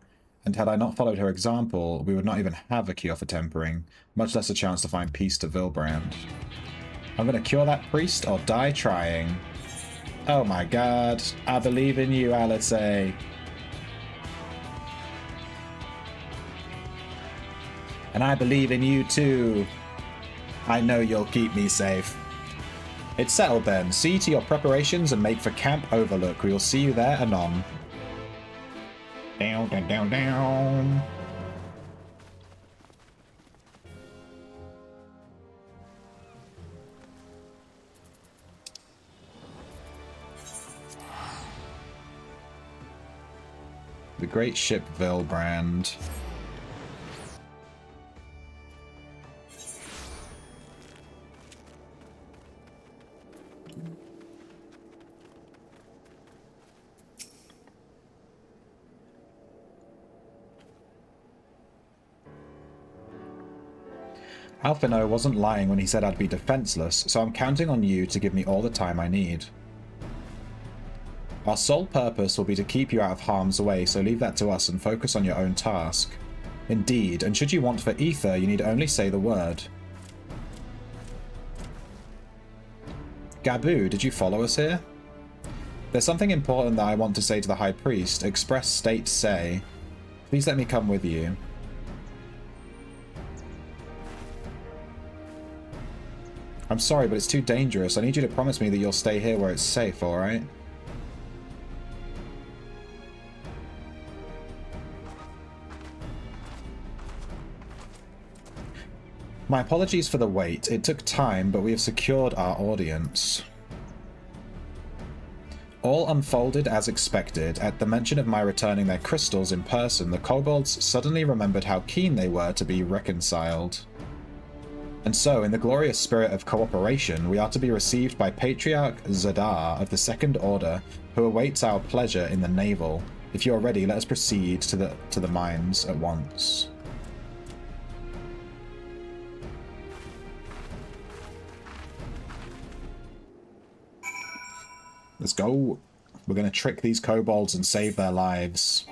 and had I not followed her example, we would not even have a cure for tempering, much less a chance to find peace to Vilbrand. I'm gonna cure that priest or die trying. Oh my god, I believe in you, Alice. And I believe in you too. I know you'll keep me safe. It's settled then. See to your preparations and make for Camp Overlook. We will see you there anon. Down, down, down, down. The great ship Vilbrand. Alphino wasn't lying when he said I'd be defenseless, so I'm counting on you to give me all the time I need. Our sole purpose will be to keep you out of harm's way, so leave that to us and focus on your own task. Indeed, and should you want for ether, you need only say the word. Gabu, did you follow us here? There's something important that I want to say to the High Priest. Express state say. Please let me come with you. I'm sorry, but it's too dangerous. I need you to promise me that you'll stay here where it's safe, alright? My apologies for the wait. It took time, but we have secured our audience. All unfolded as expected. At the mention of my returning their crystals in person, the kobolds suddenly remembered how keen they were to be reconciled. And so, in the glorious spirit of cooperation, we are to be received by Patriarch Zadar of the Second Order, who awaits our pleasure in the navel. If you are ready, let us proceed to the mines at once. Let's go. We're going to trick these kobolds and save their lives.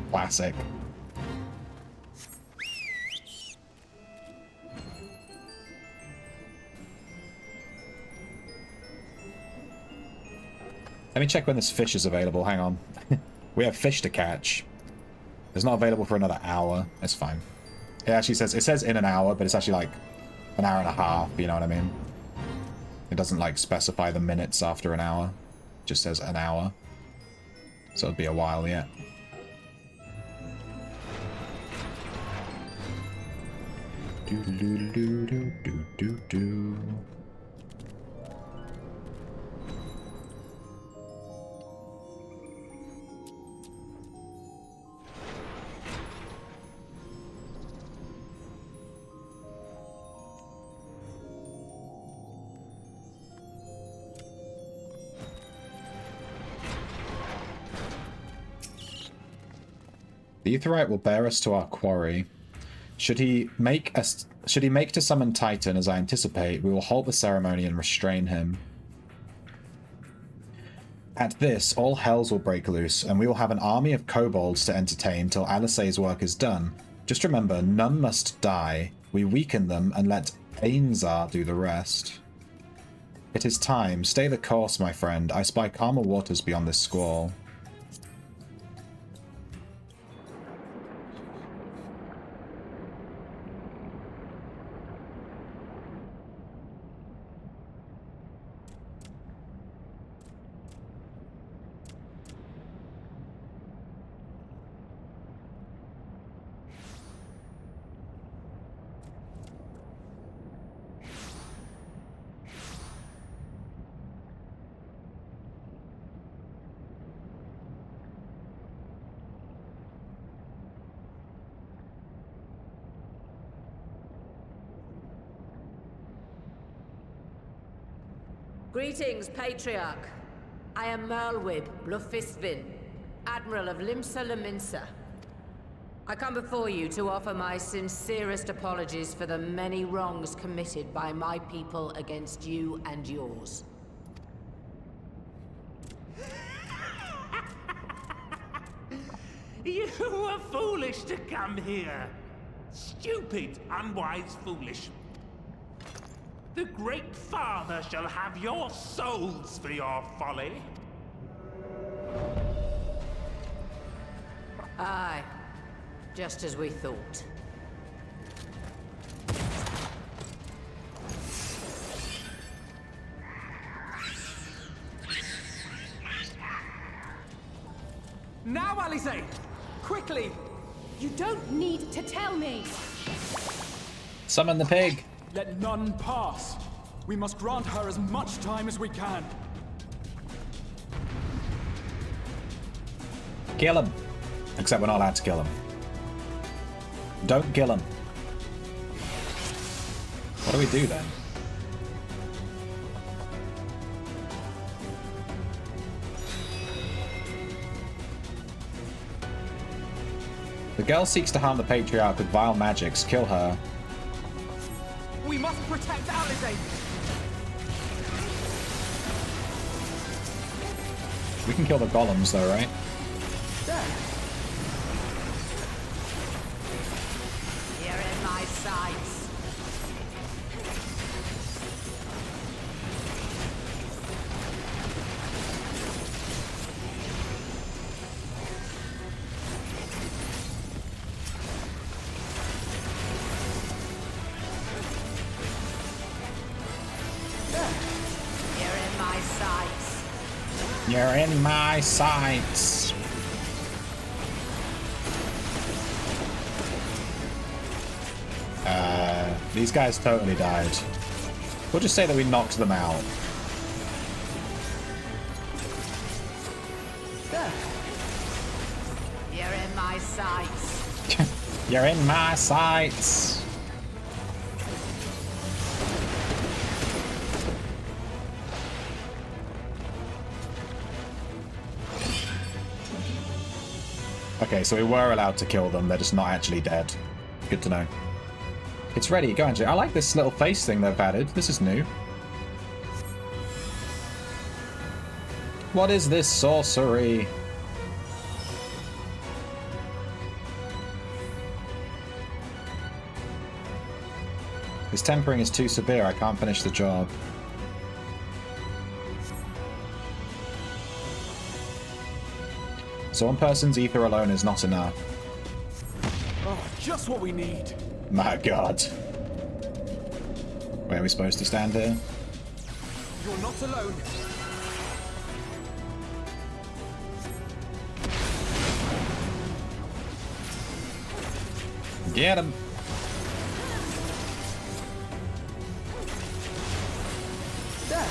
Classic. . Let me check when this fish is available. Hang on. We have fish to catch. It's not available for another hour. It's fine. It actually says, it says in an hour, but it's actually like an hour and a half, you know what I mean? It doesn't like specify the minutes after an hour. It just says an hour. So it'll be a while yet. Do do do do do do do. The Aetheryte will bear us to our quarry. Should he make to summon Titan, as I anticipate, we will halt the ceremony and restrain him. At this, all hells will break loose, and we will have an army of kobolds to entertain till Alisay's work is done. Just remember, none must die. We weaken them and let Ainzar do the rest. It is time. Stay the course, my friend. I spy calmer waters beyond this squall. Greetings, Patriarch. I am Merlwib Blufisvin, Admiral of Limsa Laminsa. I come before you to offer my sincerest apologies for the many wrongs committed by my people against you and yours. You were foolish to come here. Stupid, unwise, foolish. The Great Father shall have your souls for your folly. Aye, just as we thought. Now, Alizé! Quickly! You don't need to tell me! Summon the pig! Let none pass. We must grant her as much time as we can. Kill him. Except we're not allowed to kill him. Don't kill him. What do we do then? The girl seeks to harm the Patriarch with vile magics. Kill her. We must protect Alizé. We can kill the golems though, right? You're in my sights. You're in my sights. These guys totally died. We'll just say that we knocked them out. You're in my sights. You're in my sights. Okay, so we were allowed to kill them, they're just not actually dead. Good to know. It's ready, go Andrew. I like this little face thing they've added. This is new. What is this sorcery? His tempering is too severe, I can't finish the job. So one person's ether alone is not enough. Oh, just what we need. My god. Where are we supposed to stand here? You're not alone. Get him! There.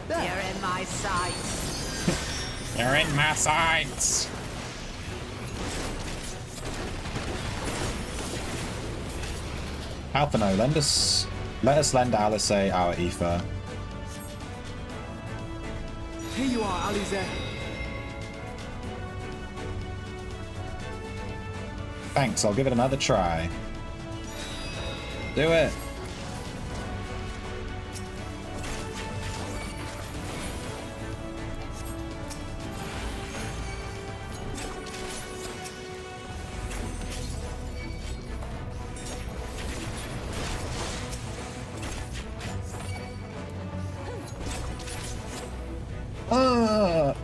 You're in my sights. You're in my sights! Alphino, let us lend Alice our ether. Here you are, Alize. Thanks, I'll give it another try. Do it!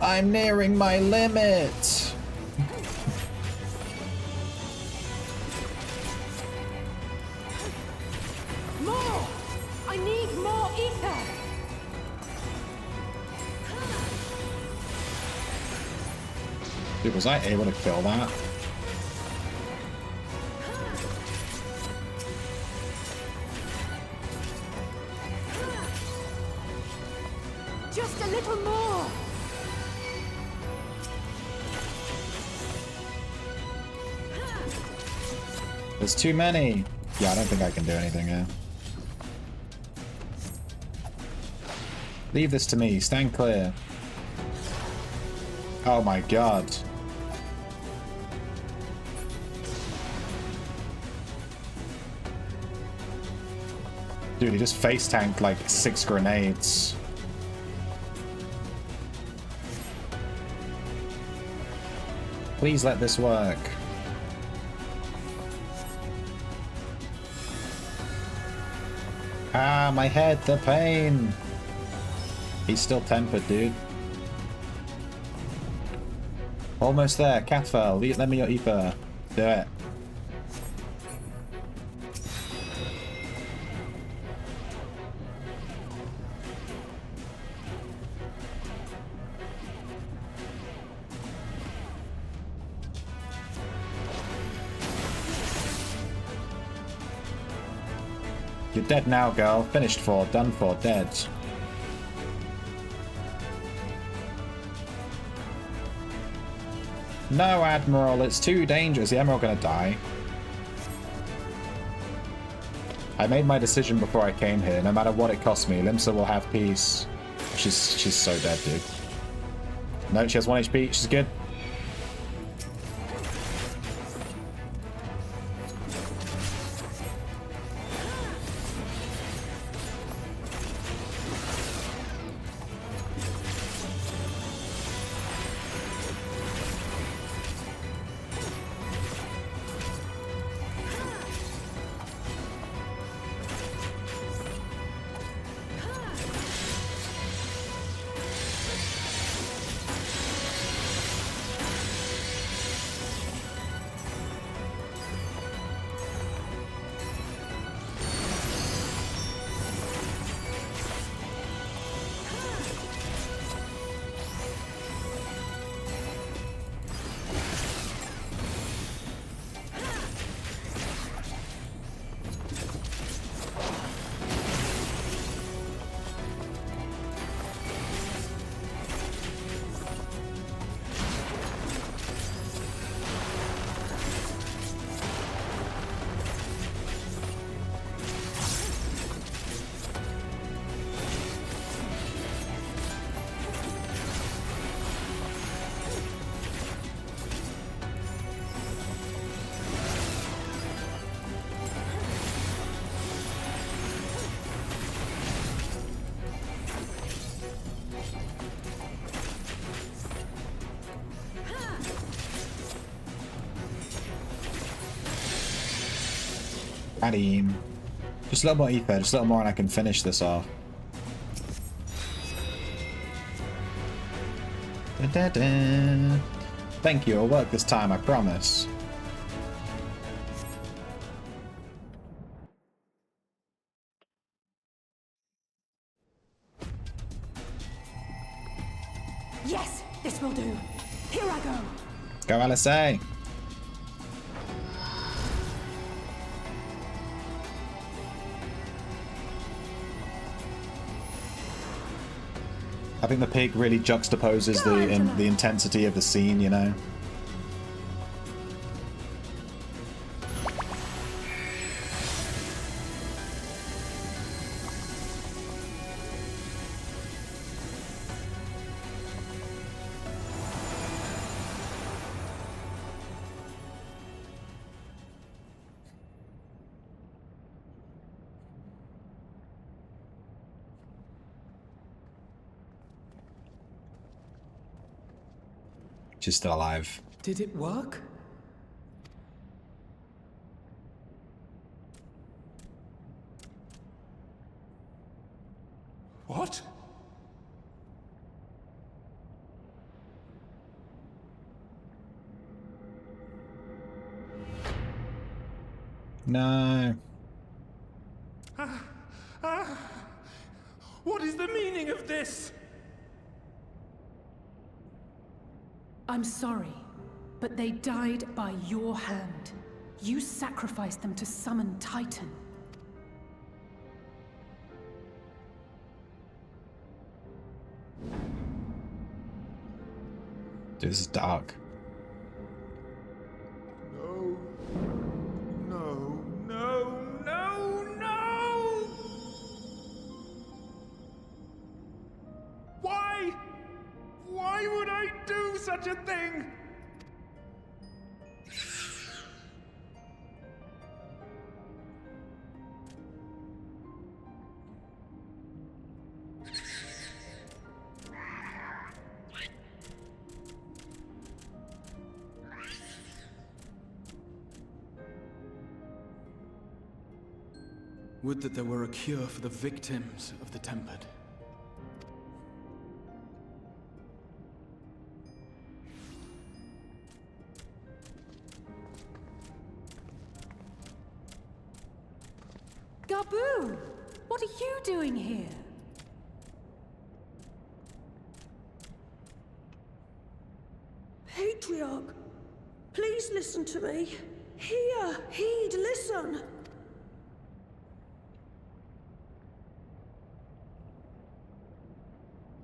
I'm nearing my limit. More! I need more ether! Dude, was I able to kill that? Just a little more! There's too many. Yeah, I don't think I can do anything here. Leave this to me. Stand clear. Oh my god. Dude, he just face tanked like 6 grenades. Please let this work. Ah, my head, the pain. He's still tempered, dude. Almost there. Catfell, lend me your ether. Do it. You're dead now, girl. Finished for, done for, dead. No, Admiral, it's too dangerous. The Admiral gonna die. I made my decision before I came here. No matter what it costs me, Limsa will have peace. She's so dead, dude. No, she has 1 HP. She's good. Adim. Just a little more ether, just a little more and I can finish this off. Da-da-da. Thank you, it'll work this time, I promise. Yes, this will do. Here I go. Go LSA. I think the pig really juxtaposes the intensity of the scene, you know? She's still alive. Did it work? What? No. What is the meaning of this? I'm sorry, but they died by your hand. You sacrificed them to summon Titan. Dude, this is dark. No. No, no, no, no! Why? Why would I do such a thing? Would that there were a cure for the victims of the Tempered. Gabu! What are you doing here? Patriarch, please listen to me. Hear, heed, listen.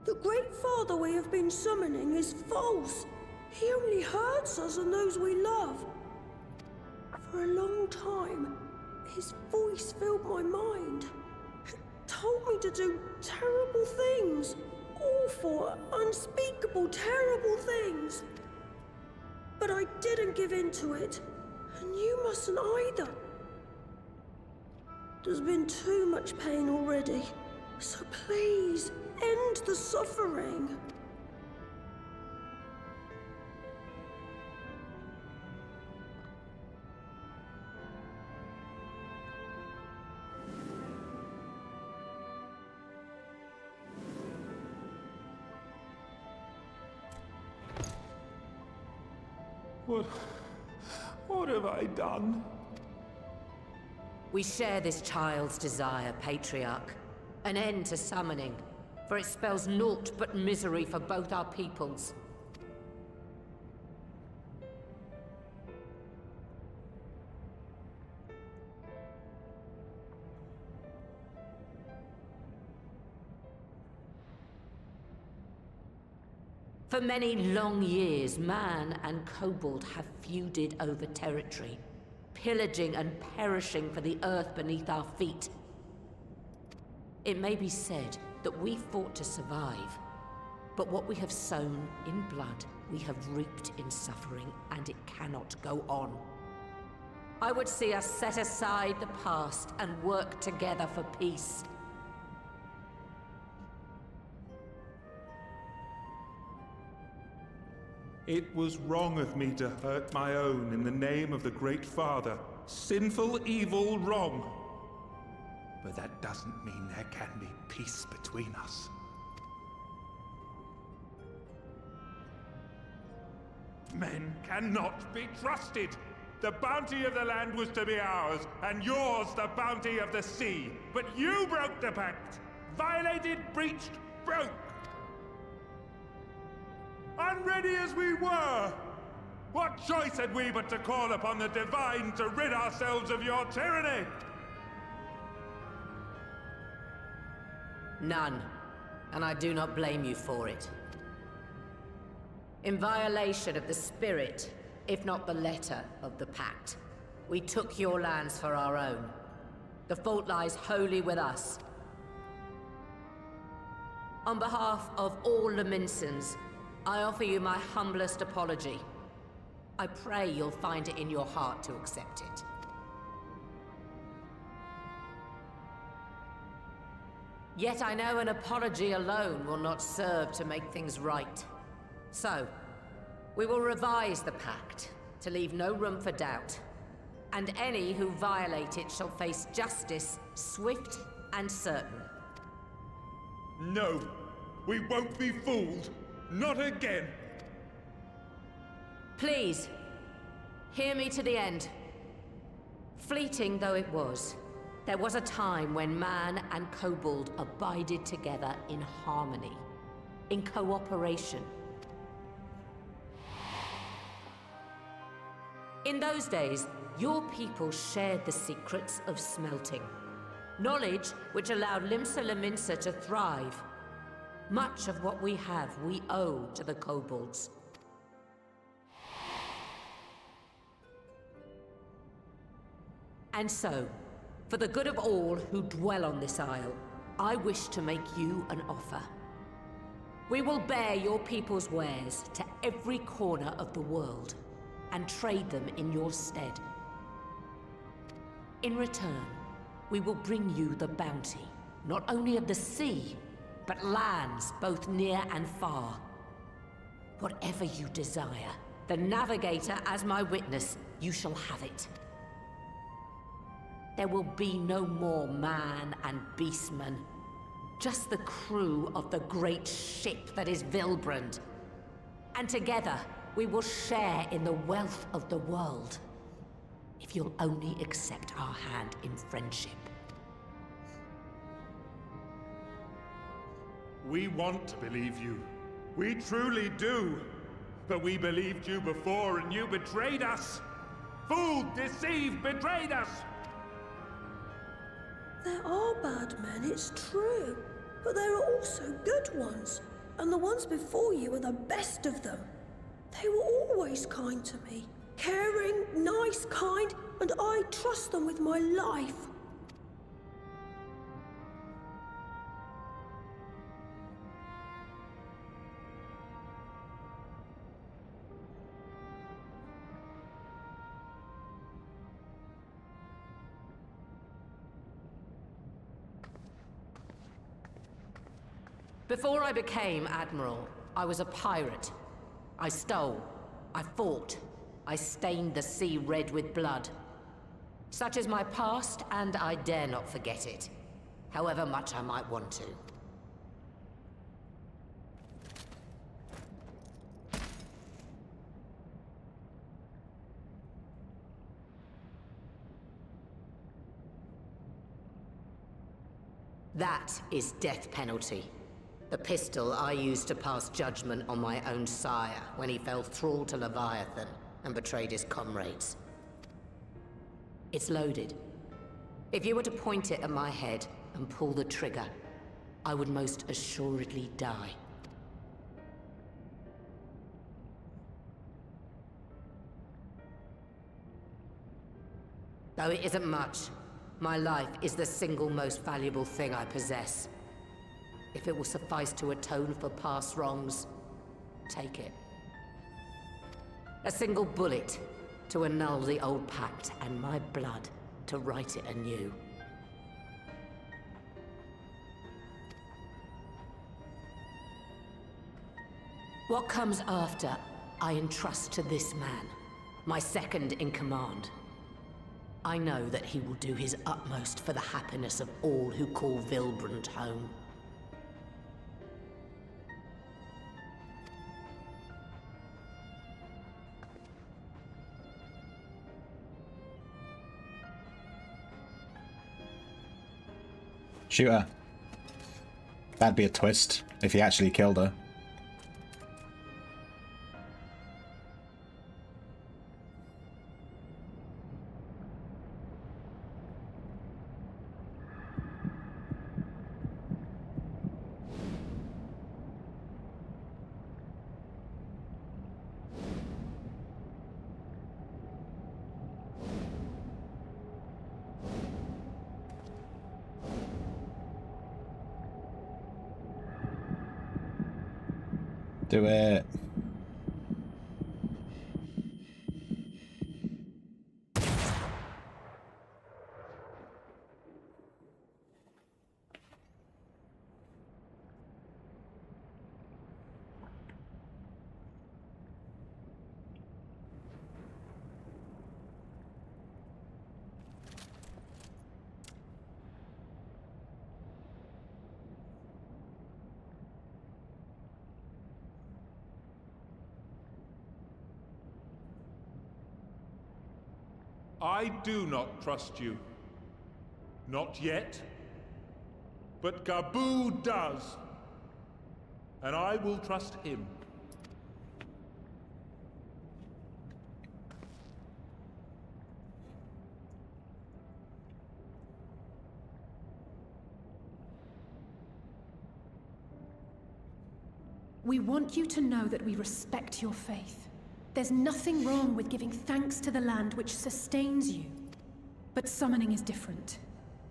The Great Father we have been summoning is false. He only hurts us and those we love. For a long time, his voice filled my mind. It told me to do terrible things. Awful, unspeakable, terrible things. But I didn't give in to it. And you mustn't either. There's been too much pain already. So please, end the suffering. What have I done? We share this child's desire, Patriarch. An end to summoning, for it spells naught but misery for both our peoples. For many long years, man and kobold have feuded over territory, pillaging and perishing for the earth beneath our feet. It may be said that we fought to survive, but what we have sown in blood, we have reaped in suffering, and it cannot go on. I would see us set aside the past and work together for peace. It was wrong of me to hurt my own in the name of the Great Father. Sinful, evil, wrong. But that doesn't mean there can be peace between us. Men cannot be trusted. The bounty of the land was to be ours, and yours the bounty of the sea. But you broke the pact. Violated, breached, broke. Unready as we were, what choice had we but to call upon the divine to rid ourselves of your tyranny? None, and I do not blame you for it. In violation of the spirit, if not the letter, of the pact, we took your lands for our own. The fault lies wholly with us. On behalf of all Laminsans, I offer you my humblest apology. I pray you'll find it in your heart to accept it. Yet I know an apology alone will not serve to make things right. So, we will revise the pact to leave no room for doubt. And any who violate it shall face justice, swift and certain. No, we won't be fooled. Not again. Please, hear me to the end. Fleeting though it was, there was a time when man and kobold abided together in harmony, in cooperation. In those days, your people shared the secrets of smelting. Knowledge which allowed Limsa Lominsa to thrive. Much of what we have, we owe to the kobolds. And so, for the good of all who dwell on this isle, I wish to make you an offer. We will bear your people's wares to every corner of the world, and trade them in your stead. In return, we will bring you the bounty, not only of the sea, but lands both near and far. Whatever you desire, the Navigator as my witness, you shall have it. There will be no more man and beastman, just the crew of the great ship that is Vilbrand. And together, we will share in the wealth of the world, if you'll only accept our hand in friendship. We want to believe you. We truly do. But we believed you before and you betrayed us. Fooled, deceived, betrayed us. There are bad men, it's true. But there are also good ones. And the ones before you are the best of them. They were always kind to me. Caring, nice, kind, and I trust them with my life. Before I became Admiral, I was a pirate. I stole, I fought, I stained the sea red with blood. Such is my past, and I dare not forget it, however much I might want to. That is death penalty. The pistol I used to pass judgment on my own sire when he fell thrall to Leviathan and betrayed his comrades. It's loaded. If you were to point it at my head and pull the trigger, I would most assuredly die. Though it isn't much, my life is the single most valuable thing I possess. If it will suffice to atone for past wrongs, take it. A single bullet to annul the old pact, and my blood to write it anew. What comes after, I entrust to this man, my second in command. I know that he will do his utmost for the happiness of all who call Vilbrand home. Shoot her. That'd be a twist, if he actually killed her. Do it. I do not trust you. Not yet. But Gaboo does. And I will trust him. We want you to know that we respect your faith. There's nothing wrong with giving thanks to the land which sustains you. But summoning is different.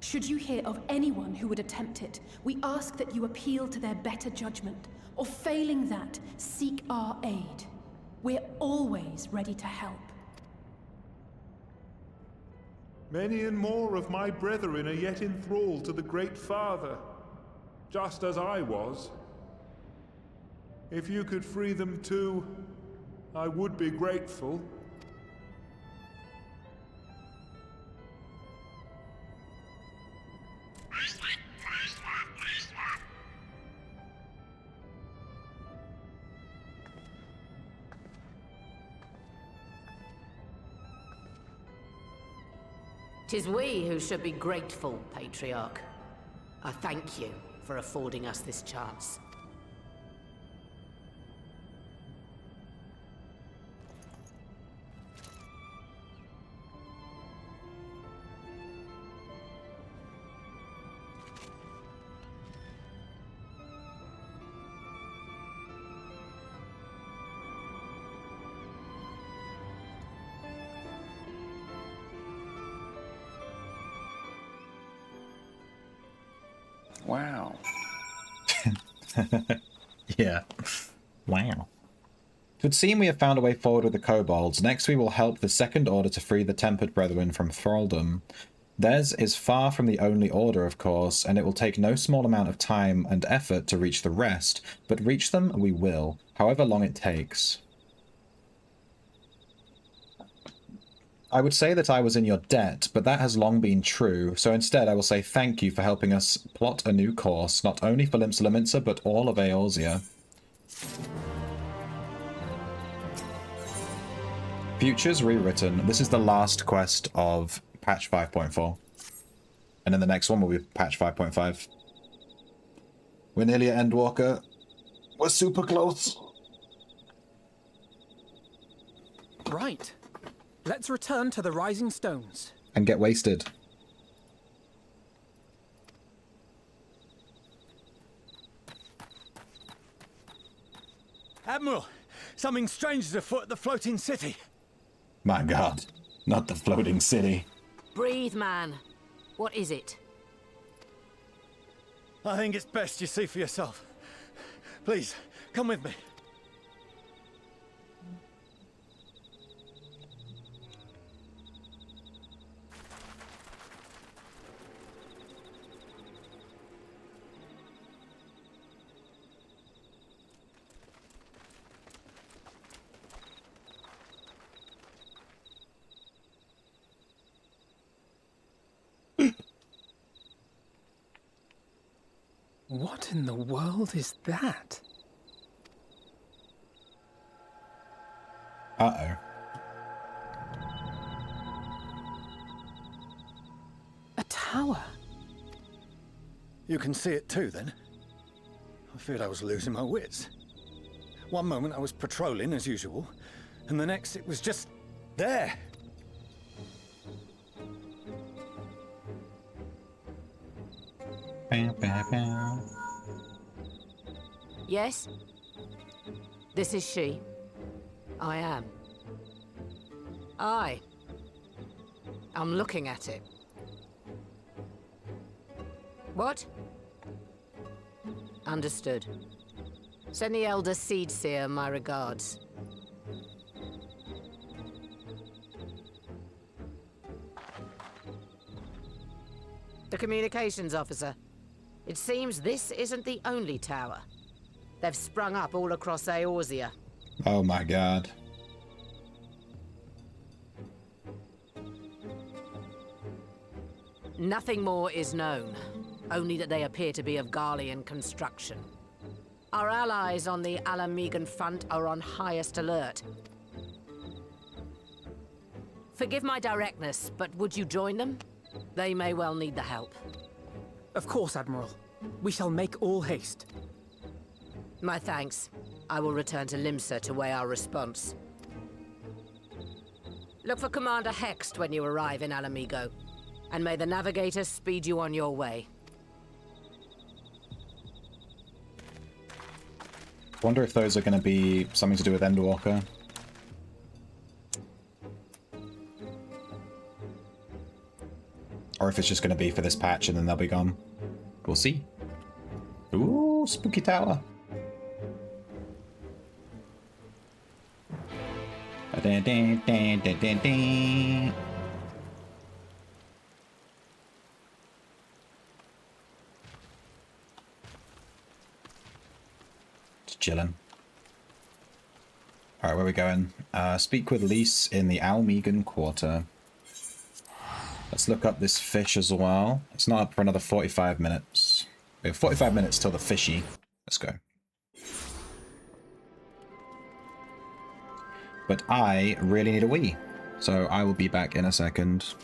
Should you hear of anyone who would attempt it, we ask that you appeal to their better judgment, or failing that, seek our aid. We're always ready to help. Many and more of my brethren are yet enthralled to the Great Father, just as I was. If you could free them too, I would be grateful. Tis we who should be grateful, Patriarch. I thank you for affording us this chance. Wow. Yeah. Wow. It would seem we have found a way forward with the kobolds. Next we will help the Second Order to free the Tempered Brethren from thraldom. Theirs is far from the only order, of course, and it will take no small amount of time and effort to reach the rest, but reach them we will, however long it takes. I would say that I was in your debt, but that has long been true, so instead I will say thank you for helping us plot a new course, not only for Limsa Lominsa, but all of Eorzea. Futures rewritten. This is the last quest of patch 5.4. And then the next one will be patch 5.5. We're nearly at Endwalker. We're super close. Right. Let's return to the Rising Stones. And get wasted. Admiral, something strange is afoot at the floating city. My god, not the floating city. Breathe, man. What is it? I think it's best you see for yourself. Please, come with me. What in the world is that? Uh-oh. A tower? You can see it too, then? I feared I was losing my wits. One moment I was patrolling as usual, and the next it was just there. Yes? This is she. I am. I'm looking at it. What? Understood. Send the Elder Seedseer my regards. The communications officer. It seems this isn't the only tower. They've sprung up all across Eorzea. Oh my god. Nothing more is known, only that they appear to be of Garlean construction. Our allies on the Alamegan front are on highest alert. Forgive my directness, but would you join them? They may well need the help. Of course, Admiral. We shall make all haste. My thanks. I will return to Limsa to weigh our response. Look for Commander Hext when you arrive in Alamigo, and may the Navigator speed you on your way. Wonder if those are going to be something to do with Endwalker. Or if it's just going to be for this patch and then they'll be gone. We'll see. Ooh, spooky tower. Dun, dun, dun, dun, dun, dun. Just chilling. Alright, where are we going? Speak with Lise in the Almegan Quarter. Let's look up this fish as well. It's not up for another 45 minutes. We have 45 minutes till the fishy. Let's go. But I really need a wee, so I will be back in a second.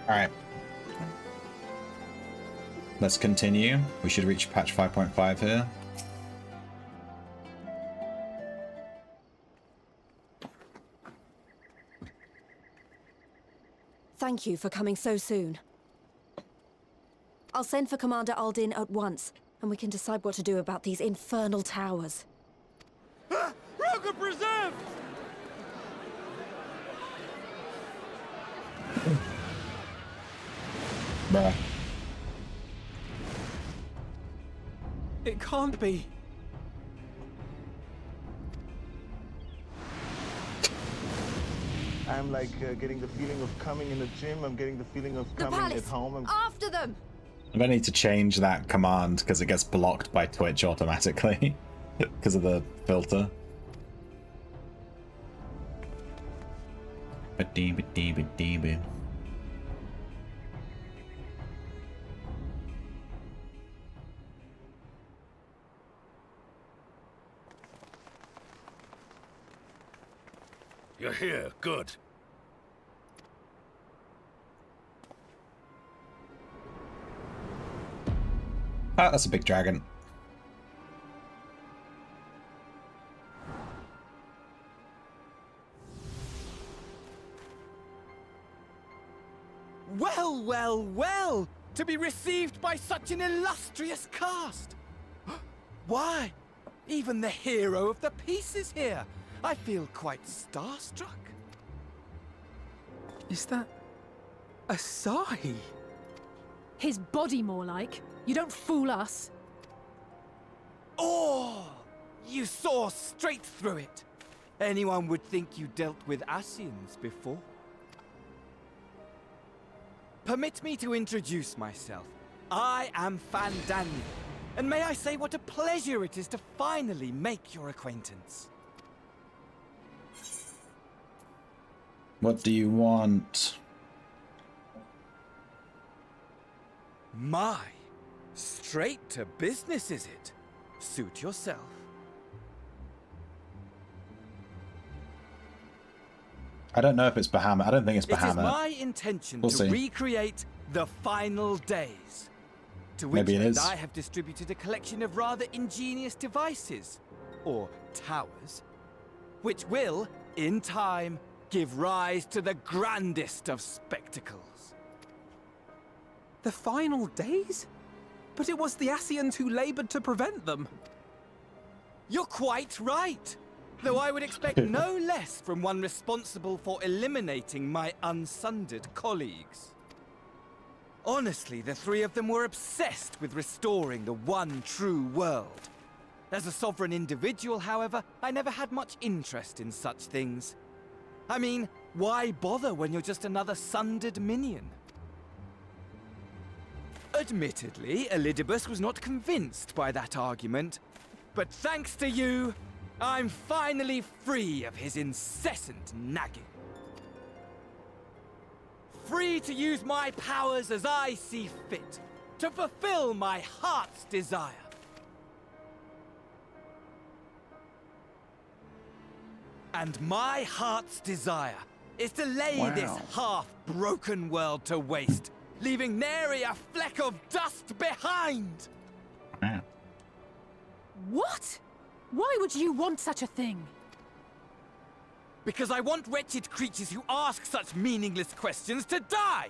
Alright. Let's continue. We should reach patch 5.5 here. Thank you for coming so soon. I'll send for Commander Aldin at once, and we can decide what to do about these infernal towers. Roger preserved! Bruh. It can't be. I'm like getting the feeling of coming in the gym. I'm getting the feeling of The coming palace! at home. After them! I don't need to change that command because it gets blocked by Twitch automatically because of the filter. You're here. Good. Ah, that's a big dragon. Well, well, well! To be received by such an illustrious cast! Why? Even the hero of the piece is here! I feel quite starstruck. Is that Asahi? His body, more like. You don't fool us. Oh! You saw straight through it! Anyone would think you dealt with Asians before. Permit me to introduce myself. I am Fandaniel, and may I say what a pleasure it is to finally make your acquaintance. What do you want? My, straight to business is it? Suit yourself. I don't know if it's Bahamut. I don't think it's It is Bahamut. my intention We'll to see. recreate the final days. To which Maybe it end is. I have distributed a collection of rather ingenious devices, or towers, which will, in time, give rise to the grandest of spectacles. The final days? But it was the Asians who labored to prevent them. You're quite right. Though I would expect no less from one responsible for eliminating my unsundered colleagues. Honestly, the three of them were obsessed with restoring the one true world. As a sovereign individual, however, I never had much interest in such things. I mean, why bother when you're just another sundered minion? Admittedly, Elidibus was not convinced by that argument, but thanks to you, I'm finally free of his incessant nagging. Free to use my powers as I see fit, to fulfill my heart's desire. And my heart's desire is to lay this half-broken world to waste, leaving nary a fleck of dust behind! What? Why would you want such a thing? Because I want wretched creatures who ask such meaningless questions to die!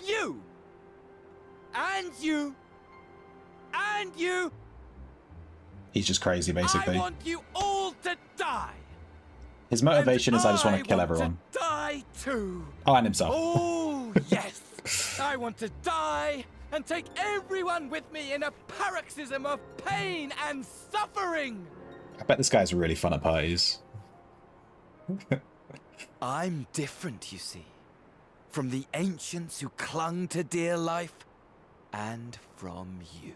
You! And you! And you! He's just crazy, basically. I want you all to die! His motivation is I just want to kill want everyone. To die too! Oh, and himself. Oh, yes! I want to die and take everyone with me in a paroxysm of pain and suffering! I bet this guy's really fun at parties. I'm different, you see. From the ancients who clung to dear life, and from you.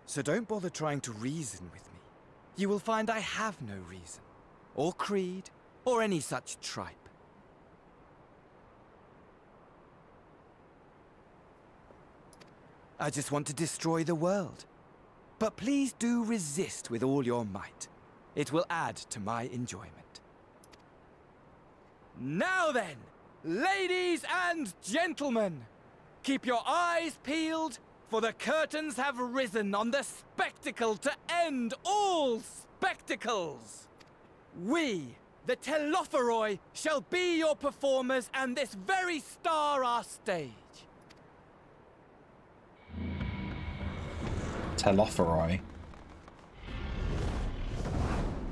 So don't bother trying to reason with me. You will find I have no reason, or creed, or any such tripe. I just want to destroy the world. But please do resist with all your might. It will add to my enjoyment. Now then, ladies and gentlemen, keep your eyes peeled, for the curtains have risen on the spectacle to end all spectacles. We, the Telophoroi, shall be your performers, and this very star our stage. Telophoroi.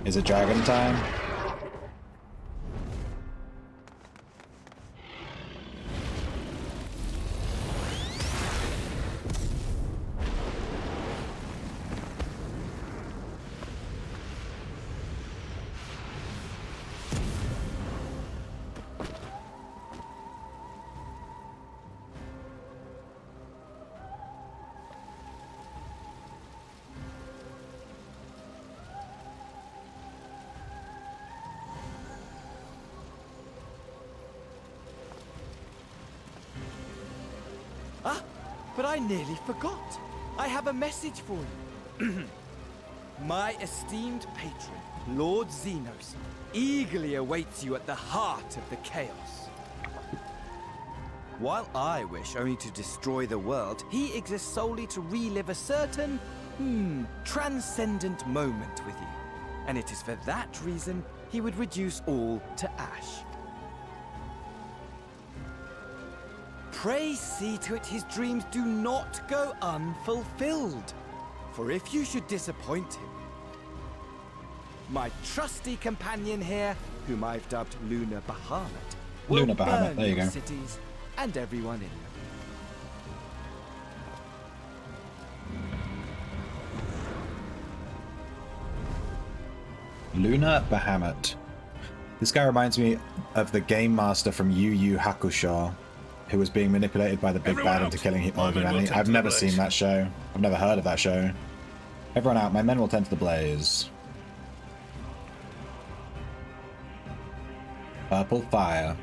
Is it dragon time? But I nearly forgot. I have a message for you. My esteemed patron, Lord Xenos, eagerly awaits you at the heart of the chaos. While I wish only to destroy the world, he exists solely to relive a certain, transcendent moment with you. And it is for that reason he would reduce all to ash. Pray see to it his dreams do not go unfulfilled. For if you should disappoint him, my trusty companion here, whom I've dubbed Luna Bahamut, will Luna Bahamut, burn there you your go. cities and everyone in them. Luna Bahamut. This guy reminds me of the game master from Yu Yu Hakusho, who was being manipulated by the big bad into killing all humanity. I've never seen that show. I've never heard of that show. Everyone out, my men will tend to the blaze. Purple fire.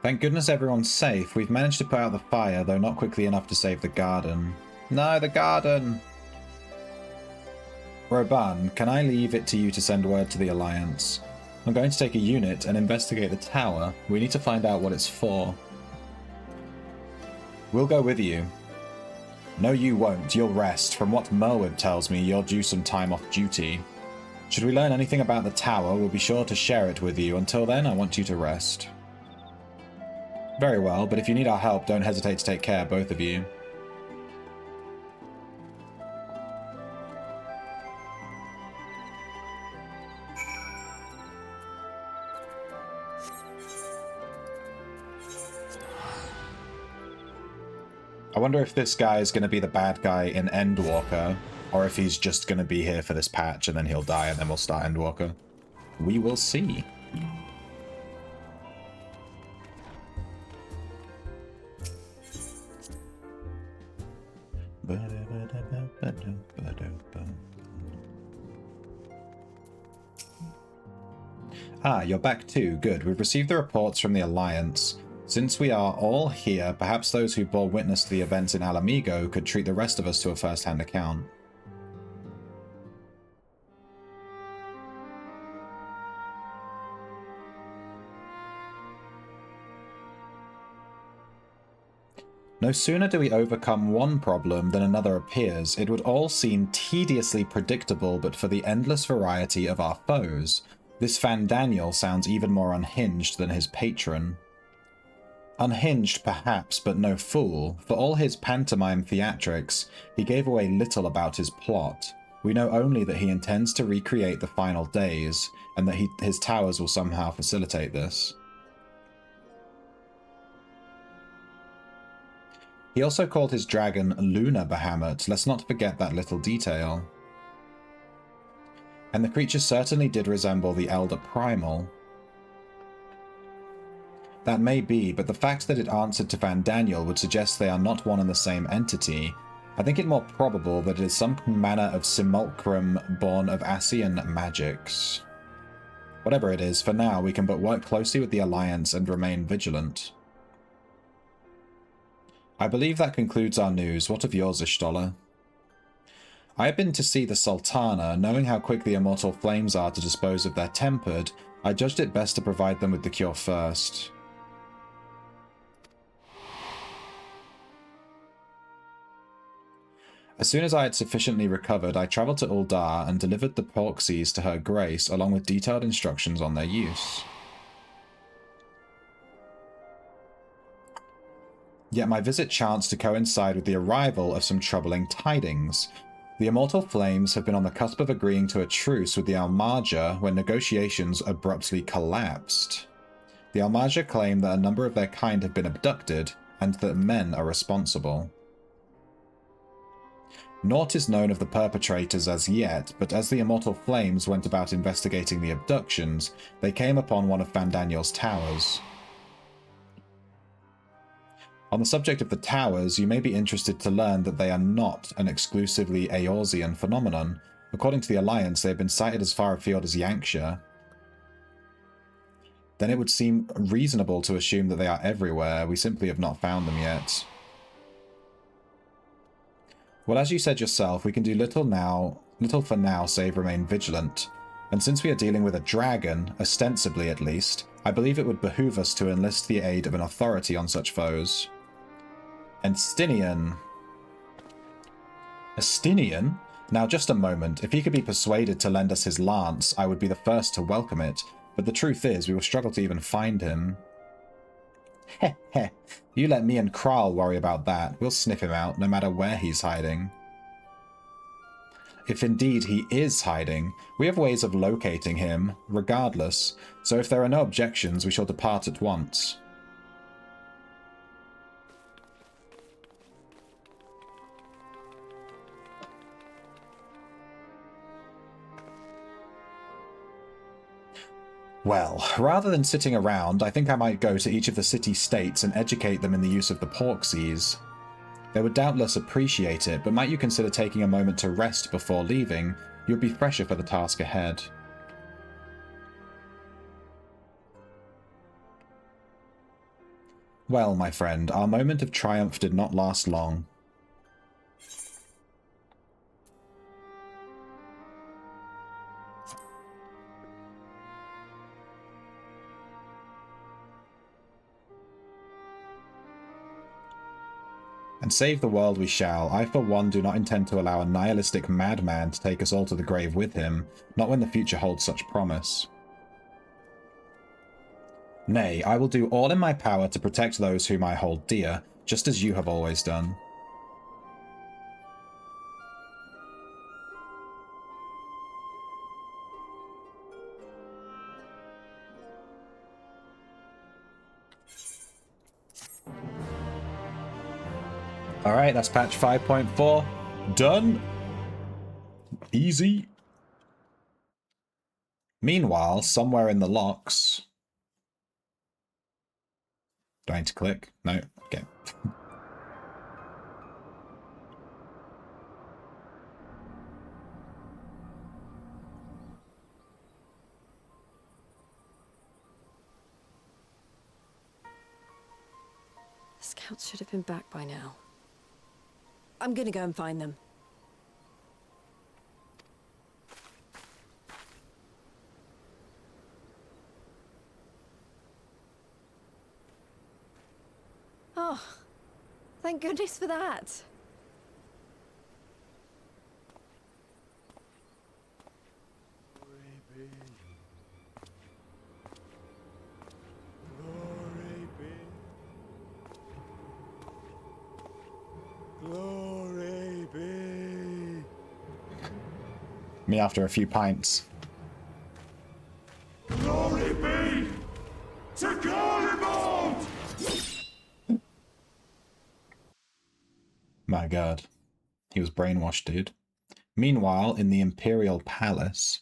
Thank goodness everyone's safe. We've managed to put out the fire, though not quickly enough to save the garden. No, the garden! Roban, can I leave it to you to send word to the Alliance? I'm going to take a unit and investigate the tower. We need to find out what it's for. We'll go with you. No, you won't. You'll rest. From what Merwib tells me, you're due some time off duty. Should we learn anything about the tower, we'll be sure to share it with you. Until then, I want you to rest. Very well, but if you need our help, don't hesitate to take care, both of you. I wonder if this guy is going to be the bad guy in Endwalker, or if he's just going to be here for this patch and then he'll die and then we'll start Endwalker. We will see. Ah, you're back too. Good. We've received the reports from the Alliance. Since we are all here, perhaps those who bore witness to the events in Alamigo could treat the rest of us to a first-hand account. No sooner do we overcome one problem than another appears. It would all seem tediously predictable but for the endless variety of our foes. This Fandaniel sounds even more unhinged than his patron. Unhinged, perhaps, but no fool. For all his pantomime theatrics, he gave away little about his plot. We know only that he intends to recreate the final days, and that his towers will somehow facilitate this. He also called his dragon Luna Bahamut. Let's not forget that little detail. And the creature certainly did resemble the Elder Primal. That may be, but the fact that it answered to Fandaniel would suggest they are not one and the same entity. I think it more probable that it is some manner of simulacrum born of Asian magics. Whatever it is, for now we can but work closely with the Alliance and remain vigilant. I believe that concludes our news. What of yours, Ishtola? I have been to see the Sultana. Knowing how quick the immortal flames are to dispose of their tempered, I judged it best to provide them with the cure first. As soon as I had sufficiently recovered, I travelled to Uldar and delivered the Porxies to her grace, along with detailed instructions on their use. Yet my visit chanced to coincide with the arrival of some troubling tidings. The Immortal Flames have been on the cusp of agreeing to a truce with the Almarja when negotiations abruptly collapsed. The Almarja claim that a number of their kind have been abducted, and that men are responsible. Naught is known of the perpetrators as yet, but as the Immortal Flames went about investigating the abductions, they came upon one of Fandaniel's towers. On the subject of the towers, you may be interested to learn that they are not an exclusively Eorzean phenomenon. According to the Alliance, they have been sighted as far afield as Yankshire. Then it would seem reasonable to assume that they are everywhere. We simply have not found them yet. Well, as you said yourself, we can do little for now save remain vigilant. And since we are dealing with a dragon, ostensibly at least, I believe it would behoove us to enlist the aid of an authority on such foes. Estinian. Estinian? Now just a moment. If he could be persuaded to lend us his lance, I would be the first to welcome it. But the truth is, we will struggle to even find him. Heh heh. You let me and Kral worry about that. We'll sniff him out, no matter where he's hiding. If indeed he is hiding, we have ways of locating him, regardless. So if there are no objections, we shall depart at once. Well, rather than sitting around, I think I might go to each of the city-states and educate them in the use of the Porxies. They would doubtless appreciate it, but might you consider taking a moment to rest before leaving? You would be fresher for the task ahead. Well, my friend, our moment of triumph did not last long. And save the world we shall. I, for one, do not intend to allow a nihilistic madman to take us all to the grave with him, not when the future holds such promise. Nay, I will do all in my power to protect those whom I hold dear, just as you have always done. Alright, that's patch 5.4. Done. Easy. Meanwhile, somewhere in the locks... Do I need to click? No? Okay. The scouts should have been back by now. I'm gonna go and find them. Oh, thank goodness for that. Glory be. Me after a few pints. Glory be to Garibald! My god. He was brainwashed, dude. Meanwhile, in the Imperial Palace...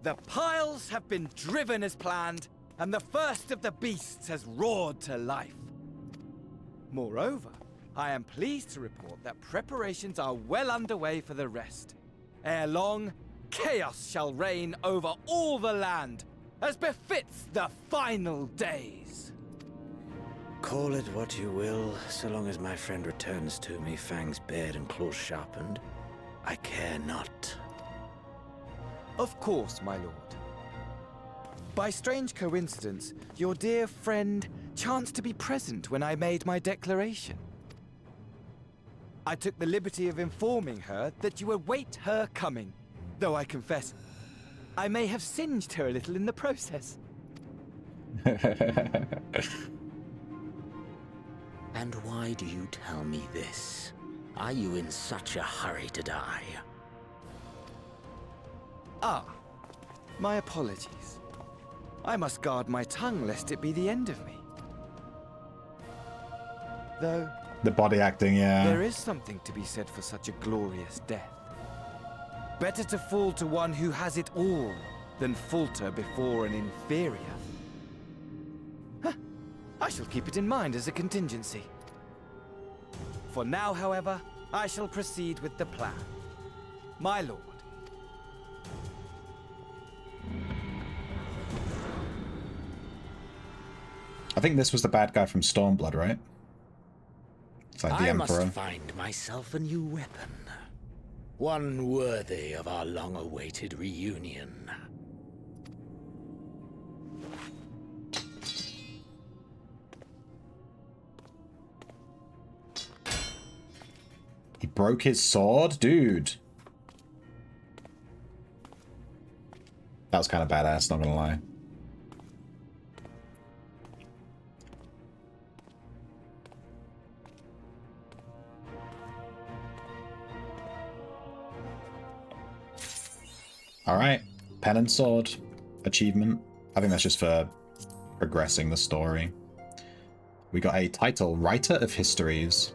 The piles have been driven as planned, and the first of the beasts has roared to life. Moreover, I am pleased to report that preparations are well underway for the rest. Ere long, chaos shall reign over all the land, as befits the final days. Call it what you will, so long as my friend returns to me, fangs bared and claws sharpened. I care not. Of course, my lord. By strange coincidence, your dear friend chanced to be present when I made my declaration. I took the liberty of informing her that you await her coming, though I confess, I may have singed her a little in the process. And why do you tell me this? Are you in such a hurry to die? Ah, my apologies. I must guard my tongue lest it be the end of me. Though... The body acting, yeah. There is something to be said for such a glorious death. Better to fall to one who has it all than falter before an inferior. Huh. I shall keep it in mind as a contingency. For now, however, I shall proceed with the plan. My lord. I think this was the bad guy from Stormblood, right? It's like the I Emperor. must find myself a new weapon. One worthy of our long-awaited reunion. He broke his sword? Dude. That was kind of badass, not gonna lie. Alright. Pen and sword. Achievement. I think that's just for progressing the story. We got a title, Writer of Histories.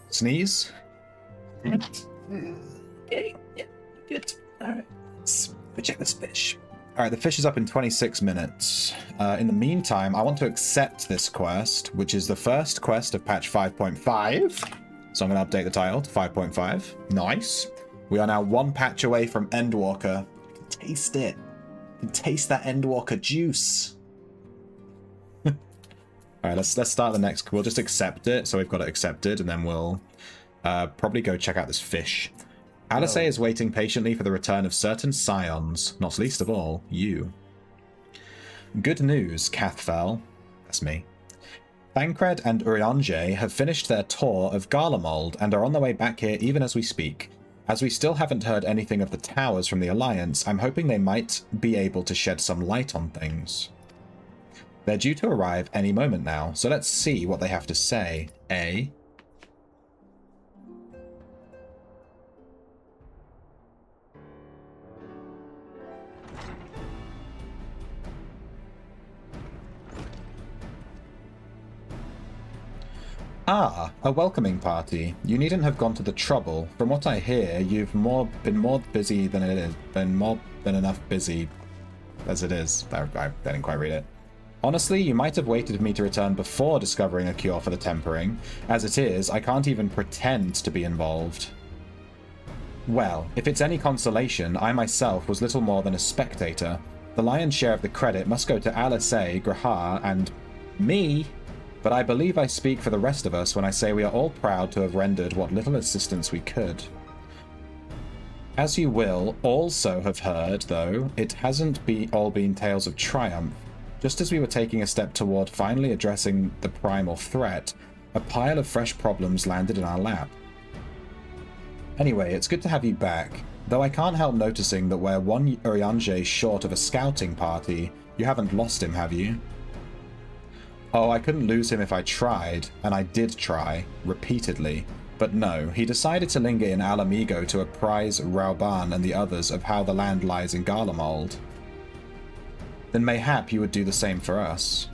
Sneeze? Okay, yeah, good. Alright, let's check this fish. Alright, the fish is up in 26 minutes. In the meantime, I want to accept this quest, which is the first quest of patch 5.5. So I'm going to update the title to 5.5. Nice. We are now one patch away from Endwalker. You can taste it. You can taste that Endwalker juice. Alright, let's start the next. We'll just accept it, so we've got it accepted, and then we'll probably go check out this fish. Alice is waiting patiently for the return of certain scions, not least of all, you. Good news, Cathfell. That's me. Thancred and Urianger have finished their tour of Garlemald and are on their way back here even as we speak. As we still haven't heard anything of the towers from the Alliance, I'm hoping they might be able to shed some light on things. They're due to arrive any moment now, so let's see what they have to say, eh? Ah, a welcoming party. You needn't have gone to the trouble. From what I hear, you've been more busy than it is. Been more than enough busy as it is. I didn't quite read it. Honestly, you might have waited for me to return before discovering a cure for the tempering. As it is, I can't even pretend to be involved. Well, if it's any consolation, I myself was little more than a spectator. The lion's share of the credit must go to Alice, Grahar, and me. But I believe I speak for the rest of us when I say we are all proud to have rendered what little assistance we could. As you will also have heard, though, it hasn't all been tales of triumph. Just as we were taking a step toward finally addressing the primal threat, a pile of fresh problems landed in our lap. Anyway, it's good to have you back, though I can't help noticing that we're one Urianger short of a scouting party. You haven't lost him, have you? Oh, I couldn't lose him if I tried, and I did try, repeatedly. But no, he decided to linger in Alamigo to apprise Rauban and the others of how the land lies in Garlemald. Then mayhap you would do the same for us.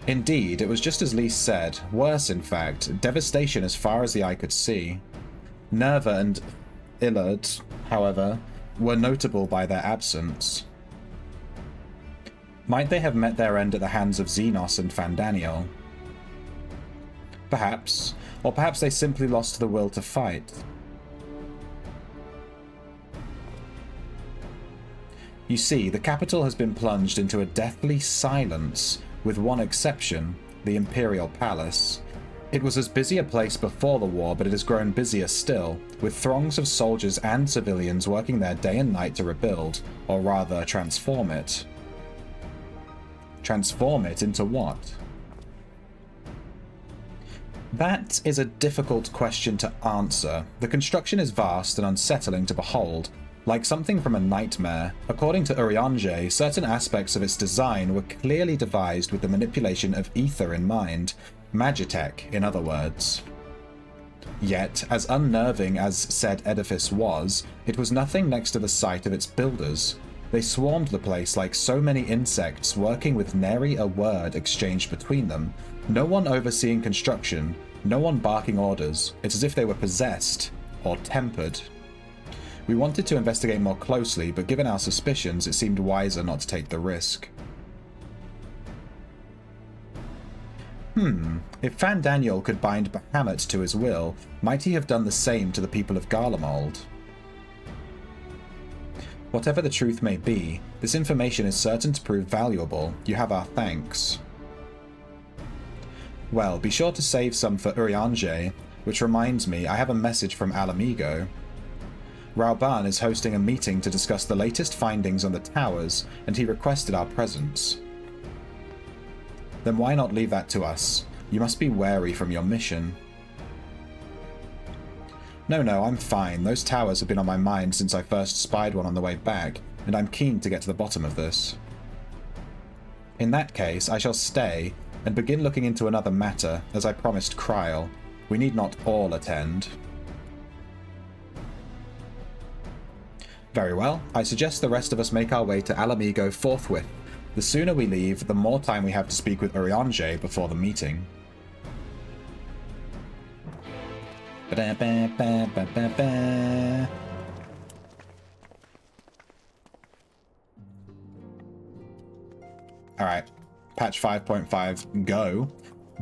Indeed, it was just as Lys said, worse in fact, devastation as far as the eye could see. Nerva and Illard, however, were notable by their absence. Might they have met their end at the hands of Xenos and Fandaniel? Perhaps. Or perhaps they simply lost the will to fight. You see, the capital has been plunged into a deathly silence, with one exception, the Imperial Palace. It was as busy a place before the war, but it has grown busier still, with throngs of soldiers and civilians working there day and night to rebuild, or rather transform it. Transform it into what? That is a difficult question to answer. The construction is vast and unsettling to behold, like something from a nightmare. According to Urianger, certain aspects of its design were clearly devised with the manipulation of ether in mind, magitech, in other words. Yet, as unnerving as said edifice was, it was nothing next to the sight of its builders. They swarmed the place like so many insects, working with nary a word exchanged between them. No one overseeing construction, no one barking orders. It's as if they were possessed, or tempered. We wanted to investigate more closely, but given our suspicions, it seemed wiser not to take the risk. If Fandaniel could bind Bahamut to his will, might he have done the same to the people of Garlemald? Whatever the truth may be, this information is certain to prove valuable. You have our thanks. Well, be sure to save some for Urianger, which reminds me, I have a message from Alamigo. Rauban is hosting a meeting to discuss the latest findings on the towers, and he requested our presence. Then why not leave that to us? You must be wary from your mission. No, I'm fine. Those towers have been on my mind since I first spied one on the way back, and I'm keen to get to the bottom of this. In that case, I shall stay, and begin looking into another matter, as I promised Kryl. We need not all attend. Very well. I suggest the rest of us make our way to Alamigo forthwith. The sooner we leave, the more time we have to speak with Urianger before the meeting. Alright, patch 5.5, go.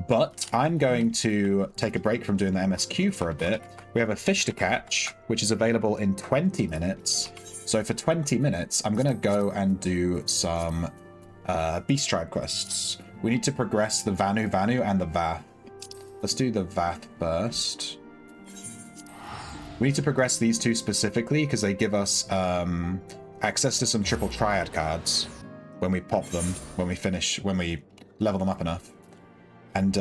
But I'm going to take a break from doing the MSQ for a bit. We have a fish to catch, which is available in 20 minutes. So for 20 minutes, I'm going to go and do some Beast Tribe quests. We need to progress the Vanu and the Vath. Let's do the Vath first. We need to progress these two specifically because they give us access to some triple triad cards when we pop them, when we level them up enough. And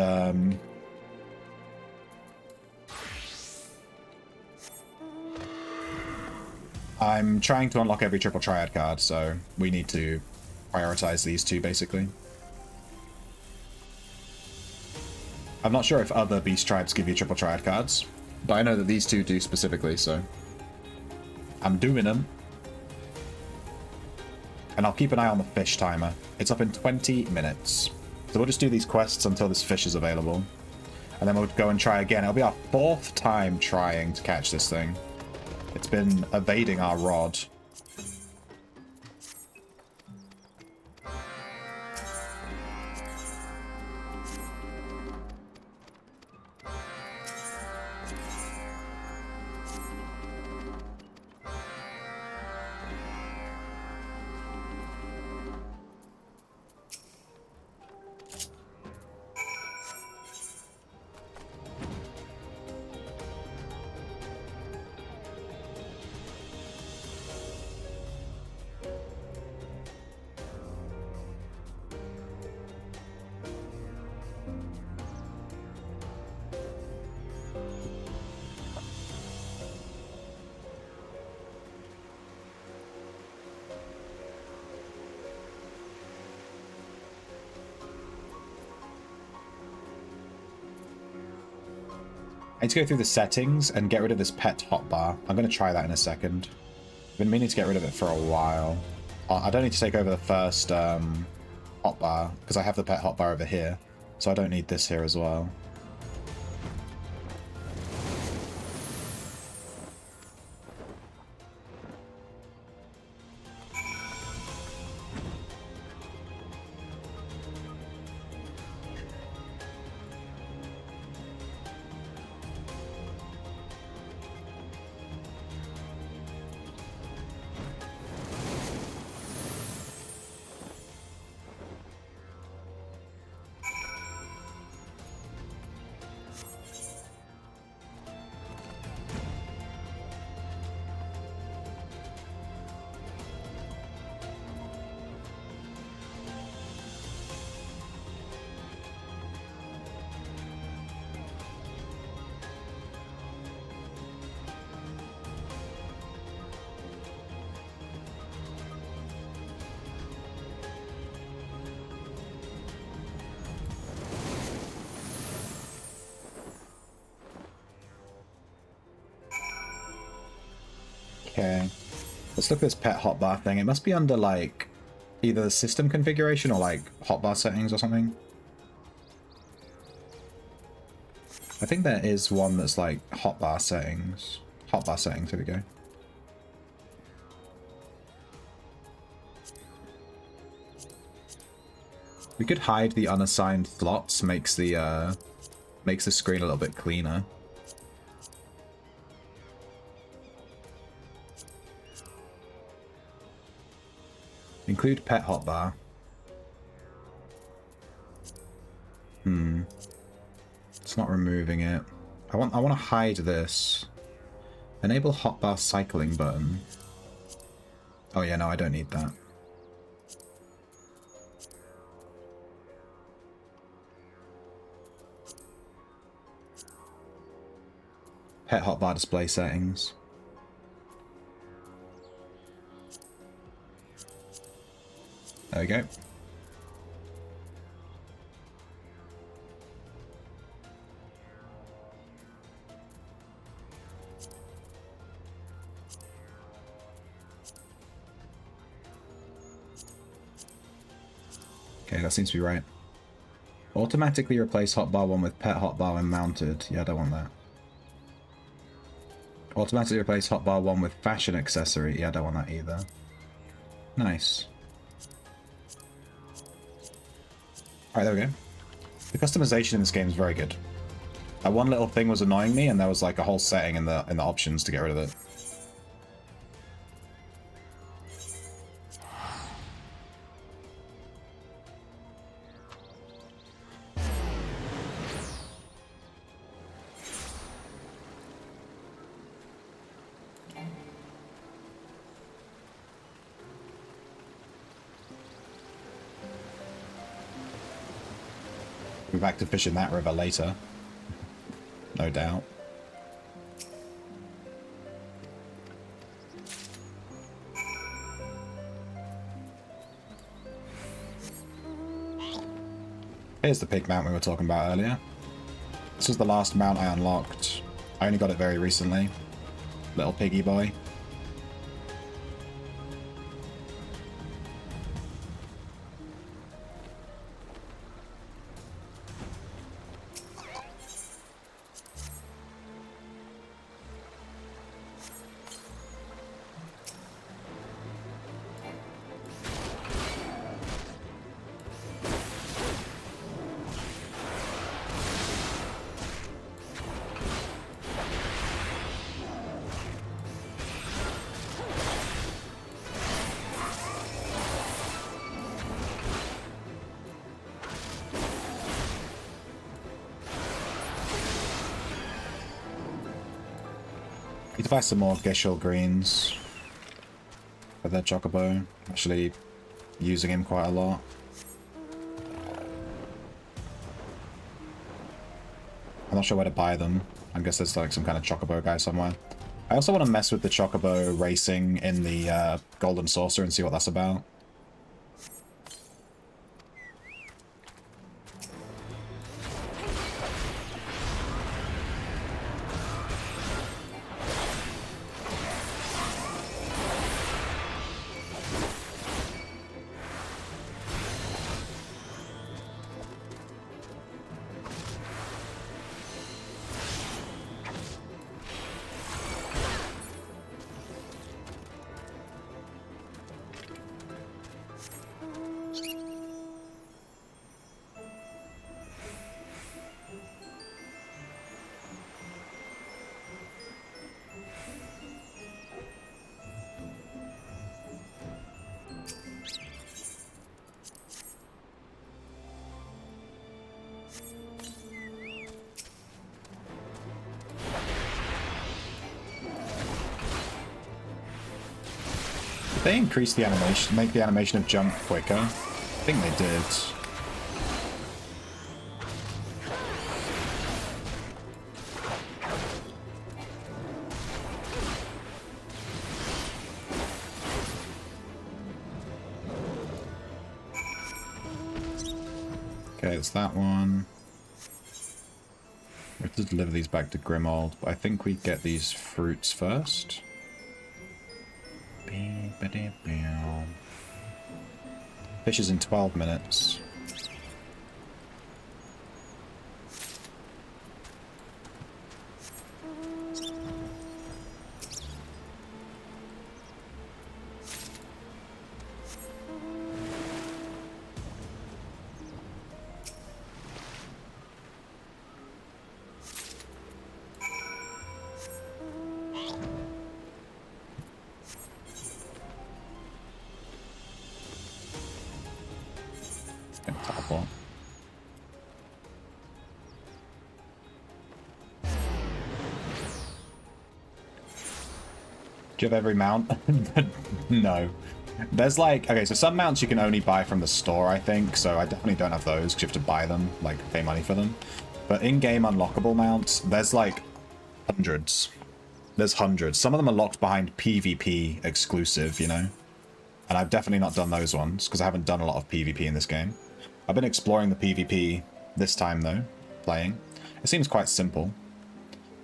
I'm trying to unlock every triple triad card, so we need to prioritize these two basically. I'm not sure if other beast tribes give you triple triad cards, but I know that these two do specifically, so I'm doing them. And I'll keep an eye on the fish timer. It's up in 20 minutes. So we'll just do these quests until this fish is available. And then we'll go and try again. It'll be our 4th time trying to catch this thing. It's been evading our rod. I need to go through the settings and get rid of this pet hotbar. I'm going to try that in a second. I've been meaning to get rid of it for a while. I don't need to take over the first hotbar because I have the pet hotbar over here. So I don't need this here as well. Okay. Let's look at this pet hotbar thing. It must be under, like, either the system configuration or, like, hotbar settings or something. I think there is one that's, like, hotbar settings. Hotbar settings, here we go. We could hide the unassigned slots, makes the screen a little bit cleaner. Include pet hotbar. It's not removing it. I want to hide this. Enable hotbar cycling button. Oh yeah, no, I don't need that. Pet hotbar display settings. There we go. Okay, that seems to be right. Automatically replace hotbar 1 with pet hotbar when mounted. Yeah, I don't want that. Automatically replace hotbar 1 with fashion accessory. Yeah, I don't want that either. Nice. Alright, there we go. The customization in this game is very good. That one little thing was annoying me, and there was like a whole setting in the options to get rid of it. We're back to fishing that river later. No doubt. Here's the pig mount we were talking about earlier. This was the last mount I unlocked. I only got it very recently. Little piggy boy. Need to buy some more Geshel greens for their chocobo. Actually using him quite a lot. I'm not sure where to buy them. I guess there's like some kind of chocobo guy somewhere. I also want to mess with the chocobo racing in the Golden Saucer and see what that's about. Did they increase the animation, make the animation of jump quicker? I think they did. Okay, it's that one. We have to deliver these back to Grimold, but I think we get these fruits first. Fishes in 12 minutes. Teleport. Do you have every mount? No. There's like, okay, so some mounts you can only buy from the store, I think, so I definitely don't have those because you have to buy them, like pay money for them. But in-game unlockable mounts, there's like hundreds. There's hundreds. Some of them are locked behind PvP exclusive, you know? And I've definitely not done those ones because I haven't done a lot of PvP in this game. I've been exploring the PvP this time though, playing. It seems quite simple.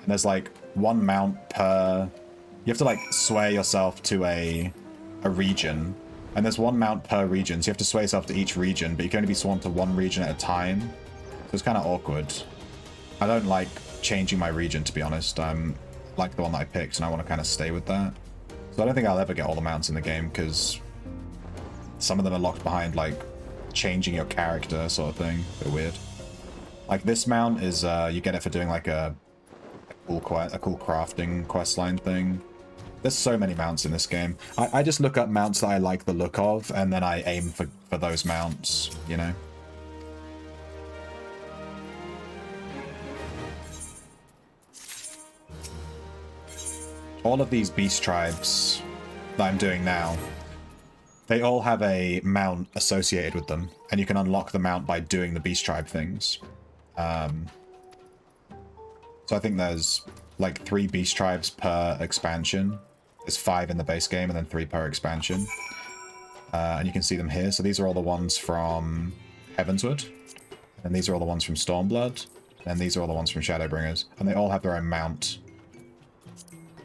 And there's like one mount per... You have to like sway yourself to a region. And there's one mount per region, so you have to sway yourself to each region, but you can only be sworn to one region at a time. So it's kind of awkward. I don't like changing my region, to be honest. I'm like the one that I picked, and I want to kind of stay with that. So I don't think I'll ever get all the mounts in the game, because some of them are locked behind, like, changing your character sort of thing. A bit weird. Like, this mount is, you get it for doing, like, a cool crafting questline thing. There's so many mounts in this game. I just look up mounts that I like the look of, and then I aim for those mounts, you know? All of these beast tribes that I'm doing now, they all have a mount associated with them, and you can unlock the mount by doing the beast tribe things. So I think there's like 3 beast tribes per expansion. There's 5 in the base game and then 3 per expansion. And you can see them here. So these are all the ones from Heavenswood. And these are all the ones from Stormblood. And these are all the ones from Shadowbringers. And they all have their own mount.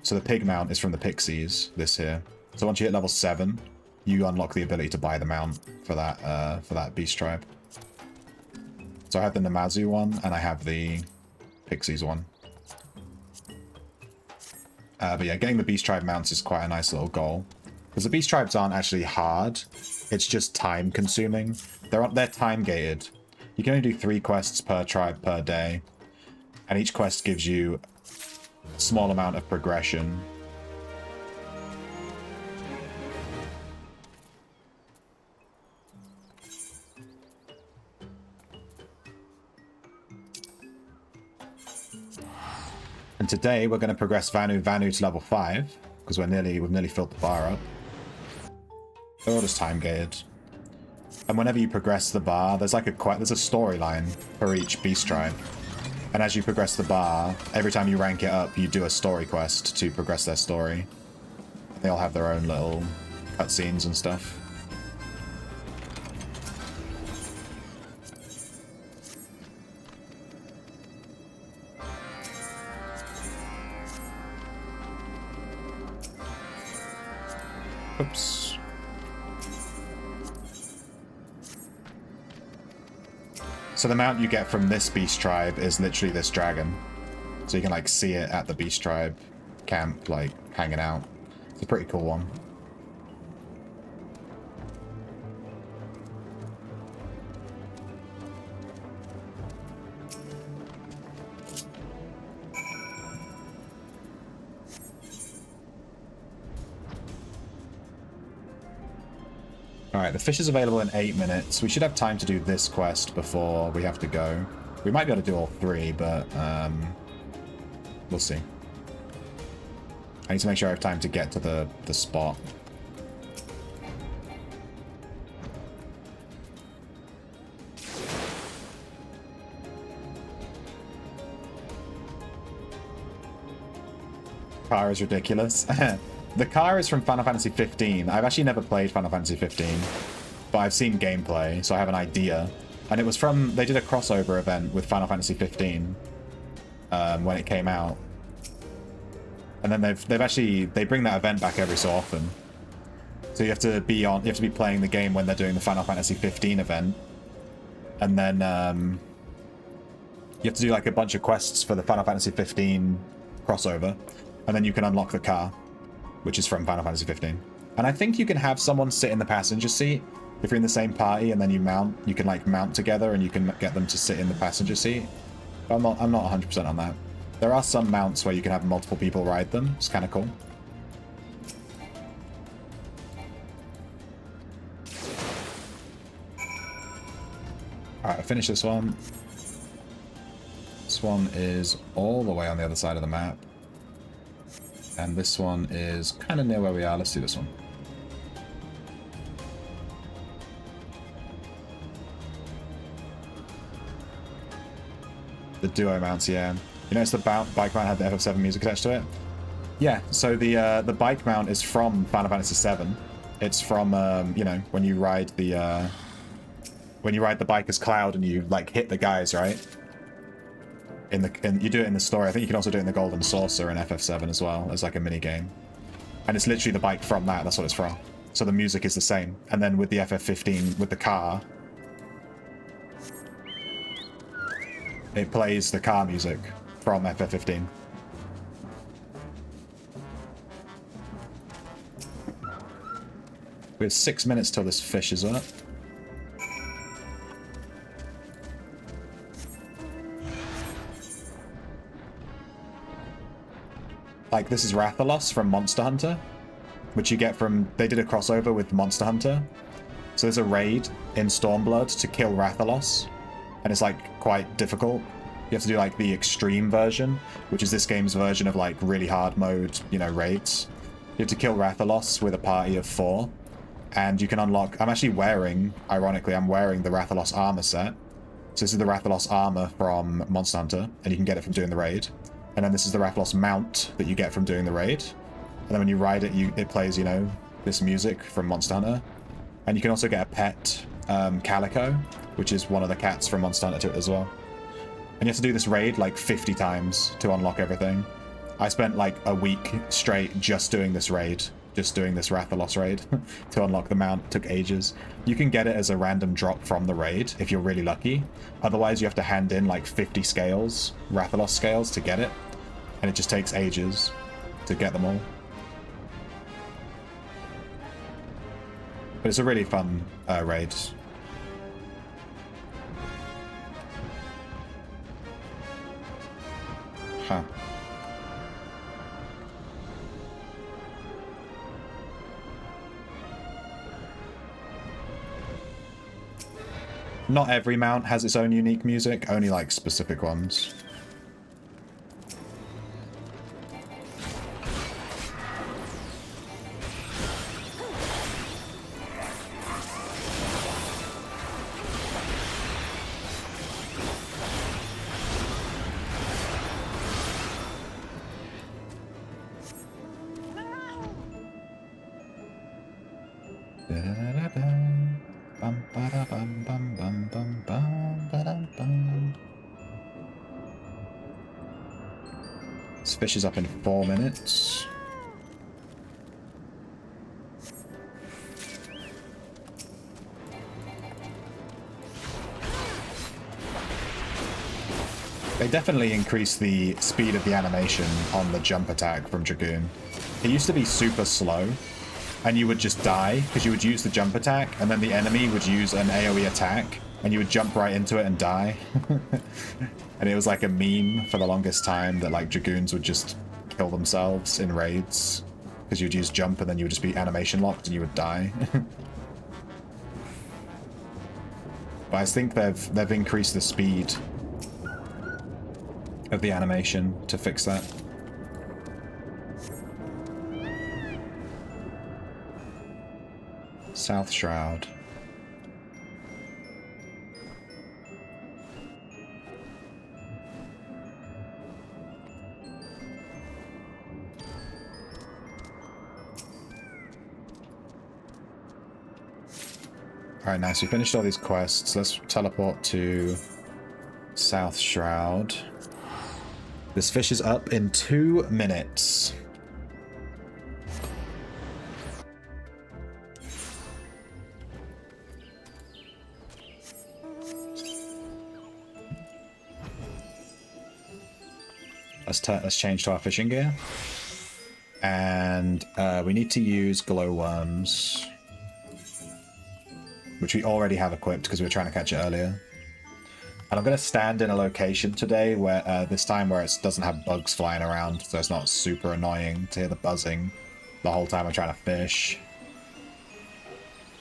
So the pig mount is from the Pixies, this here. So once you hit level 7, you unlock the ability to buy the mount for that beast tribe. So I have the Namazu one, and I have the Pixies one. But yeah, getting the beast tribe mounts is quite a nice little goal. Because the beast tribes aren't actually hard, it's just time consuming. They're time gated. You can only do 3 quests per tribe per day. And each quest gives you a small amount of progression. And today we're going to progress Vanu to level 5 because we've nearly filled the bar up. They're all just time gated. And whenever you progress the bar, there's a storyline for each beast tribe. And as you progress the bar, every time you rank it up, you do a story quest to progress their story. They all have their own little cutscenes and stuff. Oops. So the mount you get from this beast tribe is literally this dragon. So you can like see it at the beast tribe camp, like hanging out. It's a pretty cool one. Alright, the fish is available in 8 minutes. We should have time to do this quest before we have to go. We might be able to do all 3, but we'll see. I need to make sure I have time to get to the spot. Car is ridiculous. The car is from Final Fantasy 15. I've actually never played Final Fantasy 15, but I've seen gameplay, so I have an idea. And it was from... They did a crossover event with Final Fantasy 15 when it came out. And then they bring that event back every so often. So you have to be playing the game when they're doing the Final Fantasy 15 event. And then you have to do like a bunch of quests for the Final Fantasy 15 crossover. And then you can unlock the car, which is from Final Fantasy 15. And I think you can have someone sit in the passenger seat if you're in the same party, and then you can like mount together and you can get them to sit in the passenger seat. But I'm not 100% on that. There are some mounts where you can have multiple people ride them. It's kind of cool. Alright, I finished this one. This one is all the way on the other side of the map. And this one is kind of near where we are. Let's do this one. The duo mounts, yeah. You notice the bike mount had the FF7 music attached to it? Yeah, so the bike mount is from Final Fantasy 7. It's from, you know, when you ride the bike as Cloud and you, like, hit the guys, right? You do it in the story. I think you can also do it in the Golden Saucer in FF7 as well, as like a mini game. And it's literally the bike from that. That's what it's from. So the music is the same. And then with the FF15, with the car, it plays the car music from FF15. We have 6 minutes till this fish is up. Like, this is Rathalos from Monster Hunter, which you get from... They did a crossover with Monster Hunter. So there's a raid in Stormblood to kill Rathalos, and it's, like, quite difficult. You have to do, like, the extreme version, which is this game's version of, like, really hard mode, you know, raids. You have to kill Rathalos with a party of 4, and you can unlock... I'm actually wearing, ironically, I'm wearing the Rathalos armor set. So this is the Rathalos armor from Monster Hunter, and you can get it from doing the raid. And then this is the Rathalos mount that you get from doing the raid. And then when you ride it, it plays, you know, this music from Monster Hunter. And you can also get a pet, Calico, which is one of the cats from Monster Hunter as well. And you have to do this raid like 50 times to unlock everything. I spent like a week straight just doing this raid. Just doing this Rathalos raid to unlock the mount. It took ages. You can get it as a random drop from the raid if you're really lucky. Otherwise, you have to hand in like 50 scales, Rathalos scales, to get it. And it just takes ages to get them all. But it's a really fun raid. Huh. Not every mount has its own unique music, only like specific ones. This fish is up in 4 minutes. They definitely increased the speed of the animation on the jump attack from Dragoon. It used to be super slow, and you would just die because you would use the jump attack, and then the enemy would use an AoE attack, and you would jump right into it and die. And it was like a meme for the longest time that like Dragoons would just kill themselves in raids because you'd use jump and then you would just be animation locked and you would die. But I think they've increased the speed of the animation to fix that. South Shroud. Alright, nice. We finished all these quests. Let's teleport to South Shroud. This fish is up in 2 minutes. let's change to our fishing gear. And we need to use glowworms, which we already have equipped because we were trying to catch it earlier. And I'm going to stand in a location today where this time where it doesn't have bugs flying around, so it's not super annoying to hear the buzzing the whole time I'm trying to fish.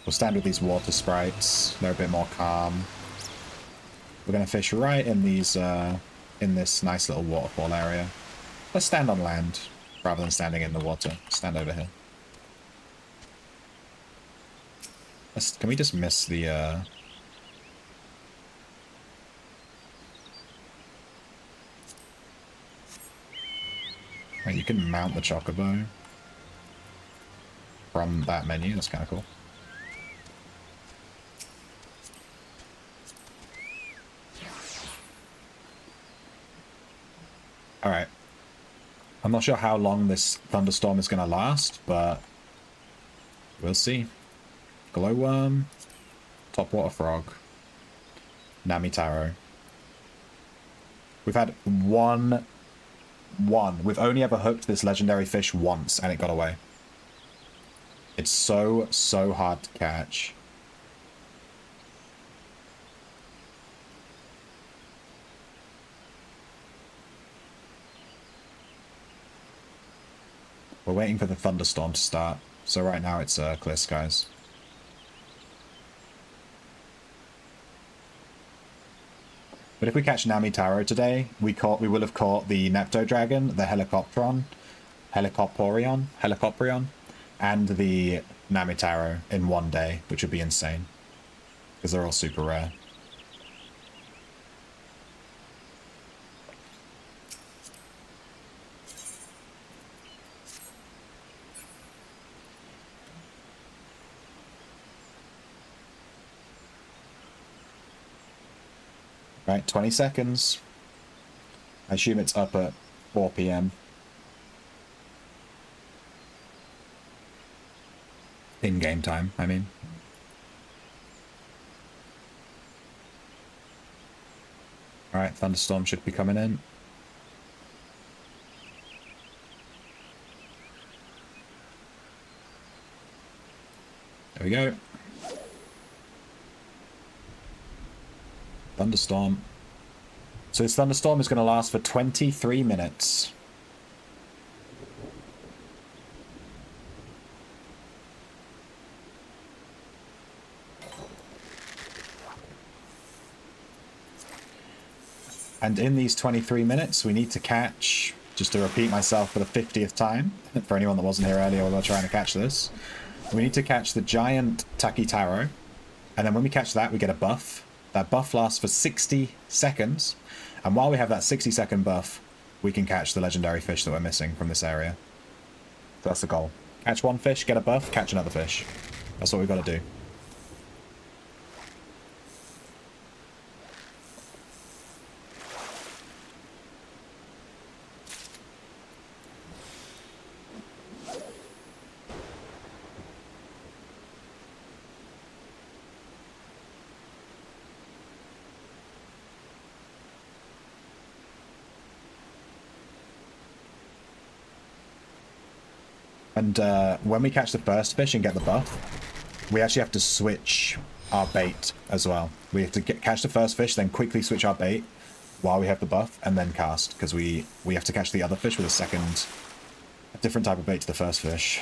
We'll stand with these water sprites. They're a bit more calm. We're going to fish right in these in this nice little waterfall area. Let's stand on land rather than standing in the water. Stand over here. Can we just miss the Right, you can mount the chocobo from that menu. That's kind of cool. Alright. I'm not sure how long this thunderstorm is going to last, but we'll see. Glowworm, topwater frog, Namitaro. We've had one. We've only ever hooked this legendary fish once, and it got away. It's so hard to catch. We're waiting for the thunderstorm to start. So right now it's clear skies. But if we catch Namitaro today, we will have caught the Nepto dragon, the Helicoprion, and the Namitaro in one day, which would be insane. Because they're all super rare. Right, 20 seconds. I assume it's up at 4 PM. In-game time, I mean. Alright, thunderstorm should be coming in. There we go. Thunderstorm. So this thunderstorm is going to last for 23 minutes. And in these 23 minutes, we need to catch, just to repeat myself for the 50th time, for anyone that wasn't here earlier while we were trying to catch this, we need to catch the giant Takitaro, and then when we catch that, we get a buff. That buff lasts for 60 seconds, and while we have that 60-second buff, we can catch the legendary fish that we're missing from this area. So that's the goal. Catch one fish, get a buff, catch another fish. That's what we've got to do. And when we catch the first fish and get the buff, we actually have to switch our bait as well. We have to catch the first fish, then quickly switch our bait while we have the buff, and then cast, because we have to catch the other fish with a different type of bait to the first fish.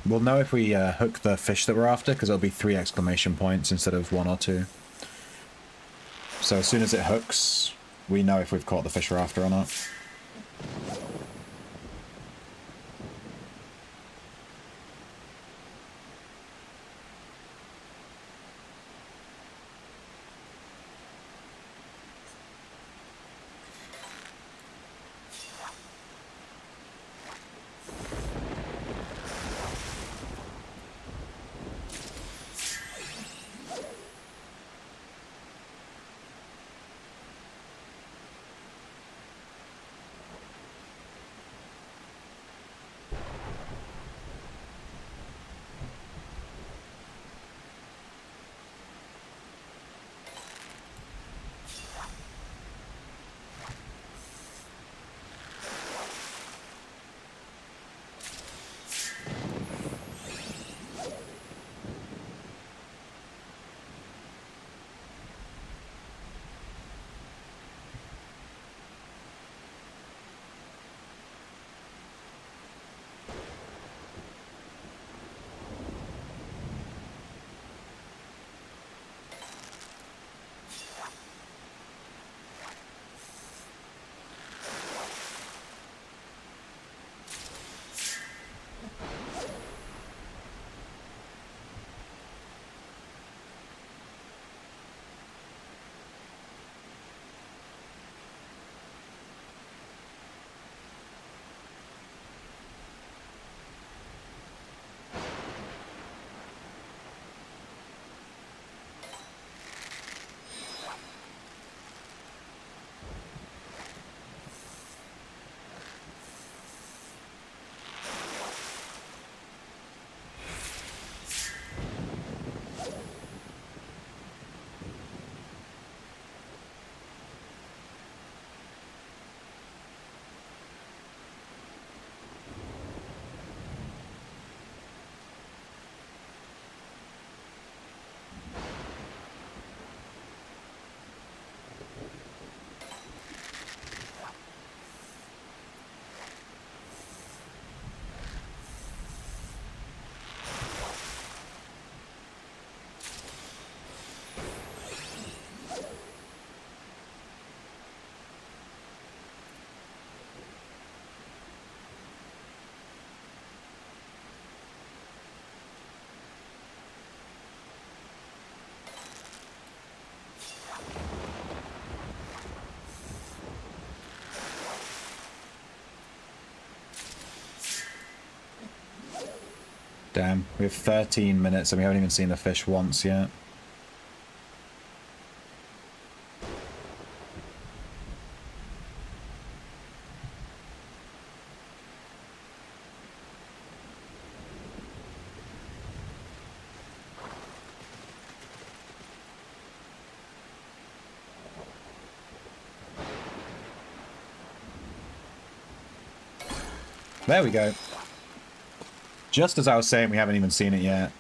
We'll know if we hook the fish that we're after, because it'll be 3 exclamation points instead of 1 or 2. So as soon as it hooks, we know if we've caught the fish we're after or not. Damn, we have 13 minutes and we haven't even seen the fish once yet. There we go. Just as I was saying, we haven't even seen it yet.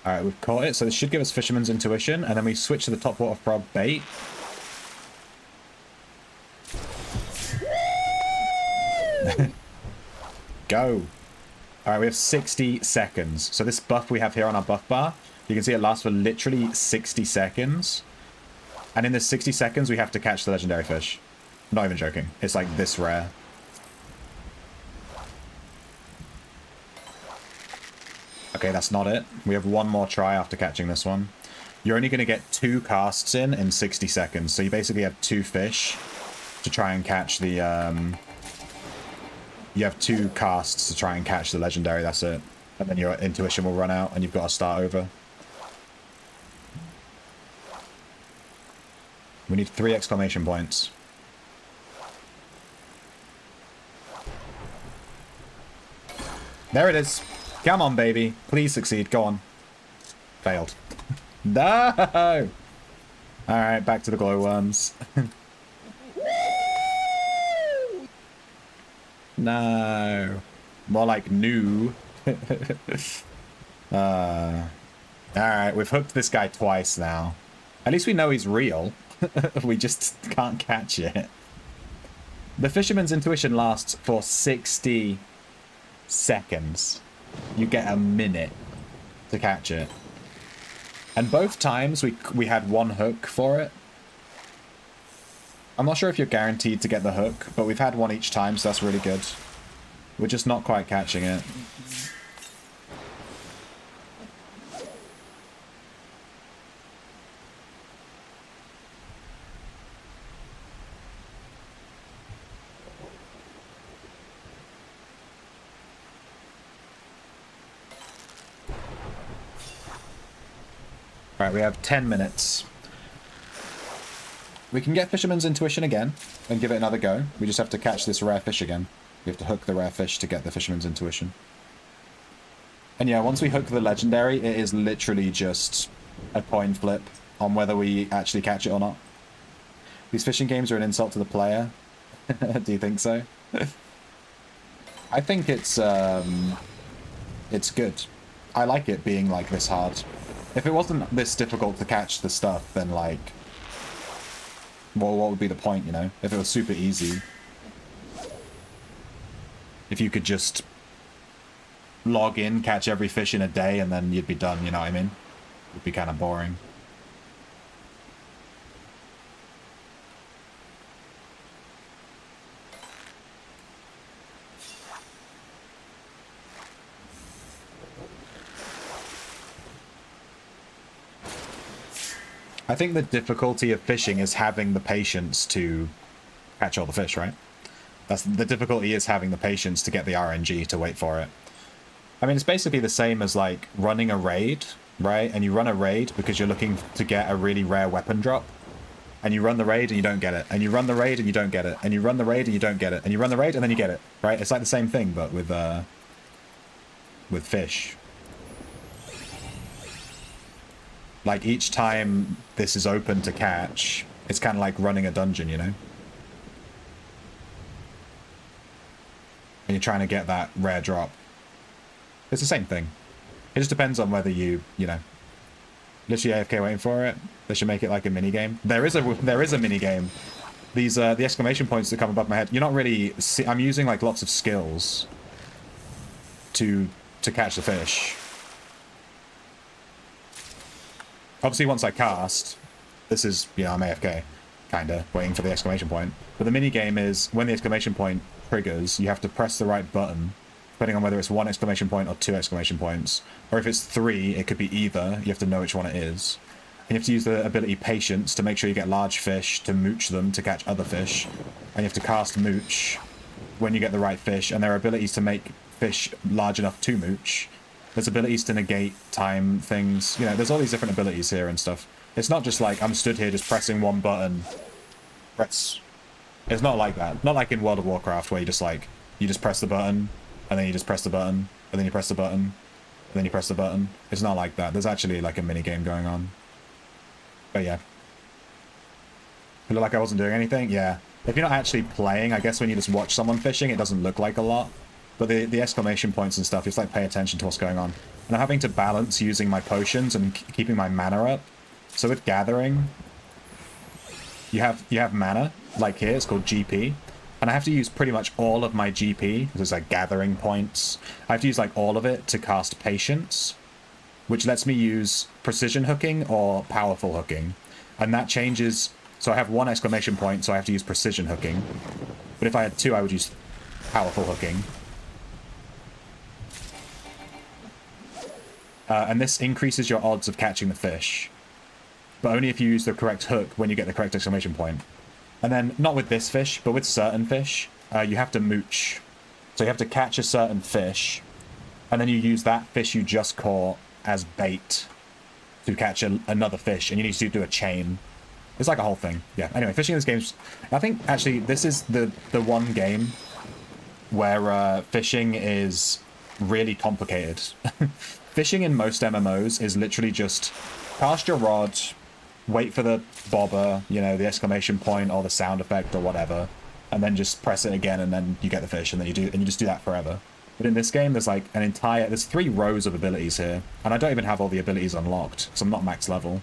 Alright, we've caught it. So this should give us Fisherman's Intuition. And then we switch to the top water frog bait. Go. Alright, we have 60 seconds. So this buff we have here on our buff bar, you can see it lasts for literally 60 seconds. And in this 60 seconds, we have to catch the legendary fish. Not even joking. It's like this rare. Okay, that's not it. We have one more try after catching this one. You're only going to get 2 casts in 60 seconds. So you basically have 2 fish to try and catch the... You have 2 casts to try and catch the legendary, that's it. And then your intuition will run out and you've got to start over. We need 3 exclamation points. There it is. Come on, baby. Please succeed. Go on. Failed. No! Alright, back to the glowworms. No. More like new. Alright, we've hooked this guy twice now. At least we know he's real. We just can't catch it. The Fisherman's Intuition lasts for 60 seconds. You get a minute to catch it. And both times we had one hook for it. I'm not sure if you're guaranteed to get the hook, but we've had one each time, so that's really good. We're just not quite catching it. Right, we have 10 minutes. We can get Fisherman's Intuition again and give it another go. We just have to catch this rare fish again. We have to hook the rare fish to get the Fisherman's Intuition. And yeah, once we hook the Legendary, it is literally just a coin flip on whether we actually catch it or not. These fishing games are an insult to the player. Do you think so? I think it's good. I like it being like this hard. If it wasn't this difficult to catch the stuff, then like, well, what would be the point, you know? If it was super easy. If you could just log in, catch every fish in a day, and then you'd be done, you know what I mean? It would be kind of boring. I think the difficulty of fishing is having the patience to catch all the fish, right? That's the difficulty, is having the patience to get the RNG to wait for it. I mean, it's basically the same as like running a raid, right? And you run a raid because you're looking to get a really rare weapon drop. And you run the raid and you don't get it. And you run the raid and you don't get it. And you run the raid and you don't get it. And you run the raid and then you get it, right? It's like the same thing, but with fish. Like, each time this is open to catch, it's kind of like running a dungeon, you know? And you're trying to get that rare drop. It's the same thing. It just depends on whether you know, literally AFK waiting for it. They should make it like a mini game. There is a mini game. These the exclamation points that come above my head. You're not really. I'm using like lots of skills to catch the fish. Obviously, once I cast, this is, you know, I'm AFK, kinda waiting for the exclamation point. But the mini game is when the exclamation point triggers, you have to press the right button, depending on whether it's 1 exclamation point or 2 exclamation points. Or if it's 3, it could be either. You have to know which one it is. And you have to use the ability Patience to make sure you get large fish, to mooch them, to catch other fish. And you have to cast Mooch when you get the right fish. And there are abilities to make fish large enough to mooch. There's abilities to negate time things. You know, there's all these different abilities here and stuff. It's not just like I'm stood here just pressing one button. Press. It's not like that. Not like in World of Warcraft where you just like, you just press the button, and then you just press the button, and then you press the button, and then you press the button. It's not like that. There's actually like a mini game going on. But yeah. It looked like I wasn't doing anything? Yeah. If you're not actually playing, I guess when you just watch someone fishing, it doesn't look like a lot. But the exclamation points and stuff, just like pay attention to what's going on. And I'm having to balance using my potions and keeping my mana up. So with gathering, you have mana, like here, it's called GP. And I have to use pretty much all of my GP, there's like gathering points. I have to use like all of it to cast Patience, which lets me use precision hooking or powerful hooking. And that changes, so I have 1 exclamation point, so I have to use precision hooking. But if I had 2, I would use powerful hooking. And this increases your odds of catching the fish. But only if you use the correct hook when you get the correct exclamation point. And then, not with this fish, but with certain fish, you have to mooch. So you have to catch a certain fish, and then you use that fish you just caught as bait to catch another fish, and you need to do a chain. It's like a whole thing. Yeah, anyway, fishing in this game, I think, actually, this is the one game where fishing is really complicated. Fishing in most MMOs is literally just cast your rod, wait for the bobber, you know, the exclamation point or the sound effect or whatever, and then just press it again and then you get the fish, and then you just do that forever. But in this game, there's like there's 3 rows of abilities here, and I don't even have all the abilities unlocked, because I'm not max level.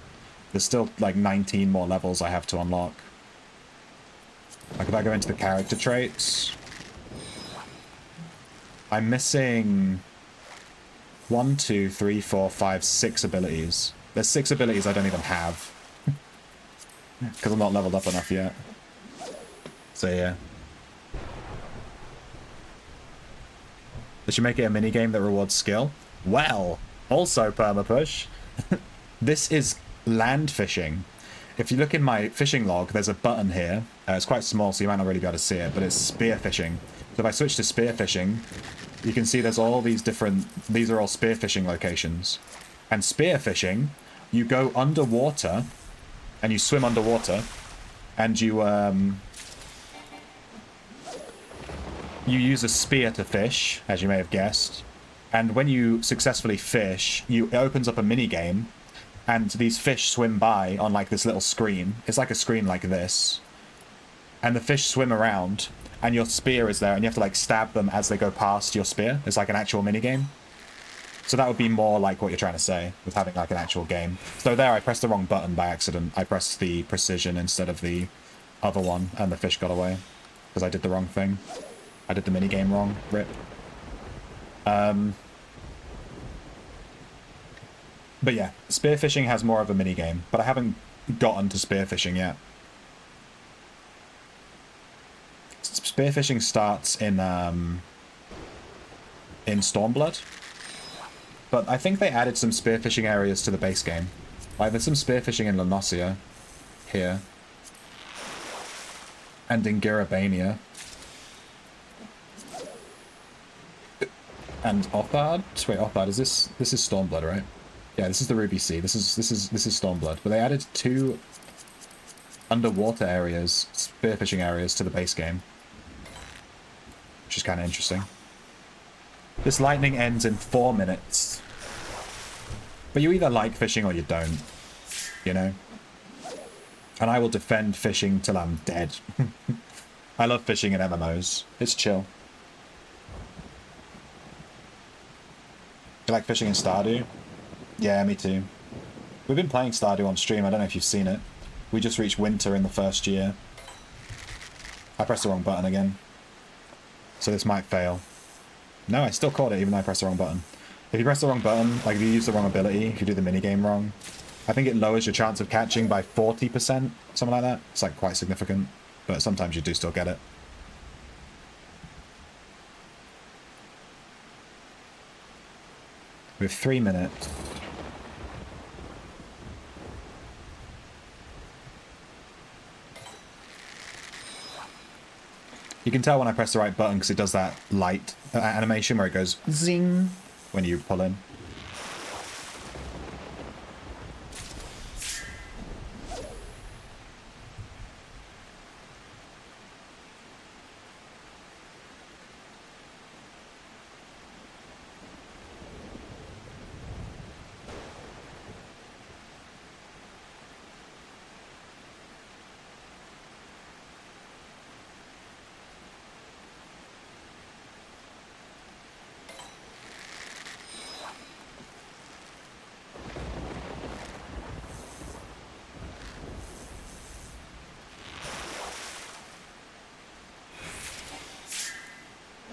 There's still like 19 more levels I have to unlock. Like if I go into the character traits, I'm missing 1, 2, 3, 4, 5, 6 abilities. There's 6 abilities I don't even have. Because I'm not leveled up enough yet. So yeah. They should make it a minigame that rewards skill. Well, also permapush. This is land fishing. If you look in my fishing log, there's a button here. It's quite small, so you might not really be able to see it, but it's spear fishing. So if I switch to spear fishing, you can see there's all these different... These are all spear fishing locations. And spear fishing, you go underwater, and you swim underwater, and you use a spear to fish, as you may have guessed. And when you successfully fish, it opens up a mini game, and these fish swim by on like this little screen. It's like a screen like this. And the fish swim around, and your spear is there, and you have to like stab them as they go past your spear. It's like an actual mini game. So that would be more like what you're trying to say with having like an actual game. So there I pressed the wrong button by accident. I pressed the precision instead of the other one, and the fish got away. Because I did the wrong thing. I did the mini game wrong. Rip. But yeah, spearfishing has more of a mini game, but I haven't gotten to spearfishing yet. Spearfishing starts in Stormblood, but I think they added some spearfishing areas to the base game. Like there's some spearfishing in Lanosia here, and in Garabania, and Othard. Wait, Othard, is this is Stormblood, right? Yeah, this is the Ruby Sea. This is Stormblood. But they added 2 underwater areas, spearfishing areas, to the base game, which is kind of interesting. This lightning ends in 4 minutes. But you either like fishing or you don't, you know? And I will defend fishing till I'm dead. I love fishing in MMOs. It's chill. You like fishing in Stardew? Yeah, me too. We've been playing Stardew on stream. I don't know if you've seen it. We just reached winter in the first year. I pressed the wrong button again. So this might fail. No, I still caught it even though I pressed the wrong button. If you press the wrong button, like if you use the wrong ability, if you do the minigame wrong, I think it lowers your chance of catching by 40%, something like that. It's like quite significant, but sometimes you do still get it. We have 3 minutes. You can tell when I press the right button because it does that light animation where it goes zing when you pull in.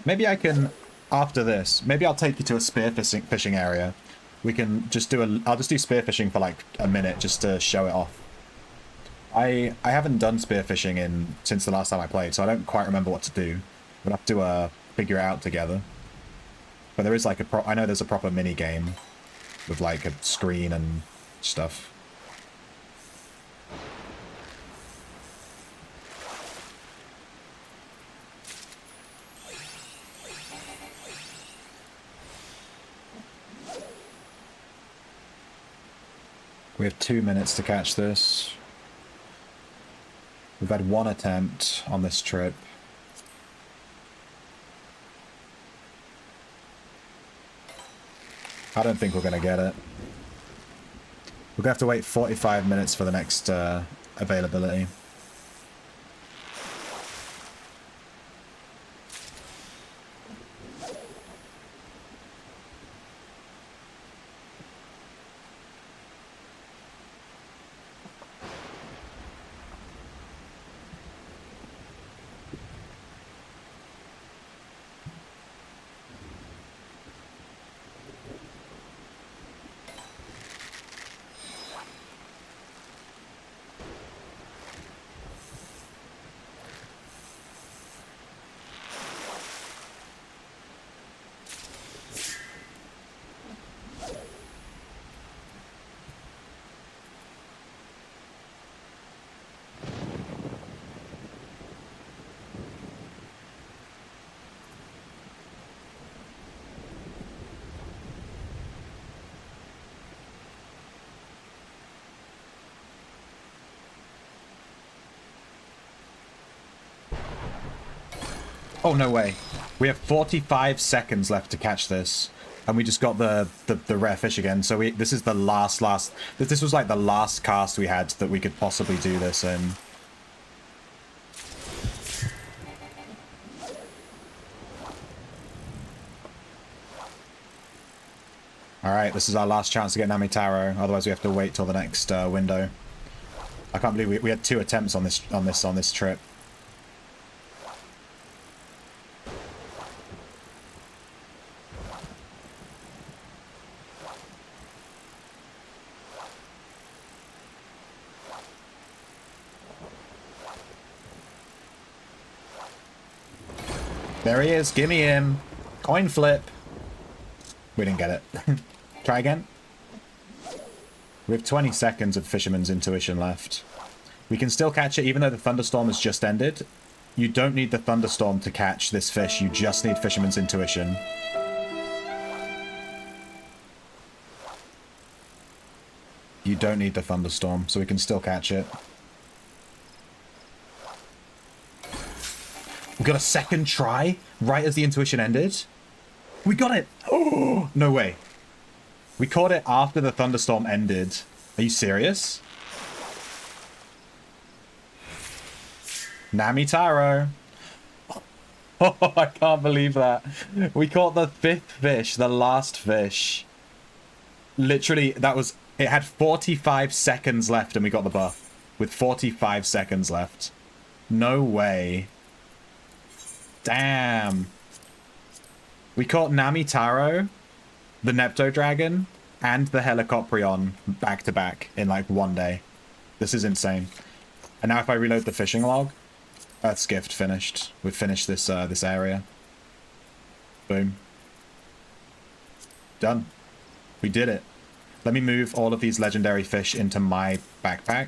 Maybe I can, after this, maybe I'll take you to a spearfishing area. We can just do I'll just do spearfishing for like a minute just to show it off. I haven't done spearfishing since the last time I played, so I don't quite remember what to do. We'll have to figure it out together. But there is like I know there's a proper mini game with like a screen and stuff. We have 2 minutes to catch this. We've had 1 attempt on this trip. I don't think we're going to get it. We're going to have to wait 45 minutes for the next availability. Oh, no way. We have 45 seconds left to catch this. And we just got the rare fish again. So this is the last... This was like the last cast we had that we could possibly do this in. Alright, this is our last chance to get Namitaro. Otherwise we have to wait till the next window. I can't believe we had 2 attempts on this trip. There he is. Gimme him. Coin flip. We didn't get it. Try again. We have 20 seconds of Fisherman's Intuition left. We can still catch it even though the thunderstorm has just ended. You don't need the thunderstorm to catch this fish. You just need Fisherman's Intuition. You don't need the thunderstorm, so we can still catch it. We got a second try right as the intuition ended. We got it. Oh, no way. We caught it after the thunderstorm ended. Are you serious? Namitaro. Oh, I can't believe that. We caught the 5th fish, the last fish. Literally, it had 45 seconds left and we got the buff. With 45 seconds left. No way. Damn. We caught Namitaro, the Nepto dragon, and the Helicoprion back to back in like one day. This is insane. And now if I reload the fishing log, Earth's Gift finished. We've finished this this area. Boom. Done. We did it. Let me move all of these legendary fish into my backpack.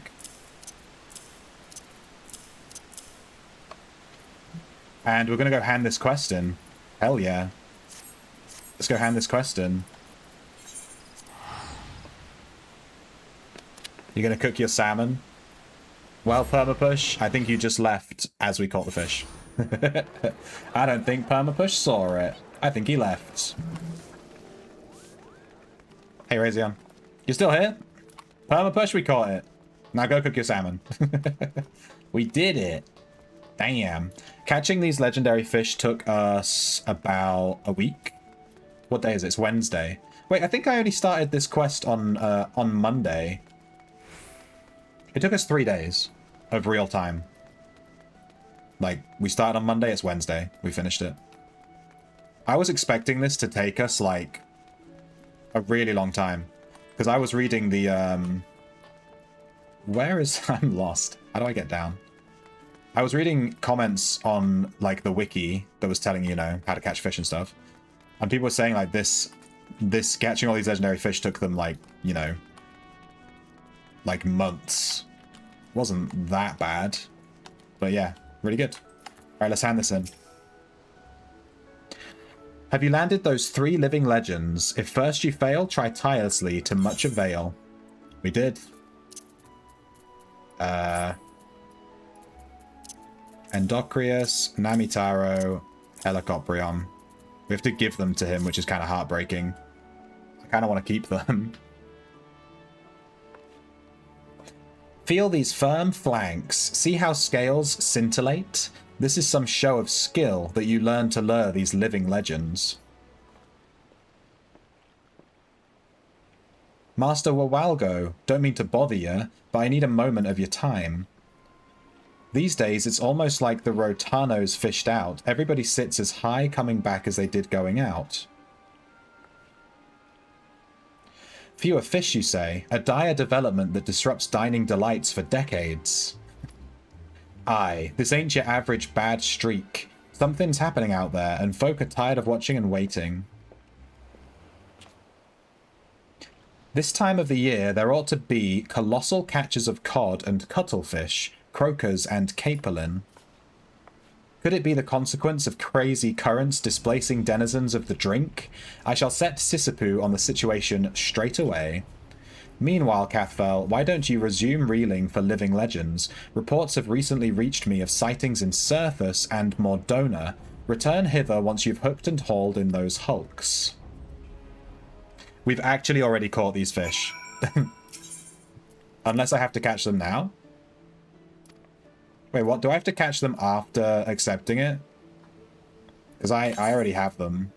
And we're going to go hand this quest in. Hell yeah. Let's go hand this quest in. You're going to cook your salmon? Well, Permapush, I think you just left as we caught the fish. I don't think Permapush saw it. I think he left. Hey, Razion. You still here? Permapush, we caught it. Now go cook your salmon. We did it. Damn. Catching these legendary fish took us about a week. What day is it? It's Wednesday. Wait, I think I only started this quest on Monday. It took us 3 days of real time. Like, we started on Monday, it's Wednesday. We finished it. I was expecting this to take us, like, a really long time. Because I was reading the, Where is... I'm lost. How do I get down? I was reading comments on, like, the wiki that was telling you know, how to catch fish and stuff. And people were saying, like, this catching all these legendary fish took them, like, you know, like, months. Wasn't that bad. But yeah, really good. Alright, let's hand this in. Have you landed those 3 living legends? If first you fail, try tirelessly to much avail. We did. Endocrius, Namitaro, Helicoprion. We have to give them to him, which is kind of heartbreaking. I kind of want to keep them. Feel these firm flanks. See how scales scintillate? This is some show of skill that you learn to lure these living legends. Master Wawalgo, don't mean to bother you, but I need a moment of your time. These days, it's almost like the Rotanos fished out. Everybody sits as high coming back as they did going out. Fewer fish, you say? A dire development that disrupts dining delights for decades. Aye, this ain't your average bad streak. Something's happening out there, and folk are tired of watching and waiting. This time of the year, there ought to be colossal catches of cod and cuttlefish, croakers and capelin. Could it be the consequence of crazy currents displacing denizens of the drink? I shall set Sisyphu on the situation straight away. Meanwhile, Cathfell, why don't you resume reeling for living legends? Reports have recently reached me of sightings in Surthus and Mordona. Return hither once you've hooked and hauled in those hulks. We've actually already caught these fish. Unless I have to catch them now? Wait, what? Do I have to catch them after accepting it? Because I already have them.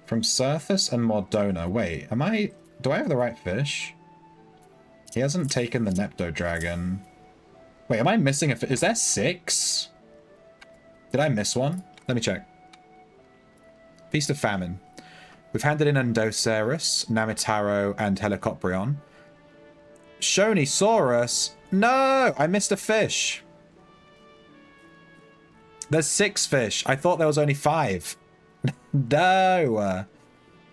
From Surthus and Mordona. Wait, am I... Do I have the right fish? He hasn't taken the Nepto dragon. Wait, am I missing a fish? Is there 6? Did I miss one? Let me check. Feast of Famine. We've handed in Endocerus, Namitaro, and Helicoprion. Shonisaurus? No! I missed a fish. There's 6 fish. I thought there was only 5. No!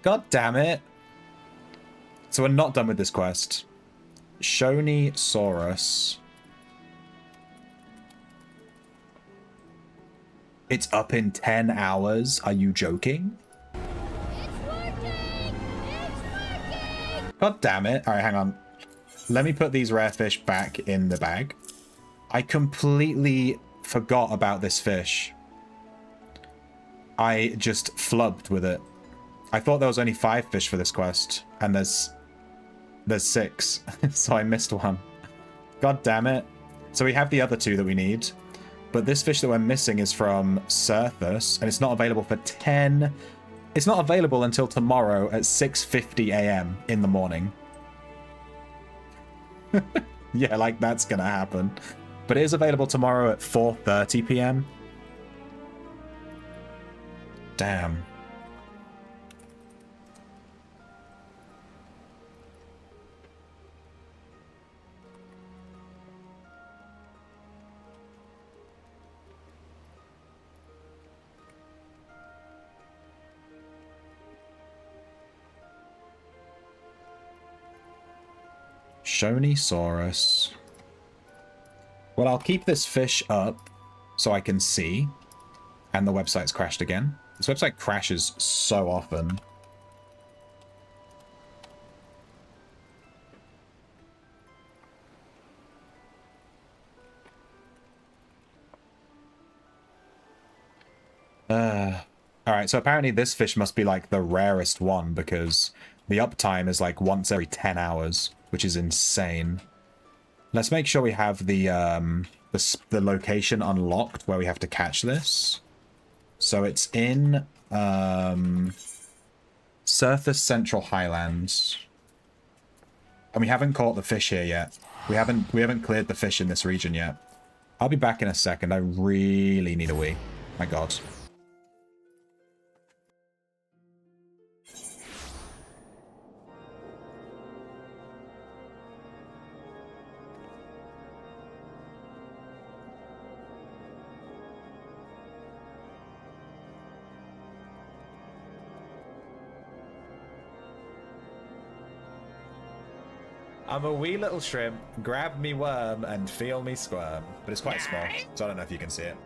God damn it. So we're not done with this quest. Shonisaurus. It's up in 10 hours. Are you joking? God damn it. Alright, hang on. Let me put these rare fish back in the bag. I completely forgot about this fish. I just flubbed with it. I thought there was only 5 fish for this quest, and there's 6, so I missed one. God damn it. So we have the other 2 that we need, but this fish that we're missing is from Surthus, and it's not available for 10... It's not available until tomorrow at 6:50 a.m. in the morning. Yeah, like that's gonna happen. But it is available tomorrow at 4:30 p.m. Damn. Shonisaurus. Well, I'll keep this fish up so I can see. And the website's crashed again. This website crashes so often. Alright, so apparently this fish must be like the rarest one because the uptime is like once every 10 hours, which is insane. Let's make sure we have the location unlocked where we have to catch this. So it's in Surthus Central Highlands. And we haven't caught the fish here yet. We haven't cleared the fish in this region yet. I'll be back in a second. I really need a wee. My god. I'm a wee little shrimp, grab me worm and feel me squirm. But it's quite small, so I don't know if you can see it.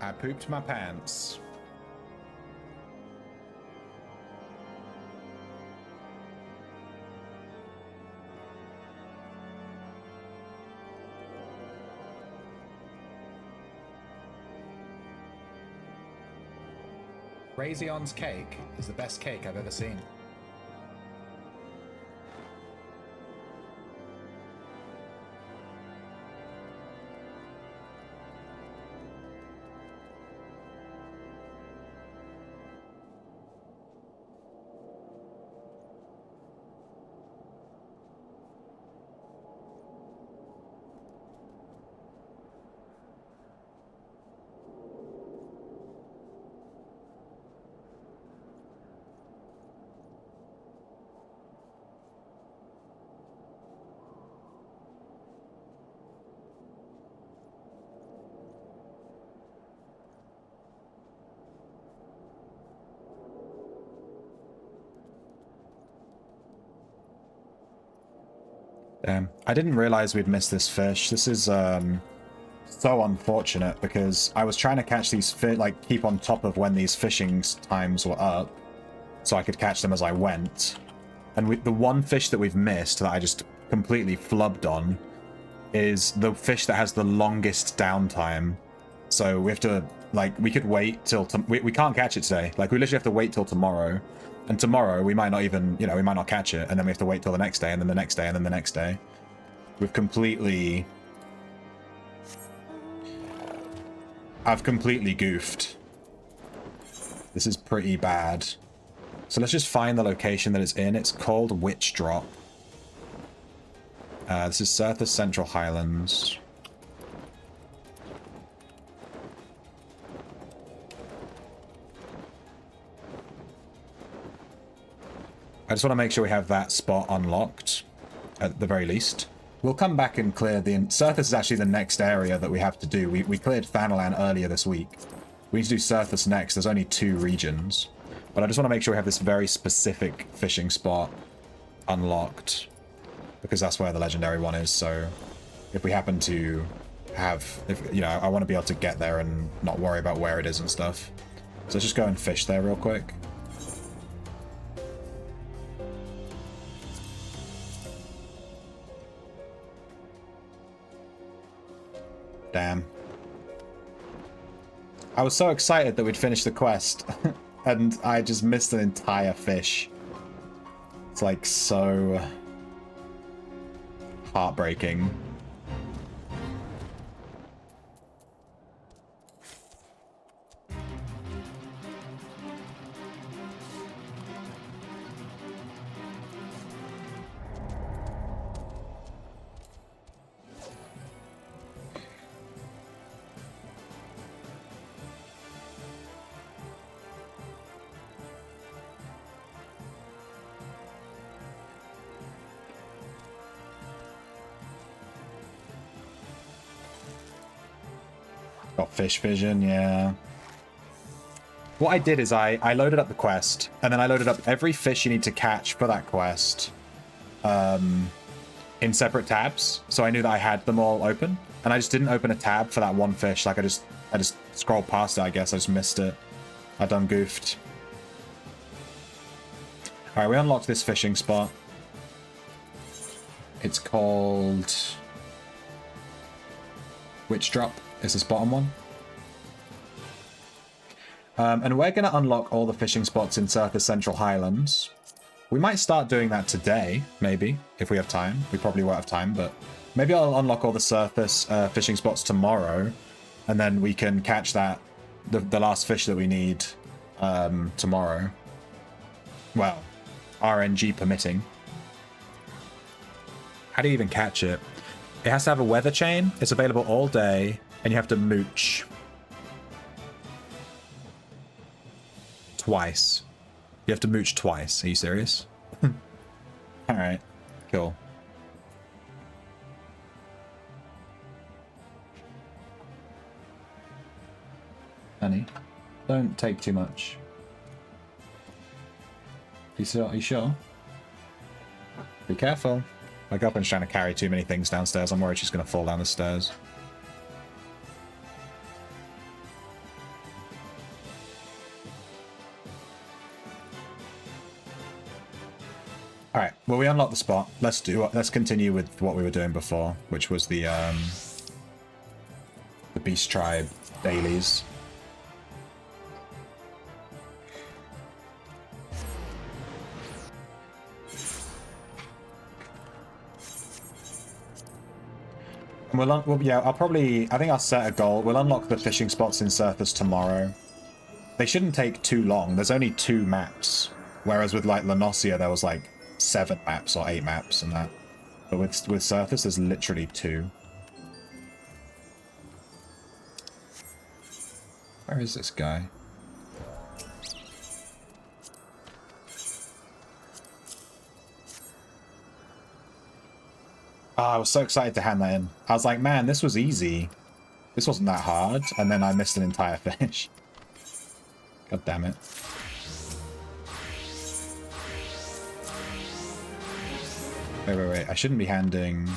I pooped my pants. Raision's cake is the best cake I've ever seen. Damn. I didn't realize we'd missed this fish. This is so unfortunate because I was trying to catch these fish, like keep on top of when these fishing times were up so I could catch them as I went. And the one fish that we've missed that I just completely flubbed on is the fish that has the longest downtime. So we have to, like, we could wait till... we can't catch it today. Like, we literally have to wait till tomorrow. And tomorrow, we might not even, you know, we might not catch it. And then we have to wait till the next day, and then the next day, and then the next day. We've completely... I've completely goofed. This is pretty bad. So let's just find the location that it's in. It's called Witch Drop. This is Surface Central Highlands. I just want to make sure we have that spot unlocked, at the very least. We'll come back and clear the... Surface is actually the next area that we have to do. We cleared Thanalan earlier this week. We need to do Surface next. There's only 2 regions. But I just want to make sure we have this very specific fishing spot unlocked. Because that's where the legendary one is, so... If we happen to have... you know, I want to be able to get there and not worry about where it is and stuff. So let's just go and fish there real quick. Damn. I was so excited that we'd finished the quest, and I just missed an entire fish. It's like so heartbreaking. Got fish vision, yeah. What I did is I loaded up the quest, and then I loaded up every fish you need to catch for that quest in separate tabs, so I knew that I had them all open, and I just didn't open a tab for that one fish. Like, I just scrolled past it, I guess. I just missed it. I done goofed. Alright, we unlocked this fishing spot. It's called Witch Drop. Is this bottom one. And we're going to unlock all the fishing spots in Surface Central Highlands. We might start doing that today, maybe, if we have time. We probably won't have time, but maybe I'll unlock all the surface fishing spots tomorrow, and then we can catch that, the last fish that we need tomorrow. Well, RNG permitting. How do you even catch it? It has to have a weather chain. It's available all day. And you have to mooch. Twice. You have to mooch twice. Are you serious? Alright. Cool. Honey, don't take too much. Are you sure? Be careful. My girlfriend's trying to carry too many things downstairs. I'm worried she's going to fall down the stairs. Alright, well, we unlocked the spot. Let's continue with what we were doing before, which was the Beast Tribe dailies. And yeah, I think I'll set a goal. We'll unlock the fishing spots in Surface tomorrow. They shouldn't take too long. There's only 2 maps. Whereas with, like, Lanosia, there was, like, 7 maps or 8 maps and that. But with Surface, there's literally 2. Where is this guy? Oh, I was so excited to hand that in. I was like, man, this was easy. This wasn't that hard. And then I missed an entire fish. God damn it. Wait. I shouldn't be handing...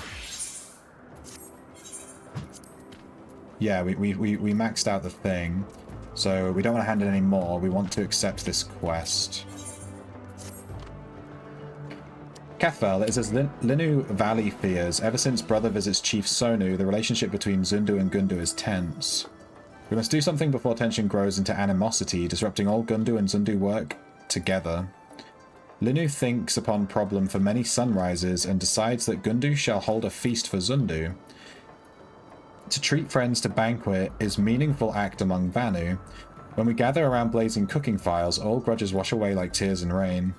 Yeah, we maxed out the thing. So we don't want to hand in any more. We want to accept this quest. Kefel, it says Linu Valley fears, ever since brother visits Chief Sonu, the relationship between Zundu and Gundu is tense. We must do something before tension grows into animosity, disrupting all Gundu and Zundu work together. Linu thinks upon problem for many sunrises and decides that Gundu shall hold a feast for Zundu. To treat friends to banquet is meaningful act among Vanu. When we gather around blazing cooking files, all grudges wash away like tears in rain.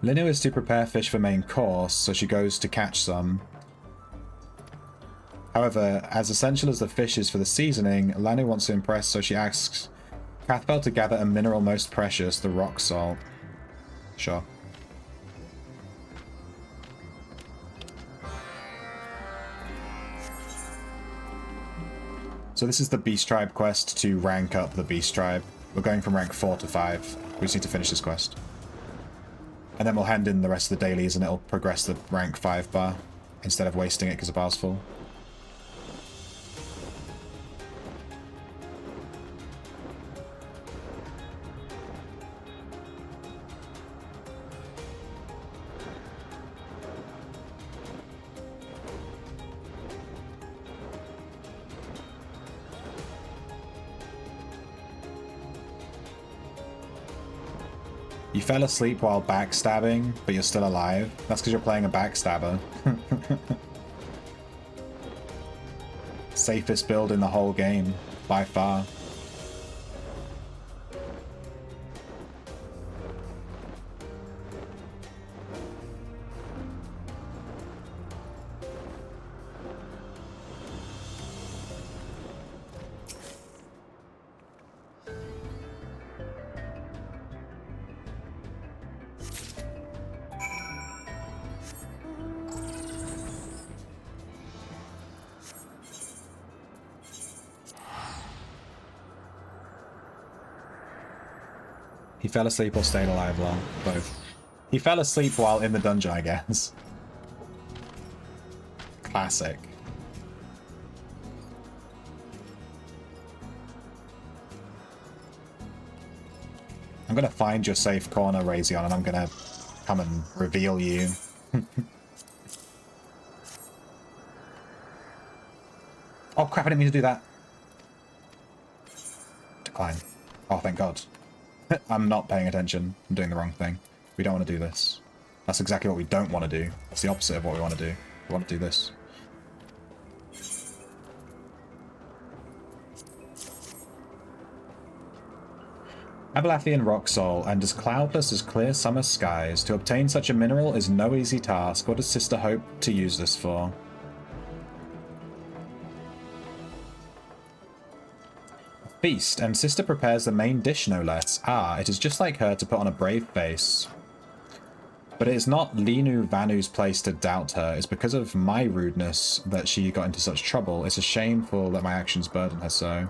Linu is to prepare fish for main course, so she goes to catch some. However, as essential as the fish is for the seasoning, Lanu wants to impress, so she asks Cathbell to gather a mineral most precious, the rock salt. Sure. So this is the Beast Tribe quest to rank up the Beast Tribe. We're going from rank 4 to 5. We just need to finish this quest. And then we'll hand in the rest of the dailies and it'll progress the rank 5 bar instead of wasting it because the bar's full. You fell asleep while backstabbing, but you're still alive? That's because you're playing a backstabber. Safest build in the whole game, by far. He fell asleep or stayed alive long? Both. He fell asleep while in the dungeon, I guess. Classic. I'm gonna find your safe corner, Razion, and I'm gonna come and reveal you. Oh crap, I didn't mean to do that. Decline. Oh, thank God. I'm not paying attention. I'm doing the wrong thing. We don't want to do this. That's exactly what we don't want to do. It's the opposite of what we want to do. We want to do this. Abelathian rock soul, and as cloudless as clear summer skies. To obtain such a mineral is no easy task. What does Sister hope to use this for? Feast, and Sister prepares the main dish no less. Ah, it is just like her to put on a brave face. But it is not Linu Vanu's place to doubt her. It's because of my rudeness that she got into such trouble. It's a shameful that my actions burden her so.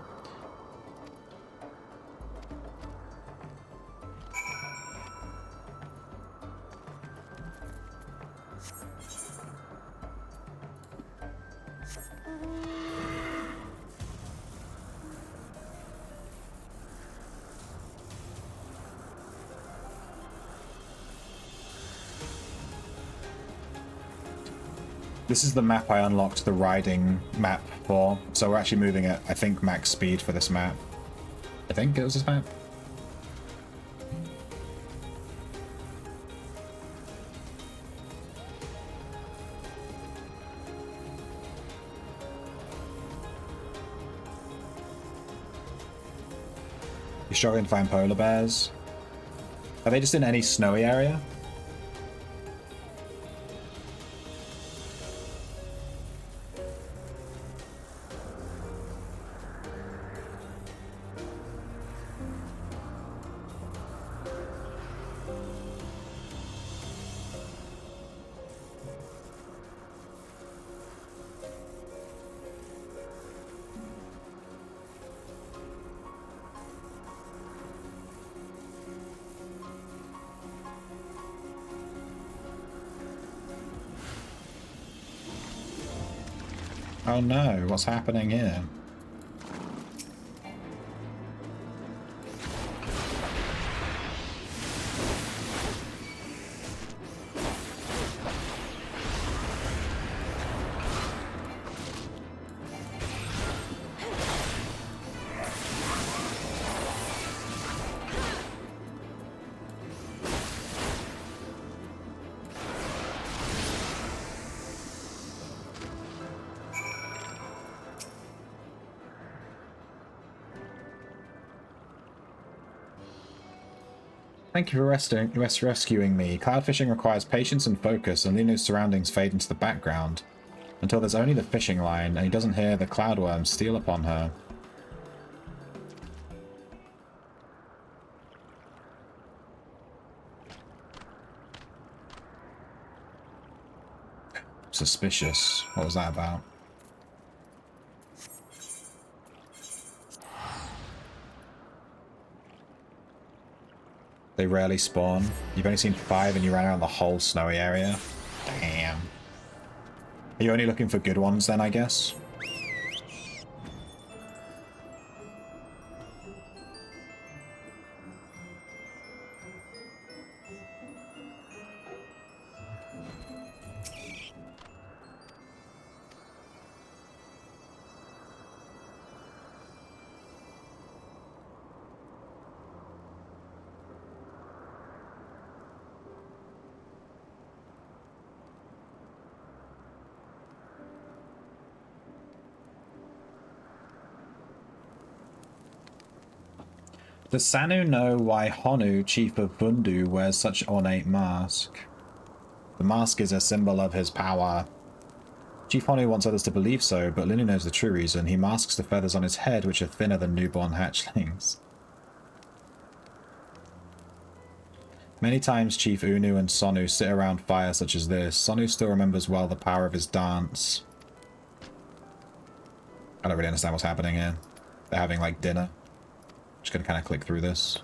This is the map I unlocked the riding map for, so we're actually moving at, I think, max speed for this map. I think it was this map. You're struggling to find polar bears? Are they just in any snowy area? Oh no, what's happening here? Thank you for rescuing me. Cloud fishing requires patience and focus, and Linu's surroundings fade into the background until there's only the fishing line, and he doesn't hear the cloudworms steal upon her. Suspicious. What was that about? They rarely spawn. You've only seen 5 and you ran around the whole snowy area. Damn. Are you only looking for good ones then, I guess? Does Sanu know why Honu, chief of Bundu, wears such ornate mask? The mask is a symbol of his power. Chief Honu wants others to believe so, but Linu knows the true reason. He masks the feathers on his head, which are thinner than newborn hatchlings. Many times Chief Unu and Sonu sit around fire such as this. Sonu still remembers well the power of his dance. I don't really understand what's happening here. They're having, like, dinner. Just gonna kind of click through this.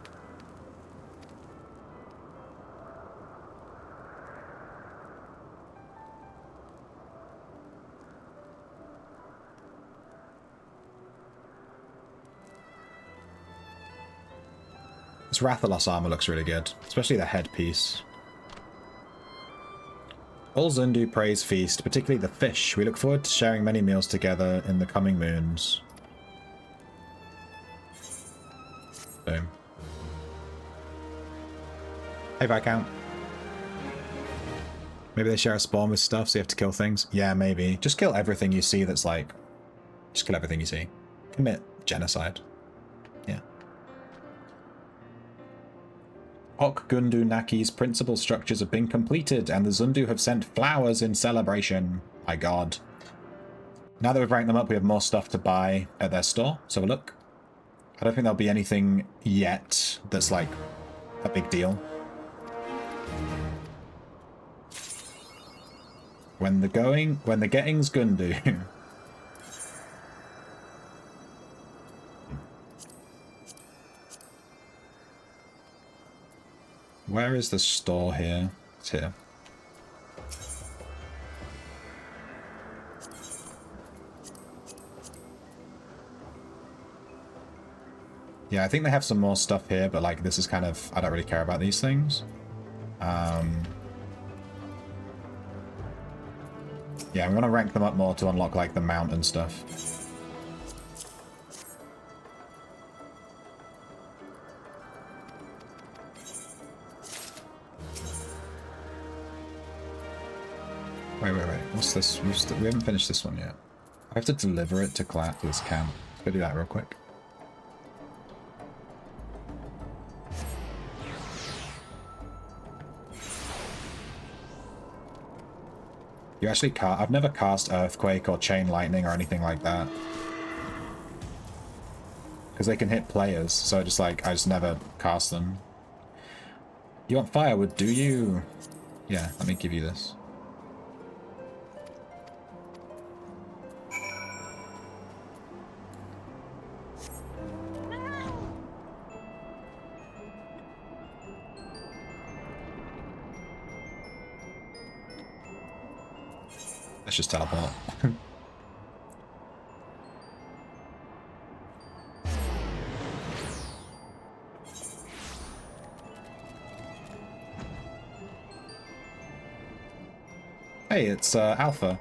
This Rathalos armor looks really good, especially the headpiece. All Zundu praise feast, particularly the fish. We look forward to sharing many meals together in the coming moons. Boom. Hey, Viscount. Maybe they share a spawn with stuff, so you have to kill things? Yeah, maybe. Just kill everything you see that's like... Just kill everything you see. Commit genocide. Yeah. Ok Gundu Naki's principal structures have been completed, and the Zundu have sent flowers in celebration. My god. Now that we've ranked them up, we have more stuff to buy at their store. So have a look. I don't think there'll be anything yet that's like a big deal. When the getting's Gundu. Where is the store here? It's here. Yeah, I think they have some more stuff here, but like this is kind of... I don't really care about these things. Yeah, we want to rank them up more to unlock like the mount and stuff. Wait. What's this? We haven't finished this one yet. I have to deliver it to this camp. Let's go do that real quick. You actually can't. I've never cast Earthquake or Chain Lightning or anything like that. Because they can hit players, so I just never cast them. You want firewood, do you? Yeah, let me give you this. Let's just teleport. Hey, it's Alpha.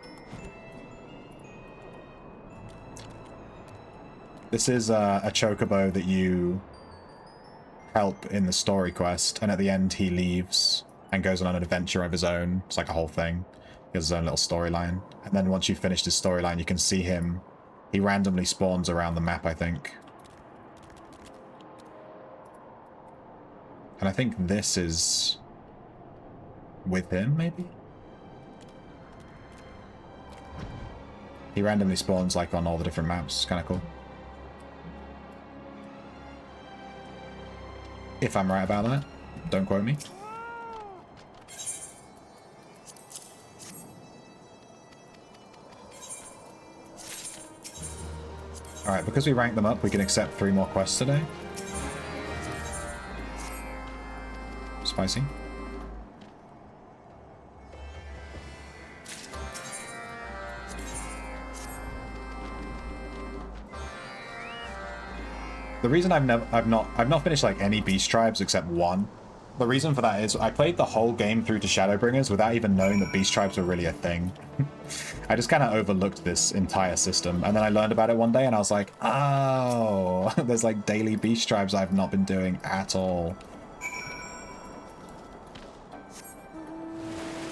This is a chocobo that you help in the story quest, and at the end he leaves and goes on an adventure of his own. It's like a whole thing. He has his own little storyline. And then once you've finished his storyline, you can see him. He randomly spawns around the map, I think. And I think this is with him, maybe? He randomly spawns like on all the different maps. It's kind of cool. If I'm right about that. Don't quote me. Alright, because we ranked them up, we can accept 3 more quests today. Spicy. The reason I've not finished like any beast tribes except one. The reason for that is I played the whole game through to Shadowbringers without even knowing that beast tribes were really a thing. I just kind of overlooked this entire system, and then I learned about it one day and I was like, oh, there's like daily beast tribes I've not been doing at all.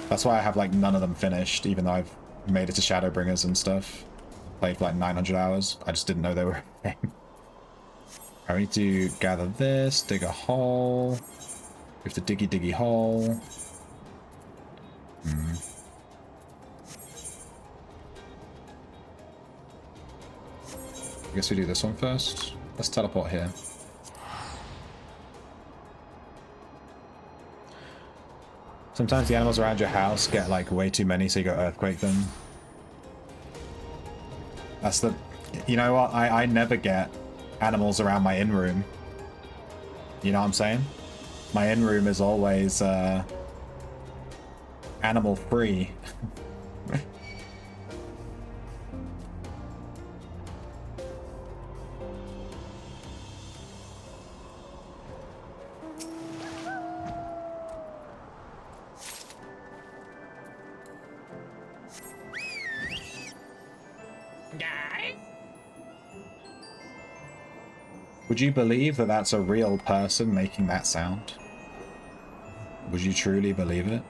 That's why I have like none of them finished, even though I've made it to Shadowbringers and stuff. Played for like 900 hours. I just didn't know they were a thing. I need to gather this, dig a hole. We have to diggy hole. I guess we do this one first. Let's teleport here. Sometimes the animals around your house get like way too many, so you go earthquake them. That's the... You know what? I never get animals around my in-room. You know what I'm saying? My in-room is always animal-free. Would you believe that that's a real person making that sound? Would you truly believe it?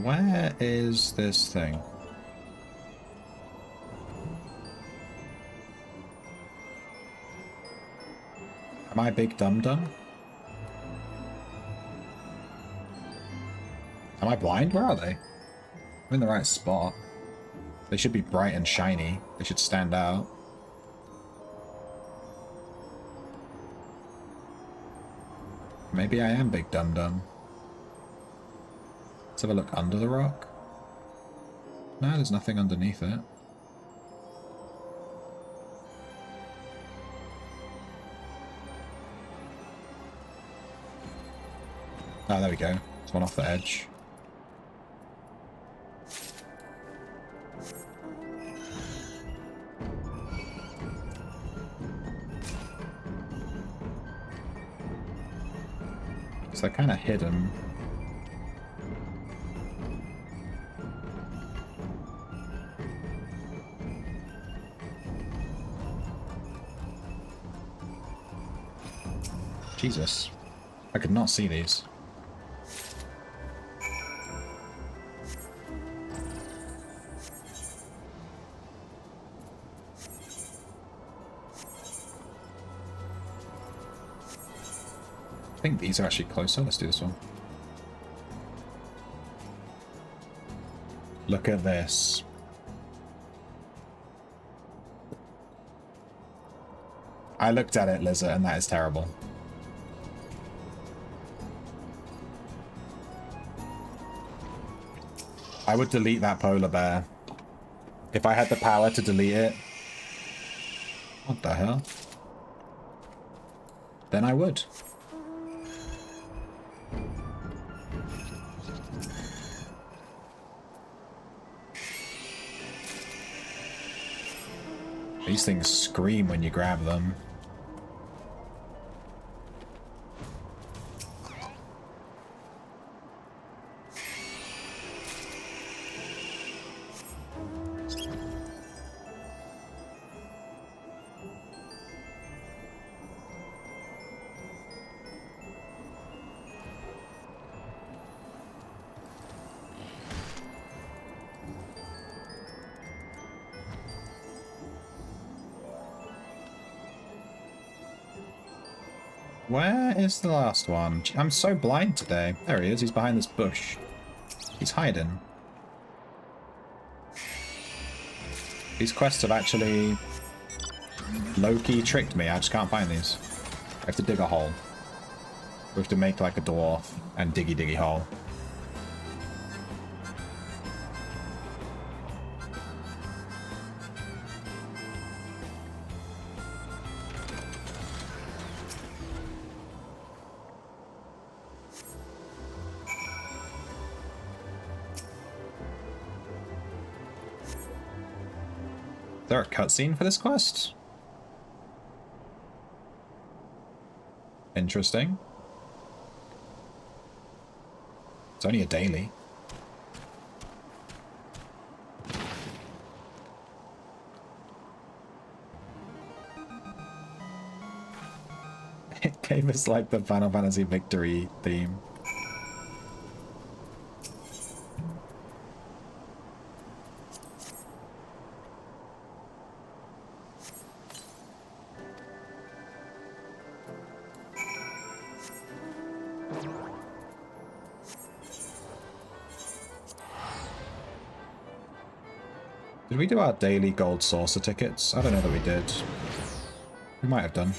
Where is this thing? Am I big dum-dum? Am I blind? Where are they? I'm in the right spot. They should be bright and shiny. They should stand out. Maybe I am big dum-dum. Let's have a look under the rock. No, there's nothing underneath it. Oh, there we go. There's one off the edge. So they're kind of hidden. Jesus. I could not see these. I think these are actually closer. Let's do this one. Look at this. I looked at it, Lizard, and that is terrible. I would delete that polar bear. If I had the power to delete it. What the hell? Then I would. These things scream when you grab them. Where is the last one? I'm so blind today. There he is. He's behind this bush. He's hiding. These quests have actually low-key tricked me. I just can't find these. I have to dig a hole. We have to make like a dwarf and diggy hole. Is there a cutscene for this quest? Interesting. It's only a daily. It gave us like the Final Fantasy victory theme. Did we do our daily gold saucer tickets? I don't know that we did. We might have done.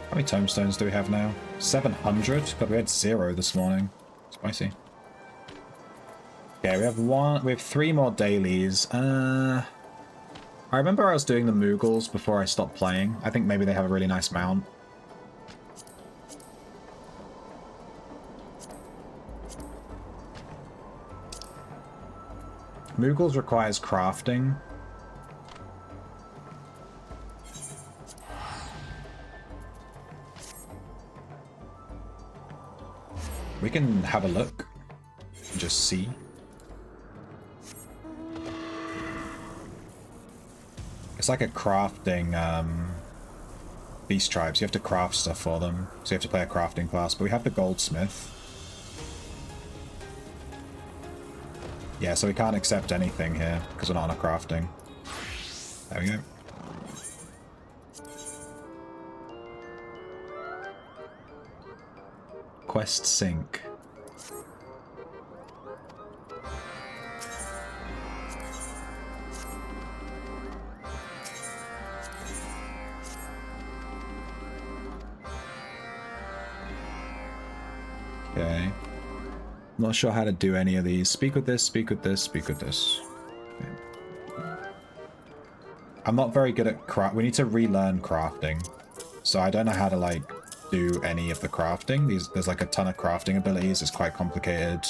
How many tombstones do we have now? 700? God, we had 0 this morning. Spicy. Okay, we have 3 more dailies. I remember I was doing the Moogles before I stopped playing. I think maybe they have a really nice mount. Moogles requires crafting. We can have a look and just see. It's like a crafting beast tribes. You have to craft stuff for them. So you have to play a crafting class. But we have the goldsmith. Yeah, so we can't accept anything here because we're not on a crafting. There we go. Quest sync. Okay. I'm not sure how to do any of these. Speak with this, speak with this, speak with this. Okay. I'm not very good at craft. We need to relearn crafting. So I don't know how to like do any of the crafting. There's like a ton of crafting abilities. It's quite complicated.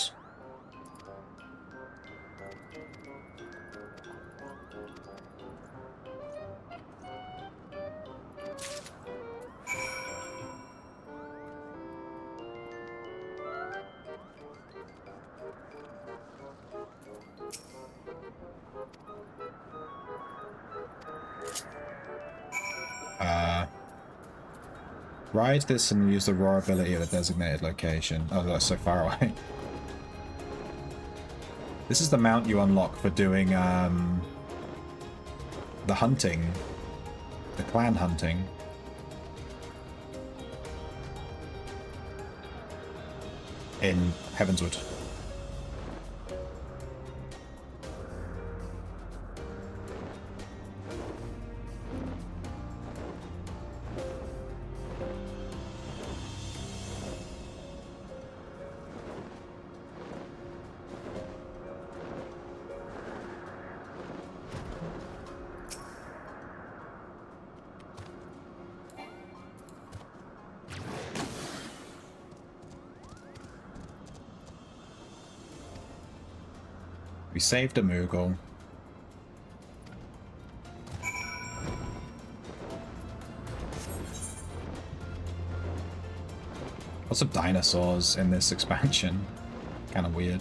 Ride this and use the roar ability at a designated location. Oh, that's so far away. This is the mount you unlock for doing the hunting. The clan hunting. In Heavenswood. We saved a Moogle. Lots of dinosaurs in this expansion. Kind of weird.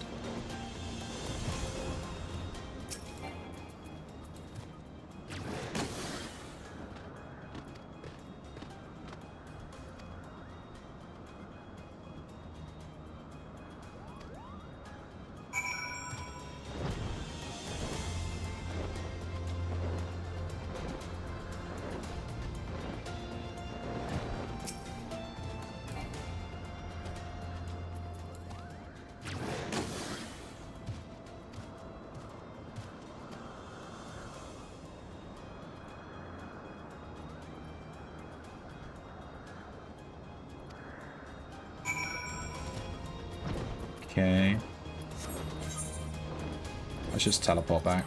Okay. Let's just teleport back.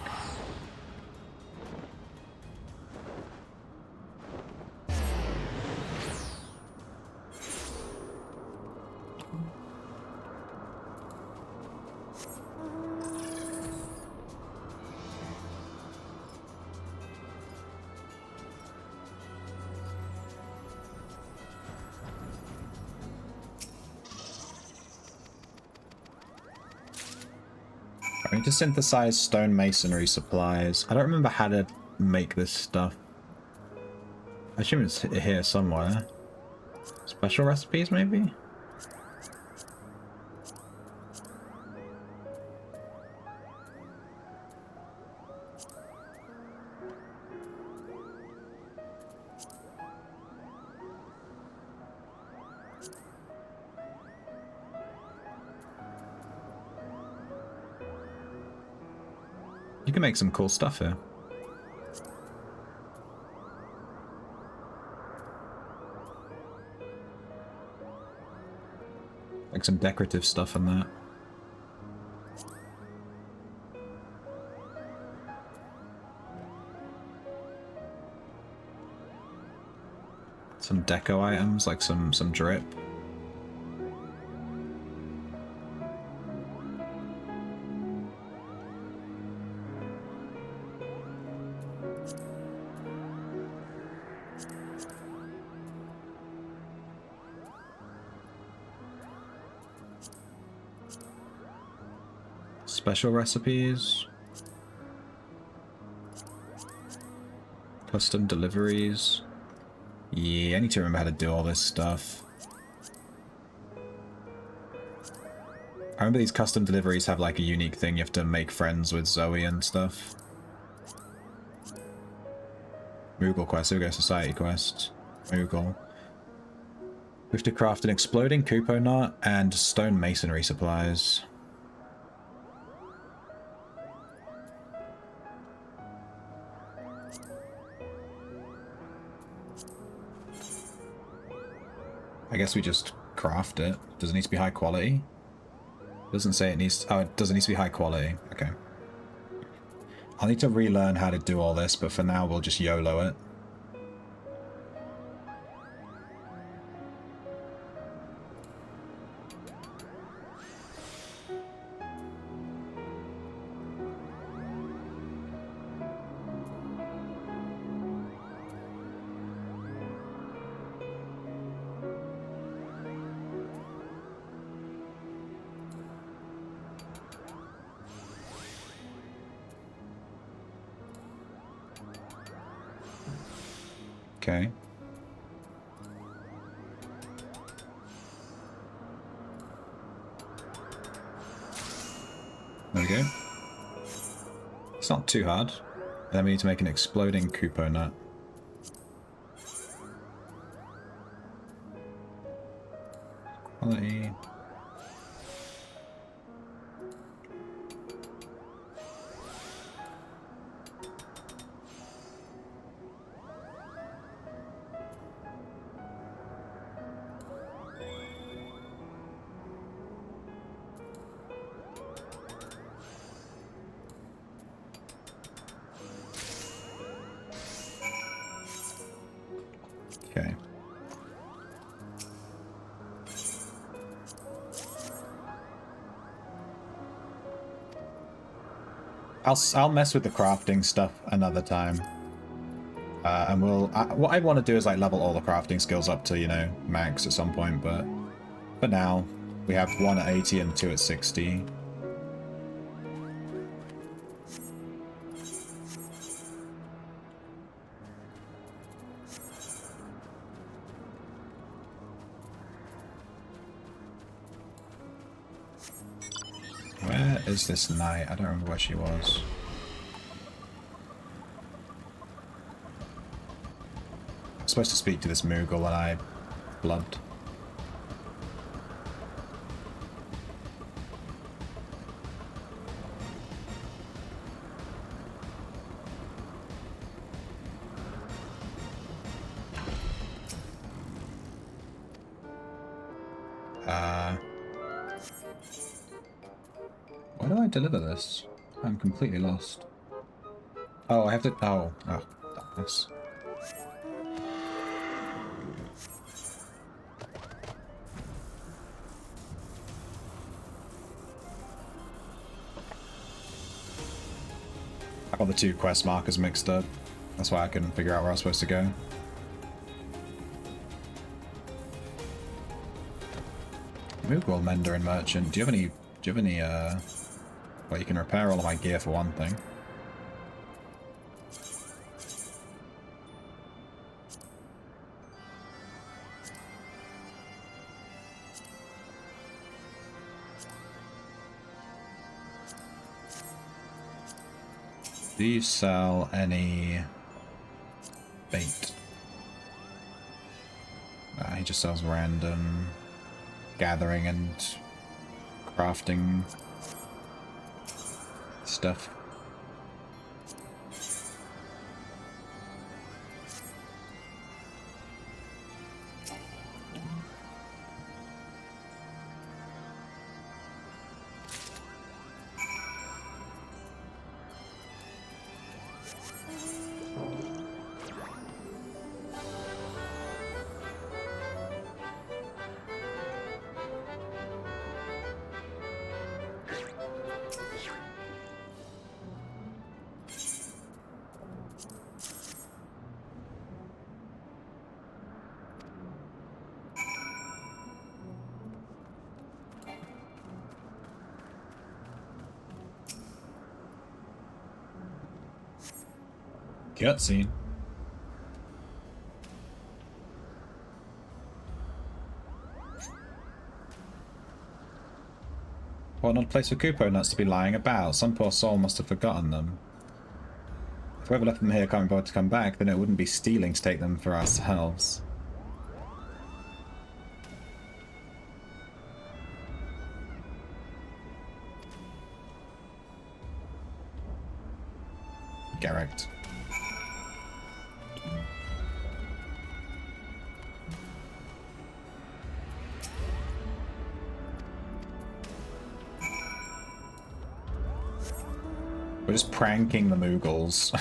I need to synthesize stone masonry supplies. I don't remember how to make this stuff. I assume it's here somewhere. Special recipes, maybe? You can make some cool stuff here. Like some decorative stuff in that. Some deco items, like some drip. Special recipes. Custom deliveries. Yeah, I need to remember how to do all this stuff. I remember these custom deliveries have like a unique thing. You have to make friends with Zoe and stuff. Moogle quest. Here we go. Society quest. Moogle. We have to craft an exploding Kupo nut and stone masonry supplies. I guess we just craft it. Does it need to be high quality? Doesn't say it needs... Oh, it doesn't need to be high quality. Okay. I'll need to relearn how to do all this, but for now we'll just YOLO it. Okay. There we go. It's not too hard. And then we need to make an exploding Kupo nut. Quality. I'll mess with the crafting stuff another time. And what I want to do is like level all the crafting skills up to, you know, max at some point, but for now, we have 1 at 80 and 2 at 60. Where is this knight? I don't remember where she was. I'm supposed to speak to this Moogle and I blubbed. Why do I deliver this? I'm completely lost. Oh, I have to... Oh, darkness. I got the 2 quest markers mixed up. That's why I couldn't figure out where I was supposed to go. Moogle Mender and Merchant. Do you have any, well, you can repair all of my gear for one thing. Do you sell any bait? He just sells random gathering and crafting stuff. Cutscene. What an odd place for Kupo nuts to be lying about. Some poor soul must have forgotten them. If whoever left them here can't be bothered to come back, then it wouldn't be stealing to take them for ourselves. Correct. We're just pranking the Moogles.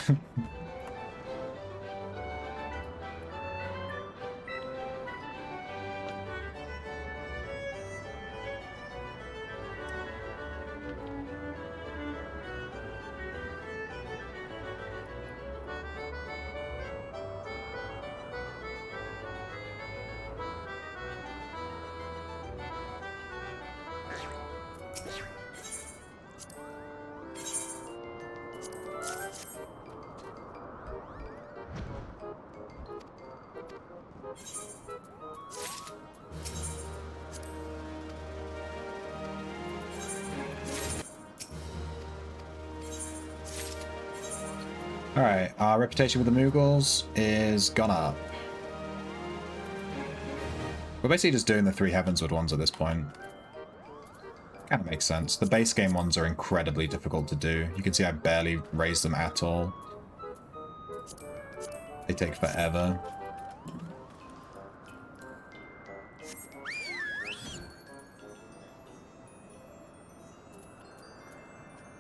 Alright, our reputation with the Moogles is gone up. We're basically just doing the 3 Heavensward ones at this point. Kind of makes sense. The base game ones are incredibly difficult to do. You can see I barely raise them at all. They take forever.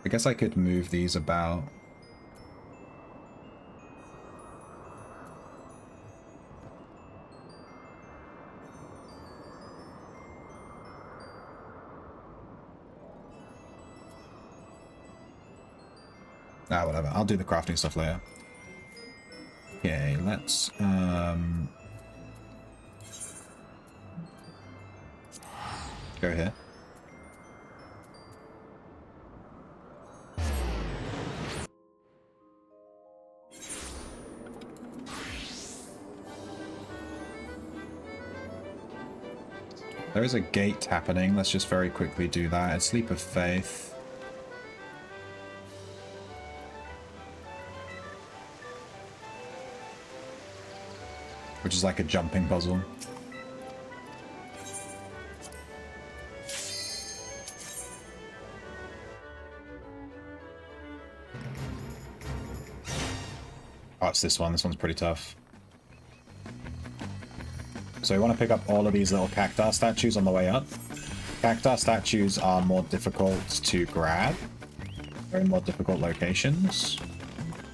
I guess I could move these about. Ah, whatever. I'll do the crafting stuff later. Okay, let's go here. There is a gate happening. Let's just very quickly do that. It's Leap of Faith. Which is like a jumping puzzle. Oh, it's this one. This one's pretty tough. So we want to pick up all of these little cacti statues on the way up. Cacti statues are more difficult to grab. They're in more difficult locations.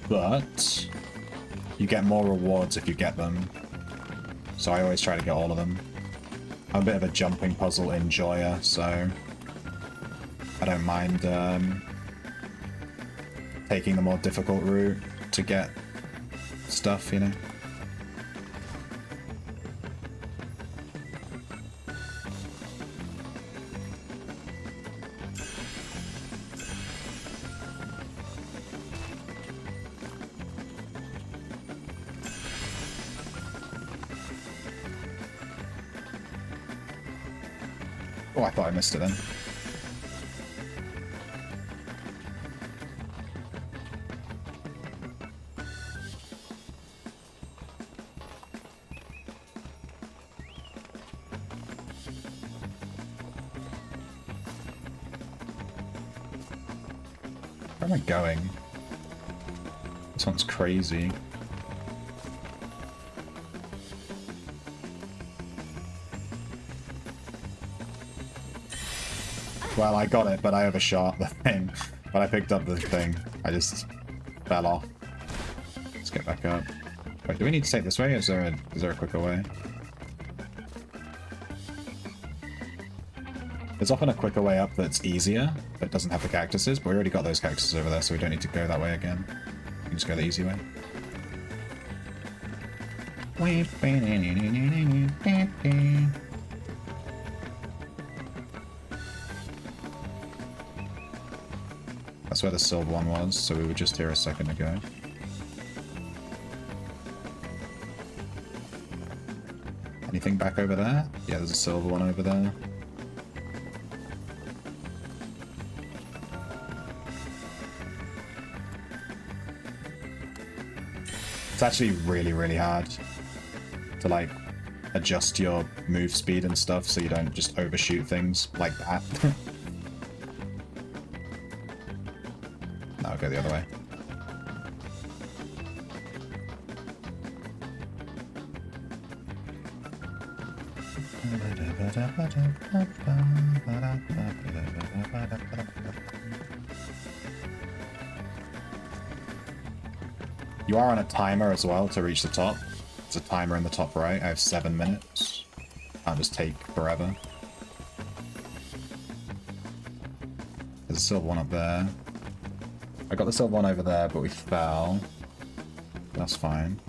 But you get more rewards if you get them. So I always try to get all of them. I'm a bit of a jumping puzzle enjoyer, so I don't mind taking the more difficult route to get stuff, you know? Oh, I thought I missed it then. Where am I going? This one's crazy. Well, I got it, but I overshot the thing. When I picked up the thing, I just fell off. Let's get back up. Wait, do we need to take this way? Is there a quicker way? There's often a quicker way up that's easier, but doesn't have the cactuses, but we already got those cactuses over there, so we don't need to go that way again. We can just go the easy way. That's where the silver one was, so we were just here a second ago. Anything back over there? Yeah, there's a silver one over there. It's actually really, really hard to, like, adjust your move speed and stuff so you don't just overshoot things like that. No, I'll go the other way. You are on a timer as well to reach the top. There's a timer in the top right. I have 7 minutes. Can't just take forever. There's a silver one up there. I got the silver one over there, but we fell. That's fine.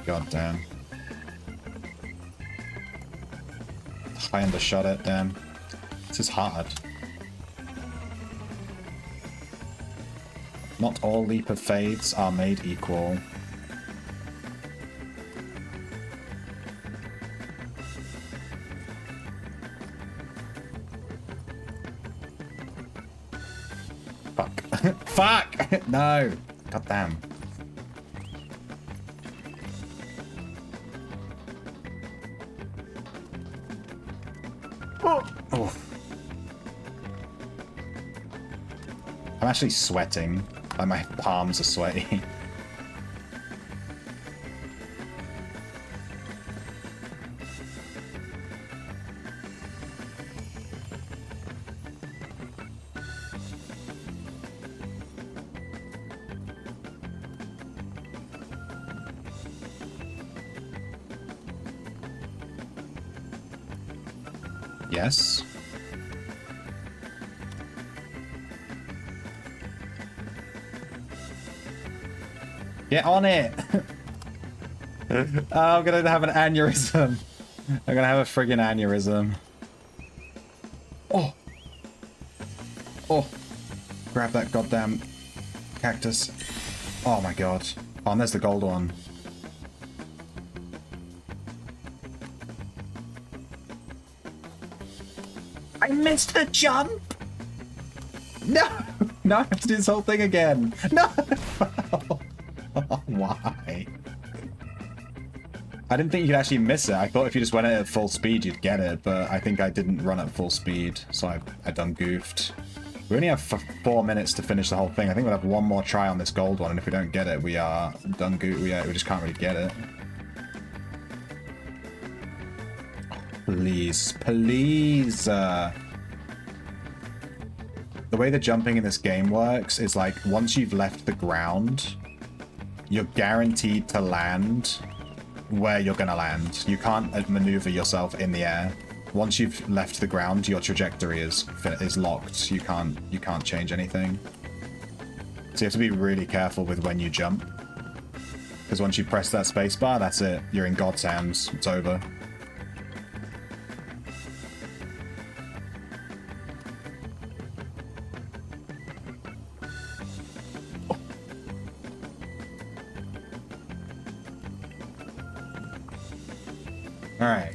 God damn. I undershot it, damn. This is hard. Not all Leap of Faiths are made equal. Fuck. Fuck! No! God damn. Oh. I'm actually sweating. Like, my palms are sweaty. Yes. Get on it! Oh, I'm gonna have an aneurysm. I'm gonna have a friggin' aneurysm. Oh! Oh! Grab that goddamn cactus. Oh my god. Oh, and there's the gold one. I missed the jump! No! No, I have to do this whole thing again. No! Why? I didn't think you could actually miss it. I thought if you just went at full speed, you'd get it, but I think I didn't run at full speed, so I done goofed. We only have 4 minutes to finish the whole thing. I think we'll have one more try on this gold one, and if we don't get it, we are done goof. We just can't really get it. Please, please. The way the jumping in this game works is like, once you've left the ground, you're guaranteed to land where you're gonna land. You can't maneuver yourself in the air. Once you've left the ground, your trajectory is locked. You can't change anything. So you have to be really careful with when you jump, because once you press that spacebar, that's it. You're in God's hands. It's over. All right.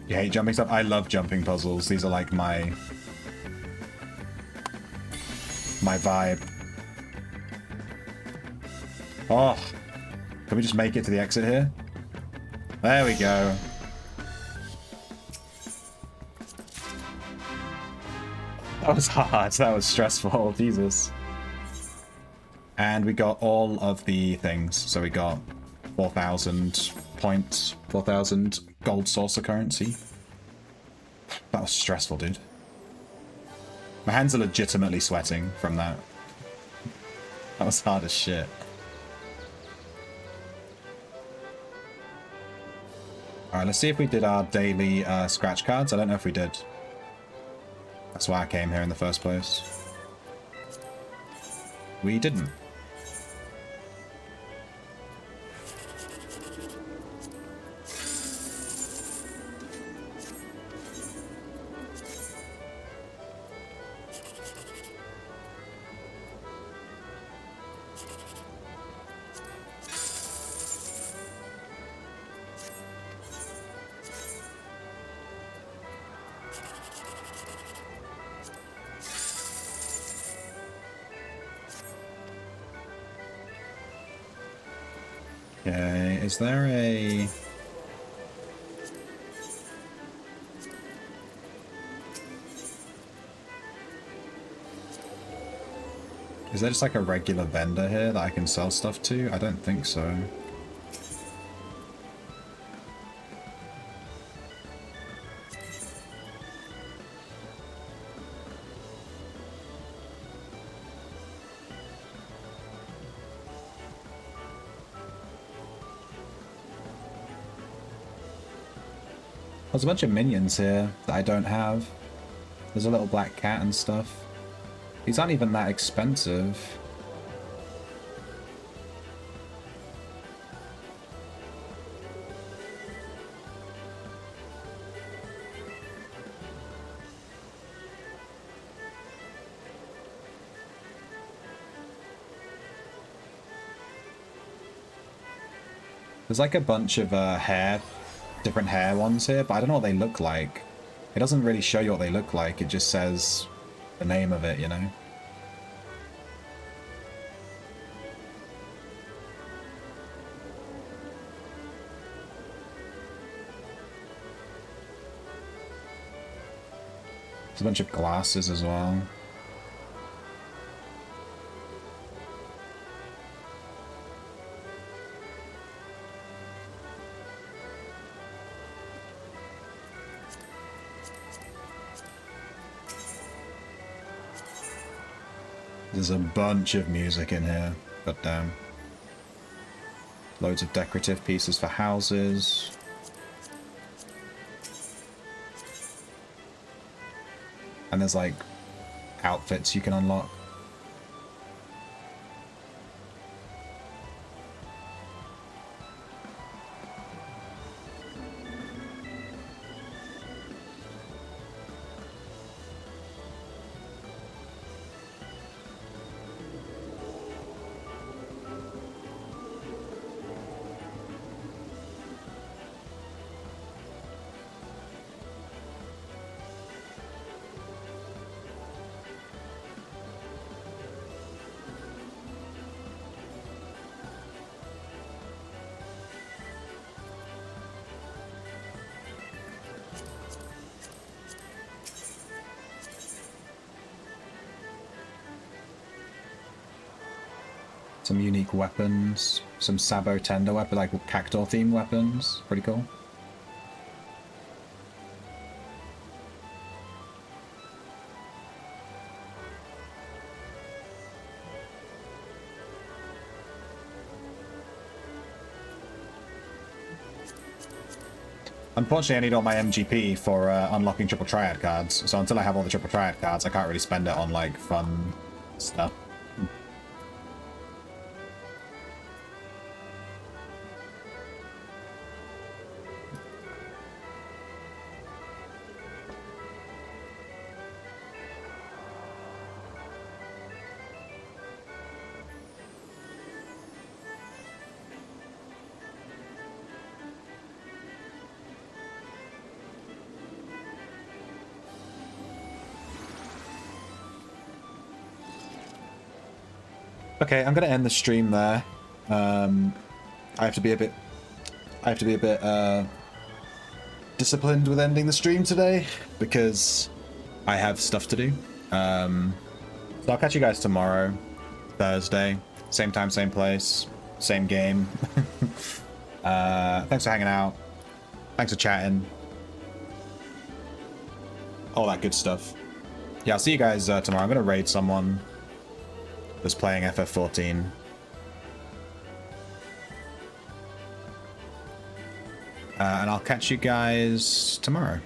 You hate jumping stuff? I love jumping puzzles. These are like my vibe. Oh, can we just make it to the exit here? There we go. That was hard. That was stressful. Jesus. And we got all of the things. So we got 4,000 points, 4,000 gold saucer currency. That was stressful, dude. My hands are legitimately sweating from that. That was hard as shit. Alright, let's see if we did our daily scratch cards. I don't know if we did. That's why I came here in the first place. We didn't. Okay, is there a... Is there just like a regular vendor here that I can sell stuff to? I don't think so. There's a bunch of minions here that I don't have. There's a little black cat and stuff. These aren't even that expensive. There's like a bunch of different hair ones here, but I don't know what they look like. It doesn't really show you what they look like, it just says the name of it, you know? There's a bunch of glasses as well. There's a bunch of music in here, god damn. Loads of decorative pieces for houses. And there's like outfits you can unlock. Some unique weapons, some Sabo Tender weapon, like Cactuar themed weapons. Pretty cool. Unfortunately, I need all my MGP for unlocking Triple Triad cards, so until I have all the Triple Triad cards, I can't really spend it on, like, fun stuff. Okay, I'm gonna end the stream there. I have to be a bit disciplined with ending the stream today because I have stuff to do. So I'll catch you guys tomorrow, Thursday, same time, same place, same game. Thanks for hanging out. Thanks for chatting. All that good stuff. Yeah, I'll see you guys tomorrow. I'm gonna raid someone that's playing FF14. And I'll catch you guys tomorrow.